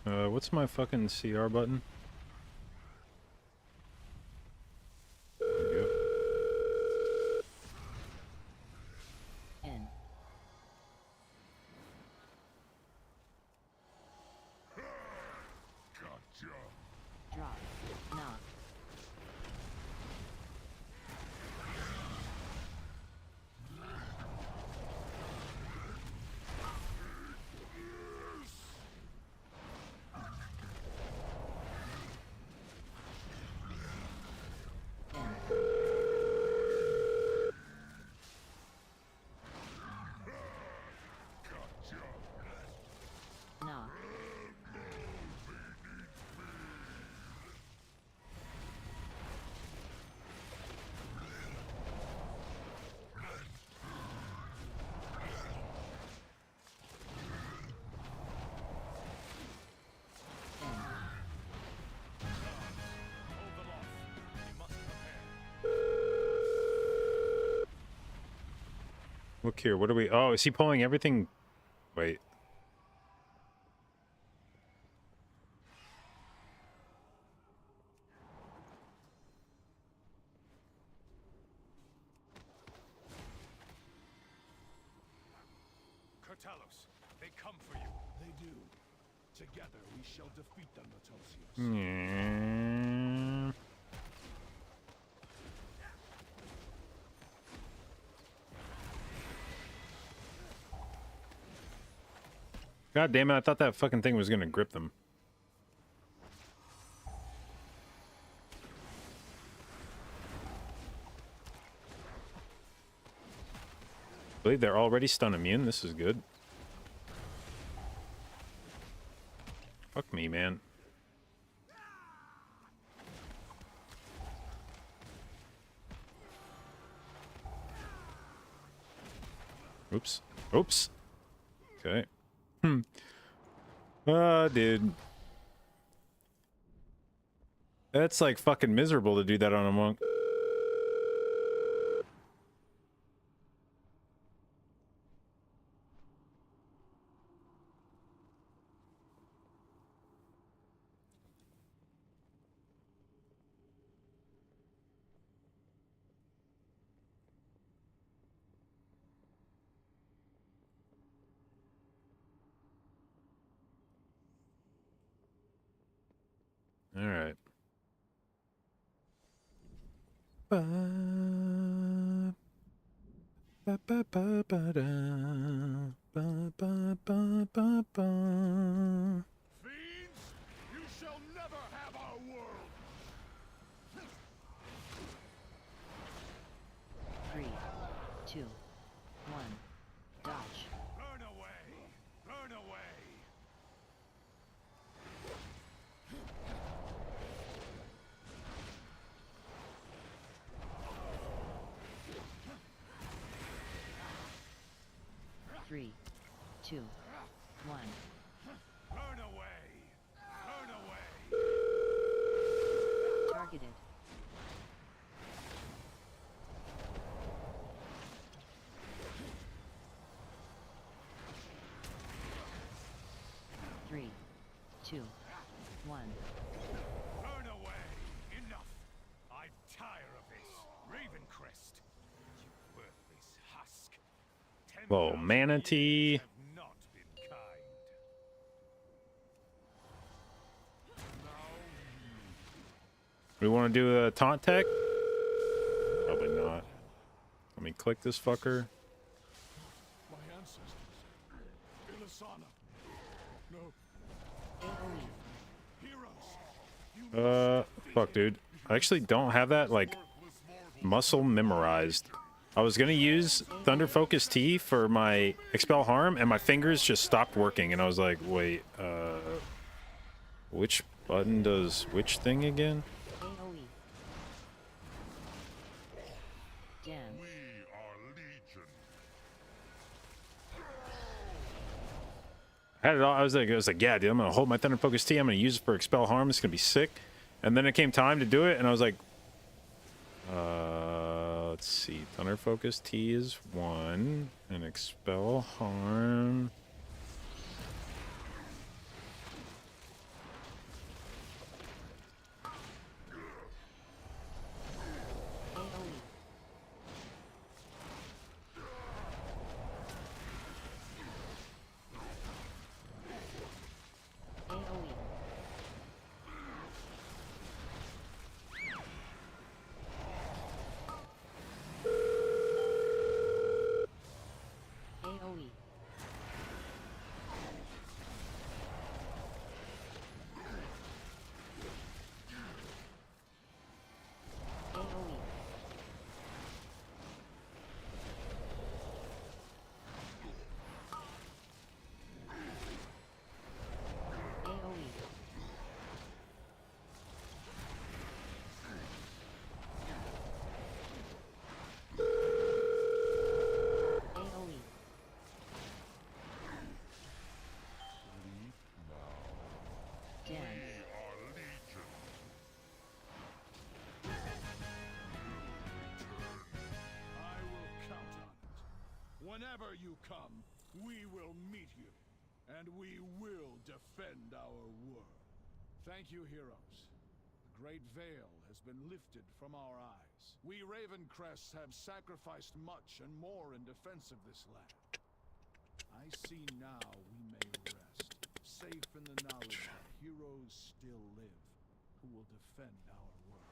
What's my fucking CR button? There we go. N. Drop. Knock. Look here. What are we? Oh, is he pulling everything? Wait. Kurtalos, they come for you. They do. Together we shall defeat them, Atosius. Mm. God damn it, I thought that fucking thing was gonna grip them. I believe they're already stun immune. This is good. Fuck me, man. Oops. Oops. Okay. Dude. That's like fucking miserable to do that on a monk. All right. Ba, ba, ba, ba, ba, da, ba, ba, ba, ba, ba. Fiends, you shall never have our world! 3, 2, 1, dodge. Burn away! Burn away! 3, 2, 1. Burn away! Burn away! Targeted. 3, 2, 1. Burn away! Enough! I tire of this. Ravencrest. You worthless husk. Whoa, 10,000 manatee. years have not been kind. We want to do a taunt tech? Probably not. Let me click this fucker. My ancestors. Ilisana. No. Heroes. Fuck, dude. I actually don't have that, like, muscle memorized. I was gonna use Thunder Focus T for my Expel Harm, and my fingers just stopped working, and I was like, wait, which button does which thing again? AoE. Damn. We are legion. I had it all. I was like, yeah, dude, I'm gonna hold my Thunder Focus T. I'm gonna use it for Expel Harm. It's gonna be sick. And then it came time to do it, and I was like, let's see. Thunder Focus T is 1, and Expel Harm. Whenever you come, we will meet you, and we will defend our world. Thank you, heroes. The great veil has been lifted from our eyes. We Ravencrests have sacrificed much and more in defense of this land. I see now we may rest, safe in the knowledge that heroes still live, who will defend our world.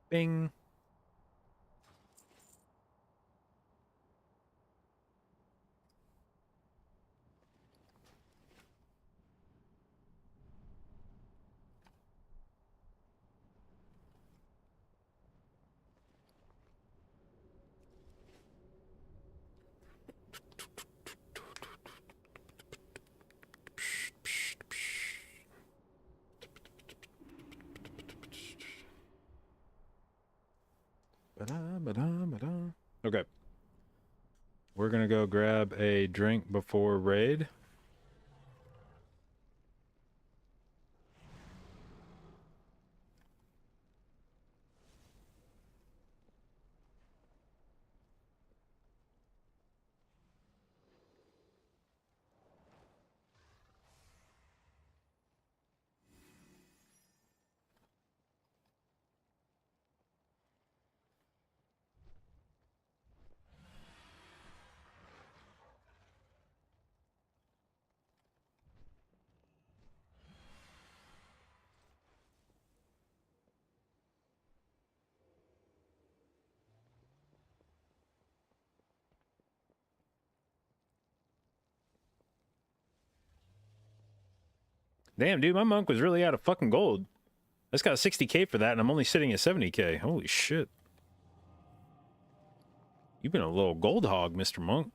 Bing. Okay. We're gonna go grab a drink before raid. Damn, dude, my monk was really out of fucking gold. I just got 60k for that, and I'm only sitting at 70k. Holy shit. You've been a little gold hog, Mr. Monk.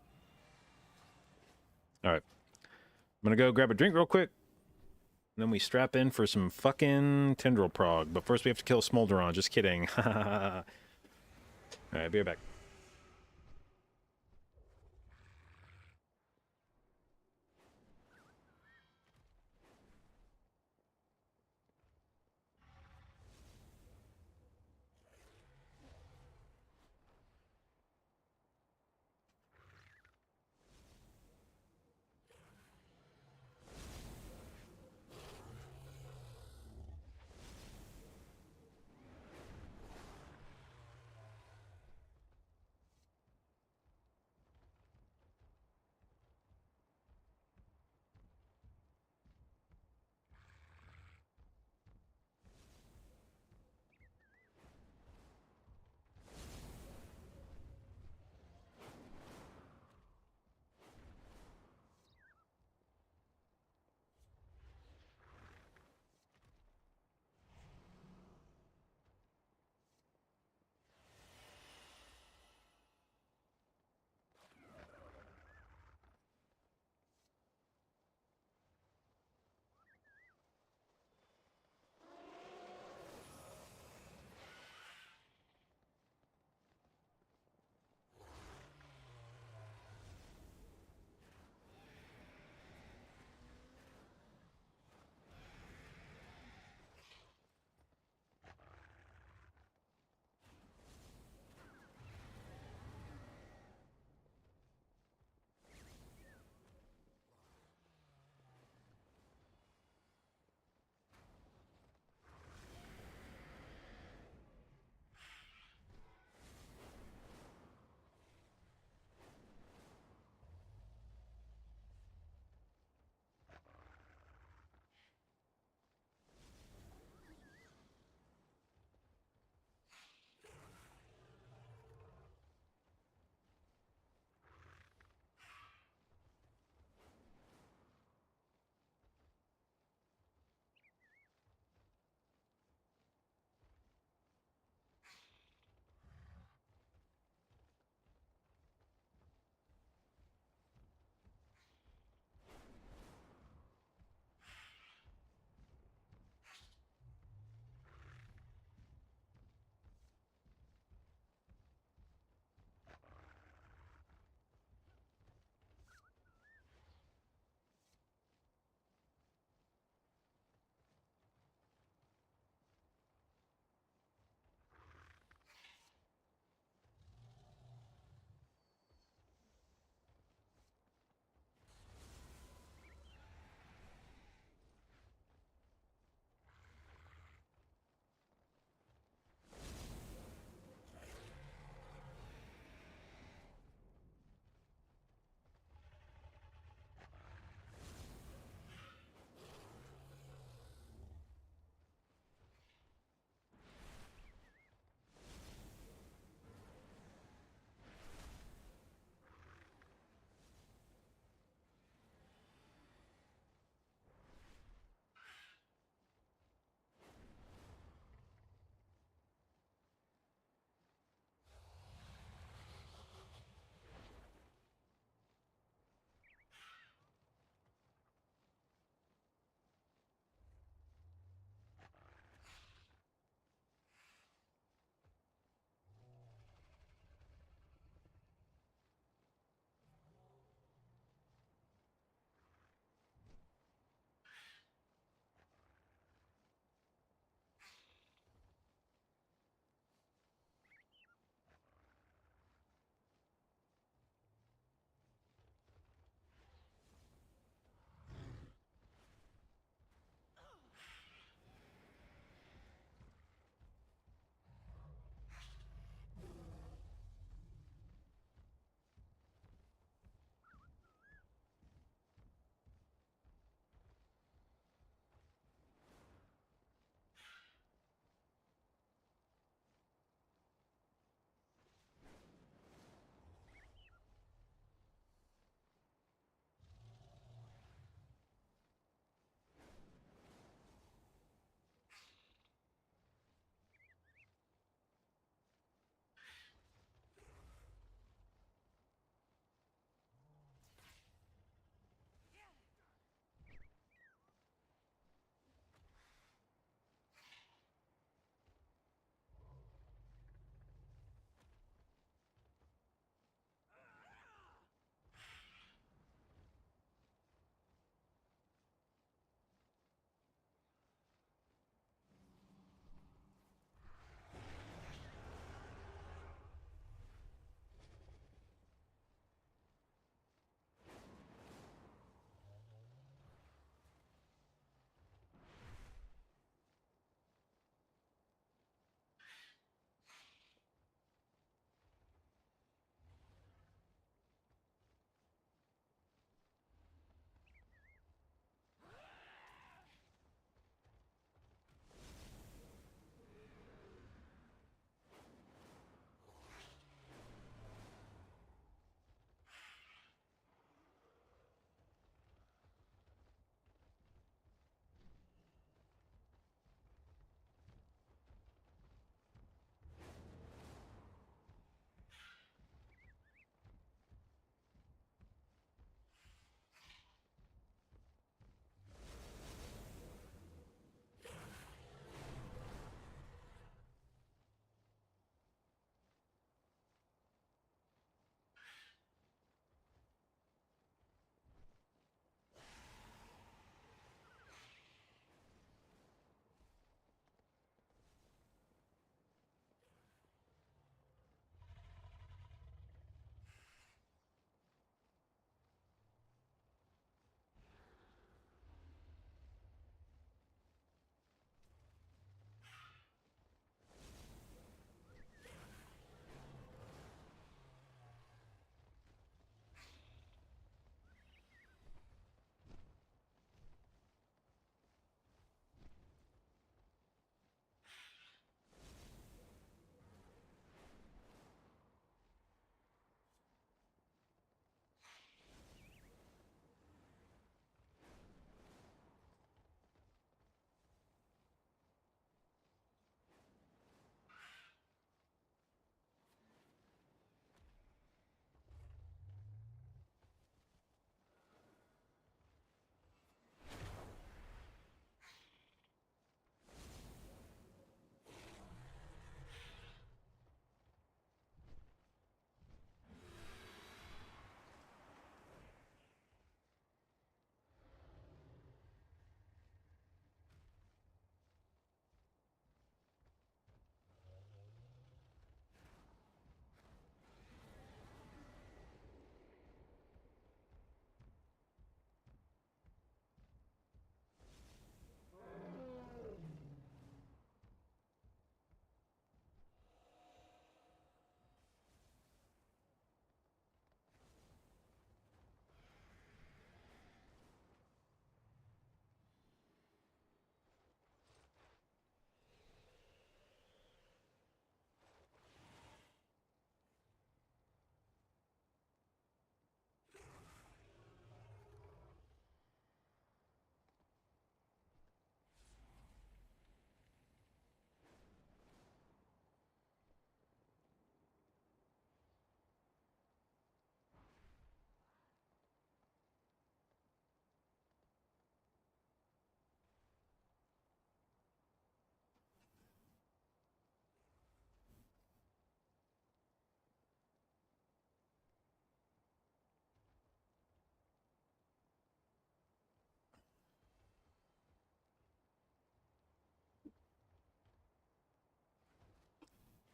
Alright. I'm gonna go grab a drink real quick. And then we strap in for some fucking tindral prog. But first we have to kill Smolderon. Just kidding. Alright, be right back.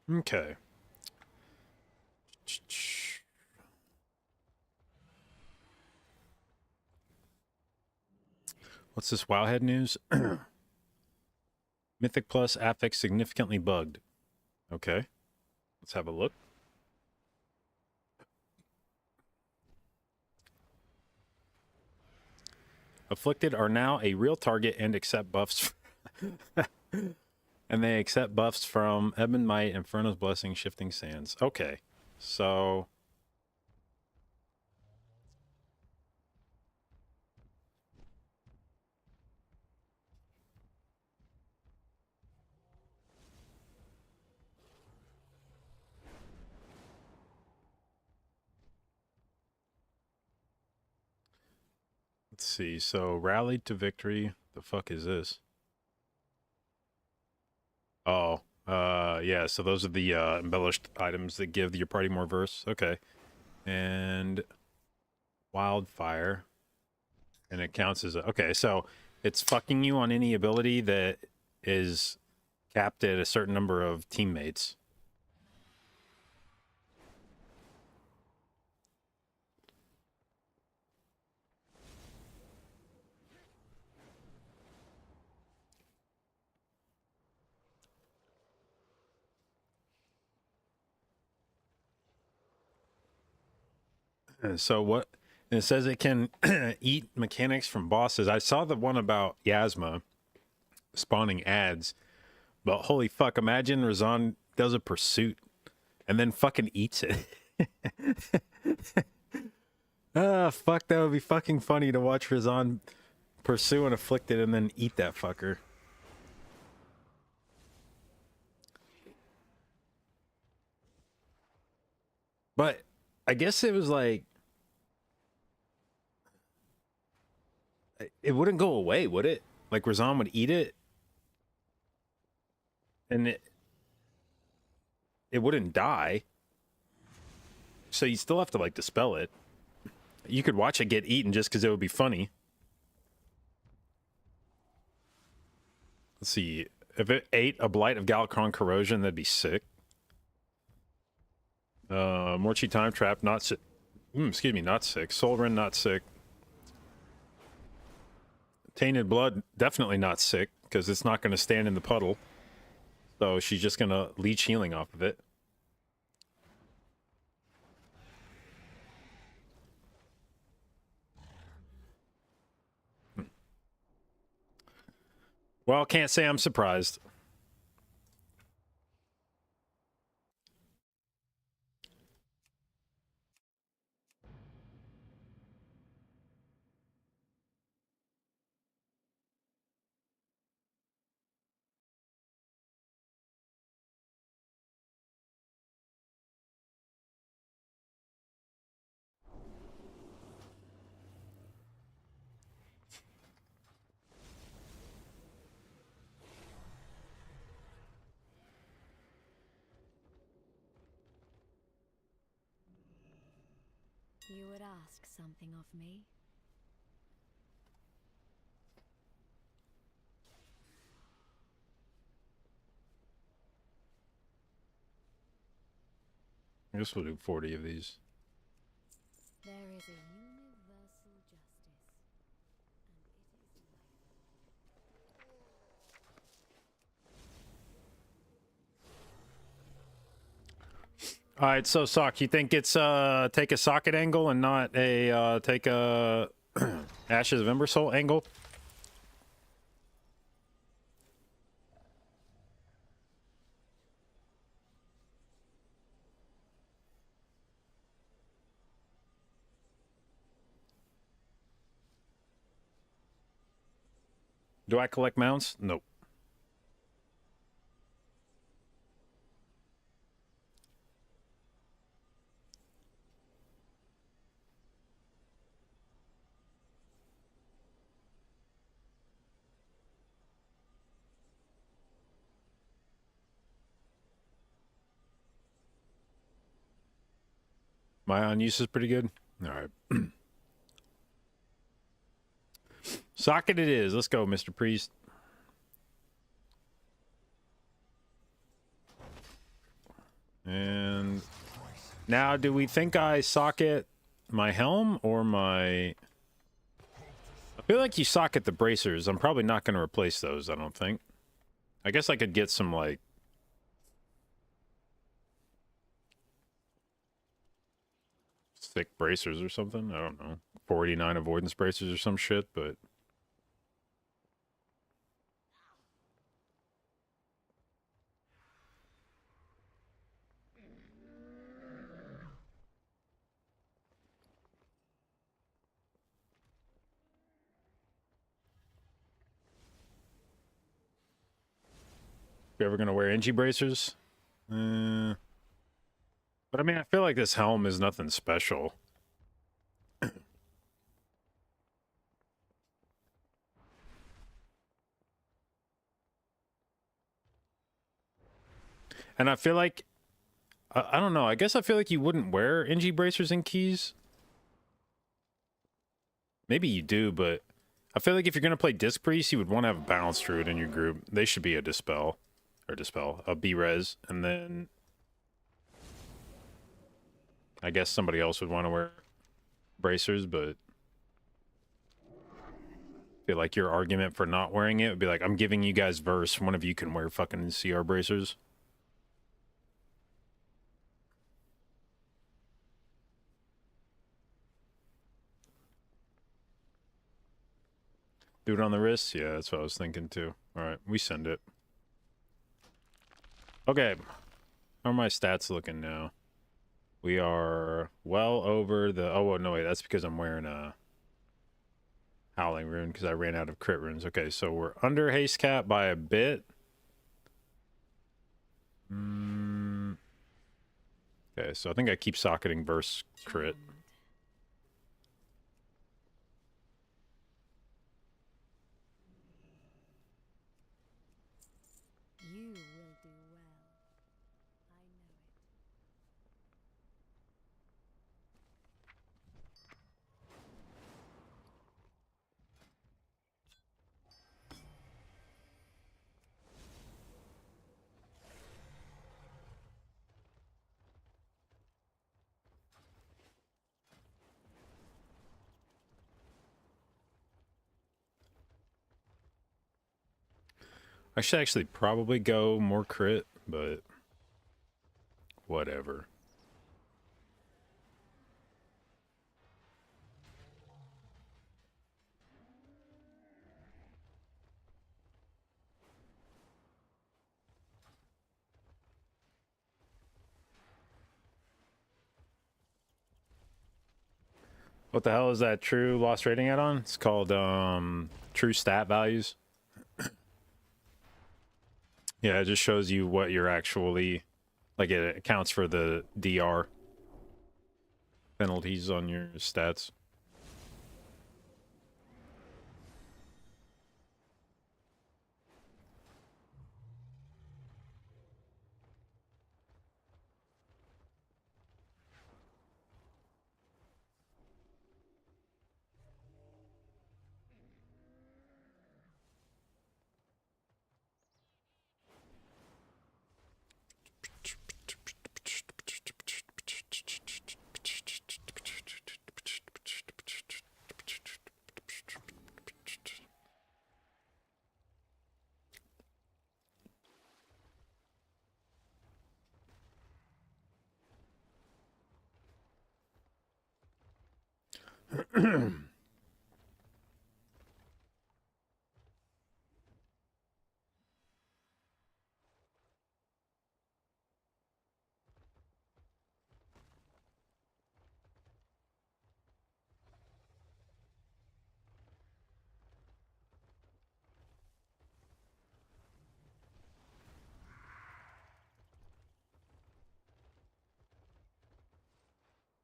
Okay. What's this Wowhead news? Mythic Plus affix significantly bugged. Okay. Let's have a look. Afflicted are now a real target and accept buffs. And they accept buffs from Ebon Might, Inferno's Blessing, Shifting Sands. Okay. So... Let's see. So, rallied to victory. The fuck is this? Oh, yeah. So those are the embellished items that give your party more verse. Okay. And wildfire. And it counts as a... Okay, so it's fucking you on any ability that is capped at a certain number of teammates. So what... And it says it can eat mechanics from bosses. I saw the one about Yasma spawning ads. But holy fuck, imagine Razan does a pursuit and then fucking eats it. Ah, fuck, that would be fucking funny to watch Razan pursue an afflicted and then eat that fucker. But I guess it was like... It wouldn't go away, would it? Like Razan would eat it? And it wouldn't die. So you still have to like dispel it. You could watch it get eaten just because it would be funny. Let's see. If it ate a Blight of Galakron Corrosion, that'd be sick. Morchi Time Trap, not sick. Excuse me, not sick. Solrin, not sick. Tainted Blood, definitely not sick, because it's not going to stand in the puddle. So she's just going to leech healing off of it. Well, can't say I'm surprised. You would ask something of me? I guess we'll do 40 of these. There is a universal justice, All right, so Sock, you think it's take a socket angle and not a take a Ashes of Ember Soul angle? Do I collect mounts? Nope. My on use is pretty good. All right. Socket it is. Let's go, Mr. Priest. And now, do we think I socket my helm or my... I feel like you socket the bracers. I'm probably not going to replace those, I don't think. I guess I could get some, like... thick bracers or something. I don't know. 489 avoidance bracers or some shit, but... You ever gonna wear NG bracers? But I mean, I feel like this helm is nothing special. And I feel like, I don't know, I guess I feel like you wouldn't wear NG bracers and keys. Maybe you do, but I feel like if you're gonna play Disc Priest, you would want to have a balanced Druid in your group. They should be a Dispel, a B-Res, and then I guess somebody else would want to wear bracers, but I feel like your argument for not wearing it would be like, I'm giving you guys verse, one of you can wear fucking CR bracers. Do it on the wrist? Yeah, that's what I was thinking too. Alright, we send it. Okay. How are my stats looking now? We are well over the... Oh, no, wait. That's because I'm wearing a Howling Rune because I ran out of crit runes. Okay, so we're under haste cap by a bit. Okay, so I think I keep socketing verse crit. You will do well. I know it. I should actually probably go more crit, but whatever. What the hell is that true loss rating add-on? It's called true stat values. Yeah, it just shows you what you're actually, like, it accounts for the DR penalties on your stats.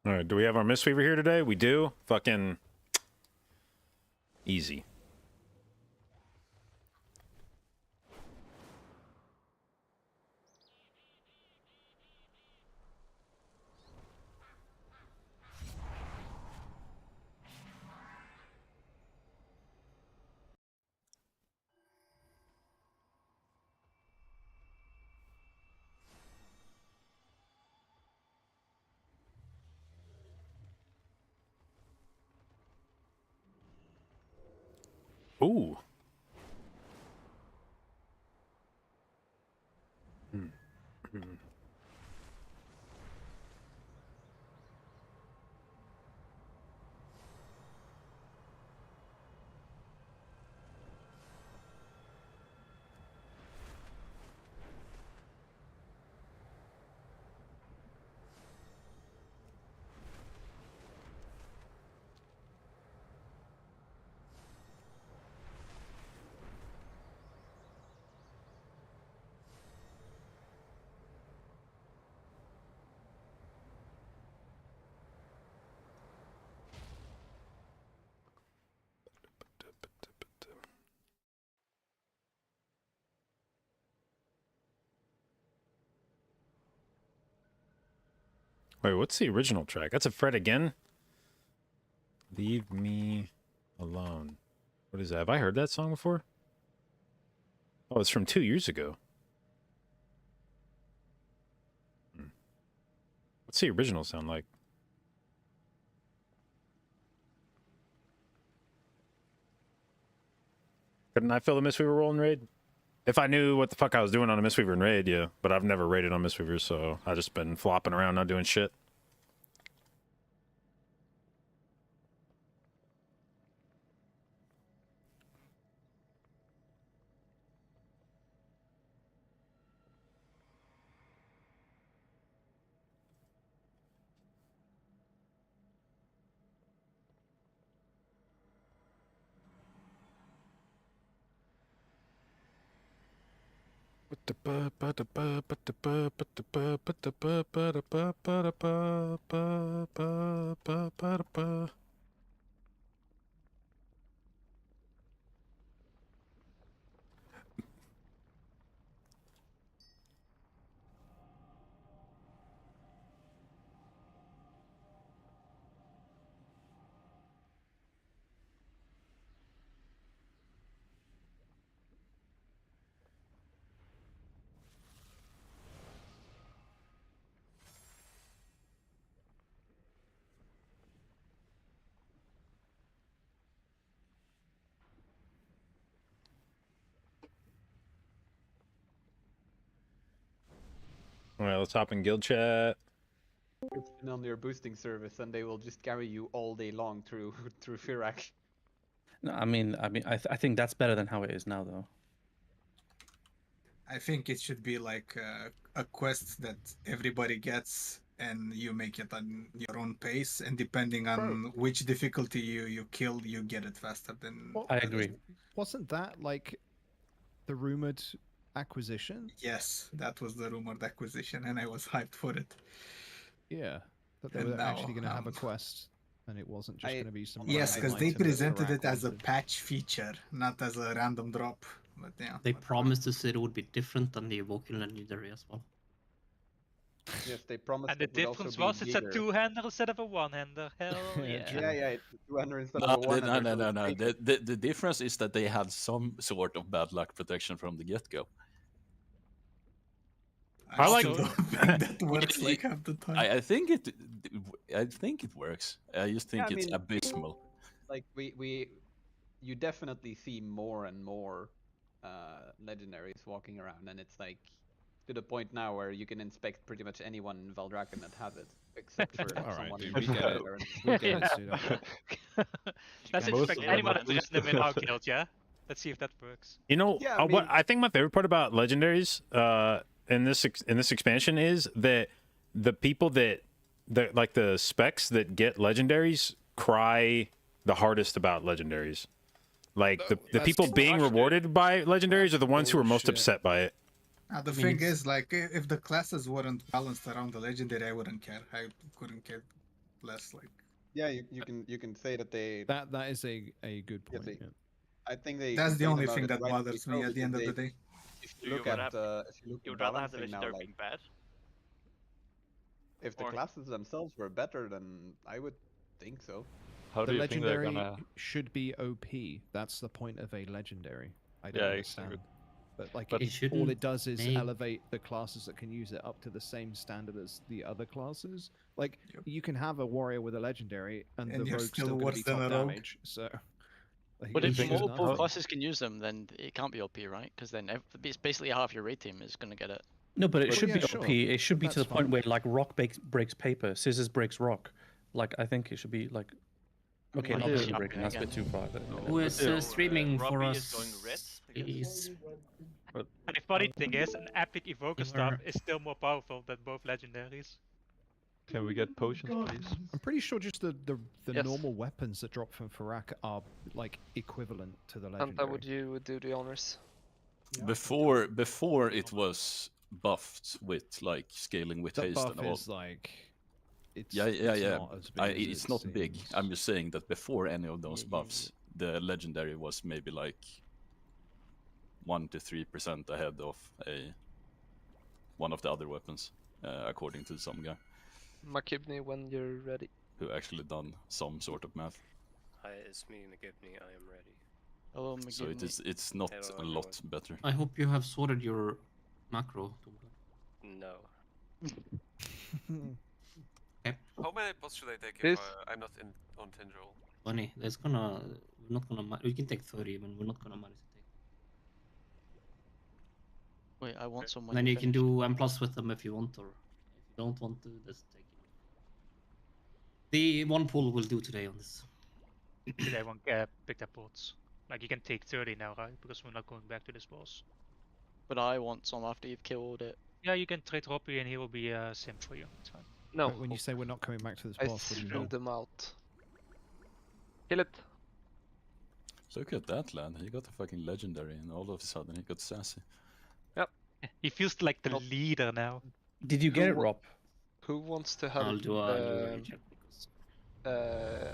All right, do we have our Mistweaver here today? We do? Fucking easy. Ooh. Hmm. Hmm. Wait, what's the original track? That's a Fred again? Leave me alone. What is that? Have I heard that song before? Oh, it's from 2 years ago. What's the original sound like? Couldn't I fill the Mistweaver role in Raid? If I knew what the fuck I was doing on a Mistweaver in Raid, yeah. But I've never raided on Mistweaver, so I've just been flopping around, not doing shit. All right, let's hop in guild chat. It's been on their boosting service, and they will just carry you all day long through through Firak. No, I think that's better than how it is now, though. I think it should be like a quest that everybody gets, and you make it on your own pace, and depending on which difficulty you kill, you get it faster than. I agree. Wasn't that like the rumored acquisition? Yes, that was the rumored acquisition, and I was hyped for it. Yeah, that they And were now, actually going to have a quest, and it wasn't just going to be some. Yes, because they item that presented Firak it as a wanted. patch feature, not as a random drop. But yeah. They promised us it would be different than the Evoking Legendary as well. Yes, they promised. And the it would also difference be was it's a bigger. two-hander instead of a one-hander. Hell yeah. Yeah, it's a two-hander instead No, of a one-hander. no. The difference is that they had some sort of bad luck protection from the get-go. I like that works like half the time. I think it works. I just think Yeah, I it's mean, abysmal. Like you definitely see more and more legendaries walking around, and it's like to the point now where you can inspect pretty much anyone in Valdrakken that has it, except for All right, someone dude, in we get it. We get it, dude. Let's expect anyone to listen them in our guild, yeah? Let's see if that works. You know, Yeah, I what mean- I think my favorite part about legendaries in this expansion is that the people that like the specs that get legendaries cry the hardest about legendaries. Like the people being rewarded by legendaries are the ones who are most upset by it. The thing is, like, if the classes weren't balanced around the legendary, I wouldn't care. I couldn't care less. Like, Yeah, you can say that they. That is a good point. they- yeah. I think they. that's the complain only about thing it that rightly bothers so, me at the end of because the day. If you look at if you look You at would rather have the balancing now, legendary like, being bad? if the or- classes themselves were better, then I would think so. How do The you think they're legendary gonna? should be OP. That's the point of a legendary. I don't Yeah, understand. exactly. But like, But all shouldn't it does is make- elevate the classes that can use it up to the same standard as the other classes. Like, you can have a warrior with a legendary, and And the you're rogue's still still going worse to be than top a rogue. damage. So, But if He does multiple nothing. classes can use them, then it can't be OP, right? Because then it's basically half your raid team is gonna get it. No, but it Well, should yeah, be sure. OP. It should be to That's the point fine. where like rock breaks paper, scissors breaks rock. Like I think it should be like. Okay, not paper breaking. That's a bit too far. Who is streaming for Robbie us? is going red, I guess. Please. And the funny thing is, an epic evoker staff is still more powerful than both legendaries. Can we get potions, please? I'm pretty sure just the Yes. normal weapons that drop from Farak are like equivalent to the Anta, legendary. would you do the honors? Before it was buffed with like scaling with That haste buff and all. is like, it's yeah. not as big as It's it not big. seems. I'm just saying that before any of those buffs, the legendary was maybe like 1 to 3% ahead of one of the other weapons, according to some guy Makibni, when you're ready. who actually done some sort of math. Hi, it's me, McGibney. I am ready. Hello, So it's not Hello, a lot better. I hope you have sorted your macro. No. How many pots should I take This- if I'm not on tindral? 20. There's gonna. We're not gonna. We can take 30, but we're not gonna manage to take. Wait, I want someone. Then you can do M plus with them if you want, or if you don't want to, just take it. The one pool will do today on this. Today won't pick their pots. Like you can take 30 now, right? Because we're not going back to this boss. But I want some after you've killed it. Yeah, you can trade Robbie and he will be sim for you. It's fine. No. When you say we're not coming back to this I boss, what do you threw mean? them out. Kill it. Look at that lad. He got a fucking legendary, and all of a sudden he got sassy. Yep. He feels like the leader now. Did you get it, Rob? Who wants to have I'll do a recheck because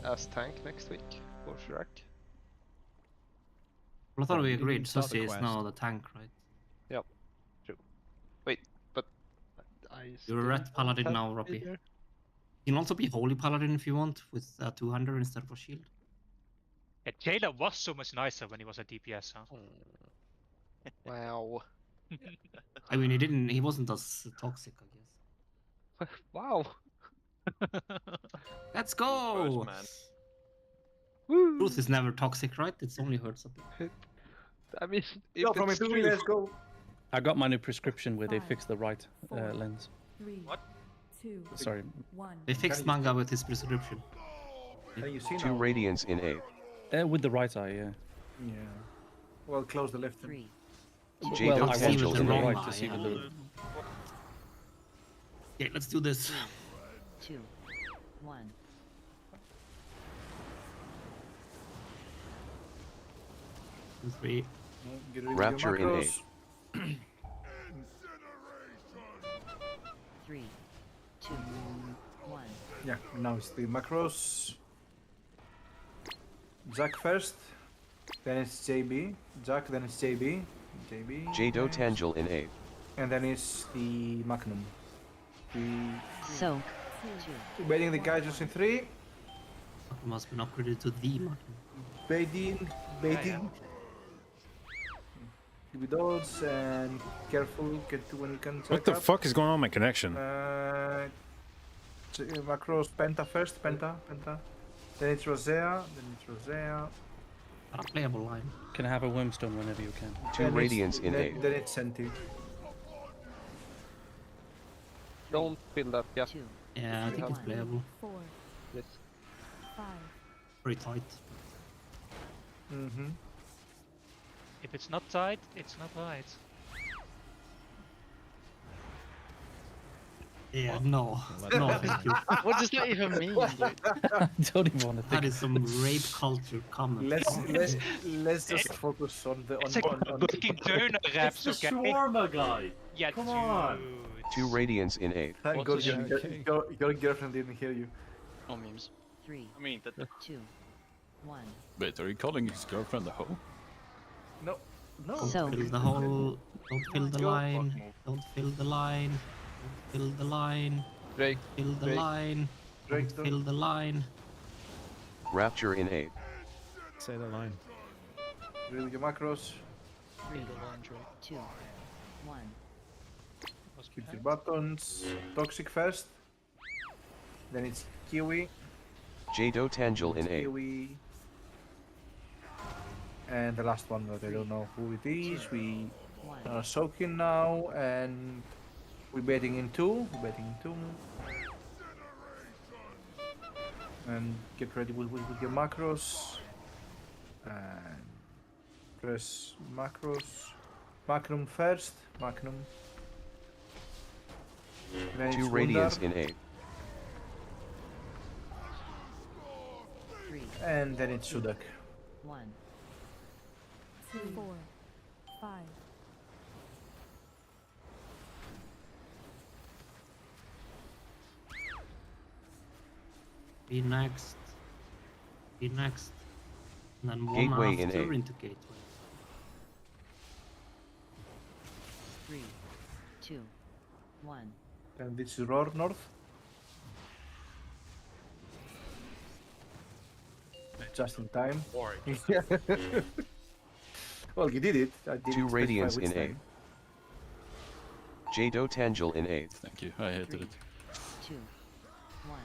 as tank next week for Shrek? well, I thought we You didn't agreed. start the Sussy is quest. now the tank, right? Yep. True. Wait, but I. You're a red paladin have now, Robbie. either. You can also be holy paladin if you want, with 200 instead of a shield. Yeah, Jailer was so much nicer when he was a DPS, huh? Wow. I mean, he didn't. He wasn't as toxic, I guess. Wow. Let's go. Man. Truth is never toxic, right? It's only hurts a bit. I mean, Go if from it's it, true, let's go. I got my new prescription where they fix the right lens. 3, 2, Sorry. 1. They fixed manga with his prescription. Can you see Two now? radiance in 8. With the right eye, yeah. Yeah. Well, close the left. 3. Well, I see want with to the the wrong right to see eye, with the. Okay, let's do this. 2, 1. Two, 3. Get rid of your Rapture in macros. 8. 3, 2, 1. Yeah, now it's the macros. Jack first, then it's JB. Jack, then it's JB. JB. Jdotbusinessmail in 8. And then it's the Magnum. So, Baiting the guys just in 3. Must be upgraded to the Martin. Baiting. With those and careful, get to when you can. What the fuck is going on with my connection? Macros Penta first, Penta. Then it's Rosea, Unplayable line. Can I have a Wormstone whenever you can? 2 radiance in 8. Then it's Senti. don't fill that gap. Yeah, I think it's playable. 4, Yes. 5. Pretty tight. Mm-hmm. If it's not tight, it's not right. Yeah, no. No, thank you. What does that even mean, dude? I don't even want to think. That is some rape culture comment. Let's just focus on the It's a fucking donor reps, okay? Shawarma guy. Yeah, Come dude. on. 2 radiance in 8. Thank What God is your girlfriend didn't hear you. No memes. 3, I mean, that 2, 1. Wait, are you calling his girlfriend a hoe? No. So, Fill the hole. Don't fill the line. Don't fill the line. Don't fill the line. Drake. Fill the Drake. line. Drake, Don't fill the line. Rapture in 8. Say the line. Read your macros. 3, 2, 1. Hit your buttons. Toxic first. Then it's Kiwi. Jdotbusinessmail in 8. Kiwi. And the last one that I don't know who it is. We One. are soaking now, and we're betting in 2. We're betting in 2. And get ready with your macros. And press macros. Magnum first. Magnum. Then 2 it's radiance Wundar, in 8. 3, and then it's Sudak. 1. 2, 4, 5. Be next. Be next. And then one Gateway in after 8. into gateway. 3, 2, 1. And this is Roar North. Just in time. Yeah. Well, you did it. I didn't 2 specify radiance which in 8. time. Jdotbusinessmail in 8. Thank you. I hated it. 2, 1.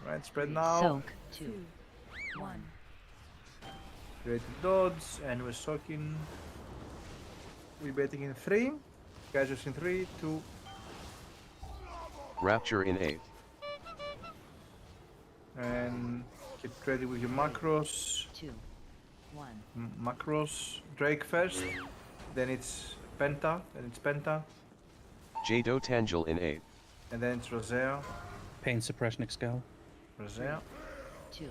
Right, spread now. Soak. 2, 1. Created dodge, and we're soaking. We're betting in 3. Guys, in 3, 2. Rapture in 8. And get ready with your macros. 2, 1. Macros. Drake first. Then it's Penta. Then it's Penta. Jdotbusinessmail in 8. And then it's Rosea. Pain suppression Excel. Rosea. 2.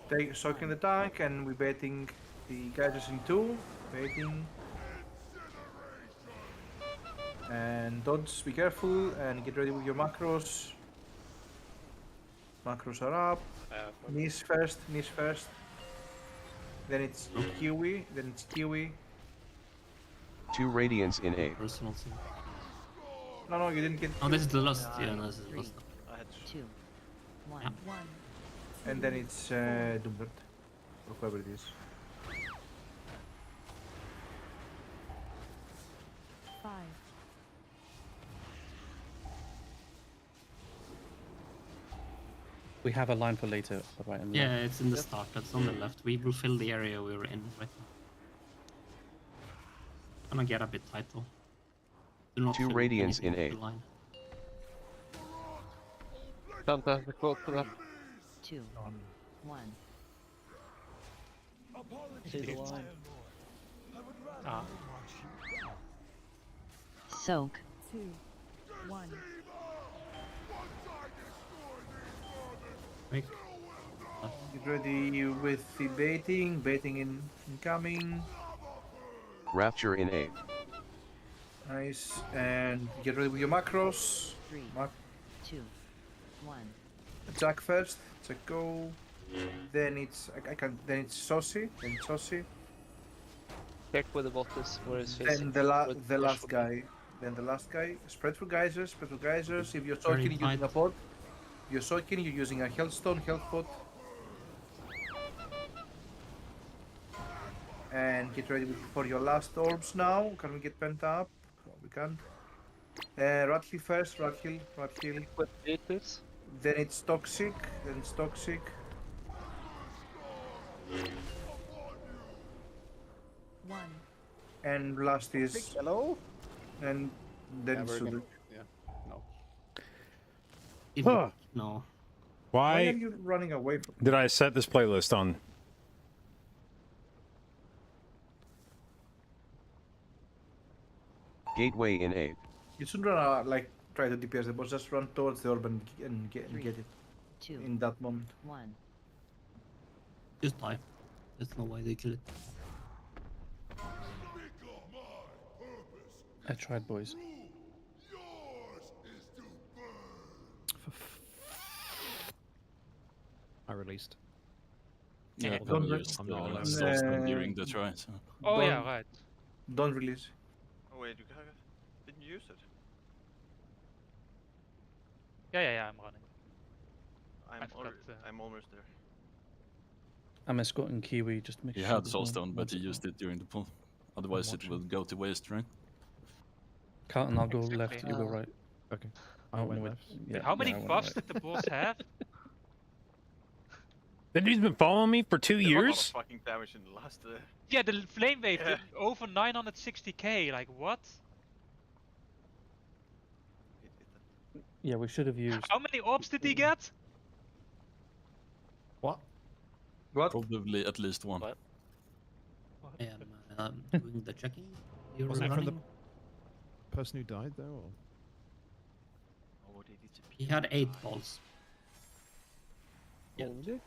Take soak in the tank, and we're betting the guys in 2. Waiting. And dodge, be careful, and get ready with your macros. Macros are up. Knees first, knees first. Then it's Kiwi, then it's Kiwi. 2 radiance in 8. Personal sin. No, you didn't get. Oh, this is the last. Yeah, no, this is the 3, last. 2, 1. 1. And then it's Doombird, or whoever it is. 5. We have a line for later, right? And Yeah, it's in the start. That's on the left. We will fill the area we were in right now. Gonna get a bit tight though. Do not 2 fill radiance in anything 8. with the line. Santa, the quote for that. 2, 1. See the line. Ah. Soak. 2, 1. Quick. Get ready with the baiting, baiting incoming. Rapture in 8. Nice, and get ready with your macros. 3, 2, 1. Attack first, attack go. Then it's then it's Saucy, then it's Saucy. Check with the bottas where it's Then facing. the with last threshold. guy. Then the last guy. Spread for geysers, spread for geysers. If you're Very soaking, you're using tight. a pot. If you're soaking, you're using a health stone, health pot. And get ready for your last orbs now. Can we get pent up? We can't. Rathill first, Rathill. With beaters. Then it's toxic, then it's toxic. 1. And last is Hello? and then Yeah, it's we're Sudak. gonna- yeah, no. Huh. No. Why are Why you running away from? did I set this playlist on? Gateway in 8. You shouldn't run like try to DPS the boss. Just run towards the orb and get it 2, in that moment. 1. Just die. There's no way they kill it. I tried, boys. I released. Yeah, Don't probably re- used Uh, during the try. So. Oh yeah, Don't- right. Don't release. Oh wait, didn't use it? Yeah, I'm running. I'm, I forgot, I'm almost there. I'm escorting Kiwi just to make He sure. had there's no Soulstone, but he monster. used it during the pull. Otherwise, it will go to waste, right? Carlton, I'll go Exactly. left, you go right. Okay. I I don't went know left. Yeah, How many yeah, I went buffs right. did the boss have? That dude's been following me for 2 Did a lot of years? fucking damage in the last. Yeah, the flame wave Yeah. did over 960k. Like what? Yeah, we should have used. How many orbs did he get? What? What? Probably at least one. I am doing the checking. You're Was it from the running. person who died there, or? Oh, they disappeared. He had 8 balls. Yeah. Only?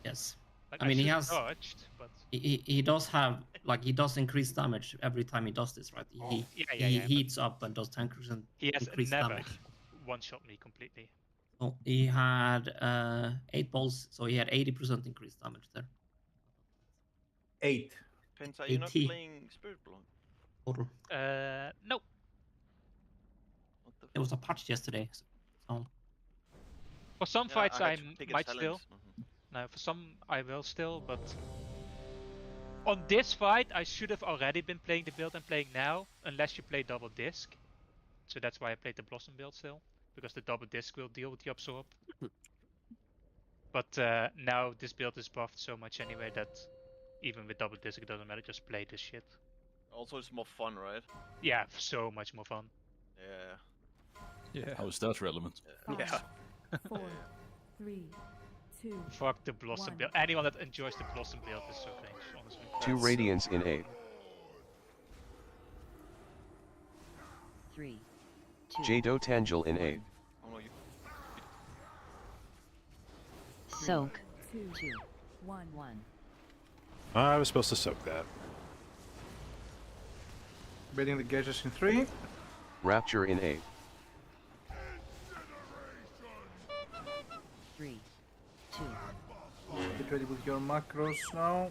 Yes. Like, I mean, he should've has. dodged, but He does have, like, he does increase damage every time he does this, right? He heats up and does 10% he has increased never damage. one-shot me completely. So he had 8 balls, so he had 80% increased damage there. 8. Pence, are you not 80. playing Spirit Blog? Total. No. What the It was a patch yesterday. So For some Yeah, fights I I had to pick a might challenge. still. No, for some I will still, but on this fight I should have already been playing the build I'm playing now, unless you play double disc. So that's why I played the Blossom build still, because the double disc will deal with the absorb. But now this build is buffed so much anyway that even with double disc it doesn't matter, just play this shit. Also, it's more fun, right? Yeah, so much more fun. Yeah. Yeah. How is that relevant? Yeah. 4, 3, 2. Fuck the Blossom build. Anyone that enjoys the Blossom build is so cringe, honestly. 2 radiance in 8. 3, 2. Jdotbusinessmail in 8. Oh, no, you... Soak. 2, 2, 1. 1. I was supposed to soak that. Baiting the gauges in 3. Rapture in 8. 3, 2, 1. Get ready with your macros now.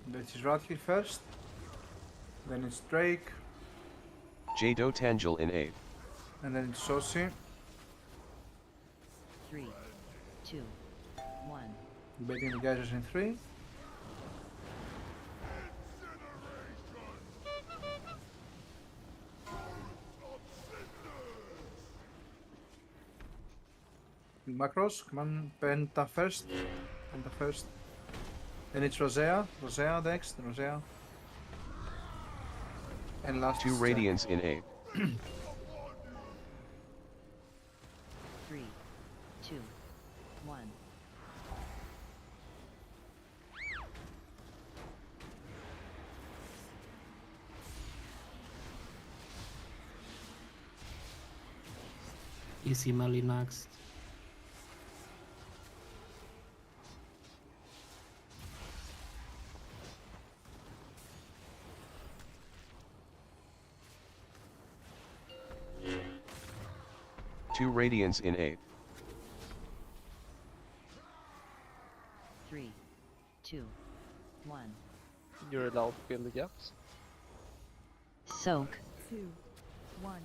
This is Radley first. Then it's Drake. Jdotbusinessmail in 8. And then it's Saucy. 3, 2, 1. Baiting the gauges in 3. Macros, come on, Penta first. Penta first. Then it's Rosea. Rosea next. Rosea. And last 2 is radiance in 8. 3, 2, 1. easy melee next. Two radiance in 8. 3, 2, 1. You're allowed to fill the gaps. Soak. 2, 1.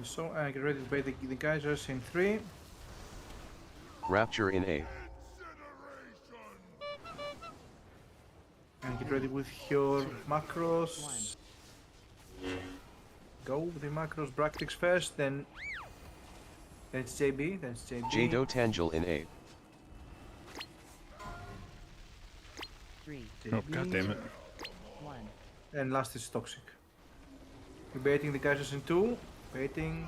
So get ready to bait the geysers in 3. Rapture in 8. And get ready with your macros. Go with the macros. Bractix first, then it's JB, then it's JB. Jdotbusinessmail in 8. 3, Oh, god damn it. 1. And last is Toxic. We're baiting the geysers in 2. Baiting.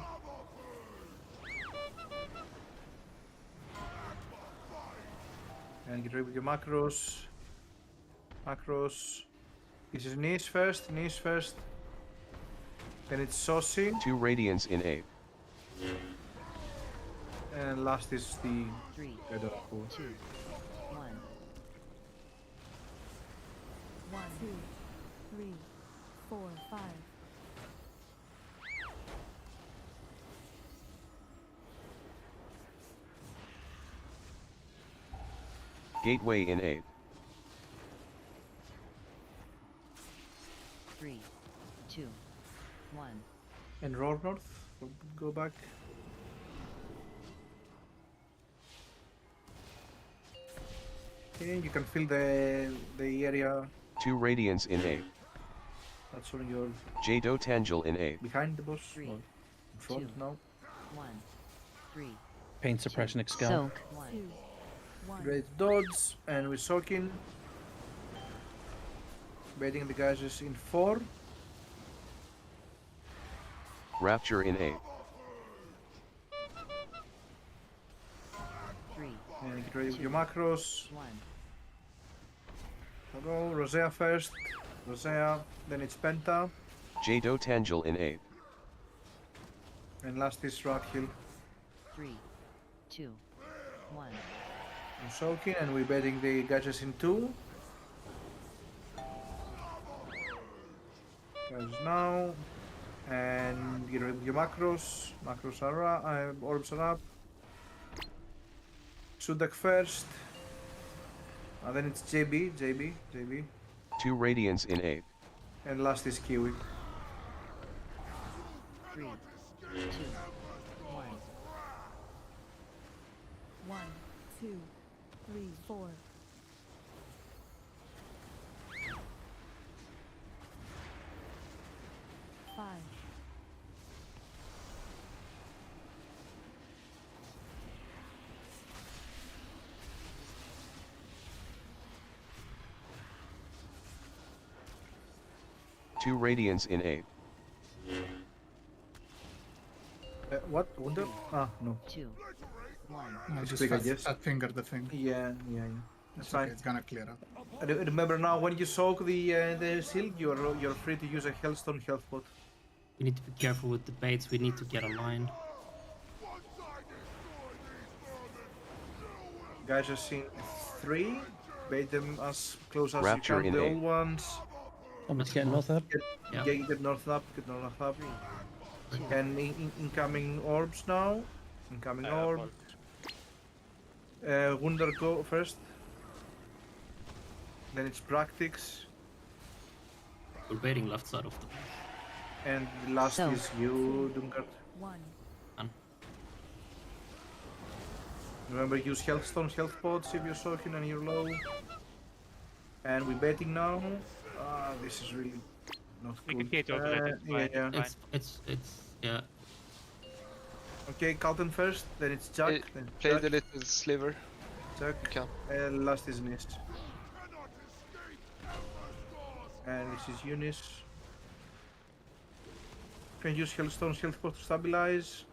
And get ready with your macros. Macros. This is knees first, knees first. Then it's Saucy. 2 radiance in 8. And last is the 3, 2, 1. 1, 2, 3, 4, 5. Gateway in 8. 3, 2, 1. And roll north. Go back. Okay, you can feel the area. 2 radiance in 8. That's on your Jdotbusinessmail in 8. behind the boss. 3, Front Two. now. 1, 3, Pain suppression excal. soak. 1, 1. Great dodge, and we're soaking. Baiting the guys is in 4. Rapture in 8. 3, And get ready with your macros. 1. Go, Rosea first. Rosea, then it's Penta, Jdotbusinessmail in 8. and last is Rakhil. 3, 2, 1. I'm soaking, and we're betting the gadgets in 2. Guys now, and get rid of your macros. Macros are up, orbs are up. Sudak first. And then it's JB. 2 Radiance in 8. And last is Kiwi. 3, 2, 1. 1, 2, 3, 4. 5. 2 Radiance in 8. What? Wonder? Ah, no. 2, 1. I It's just quick, I guess. fat finger the thing. Yeah. That's It's okay, fine. it's gonna clear up. Remember now, when you soak the shield, you're free to use a Hellstone health pot. We need to be careful with the baits. We need to get a line. Guys are seen 3. Bait them as close as Rapture you in can. The 8. old ones. Let's get north up. Yeah. Get north up. Get north up. And incoming orbs now. Incoming orb. Wunder go first. Then it's Practice. We're baiting left side of the And the last So. is you, Dunkard. 1. Remember, use Healthstones, health pods if you're soaking and you're low. And we're betting now. This is really not We good. can gate over it, it's fine, yeah. it's It's yeah. Okay, Calton first, then it's Jack, then Play Jack, the little sliver. Jack, Okay. and last is Nis. And this is Eunice. Can use Hellstone's health pot to stabilize.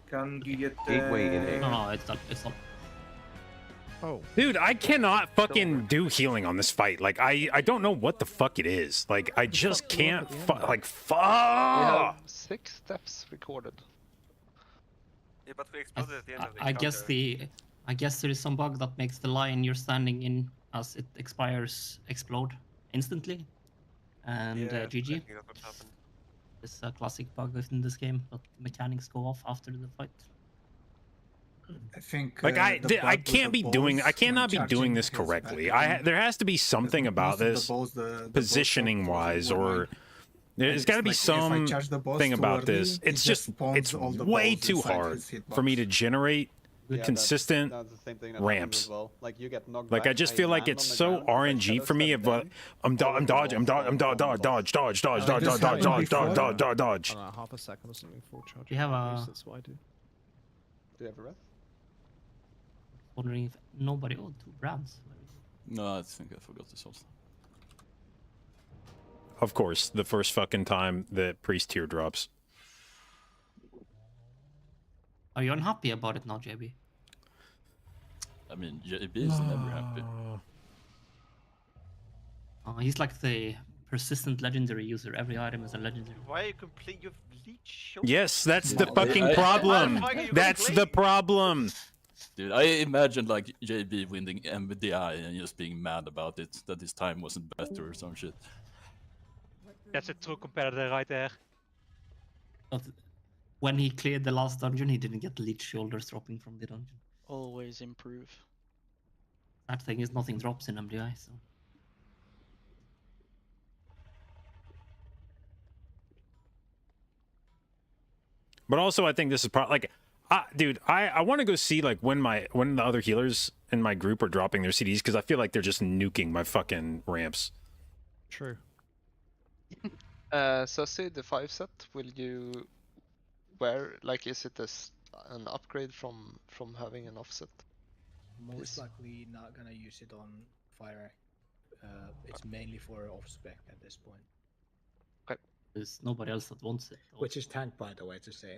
Can you get Gateway in 8. No, it's not. It's not. Oh. Dude, I cannot fucking do healing on this fight. Like, I don't know what the fuck it is. Like, I just can't. Like, We fuck. have 6 steps recorded. Yeah, but we exploded at the end of the I guess I guess there is some bug that makes the line you're standing in as it expires explode instantly. And I GG. think that's what happened. It's a classic bug within this game, but mechanics go off after the fight. I think Like the bug I with can't the be doing bows I cannot when be doing charging this is correctly. bad. There has to be something about Most of the this bows, the positioning bows wise, are or annoying. there's got to be Like, if I some charge the boss thing too about early, this. it It's just just spawns it's all the way balls too inside hard his hitbox. for me to generate Yeah, consistent that's the same thing that happens ramps. as well. Like you get knocked Like I back, just now feel you like land it's on the so ground, it's like RNG shadow for me. step Of down, I'm dodging, dodge, dodge, dodge, dodge, dodge, this dodge, happened dodge, before. dodge. I don't know, half a second or something before charging. Do you have a- That's what I do. Do you have a rest? Wondering if nobody. Oh, 2 brands. No, I think I forgot this also. Of course, the first fucking time that priest tier drops. Are you unhappy about it now, JB? I mean, JB is never happy. He's like the persistent legendary user. Every item is a legendary. Why are you complete? You have leech shoulders. Yes, that's the No, fucking I- problem. Why the fuck are you That's the complaining? problem. Dude, I imagined like JB winning MDI and just being mad about it, that his time wasn't better or some shit. That's a true competitor right there. But when he cleared the last dungeon, he didn't get the leech shoulders dropping from the dungeon. Always improve. That thing is nothing drops in MDI, so. But also, I think this is probably like, dude, I want to go see like when the other healers in my group are dropping their CDs because I feel like they're just nuking my fucking ramps. True. So say the 5 set, will you wear, like, is it an upgrade from having an offset? Most likely not gonna use it on fire. It's mainly for off spec at this point. There's nobody else that wants it. Which is tank, by the way, to say.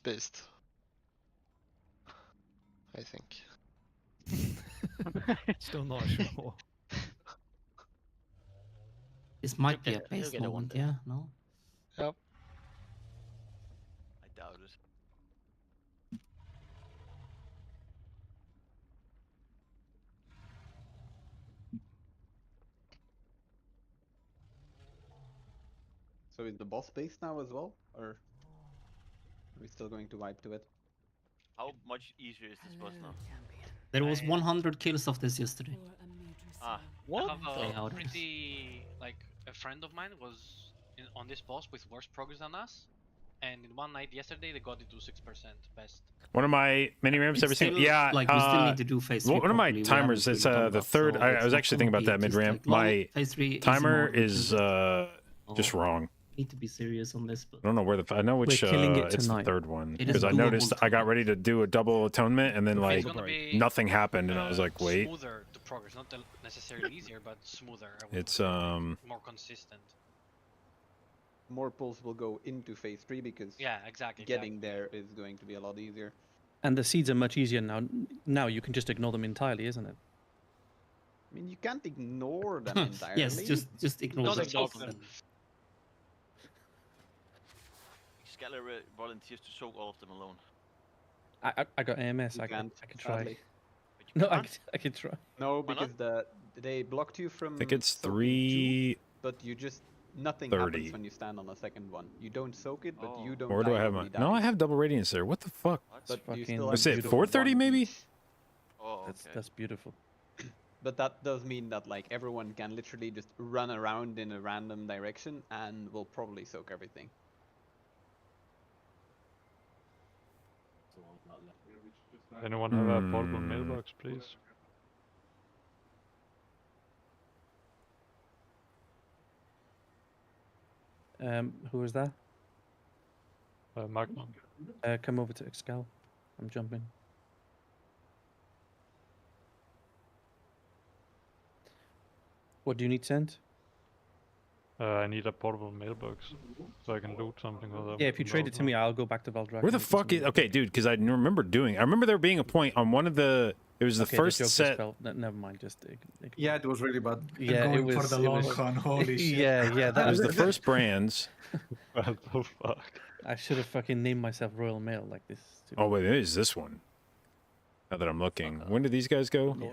Beast. I think. Still not sure. This might be a He'll base get it one moment, day. yeah, no? Yep. I doubt it. So is the boss base now as well, or are we still going to wipe to it? How much easier is this boss now? There was 100 kills of this yesterday. Ah, What? Play how it is. Pretty, like, a friend of mine was on this boss with worse progress than us, and in one night yesterday they got it to 6% best. One of my mini ramps It's every single still, yeah. like, we still need to do phase 3 one of my properly. We timers. haven't It's really done the that, third. so I it's was not actually gonna thinking about be that mid just ramp. like, well, My phase 3 easy timer mode, is just Oh. wrong. Need to be serious on this, but I don't know where the I know which killing it it's the tonight. third one It is because I doable noticed I got tonight. ready to do a double atonement and then It's like gonna be, nothing happened and I was like, wait. Smoother to progress, not necessarily easier, but smoother. I would It's say. More consistent. More pulls will go into phase 3 because Yeah, exactly. getting there is going to be a lot easier. And the seeds are much easier now. Now you can just ignore them entirely, isn't it? I mean, you can't ignore them entirely. yes, just ignore Not them. ignore them. Scalar volunteers to soak all of them alone. I got AMS. You I can't, can try. sadly. No, I can try. No, because they blocked you from. I think it's soaking 3. two, but you just nothing 30. happens when you stand on the second one. You don't soak it, but you don't. Where do I have my? nobody No, I dies. have double radiance there. What the fuck? But you still What's have it? to do 430 one maybe? each. Oh, That's beautiful. But that does mean that like everyone can literally just run around in a random direction and will probably soak everything. Anyone have a portable mailbox, please? Who is that? Magma. Come over to Excal. I'm jumping. What do you need sent? I need a portable mailbox so I can loot something with Yeah, if you trade it to me, I'll go back to Valdrak. Where the fuck is? Okay, dude, because I remember doing. I remember there being a point on one of the. It was the first set. Never mind. Just. Yeah, it was really bad. Yeah, Going it was for the it long was- con. Holy shit. Yeah, That was the first brands. What the fuck? I should have fucking named myself Royal Mail like this. Oh wait, it is this one. Now that I'm looking, when did these guys go? Yeah.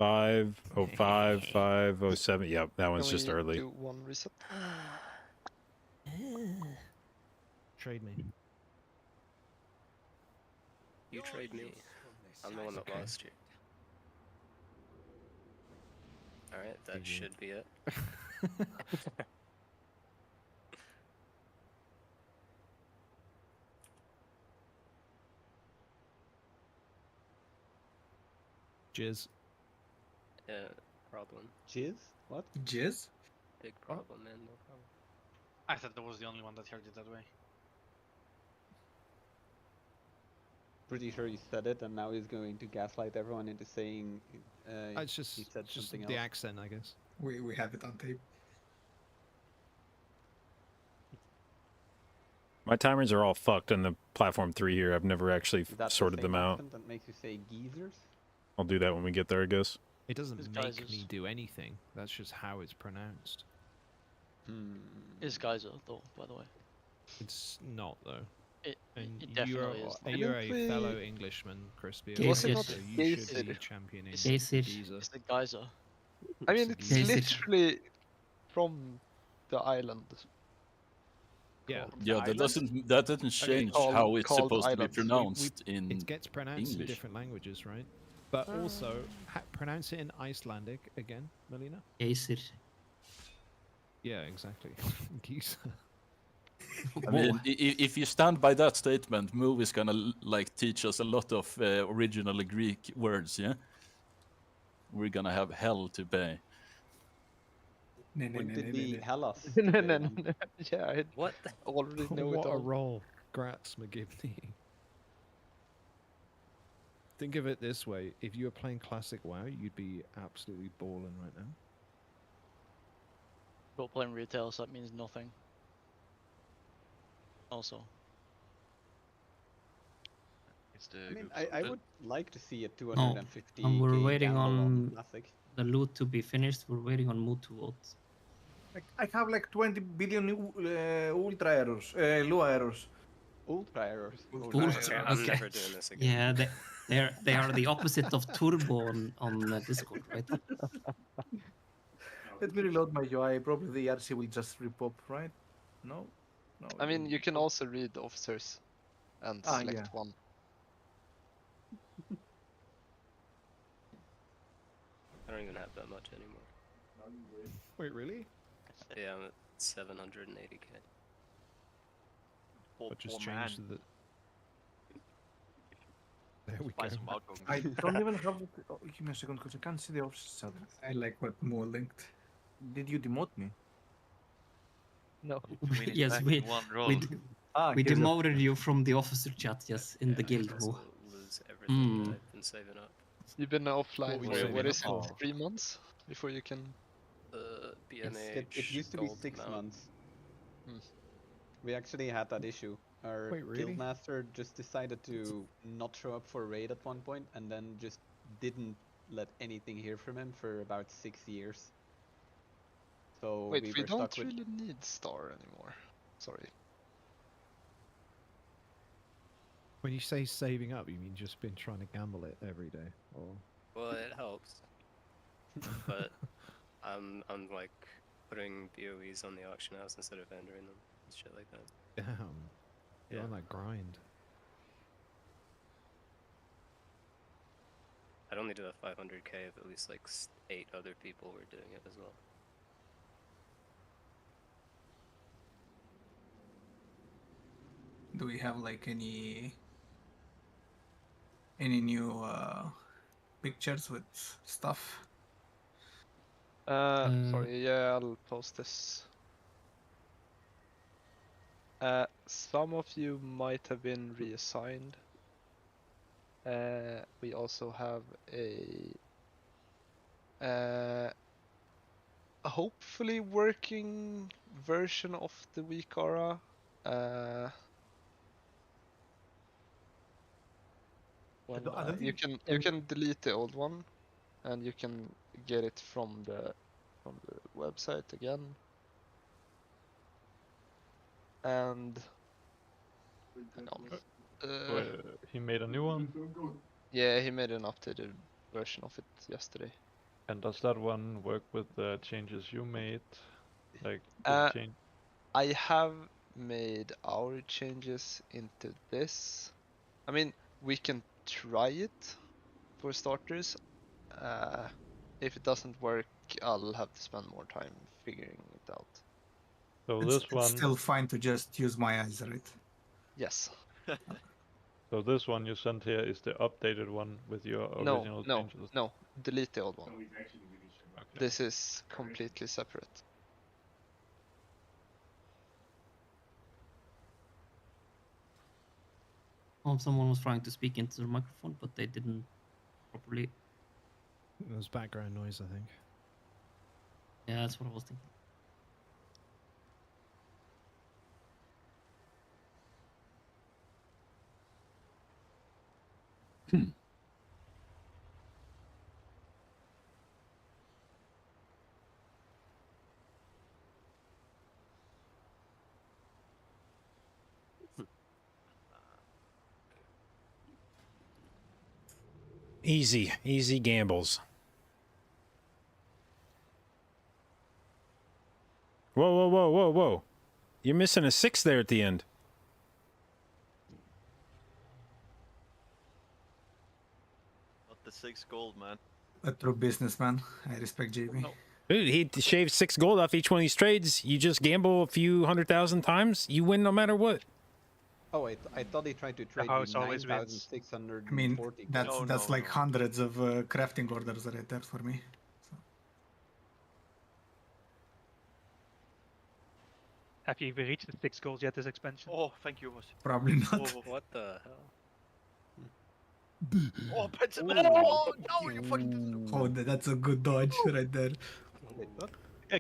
505, 507. Yep, that one's just early. Do one reset. Trade me. You trade me. I'm the one that lost you. Alright, that should be it. Jizz. Yeah, problem. Jizz? What? Jizz? Big problem, man. No problem. I thought that was the only one that heard it that way. Pretty sure he said it, and now he's going to gaslight everyone into saying It's just, he said just something the else. accent, I guess. We have it on tape. My timers are all fucked on the platform 3 here. I've never actually Is that the sorted same them out. accent that makes you say geezers? I'll do that when we get there, I guess. It doesn't His make guys me is- do anything. That's just how it's pronounced. Is Geyser though, by the way. It's not though. It And definitely you're, is. you're a Didn't fellow we- Englishman, Crispy. Was it so not you should Geyser? be championing Geyser. Geezer. It's the Geyser. I mean, it's Geyser. literally from the island. Yeah. Yeah, that doesn't change called- how it's called supposed to be islands. pronounced in It gets pronounced in English. different languages, right? But also, pronounce it in Icelandic again, Melina. Geyser. Yeah, exactly. Geezer. I mean, if you stand by that statement, Move is gonna like teach us a lot of original Greek words. Yeah, we're gonna have hell to pay. Wouldn't it be Hellas? Yeah, I What? already know What it a all. roll, Gratz McGivney. Think of it this way: if you were playing classic WoW, you'd be absolutely balling right now. Not playing retail, so that means nothing. Also. I mean, I would like to see a No, 250k and we're waiting gamble on classic. the loot to be finished. We're waiting on Mood to vote. Like, I have like 20 billion ultra errors, Lua errors. Ultra errors. Ultra, I'm okay. never doing this again. Yeah, they are the opposite of turbo on Discord, right? Let me reload my UI. Probably the RC will just repop, right? No, no. I mean, you can also read officers and select one. I don't even have that much anymore. Wait, really? Yeah, I'm at 780k. I just changed the. There we Buy go. some outgoing. I don't even have. Oh, give me a second, because I can't see the office chat. I like what Mo linked. Did you demote me? No. Yes, we demoted you from the officer chat. Yes, in the guild. Mo. Lose everything that I've been saving up. You've been offline What for, were you what is saving it, up for? 3 months? Before you can... BNH It used to be Gold 6 Mount. months. We actually had that issue. Our Wait, really? guildmaster just decided to not show up for raid at one point, and then just didn't let anything hear from him for about 6 years. So Wait, we we were don't stuck with. really need star anymore. Sorry. When you say saving up, you mean just been trying to gamble it every day, or? Well, it helps. But I'm like putting BOEs on the auction house instead of entering them. Shit like that. Damn. You're on that grind. I'd only do a 500k if at least like 8 other people were doing it as well. Do we have like any new pictures with stuff? Sorry, yeah, I'll post this. Some of you might have been reassigned. We also have a hopefully working version of the weak aura. You can delete the old one, and you can get it from the website again. And hang on. He made a new one? Yeah, he made an updated version of it yesterday. And does that one work with the changes you made? Like, change? I have made our changes into this. I mean, we can try it for starters. If it doesn't work, I'll have to spend more time figuring it out. So It's still fine to just use my eyes, right? Yes. So this one you sent here is the updated one with your original changes? No, delete the old one. This is completely separate. Someone was trying to speak into the microphone, but they didn't properly. It was background noise, I think. Yeah, that's what I was thinking. Easy gambles. Whoa. You're missing a 6 there at the end. Not the 6 gold, man. A true businessman. I respect JB. No, Dude, he shaved 6 gold off each one of these trades. You just gamble a few 100,000 times, you win no matter what. Oh wait, I thought he tried to trade house you always wins. 9,640. I mean, that's like hundreds of crafting orders right there for me. Have you even reached the 6 goals yet this expansion? Oh, thank you. Probably not. Oh, What the hell? oh, pencil. Oh, no, you fucking. Oh, that's a good dodge right there.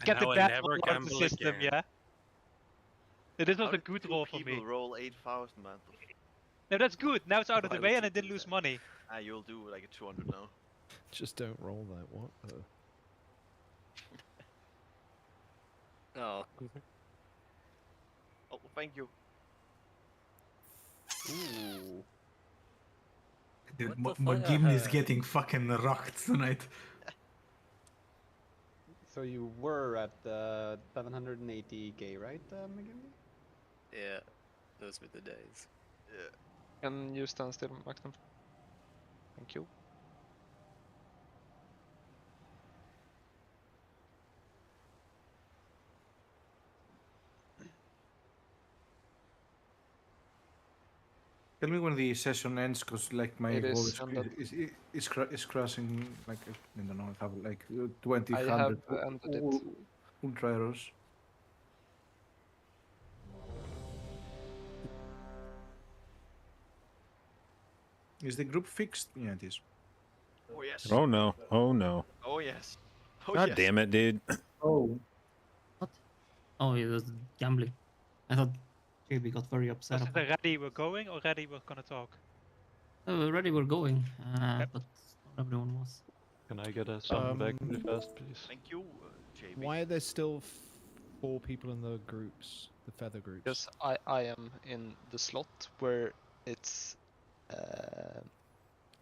Get the now I bad never roll out of the gamble system, again. yeah? This was How a did good two roll for me. people roll 8,000, man. No, that's good. Now it's out of the Why way would and I you didn't do lose that? money. Ah, you'll do like a 200 now. Just don't roll that. What? Oh. Oh, thank you. Ooh. Dude, What the McGinn is fuck? getting fucking rocked tonight. So you were at 780k, right, McGinley? Yeah, those were the days. Yeah. Can you stand still, Maxim? Thank you. Tell me when the session ends, cause like my It goal is ended. is crashing like I don't know, I have like 20, I 100 have ended it. ultra errors. Is the group fixed? Yeah, it is. Oh, yes. Oh no. Oh no. Oh, yes. Oh, God yes. damn it, dude. Oh. Oh, it was gambling. I thought JB got very upset. Was it already we're going or already we're gonna talk? Already we're going, but not everyone was. Can I get a sum back really fast, please? Thank you, JB. Why are there still 4 people in the groups, the feather groups? Because I am in the slot where it's.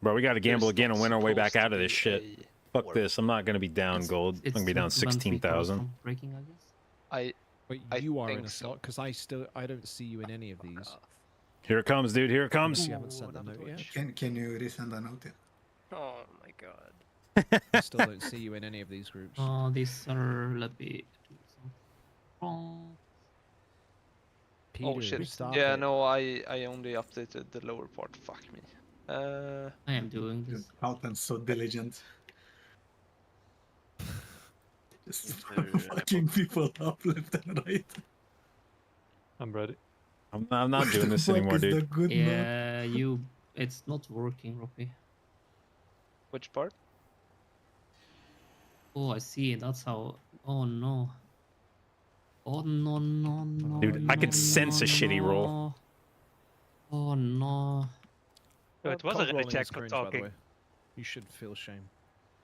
Bro, we got to gamble There's again and not win our way back supposed to out of this be shit. a Fuck war. this. I'm not going to be down gold. I'm going to be down 16,000. Breaking, I guess. But I you are in think a so. slot because I don't see you in any of these. Here it comes, dude. Here it comes. You haven't sent the note yet. Can you resend a note? Oh my god. I still don't see you in any of these groups. Oh, these are. Let me do some. Oh Peter, shit. stop Yeah, it. no, I only updated the lower part. Fuck me. I am doing this. Alpen's so diligent. Just Mr. fucking people up left and right. I'm ready. I'm not doing this Fuck anymore, is dude. that good note? Yeah, you. It's not working, Roppy. Which part? Oh, I see. That's how. Oh no. Oh no no no. Dude, I could no, sense a shitty roll. no. Oh no. So it was Can't a roll in check this for cringe, by the talking. way. You should feel shame.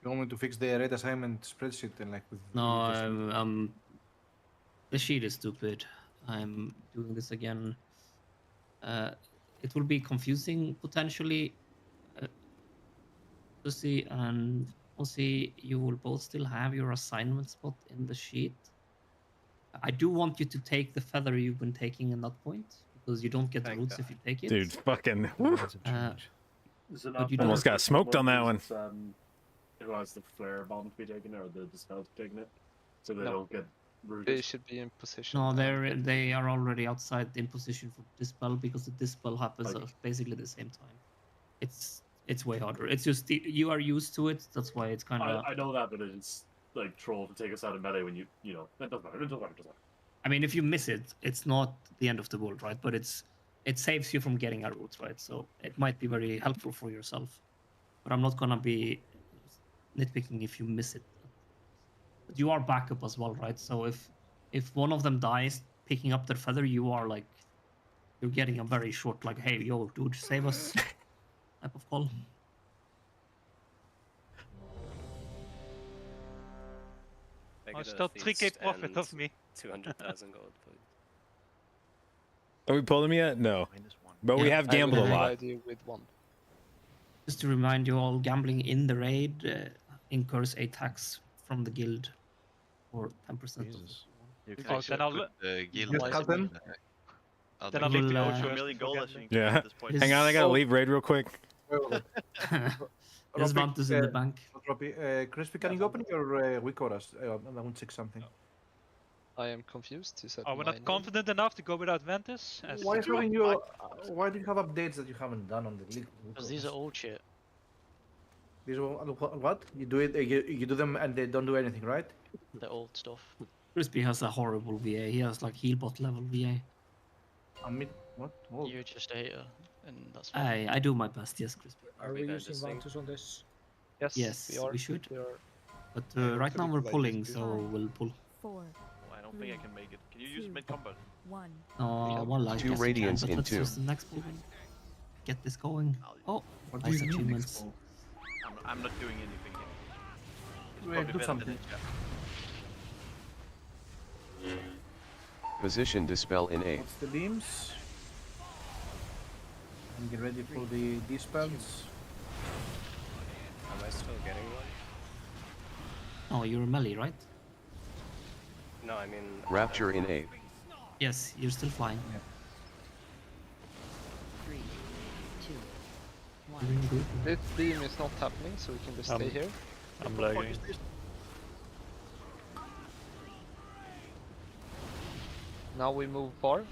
You want me to fix the red assignment spreadsheet and like with No, the sheet is stupid. I'm doing this again. It will be confusing potentially. To see, and also you will both still have your assignment spot in the sheet. I do want you to take the feather you've been taking in that point because you don't get the roots if you take it. Dude, fucking. But you Almost don't- got smoked on that one. Who has the flare bomb to be taken it or the dispel to be taking it, so they No. don't get rooted. They should be in position. No, they are already outside in position for dispel because the dispel happens at basically the same time. It's way harder. It's just you are used to it. That's why it's kind of. I know that, but it's like troll to take us out of melee when you know that doesn't matter. It doesn't matter. It doesn't matter. I mean, if you miss it, it's not the end of the world, right? But it saves you from getting a root, right? So it might be very helpful for yourself. But I'm not gonna be nitpicking if you miss it. But you are backup as well, right? So if one of them dies picking up their feather, you are like you're getting a very short like, hey, yo, dude, save us type of call. Make it a still 3k feast profit and of me. 200,000 gold, please. Are we pulling me yet? No. But we Yeah, have I will gambled a lot. provide you with one. Just to remind you all, gambling in the raid incurs a tax from the guild for 10%. You can Oh, actually then I'll put look. the guild Yes, license Captain? in the- Then I'll leave the Well, old a first million before gold, I gambling. think. Yeah. At this point. Hang on, I gotta leave raid real quick. There's Vantus in the bank. Crispy, can you open your Wicoras? I want to check something. I am confused. You said Are we my not confident enough to go without Ventus? As Why haven't you? Why do you have updates that you haven't done on the league? Because these are old shit. These are what? You do it. You do them and they don't do anything, right? The old stuff. Crispy has a horrible VA. He has like healbot level VA. I mean, what? Oh. You're just a hater, and that's fine. I do my best, yes, Crispy. Are we using Vantus on this? Yes, we should. We are. But right now we're pulling, so we'll pull. 4. I don't think I can make it. Can you use mid combat? 1. Well, I 2 guess we radiance can, in but let's 2. use the next pull. Get this going. Oh, What do nice you mean achievements. I'm not doing anything here. It's Wait, probably do better something. than it, yeah. Position dispel in 8. What's the beams? And get ready for the dispels. Am I still getting one? Oh, you're a melee, right? No, I mean. Rapture in 8. Yes, you're still flying. 3, 2, 1. Doing good. This beam is not happening, so we can just stay here. I'm lagging. Now we move far.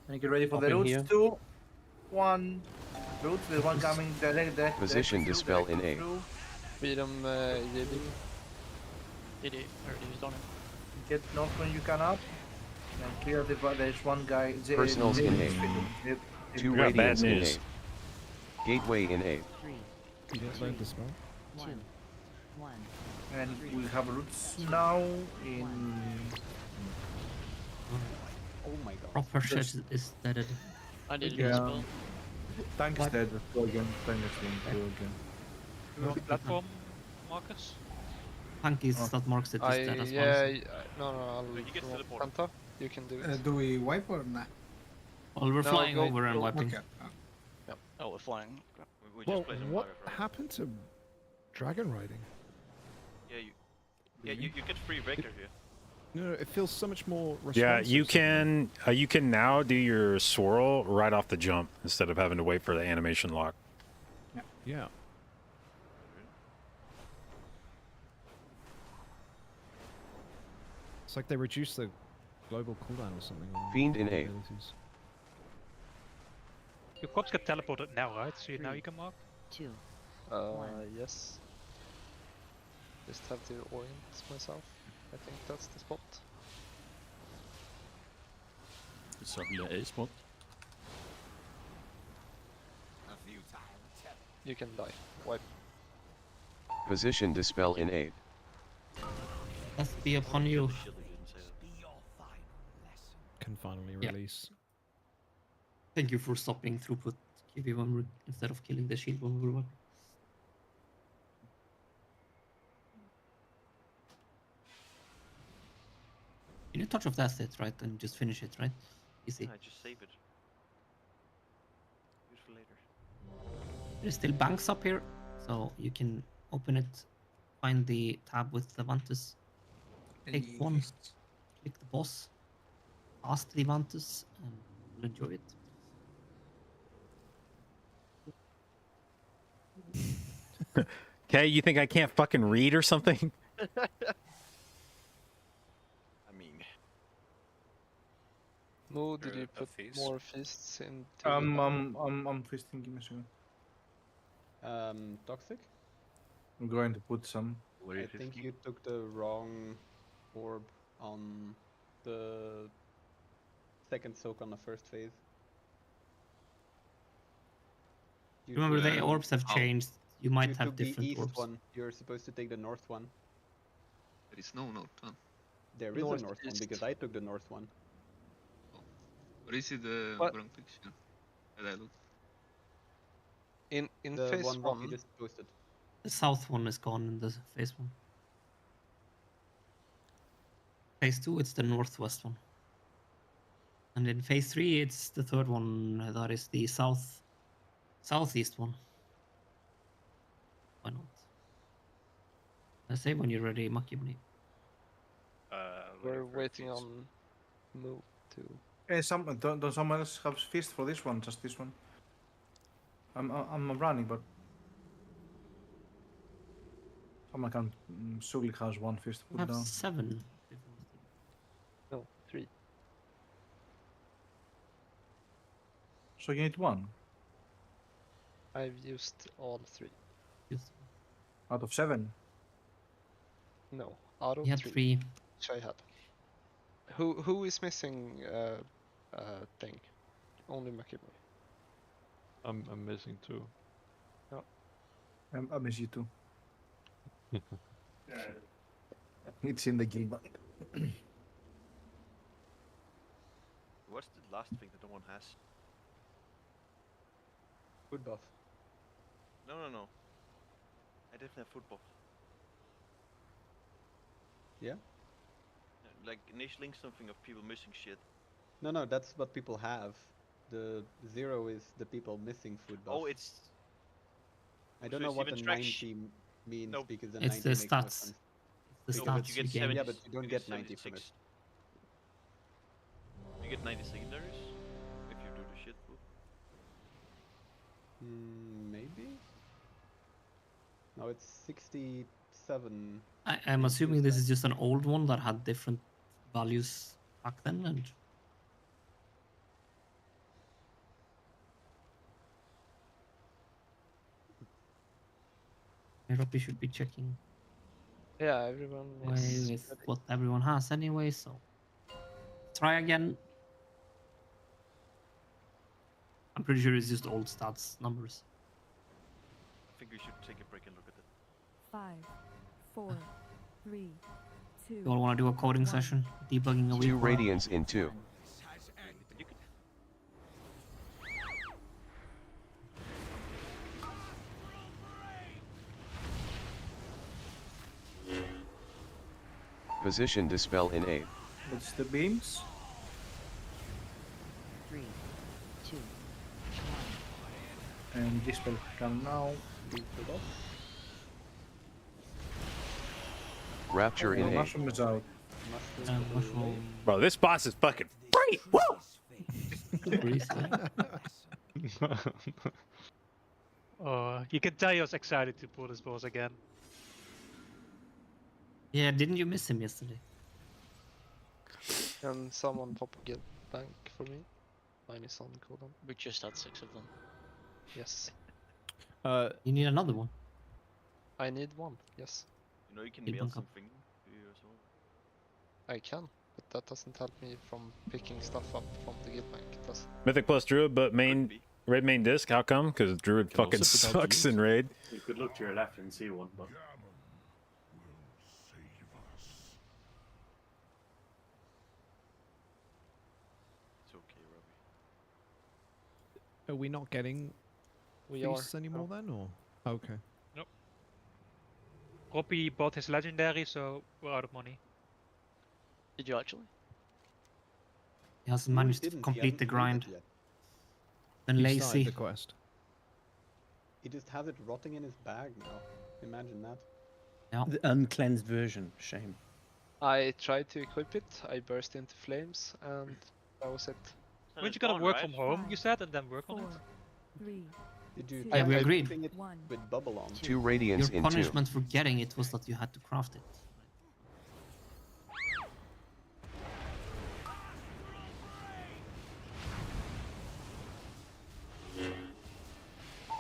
And get ready for Up the in roots. here. 2, 1. Roots. There's one coming. The Position dispel in 8. Freedom, JB. Did it? Already used on it. Get north when you can up. And clear the. There's one guy. Personals in 8. 2 got bad radiance in news. 8. Gateway in 8. 3, You don't learn to spell? 2, 1. And we have roots now in. Oh my god. Proper shit is dead. I did Yeah. lose spell. Tank is dead. Go again. Tank is dead. Go again. You want platform markers? Punkies Oh. that marks it is dead as Yeah, well. no, I'll He gets go. teleported. Panta, you can do it. Do we wipe or not? Well, we're No, flying go- over and go- wiping. Okay. Oh, we're flying. We Well, just play some what Warcraft. happened to dragon riding? Yeah, you get free Raker here. No, it feels so much more Yeah, responsive. you can now do your swirl right off the jump instead of having to wait for the animation lock. Yeah. It's like they reduced the global cooldown or something. on Fiend in 8. abilities. Your corpse get teleported now, right? So now you can mark? 2. Yes. Just have to orient myself. I think that's the spot. It's certainly a spot. You can die. Wipe. Position dispel in 8. Let's be upon you. Can finally Yeah. release. Thank you for stopping throughput QB when we're, instead of killing the shield when we were wiping. You need touch of the asset, right? And just finish it, right? Easy. I just save it. Use for later. There's still banks up here, so you can open it, find the tab with the Vantus, take one, click the boss, ask the Vantus, and you'll enjoy it. Okay, you think I can't fucking read or something? I mean, Mo, did you a put feast? more feasts in? I'm feasting. Give me a second. Toxic? I'm going to put some. I think you took the wrong orb on the second soak on the first phase. You Remember, took- the orbs have changed. You might you have took the different east orbs. one. You're supposed to take the north one. There is no north one. There is a north one Northeast. because I took the north one. Or is it the What? wrong picture? That I look. In The phase one one, you just posted. The south one is gone in the phase one. Phase 2, it's the northwest one. And in phase 3, it's the third one, that is the southeast one. Why not? I say when you're ready, Makibni. we're waiting on Mo to. Don't someone else have feast for this one? Just this one. I'm running, but someone can. Suglik has one fist to I put have down. 7. No, 3. So you need 1 I've used all 3. out of 7. No, out of You had 3. 3. Which I had. Who is missing thing? Only McKibble. I'm missing 2. I miss you too. It's in the game. What's the last thing that no one has? Food buff. No. I definitely have food buff. Yeah? Like initialing something of people missing shit. No, that's what people have. The 0 is the people missing food buff. Oh, it's. I don't so know it's what even the track 90 means because the It's 90 the makes no stats. sense. It's the No, but stats you get you gain. 70, Yeah, but you don't you get 90 from it. 76. You get 90 secondaries if you do the shit. Maybe? No, it's 67. I'm assuming this is just an old one that had different values back then, and Europe should be checking Yeah, everyone away is with ready. what everyone has anyway. So try again. I'm pretty sure it's just old stats numbers. I think we should take a break and look at it. 5, 4, 3, 2. You all want to do a coding session, debugging a 2 week? radiance in 2. Position dispel in 8. What's the beams? 3, 2, And dispel can now. Rapture in 8. Mushroom is out. Bro, this boss is fucking free. Woo! You can tell he was excited to pull this boss again. Yeah, didn't you miss him yesterday? Can someone pop a guild bank for me? Mine is on cooldown. We just had 6 of them. Yes. You need another one. I need 1, yes. You know you can Guild mail bank up. something to you as well. I can, but that doesn't help me from picking stuff up from the guild bank. It does. Mythic plus Druid, but red main disc. How come? Because Druid Can fucking also put out sucks Druid. in raid. You could look to your left and see one, but It's okay, Robbie. Are we not getting We feasts are. anymore then, or okay? Nope. Robbie bought his legendary, so we're out of money. Did you actually? He hasn't managed to complete the grind. Then You lazy. started the quest. He just has it rotting in his bag now. Imagine that. Yeah. The uncleansed version. Shame. I tried to equip it, I burst into flames, and that was it. Weren't you gonna work from home, you said, and then work on it? 3. Did you I- try we agreed. keeping it 1. with bubble on? 2 radiance Your in 2. punishment for getting it was that you had to craft it.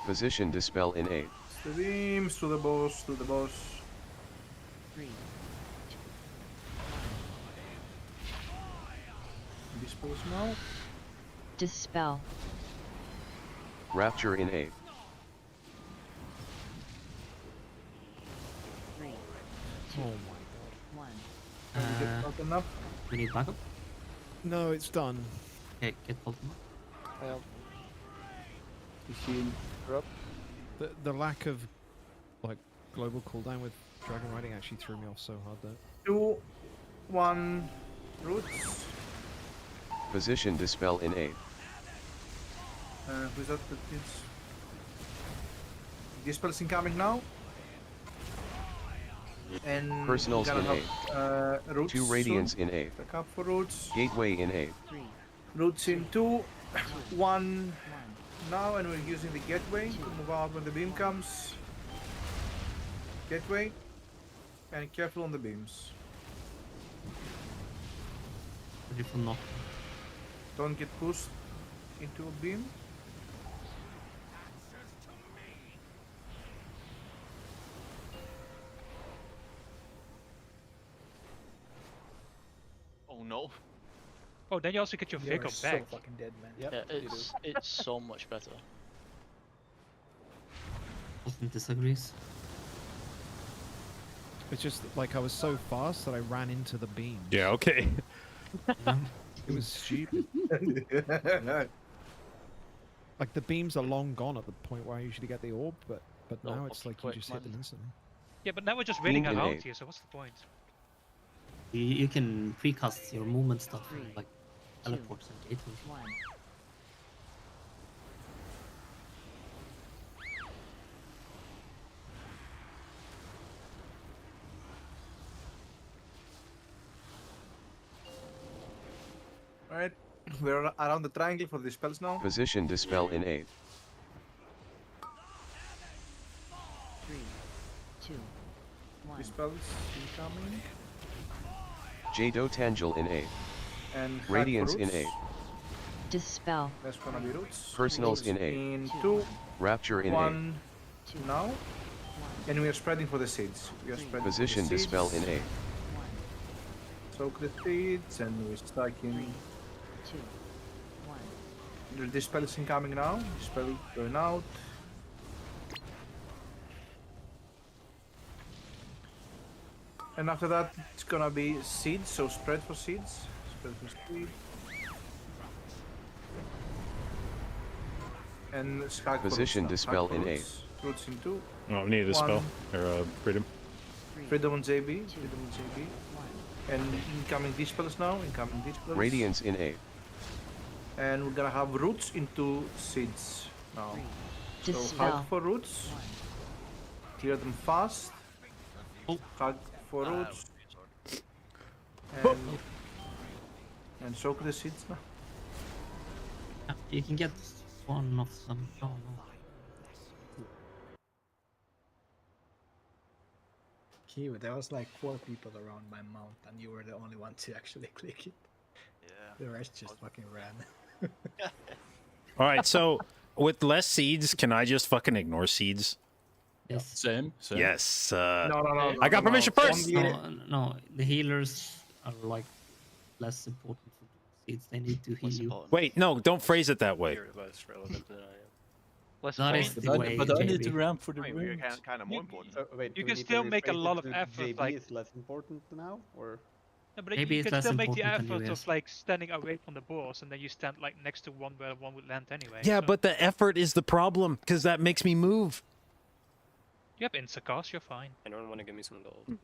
Position dispel in 8. The beams to the boss, to the boss. 3. Dispels now. Dispel. Rapture in 8. 3, Oh 2, my 1. Get out enough. We need backup. No, it's done. Okay, get Ultima. I am. The lack of like global cooldown with dragon riding actually threw me off so hard there. 2, 1. Roots. Position dispel in 8. Who's that? It's dispels incoming now. And Personals we're gonna in have, roots 2 radiance soon. in 8. Back up for roots. Gateway in 8. 3, Roots in 2, 1. now, and we're using the gateway to move out when the beam comes. Gateway, and careful on the beams. Ready for knock. Don't get pushed into a beam. Oh no. Oh, then you also get your You're vehicle so back. fucking dead, man. Yeah, it's so much better. Austin disagrees. It's just like I was so fast that I ran into the beam. Yeah, okay. It was stupid. Like the beams are long gone at the point where I usually get the orb, but No, now it's like you quick, just hit them man. instantly. Yeah, but now we're just waiting Beam in around eight. here, so what's the point? You can precast your movement stuff like teleports and gateways. Alright, we're around the triangle for the spells now. Position dispel in 8. 3, 2, 1. The spells incoming. Jdotbusinessmail in 8. And hack Radiance for in roots. 8. Dispel. That's gonna be roots. Personals in Roots 8. In 2, Rapture in 1, now. And we are spreading for the seeds. We are 8. spreading Position for the dispel seeds. in 8. Soak the seeds and we're stacking. 2, 1. The dispel is incoming now. Dispel going out. And after that, it's gonna be seeds, so spread for seeds. Spread for seeds. And skag for Position roots now. dispel Skag for in roots. Roots in 2. Oh, we need a spell. Or freedom. Freedom on JB. Freedom on JB. And incoming dispels now. Incoming dispels. Radiance in 8. And we're gonna have roots into seeds now. So Dispel. hug for roots. Clear them fast. Hug for roots. And soak the seeds now. Yeah, you can get one of them. Oh no. Kiwi, there was like 4 people around my mount, and you were the only one to actually click it. Yeah. The rest just fucking ran. All right, so with less seeds, can I just fucking ignore seeds? Yes. Same. Yes. No, I got permission first. No, the healers are like less important for seeds. They need to heal you. Wait, no, don't phrase it that way. You're less relevant than I am. Less That important. is the way. But I need to JB. ramp for the I mean, we're runes. kind of more important. Wait, You do we can need to still make a rephrase lot it of to effort, JB like- is less important now, or No, but Maybe you it's can less still make the important than effort you of guess. like standing away from the boss, and then you stand like next to one where one would land anyway. Yeah, so- but the effort is the problem because that makes me move. You have instacast, you're fine. Anyone want to give me some gold?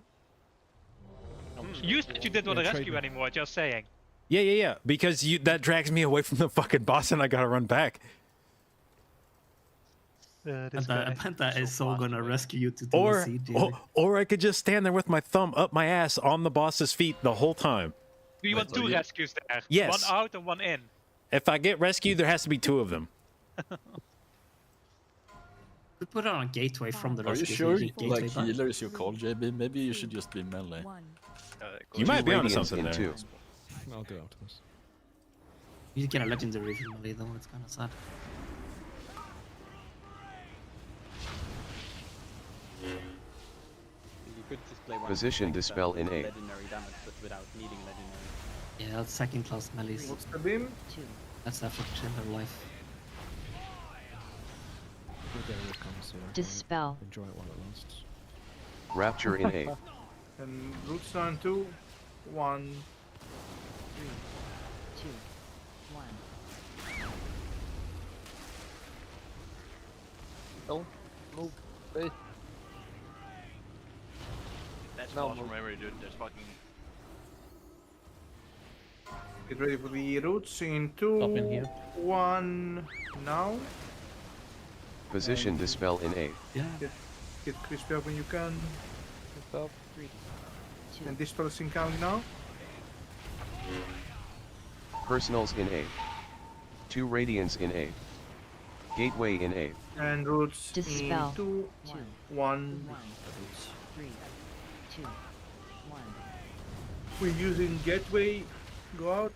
You said you didn't want to Yeah, trade rescue me. anymore, just saying. Yeah. Because that drags me away from the fucking boss, and I gotta run back. Penta is so gonna rescue you to do a Or, seed. or I could just stand there with my thumb up my ass on the boss's feet the whole time. Do you want 2 rescues there? Yes. One out and one in. If I get rescued, there has to be 2 of them. We put it on a gateway from the Are you rescue. sure? Gateway Like back. healer is your call, JB? Maybe you should just be melee. You might be onto Radiance something in there. 2. I'll do after this. You get a legendary with melee though. It's kind of sad. you could just play one Position of the dispel in 8. legendary damage, but without needing legendary. Yeah, that's second class melees. What's the beam? 2. That's effort in their life. We'll get it comes, so I can Dispel. enjoy it while it lasts. Rapture in 8. And roots now in 2, 1. 3, 2, 1. Don't move. Wait. That's No, awesome move. memory, dude. There's fucking. Get ready for the roots in 2, Up in here. 1, now. Position dispel in 8. Yeah. Get crispy up when you can. Stop. 3, 2. And dispel is incoming now. Personals in 8. 2 Radiance in 8. Gateway in 8. And roots Dispel. in 2, 1. 3, 2, 1. We're using gateway. Go out.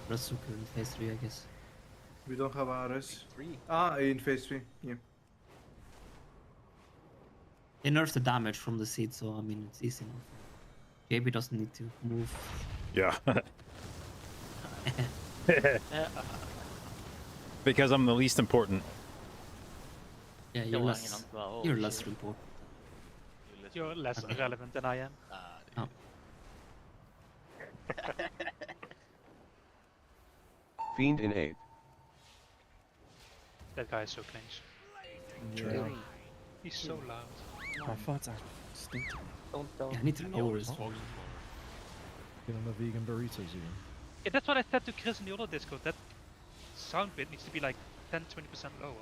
Resto in phase 3, I guess. We don't have RS. In phase 3. Yeah. They nerfed the damage from the seed, so I mean it's easy enough. JB doesn't need to move. Yeah. Because I'm the least important. Yeah, Still hanging on to that whole you're less shit. important. You're less relevant than I am. Oh. Fiend in 8. That guy is so cringe. Yeah. He's so loud. My farts are stinking. Don't. Yeah, I need to lower his volume. Get on the vegan burritos even. Yeah, that's what I said to Chris in the other Discord. That sound bit needs to be like 10-20% lower.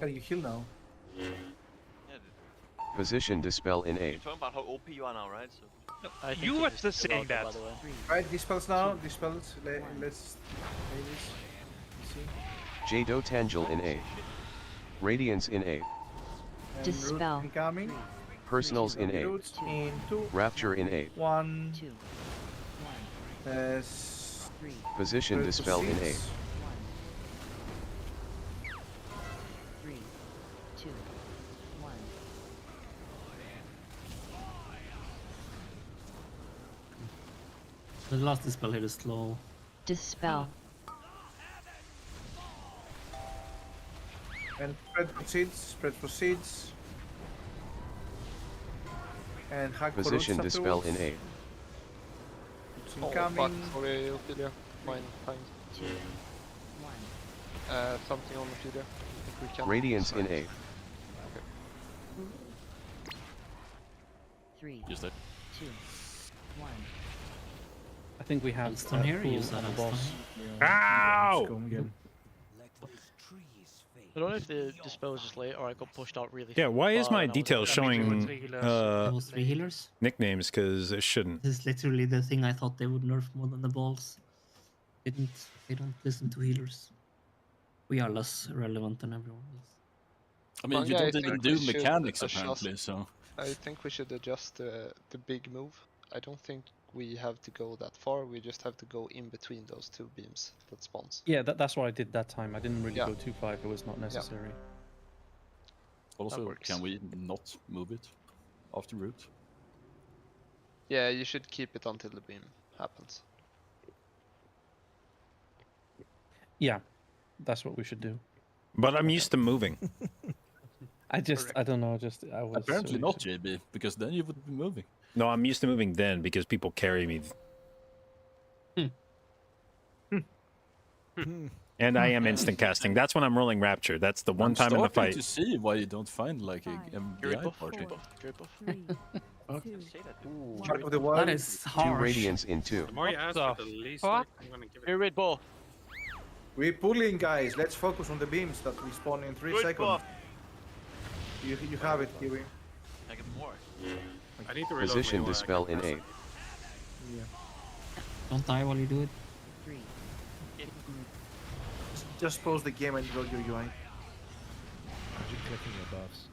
Can you heal now? Yeah, Position dispel in 8. you're talking about how OP you are now, right? So. No, I think you it were is just still saying out there, that. by the way. Right, dispels now. Dispels. Let's play this. See. Jdotangel in 8. Radiance in 8. And Dispel. root incoming. Personals in 8. Roots in 2, Rapture in 8. 1. 2, 3. Position dispel in 8. 3, 2, 1. The last dispel here is slow. Dispel. And spread proceeds. Spread proceeds. And hack for Position roots dispel in afterwards. 8. Roots Oh, fuck. incoming. Sorry, Ophelia. Mine, fine. 2, 1. Something on Ophelia. I think we can. Radiance in 8. 3, Just that. 2, 1. I think we have Stone here, full use that on the as boss. Ow! Let's go again. I don't know if the dispel was just late or I got pushed out really. Yeah, why is far my and I was details like, showing Those 3 healers. nicknames? Because it shouldn't. This is literally the thing I thought they would nerf more than the balls. They don't listen to healers. We are less relevant than everyone else. I mean, you Yeah, I don't even think do we should mechanics adjust- apparently, so. I think we should adjust the big move. I don't think we have to go that far. We just have to go in between those 2 beams that spawns. Yeah, that's what I did that time. I didn't really Yeah. go too far if it was not necessary. Also, works. can we not move it after route? Yeah, you should keep it until the beam happens. Yeah, that's what we should do. But I'm used to moving. I don't know, I was Apparently so not, used to- JB, because then you would be moving. No, I'm used to moving then because people carry me. And I am instant casting. That's when I'm rolling Rapture. That's the one time in the I'm starting fight. to see why you don't find like a Druid MBI buff, party. Druid buff, Druid buff. 3, 2, Heart of the That wild. is 2 harsh. radiance in 2. The more you ask for, the least like, I'm gonna give it. Druid buff. We're pulling, guys. Let's focus on the beams that we spawn in 3 Good seconds. buff. You have it, Kiwi. I get more. I need to reload Position my UI, I dispel can't in press 8. it. Yeah. Don't die while you do it. 3. Just pause the game and load your UI. Imagine clicking your buffs.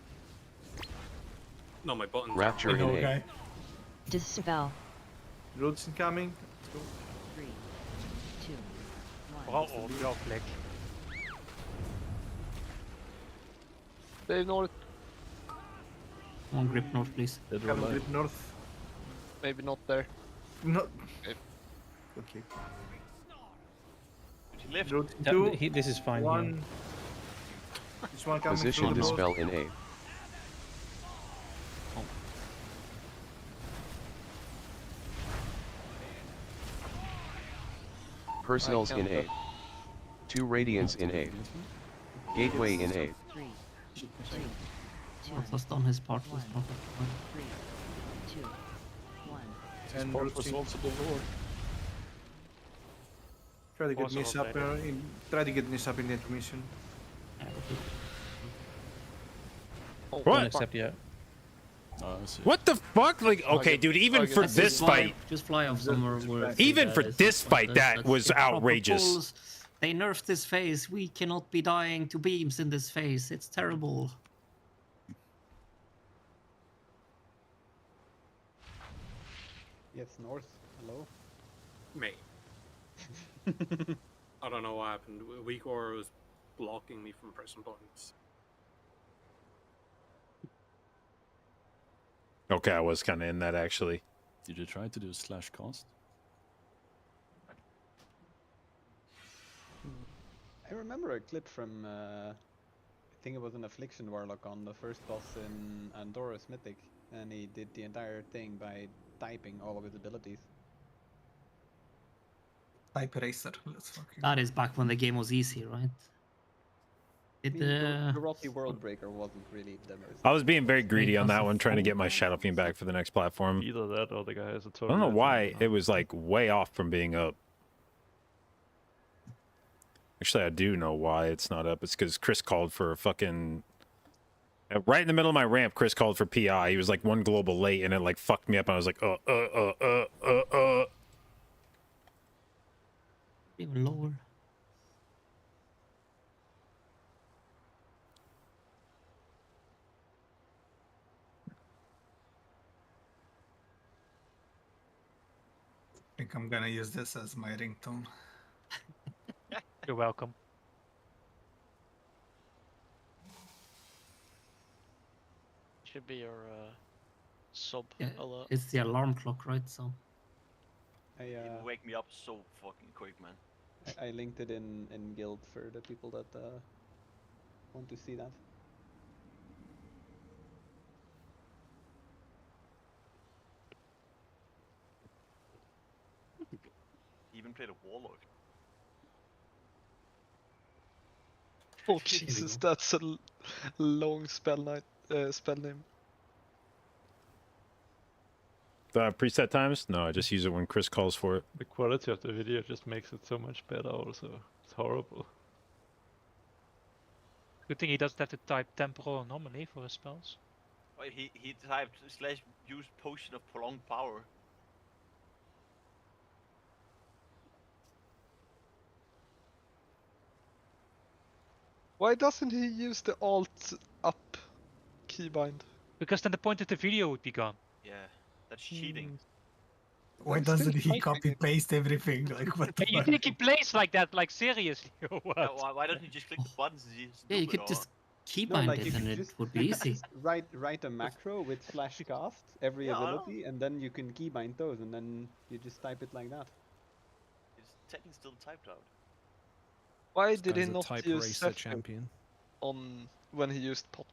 No, my buttons. Rapture in 8. Dispel. Roots incoming. 3, 2, 1. Bra bra klick. They ignore it. One grip north, please. Come on, grip north. Maybe not there. No. Okay. Okay. Lift. Roots in Yeah, 2. this is fine. 1. This one coming Position through the dispel north. in 8. Personals in 8. 2 radiance in 8. Gateway in 8. 3, 2, 2, North has done his part. His part. 3, 2, 1. And Part roots was in. also the Lord. Try to get Also Nis roll up in the intermission. Yeah, Don't What? accept yet. I see. What the fuck? Like, okay, dude, even for this fight, Just fly off somewhere where even for this fight, that that's was improper outrageous. pulls. They nerfed this phase. We cannot be dying to beams in this phase. It's terrible. Yes, north. Hello. Me. I don't know what happened. Weakor was blocking me from pressing buttons. Okay, I was kind of in that actually. Did you try to do /cast? I remember a clip from, I think it was an Affliction Warlock on the first boss in Andora's Mythic, and he did the entire thing by typing all of his abilities. Type Racer, let's fucking... That is back when the game was easy, right? The Rocky Worldbreaker wasn't really the most... I was being very greedy on that one, trying to get my Shadow Fiend back for the next platform. Either that or the guy has a I total. don't know why it was like way off from being up. Actually, I do know why it's not up. It's because Chris called for a fucking... Right in the middle of my ramp, Chris called for PI. He was like one global late, and it like fucked me up. And I was like, Even lower. I think I'm gonna use this as my ringtone. You're welcome. Should be your sub Yeah, alert. it's the alarm clock, right? So. You wake me up so fucking quick, man. I linked it in guild for the people that want to see that. Even played a warlock. Oh Jesus, that's a long spell name. The preset times? No, I just use it when Chris calls for it. The quality of the video just makes it so much better also. It's horrible. Good thing he doesn't have to type temporal anomaly for his spells. Well, he typed / use potion of prolonged power. Why doesn't he use the alt up keybind? Because then the point of the video would be gone. Yeah, that's cheating. Why doesn't he copy paste everything? Like what? The You fuck? think he plays like that, like seriously, or what? Why don't you just click the buttons? Yeah, you could just keybind like it you and could it just would be easy. write a macro with /cast every Yeah, I know. ability, and then you can keybind those, and then you just type it like that. It's technically still typed out. Why This did he guy's a not type use racer Sephiroth champion. on when he used pot?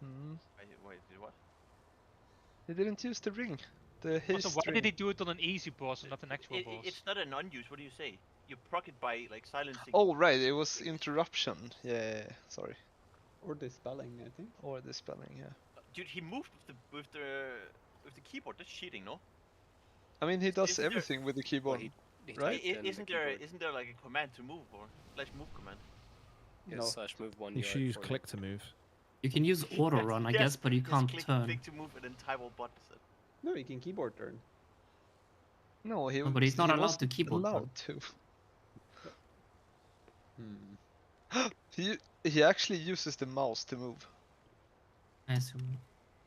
Wait, did what? He didn't use the ring. The haste Also, why ring. did he do it on an easy boss and not an actual boss? It's not an unused. What do you say? You proc it by like silencing. Oh right, it was interruption. Yeah, sorry. Or dispelling, I think. Or the spelling, yeah. Dude, he moved with the keyboard. That's cheating, no? I mean, he does Isn't there- everything with the keyboard, right? Isn't there like a command to move or /move command? Yes, /move 1. You should use click to move. You can use auto run, I guess, but you Just can't click, turn. click to move and then type all buttons. No, you can keyboard turn. No, he. No, but he's not he allowed wasn't to keyboard turn. allowed to. He actually uses the mouse to move. I assume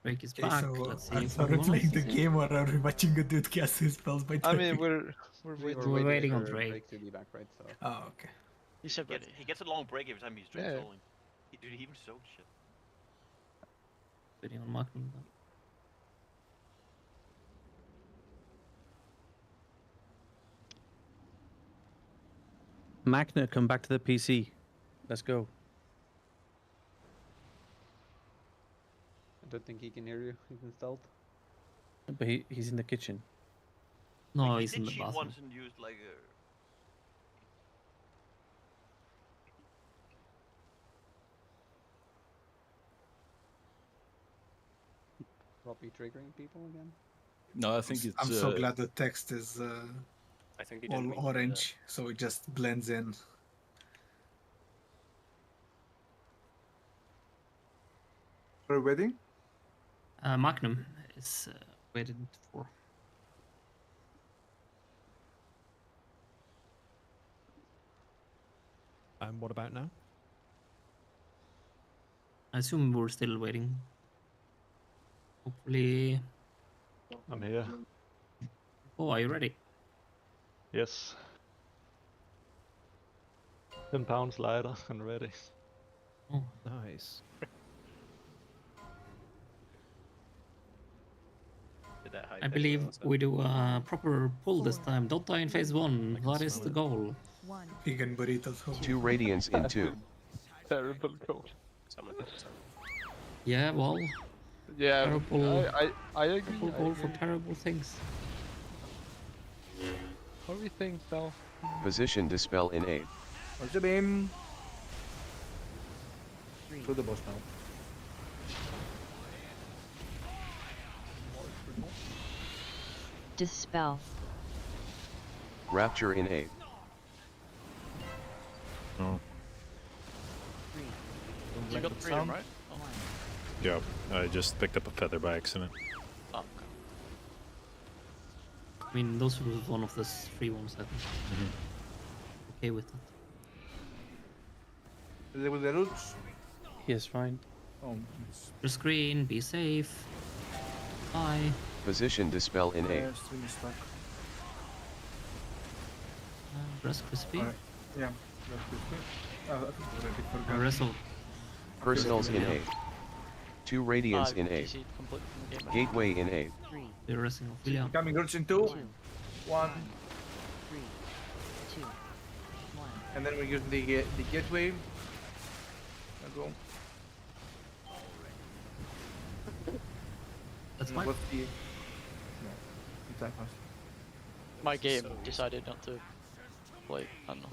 break his Okay, back. so Let's see. are if we everyone playing else the is here. game or are we watching a dude cast his spells by I typing? mean, we're We're waiting on Drake. to be back, right? So. Oh, okay. He gets a long break every time he's Yeah. trolling. Dude, he even sold shit. Waiting on marking. Magna, come back to the PC. Let's go. I don't think he can hear you. He's in stealth. But he's in the kitchen. No, Like, he's he in did the cheat bathroom. once and used like a. Robbie triggering people again. No, I think it's. I'm so glad the text is I think he all didn't mean to do orange, so it just blends in. Are we waiting? Magnum is waited for. And what about now? I assume we're still waiting. Hopefully. I'm here. Oh, are you ready? Yes. 10 pounds lighter and ready. Oh, nice. Did that high I pitch believe roll, so- we do a proper pull this time. Don't die in phase 1. That is the goal. Vegan burritos. 2 radiance in 2. Terrible goal. Someone. Yeah, well. Yeah, Terrible, I agree. terrible goal for terrible things. What do we think now? Position dispel in 8. What's the beam? To the boss now. Dispel. Rapture in 8. Oh. You got the freedom, right? Oh. Yep. I just picked up a feather by accident. Oh, I mean, those were one of the free ones, I think. Okay with that. Is it with the roots? He is fine. Oh, nice. Your screen, be safe. Bye. Position dispel in 8. Stream is stuck. Breast crispy. Alright. Yeah. That's good. I think already forgot. Wrestle. Personals in 8. 2 radiance in 8. DC'd completely from the game. Gateway in 8. You're wrestling Ophelia. Coming roots in 2. 1. 3, 2, 1. And then we're using the gateway. Let's go. That's And fine. what's the... No. It's that fast. My game decided not to play. I don't know.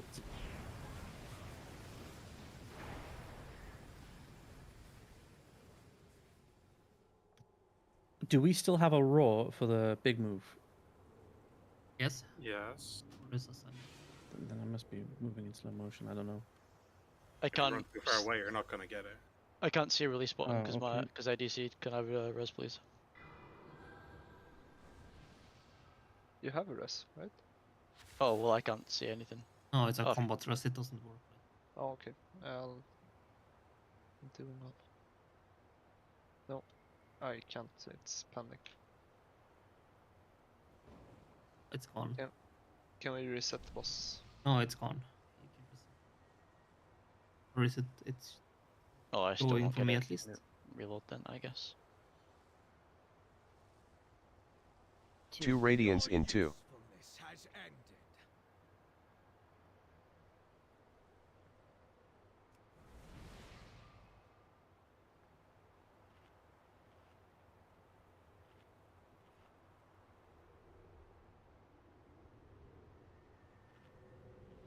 Do we still have a roar for the big move? Yes. Yes. Then I must be moving in slow motion. I don't know. I If you run can't. too far away, you're not gonna get it. I can't see a release button Oh, because okay. I DC'd. Can I have a res, please? You have a res, right? Oh well, I can't see anything. No, it's a Oh. combat rest. It doesn't work. Oh, okay. I'll do not. No, I can't. It's panic. It's gone. Can we reset the boss? No, it's gone. Or is it? It's Oh, I still going won't for get me it. at least. Reload then, I guess. 2 radiance in 2.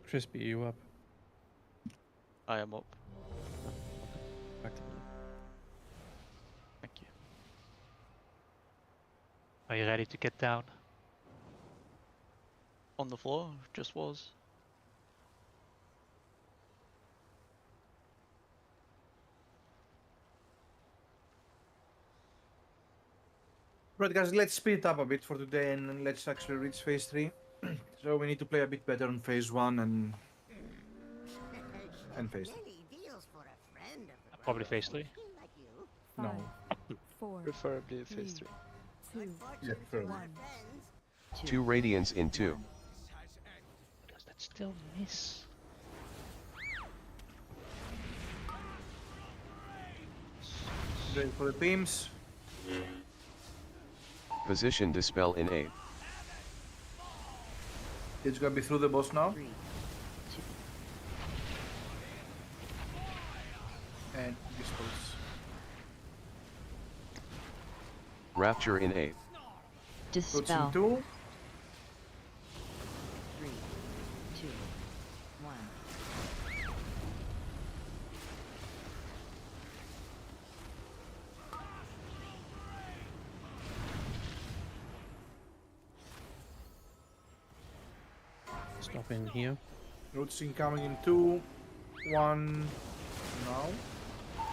Crispy, you up? I am up. Back to blue. Thank you. Are you ready to get down? On the floor, just was. Right, guys, let's speed it up a bit for today and let's actually reach phase 3. So we need to play a bit better on phase 1 and phase 2. Probably phase 3. No. 4, Preferably phase 3. 2, Yeah, preferably. 1. 2 radiance in 2. Does that still miss? Ready for the beams. Position dispel in 8. It's gonna be through the boss now. 3, 2. And dispels. Rapture in 8. Roots in Dispel. 2. 3, 2, 1. Stop in here. Roots incoming in 2. 1. Now.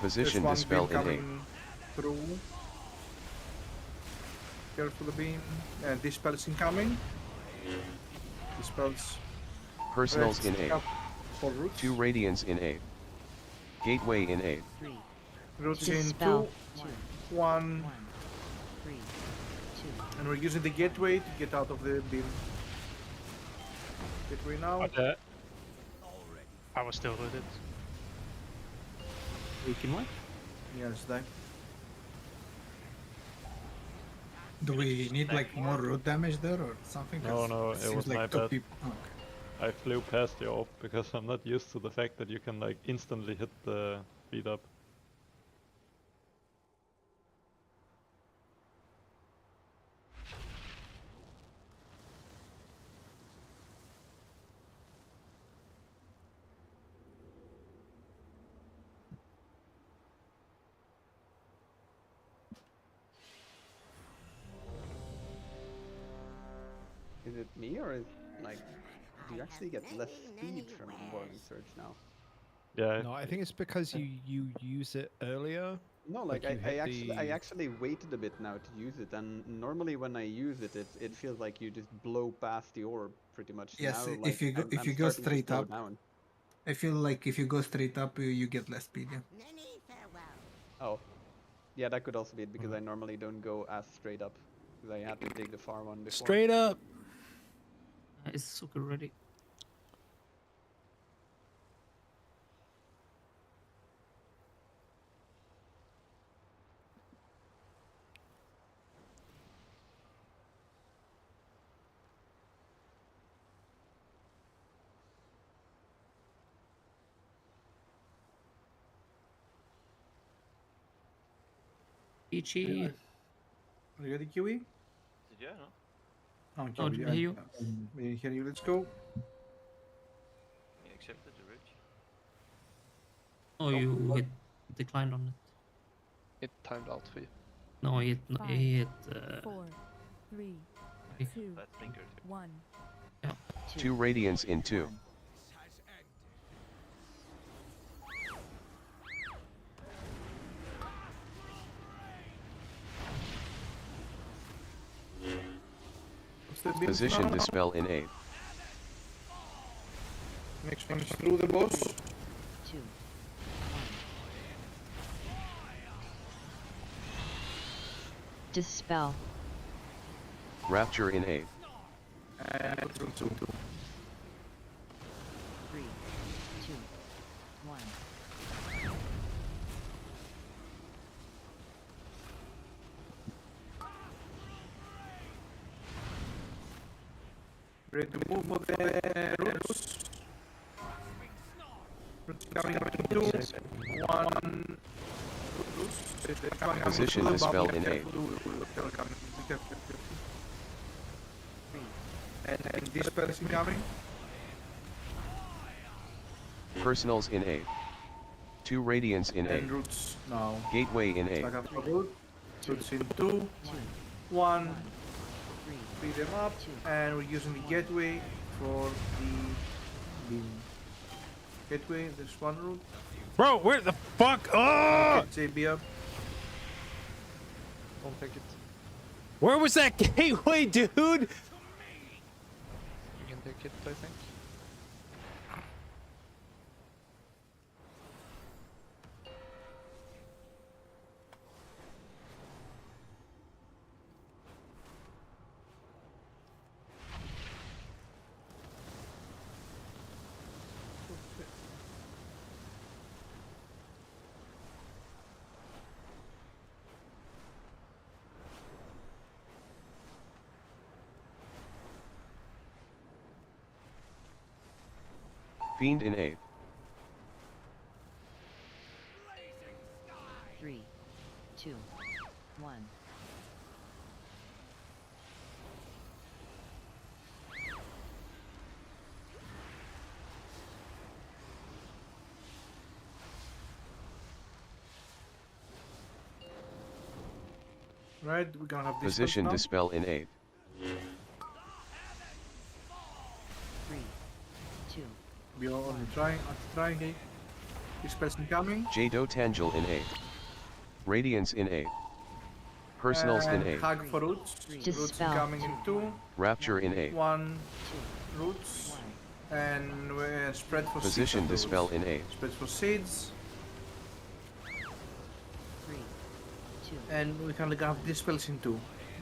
Position There's one dispel beam in 8. coming through. Careful the beam. And dispel is incoming. Dispels. Personals Rest in A. up for roots. 2 radiance in A. Gateway in A. 3, Roots in dispel. 2, 1. 3, 2. And we're using the gateway to get out of the beam. Gateway now. I was still rooted. We can what? Yes, that. Do we need like more root damage there or something? No, 'Cause no, it it seems was like my two bad. people. Oh, okay. I flew past the orb because I'm not used to the fact that you can like instantly hit the speed up. Is it me or is like do you actually get less speed from Boiling Surge now? Yeah. No, I think it's because you use it earlier. No, like you hit I the- actually waited a bit now to use it, and normally when I use it, it feels like you just blow past the orb pretty much. Yes, now, if like, you go I'm go starting to straight slow up, down. I feel like if you go straight up, you get less speed. Yeah. Oh, yeah, that could also be it because I normally don't go as straight up because I had to take the far one before. Straight up. Is Suka ready? Ichi. Are you ready, Kiwi? Did you? No. Oh, Oh, Kiwi, did you? we didn't hear you. Let's go. You accepted the route. Oh, you hit declined on it. It timed out for you. No, he hit. Five, He hit. 4, 3, Okay. 2, That thinker. 1. 2 radiance in 2. Position dispel in A. Next one is through the boss. 2, dispel. Rapture in A. And through 2. 3, 2, 1. Ready to move for the roots. Roots coming up in 2, 1. Position dispel in A. And dispel is incoming. Personals in A. 2 radiance in And A. roots now. Gateway in A. Stack up for root. Roots in 2, 1. Free them up. And we're using the gateway for the beam. Gateway, there's one root. Bro, where the fuck? Oh! JB up. Don't take it. Where was that gateway, dude? You can take it, I think. Fiend in A. 3, 2, 1. Right, we're gonna have this Position dispel in A. 3, 2. We are on the triangle. Dispel's incoming. Jdotbusinessmail in A. Radiance in 8. Personals in And 8. Hug for roots. Roots Dispel. coming in 2. Rapture in 8. 1. Roots. And spread for Position seeds. dispel afterwards. in 8. Spread for seeds. 3, 2, And we can have dispels in 2.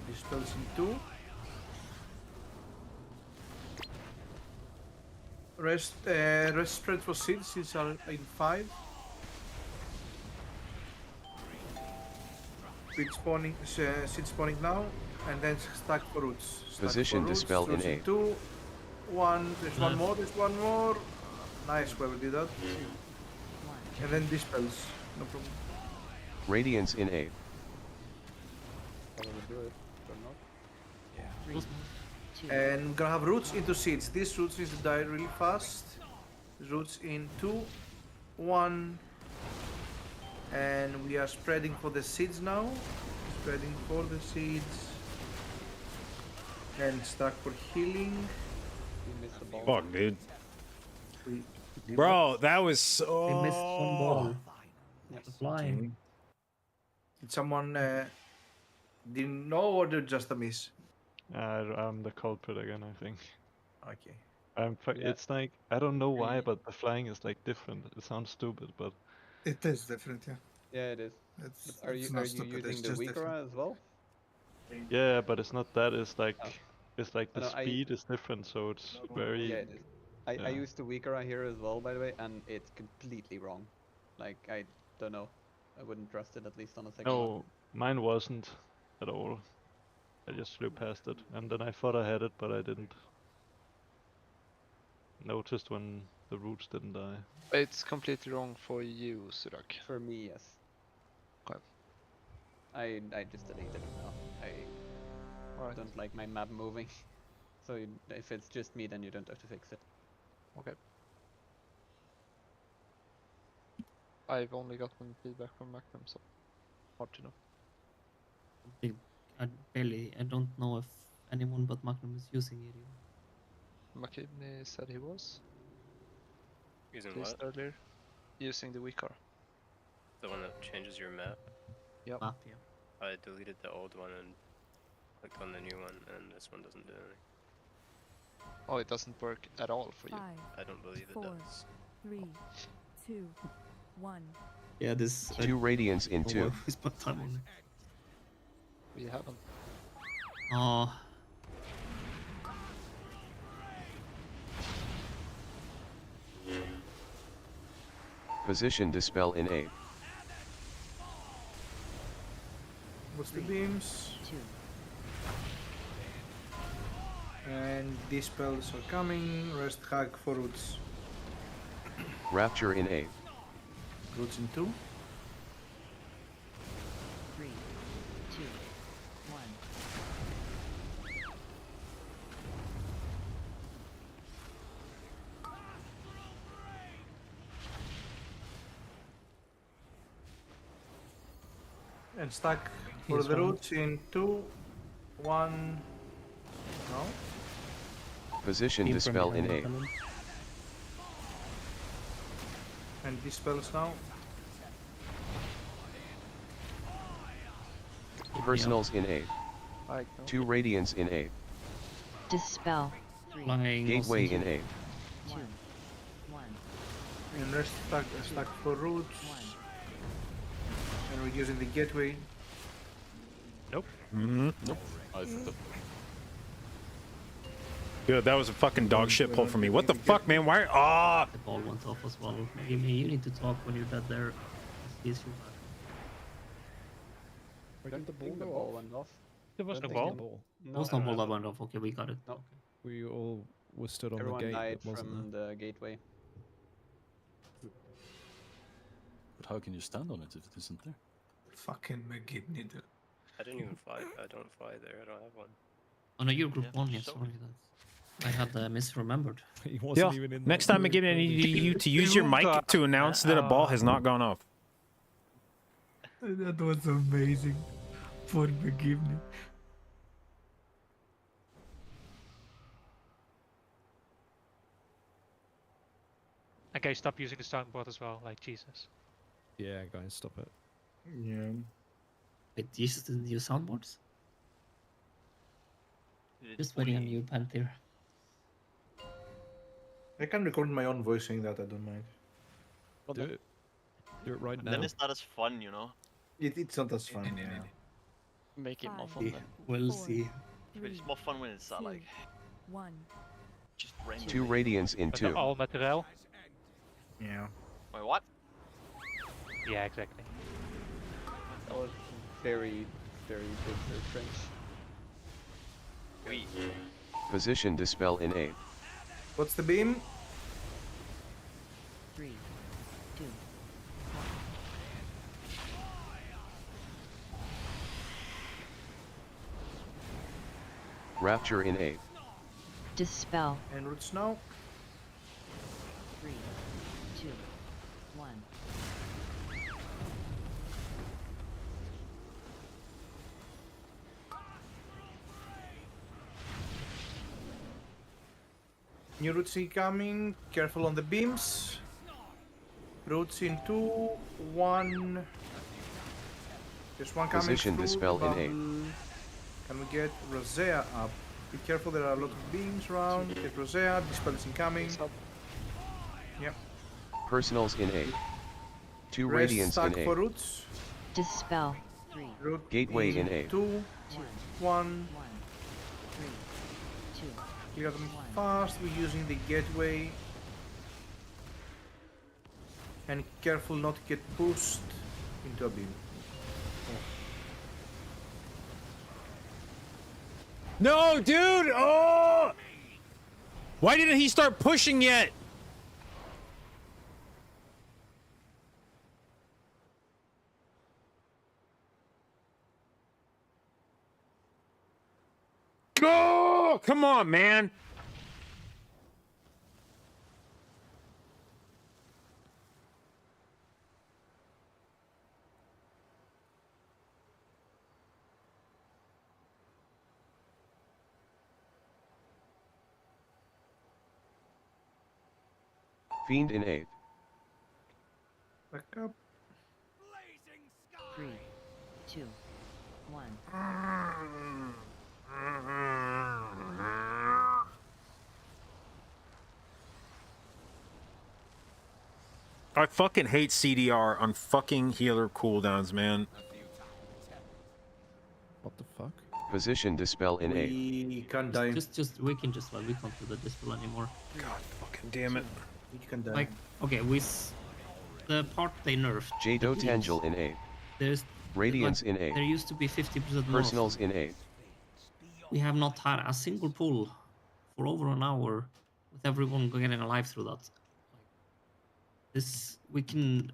Dispels in 2. Rest spread for seeds. Seeds are in 5. Seed spawning now, and then stack for roots. Stack Position for roots, dispel in roots 8. 2, 1. There's one more. There's one more. Nice, whoever did that. And then dispels. No problem. Radiance in 8. I'm gonna do it, or not. 3, 2, And we're gonna have roots into seeds. These roots need to die really fast. Roots in 2, 1. And we are spreading for the seeds now. Spreading for the seeds. And stack for healing. You missed the ball. Fuck, dude. We Bro, that was so. They missed one ball. Yeah, flying. Did someone didn't know, or did just a miss? I'm the culprit again, I think. Okay. It's like, I don't know why, but the flying is like different. It sounds stupid, but It is different, yeah. Yeah, it is. It's, Are you it's not are you stupid, using it's the just weaker different. as well? yeah, but it's not that. It's like, it's like the No, speed is different, so it's very. Yeah, it is. I yeah. used the weaker here as well, by the way, and it's completely wrong. Like, I don't know. I wouldn't trust it, at least on a second one. No, mine wasn't at all. I just flew past it, and then I thought I had it, but I didn't. Noticed when the roots didn't die. It's completely wrong for you, Surak. For me, yes. Okay. I just deleted it now. I don't like my map moving. So if it's just me, then you don't have to fix it. Okay. I've only gotten feedback from Magnum, so hard to know. I don't know if anyone but Magnum is using it. Makibni said he was. Using Just what? earlier. Using the weaker. The one that changes your map. Yep. Map, yeah. I deleted the old one and clicked on the new one, and this one doesn't do anything. Oh, it doesn't work at all for you. 5, I don't believe it 4, does. 3, 2, 1. Yeah, this. 2 Radiance in 2. It's my time on it. We haven't. Oh. Position dispel in 8. What's the beams? 2. And dispels are coming. Rest hug for roots. Rapture in 8. Roots in 2. 3, 2, 1. And stack for Here's the one. roots in 2, 1. No? Position dispel in 8. And dispels now. Personals in 8. I know. 2 Radiance in 8. Dispel. 3, Flying. Gateway in 8. 2, 1. And rest stack for roots. And we're using the gateway. Nope. Mm-hmm. Nope. I fucked up. Dude, that was a fucking dog shit pull for me. What the fuck, man? Why? Ah! The ball went off as well. Maybe you need to talk when you're dead there. It's easier. Where did the ball The go ball off? went off. There was no Don't ball. think the ball. There was no ball that went off. Okay, we got it. No. Okay. We all were stood on Everyone the gate, died but wasn't from the gateway. But how can you stand on it if it isn't there? Fucking McGibney, dude. I didn't even fly. I don't fly there. I don't have one. Oh no, you're group 1, yeah, sorry. I had misremembered. He wasn't Yo, even in next the time again, I need you to use your mic to announce that a ball has not gone off. That was amazing. Poor McGibney. Okay, stop using the soundboard as well, like Jesus. Yeah, guys, stop it. Yeah. Wait, these are the new soundboards? Just waiting on you, Panther. I can record my own voice saying that, I don't mind. Do it. Do it right And now. then it's not as fun, you know. It's not as fun, yeah. Make it more fun then. We'll see. But it's more fun when it's like 1. just random. 2 radiance in 2. All material. Yeah. Wait, what? Yeah, exactly. That was very, very good for French. Oui. Position dispel in 8. What's the beam? 3, 2, Rapture in 8. dispel. And root snow. 3, 2, 1. New roots incoming. Careful on the beams. Roots in 2, 1. There's one coming Position through dispel the in 8. bubble. Can we get Rosea up? Be careful, there are a lot of beams around. Get Rosea, dispel is incoming. Yep. Personals in 8. 2 Rest radiance stack in 8. for roots. Dispel. 3, Root Gateway in 8. 2, 2, 1. 3, 2. Clear them fast. We're using the gateway. And careful not to get pushed into a beam. No, dude! Oh! Why didn't he start pushing yet? Go! Come on, man. Fiend in 8. Back up. 3, 2, 1. I fucking hate CDR on fucking healer cooldowns, man. What the fuck? Position dispel in 8. We can't die. We can just we can't do the dispel anymore. God fucking damn it. We can die. Like, okay, the part they nerfed. Jdotbusinessmail in 8. There's Radiance in 8. There used to be 50% more. Personals in 8. We have not had a single pull for over an hour with everyone getting alive through that. This we can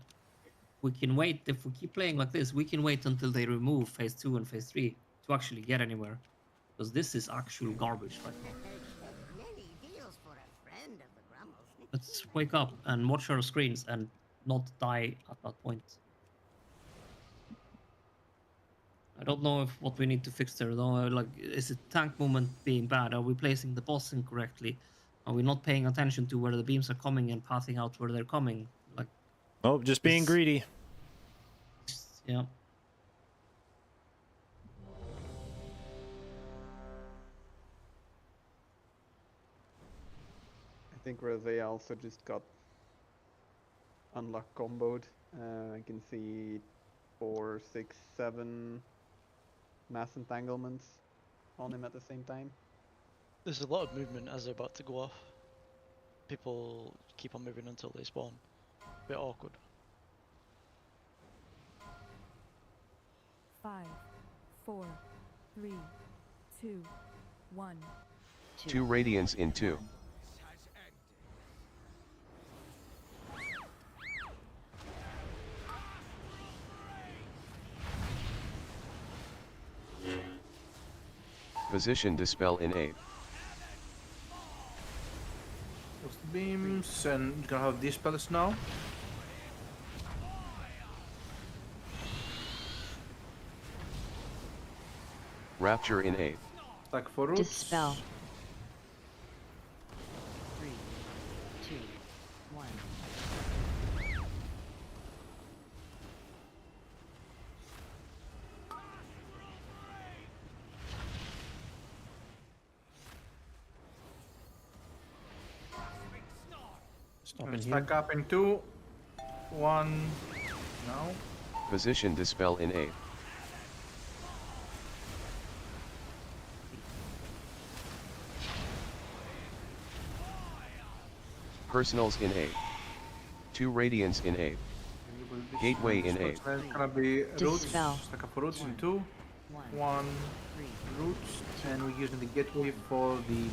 wait. If we keep playing like this, we can wait until they remove phase 2 and phase 3 to actually get anywhere, because this is actual garbage right now. Let's wake up and watch our screens and not die at that point. I don't know if what we need to fix there though. Like, is it tank movement being bad? Are we placing the boss incorrectly? Are we not paying attention to where the beams are coming and pathing out where they're coming? Like, Oh, just being greedy. yeah. I think Rosea also just got unlock comboed. I can see 4, 6, 7 mass entanglements on him at the same time. There's a lot of movement as they're about to go off. People keep on moving until they spawn. Bit awkward. 5, 4, 3, 2, 1. 2 radiance in 2. Position dispel in 8. What's the beams? And you're gonna have these spells now. Rapture in 8. Stack for roots. Dispel. 3, 2, 1. Stop in Stack here. up in 2, 1, now. Position dispel in 8. Personals in 8. 2 radiance in 8. Gateway in 8. There's gonna be roots, Dispel. stack up roots in 2, 1 roots, and we're using the gateway for the beam.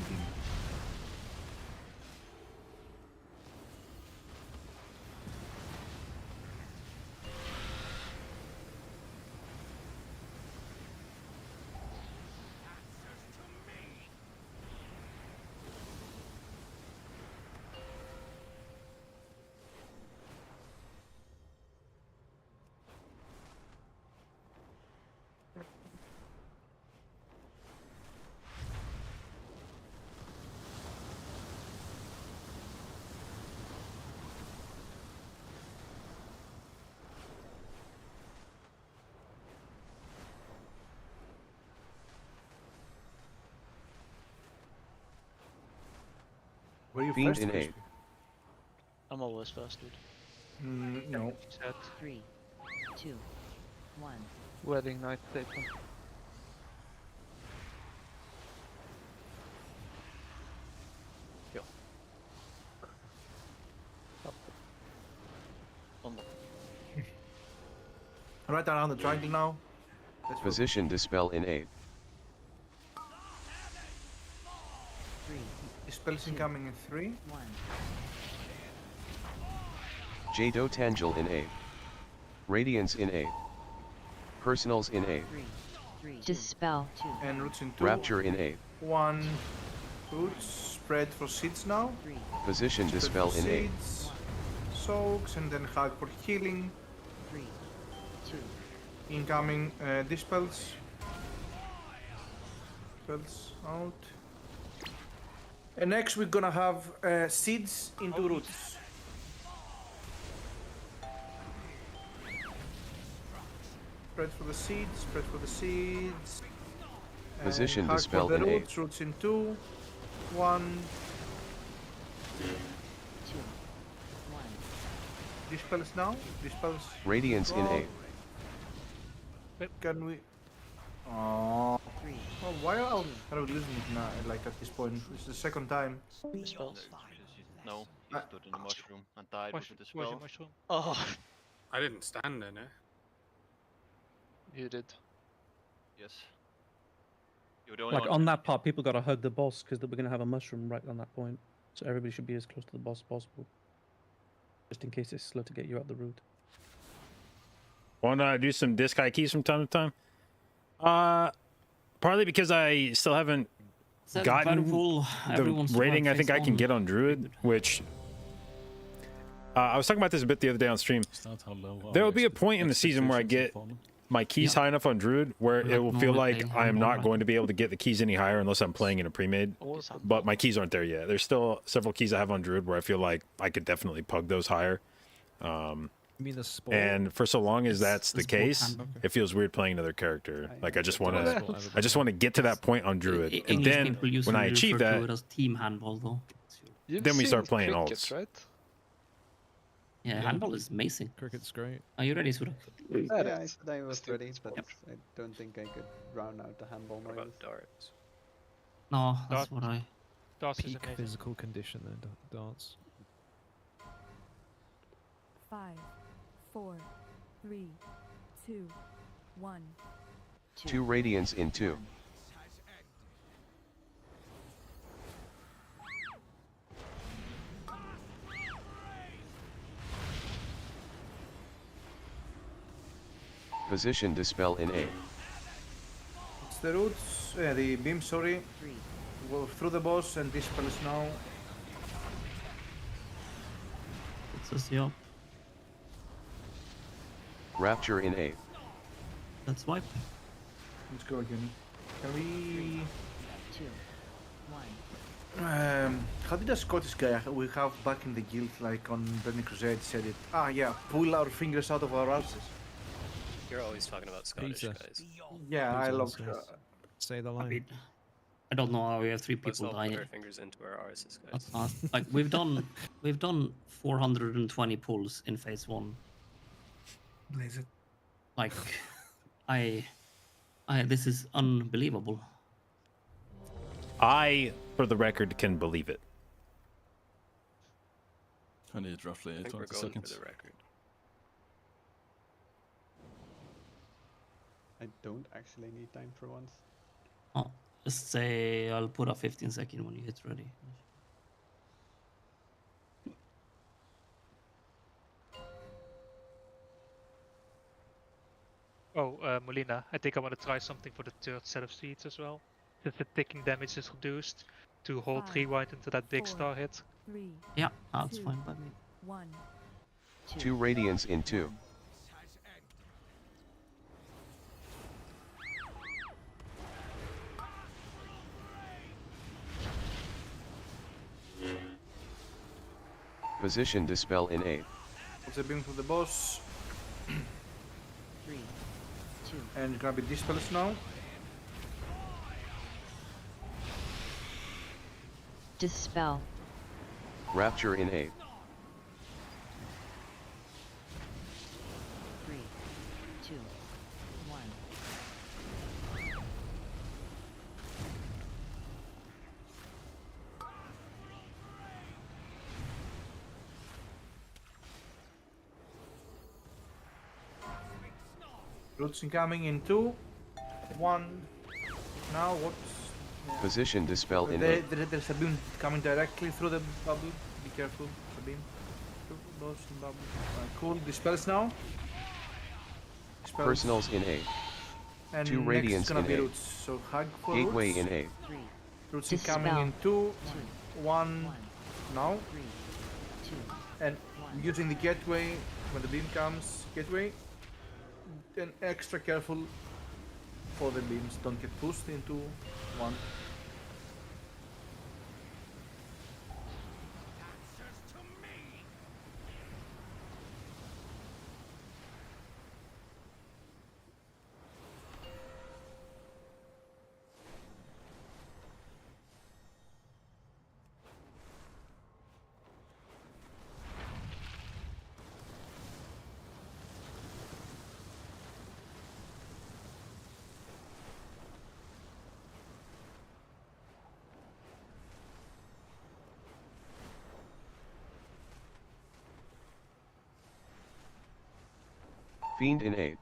Were you Fiend first? in 8. I'm always first, dude. No. Set. 3, 2, 1. Wedding night paper. Yo. Right around the triangle now. Let's Position dispel in 8. 3, Dispels incoming in 3. 1. Jdotbusinessmail in 8. Radiance in 8. Personals in 8. 3, Dispel. 2. And roots in 2. Rapture in 8. 1 roots, spread for seeds now. Position Spread dispel for in 8. seeds, soaks, and then hug for healing. 3, 2. Incoming dispels. Dispels out. And next we're gonna have seeds into roots. Spread for the seeds, spread for the seeds. Position And hug dispel for the in 8. roots, roots in 2, 1. 2, 1. Dispels now, dispels. Radiance in 8. Can we? Oh. 3. Oh, why are we losing it now? Like at this point, it's the second time. Dispels. No, he stood in the mushroom and died with the Where's spell. your mushroom? Oh, I didn't stand in it. You did. Yes. You were the only Like one. on that part, people gotta hug the boss because we're gonna have a mushroom right on that point. So everybody should be as close to the boss as possible. Just in case it's slow to get you out the route. Want to do some disc high keys from time to time? Partly because I still haven't gotten the rating I think I can get on Druid, which I was talking about this a bit the other day on stream. There will be a point in the season where I get my keys high enough on Druid where it will feel like I am not going to be able to get the keys any higher unless I'm playing in a pre-made. But my keys aren't there yet. There's still several keys I have on Druid where I feel like I could definitely pug those higher. You mean the sport? And for so long as that's the case, it feels weird playing another character. Like I just want to get to that point on Druid, and then when I achieve that, team handball though. then we start playing cricket, alts. right? Yeah, handball is amazing. Cricket's great. Are you ready, Sura? Yeah, I was ready, but I don't think I could drown out the handball What noise. about darts? No, that's what I. Darts is Peak amazing. physical condition then, darts. 5, 4, 3, 2, 1. 2 radiance in 2. Position dispel in 8. It's the roots, the beam, sorry. Go through the boss and dispels now. It's us, yeah. Rapture in 8. That's wipe. Let's go again. Can we? 2, 1. How did a Scottish guy we have back in the guild, like on Burning Crusade, said it? Ah, yeah, pull our fingers out of our asses. You're always talking about Scottish Peter. guys. Yeah, I Peter love. says, say the line. I don't know how we have 3 Let's people all put dying. our fingers into our arses, guys. That's fast. Like we've done 420 pulls in phase 1. Blaze it. Like, this is unbelievable. I, for the record, can believe it. I need roughly I think we're 20 going seconds. for the record. I don't actually need time for once. Oh, just say I'll put a 15-second when you hit ready. Oh, Molina, I think I want to try something for the 3rd set of seeds as well. Since the ticking damage is reduced, to hold 5, rewind until that big 4, star hit. 3, Yeah, that's 2, fine by me. 1. 2 radiance in 2. Position dispel in 8. What's the beam for the boss? 3, 2, And it's gonna be dispels now. dispel, Rapture in 8. 3, 2, 1. Roots incoming in 2, 1. Now what's... Position dispel in 8. There's a beam coming directly through the bubble. Be careful, the beam. Those in bubble. Cool, dispels now. Dispels. Personals in 8. And 2 next radiance is gonna in be 8. roots. So hug for Gateway roots. in 8. 3, Roots Dispel. incoming in 2, 1. Now. 3, 2, And using the gateway when the beam comes. Gateway. And extra careful for the beams. Don't get pushed into 1. Fiend in 8.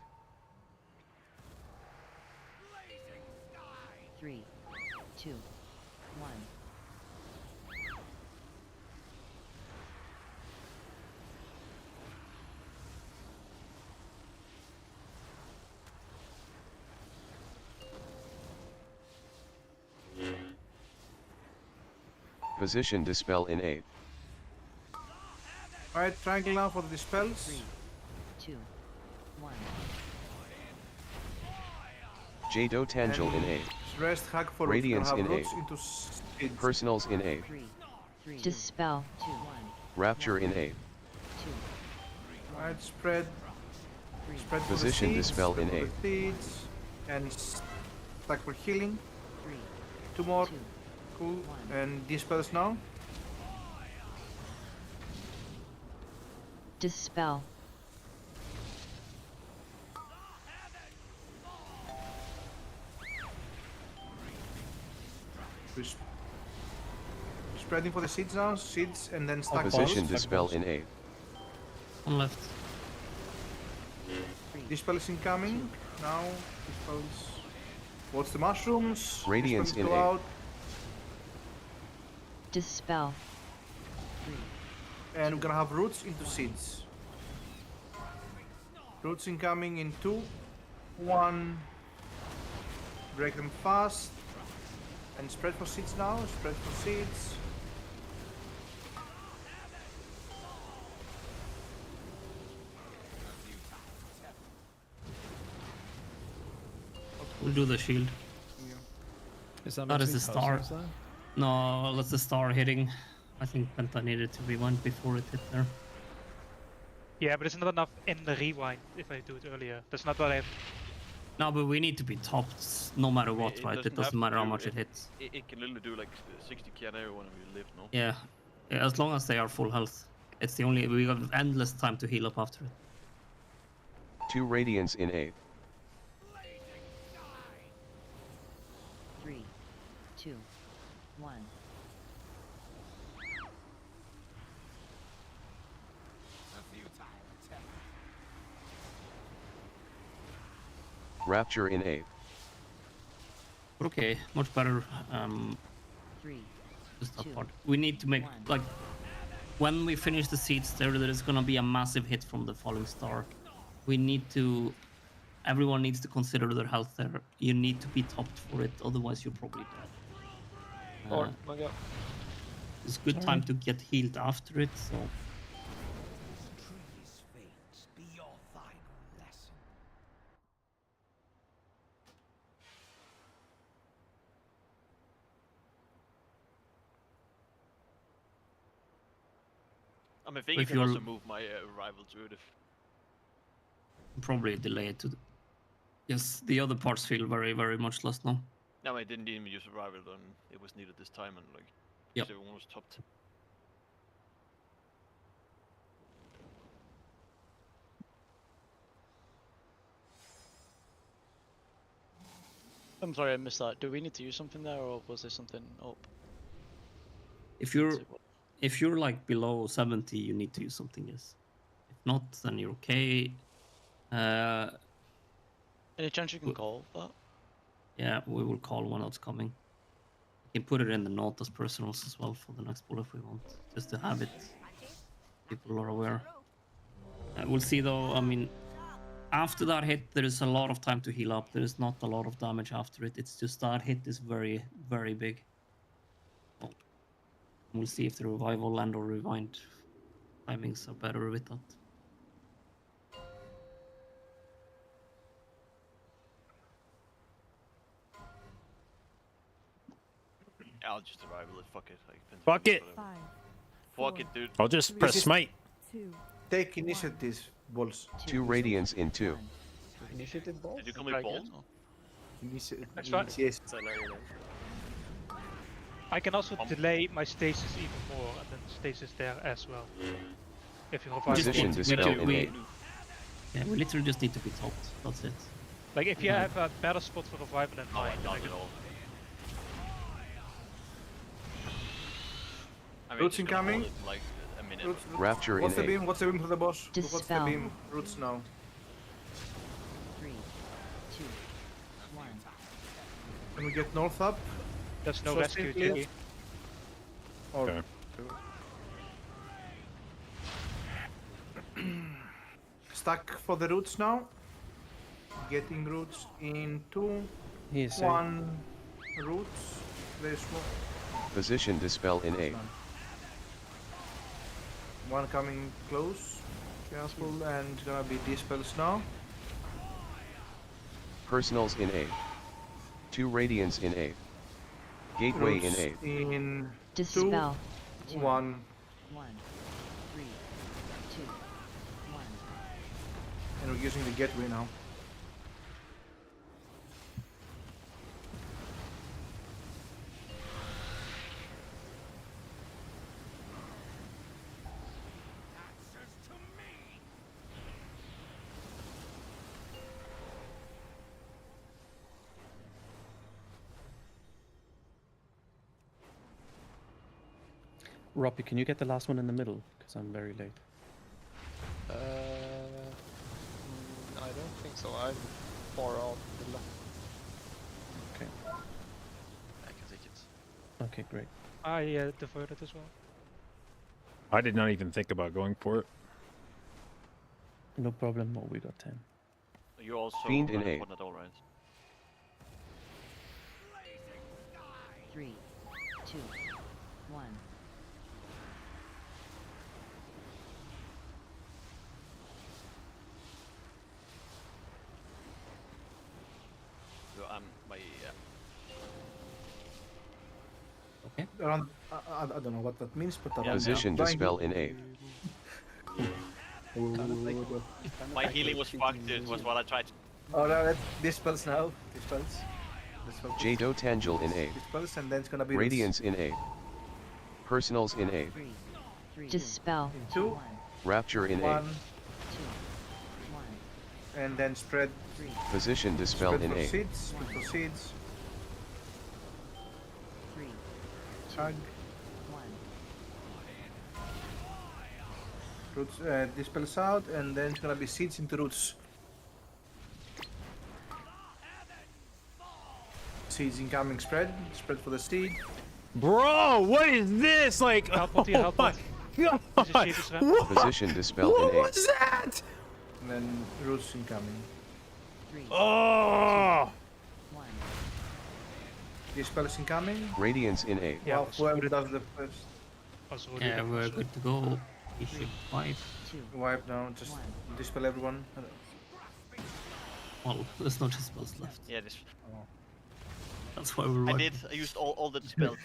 3, 2, 1. Position dispel in 8. Alright, triangle now for the dispels. 3, 2, 1. Jdotbusinessmail in 8. Rest hug for Radiance in 8. roots into seeds. Personals in 8. 3, dispel, 2, 1. Rapture in 8. 2, Alright, spread. Spread for Position the seeds, dispel spread in for 8. the seeds. And stack for healing. 3, 2 more. 2, Cool. And dispels now. dispel, Spreading for the seeds now. Seeds and then stack Position balls. dispel in 8. On left. Dispel is incoming. Now, dispels. What's the mushrooms? Radiance Dispels in go 8. out. dispel, And we're gonna have roots into seeds. Roots incoming in 2, 1. Break them fast. And spread for seeds now. Spread for seeds. We'll do the shield. Is that That meant to is be the star. personals there? No, that's the star hitting. I think Penta needed to rewind before it hit there. Yeah, but it's not enough in the rewind if I do it earlier. That's not what I have No, but we need to be topped no matter what, right? It doesn't matter how much it hits. It can literally do like 60k on everyone if you live, no? Yeah, as long as they are full health. It's the only, we have endless time to heal up after it. 2 radiance in 8. 3, 2, 1. Rapture in 8. But okay, much better. 3, Just that 2, part. We need to make, like, when we finish the seats there is gonna be a massive hit from the falling star. We need to, everyone needs to consider their health there. You need to be topped for it, otherwise you're probably dead. Oh my god. It's good time to get healed after it, so. I mean, I think you If can also you're- move my rival Druid if... Probably delay it to the... Yes, the other parts feel very, very much lost now. No, I didn't even use a rival when it was needed this time, and like, Yep. everyone was topped. I'm sorry, I missed that. Do we need to use something there, or was there something up? If you're like below 70, you need to use something, yes. If not, then you're okay. Any chance you can call that? Yeah, we will call when it's coming. We can put it in the note as personals as well for the next bull if we want, just to have it. People are aware. We'll see though, I mean, after that hit, there is a lot of time to heal up. There is not a lot of damage after it. It's just that hit is very, very big. So, we'll see if the revival and or rewind timings are better with that. I'll just rival it, fuck it. Like, Fuck it! Fuck it, dude. I'll just press smite. Take initiative, balls. 2 radiance in 2. Initiative balls? Did you call me balls? That's right. Yes. I can also delay my stasis even more, and then stasis there as well. If you revive Position it. dispel in 8. Yeah, we literally just need to be topped. That's it. Like if you have a better spot for revival than mine, Not at all. I mean, Roots just gonna hold incoming. it, like a minute. Roots, Rapture what's in the 8. beam? What's the beam for the boss? What's the Dispel. beam? Roots now. 3, 2, 1. Can we get north up? There's no So rescue, simply- Jiggy. Or Okay. Stack for the roots now. Getting roots in 2, Here, sir. 1 roots. Very small. Position dispel in 8. One coming close. Careful, and gonna be dispels now. Personals in 8. 2 radiance in 8. Gateway in Roots 8. in Dispel. 2, 1. 1, 3, 2, 1. And we're using the gateway now. Robbie, can you get the last one in the middle? Because I'm very late. I don't think so. I'm far out to the left. Okay. I can take it. Okay, great. I diverted as well. I did not even think about going for it. No problem. Oh, we got 10. You also Fiend in not 8. important at all, right? 3, 2, 1. So my Okay. Around, I don't know what that means, but around Position dying- dispel in 8. my healing was fucked. It was what I tried. Alright, dispels now. Dispels. Jdotangel in A. Dispels, and then it's gonna be Radiance in A. Personals in A. Dispel. in 2, Rapture in 1, A. and then spread. Position dispel Spread in for A. seeds. Spread for seeds. Hug. Roots, dispels out, and then it's gonna be seeds into roots. Seeds incoming, spread. Spread for the seed. Bro, what is this? Like, Help what here, help what. What? Position dispel in A. What was that? And then roots incoming. Oh! Dispel is incoming. Radiance in A. Yeah, well, whoever does the first. Yeah, we're good to go. Issue 5. Wipe now, just dispel everyone. Well, there's no dispels left. Yeah, this. Oh. That's why we're I wiping. did. I used all the spells.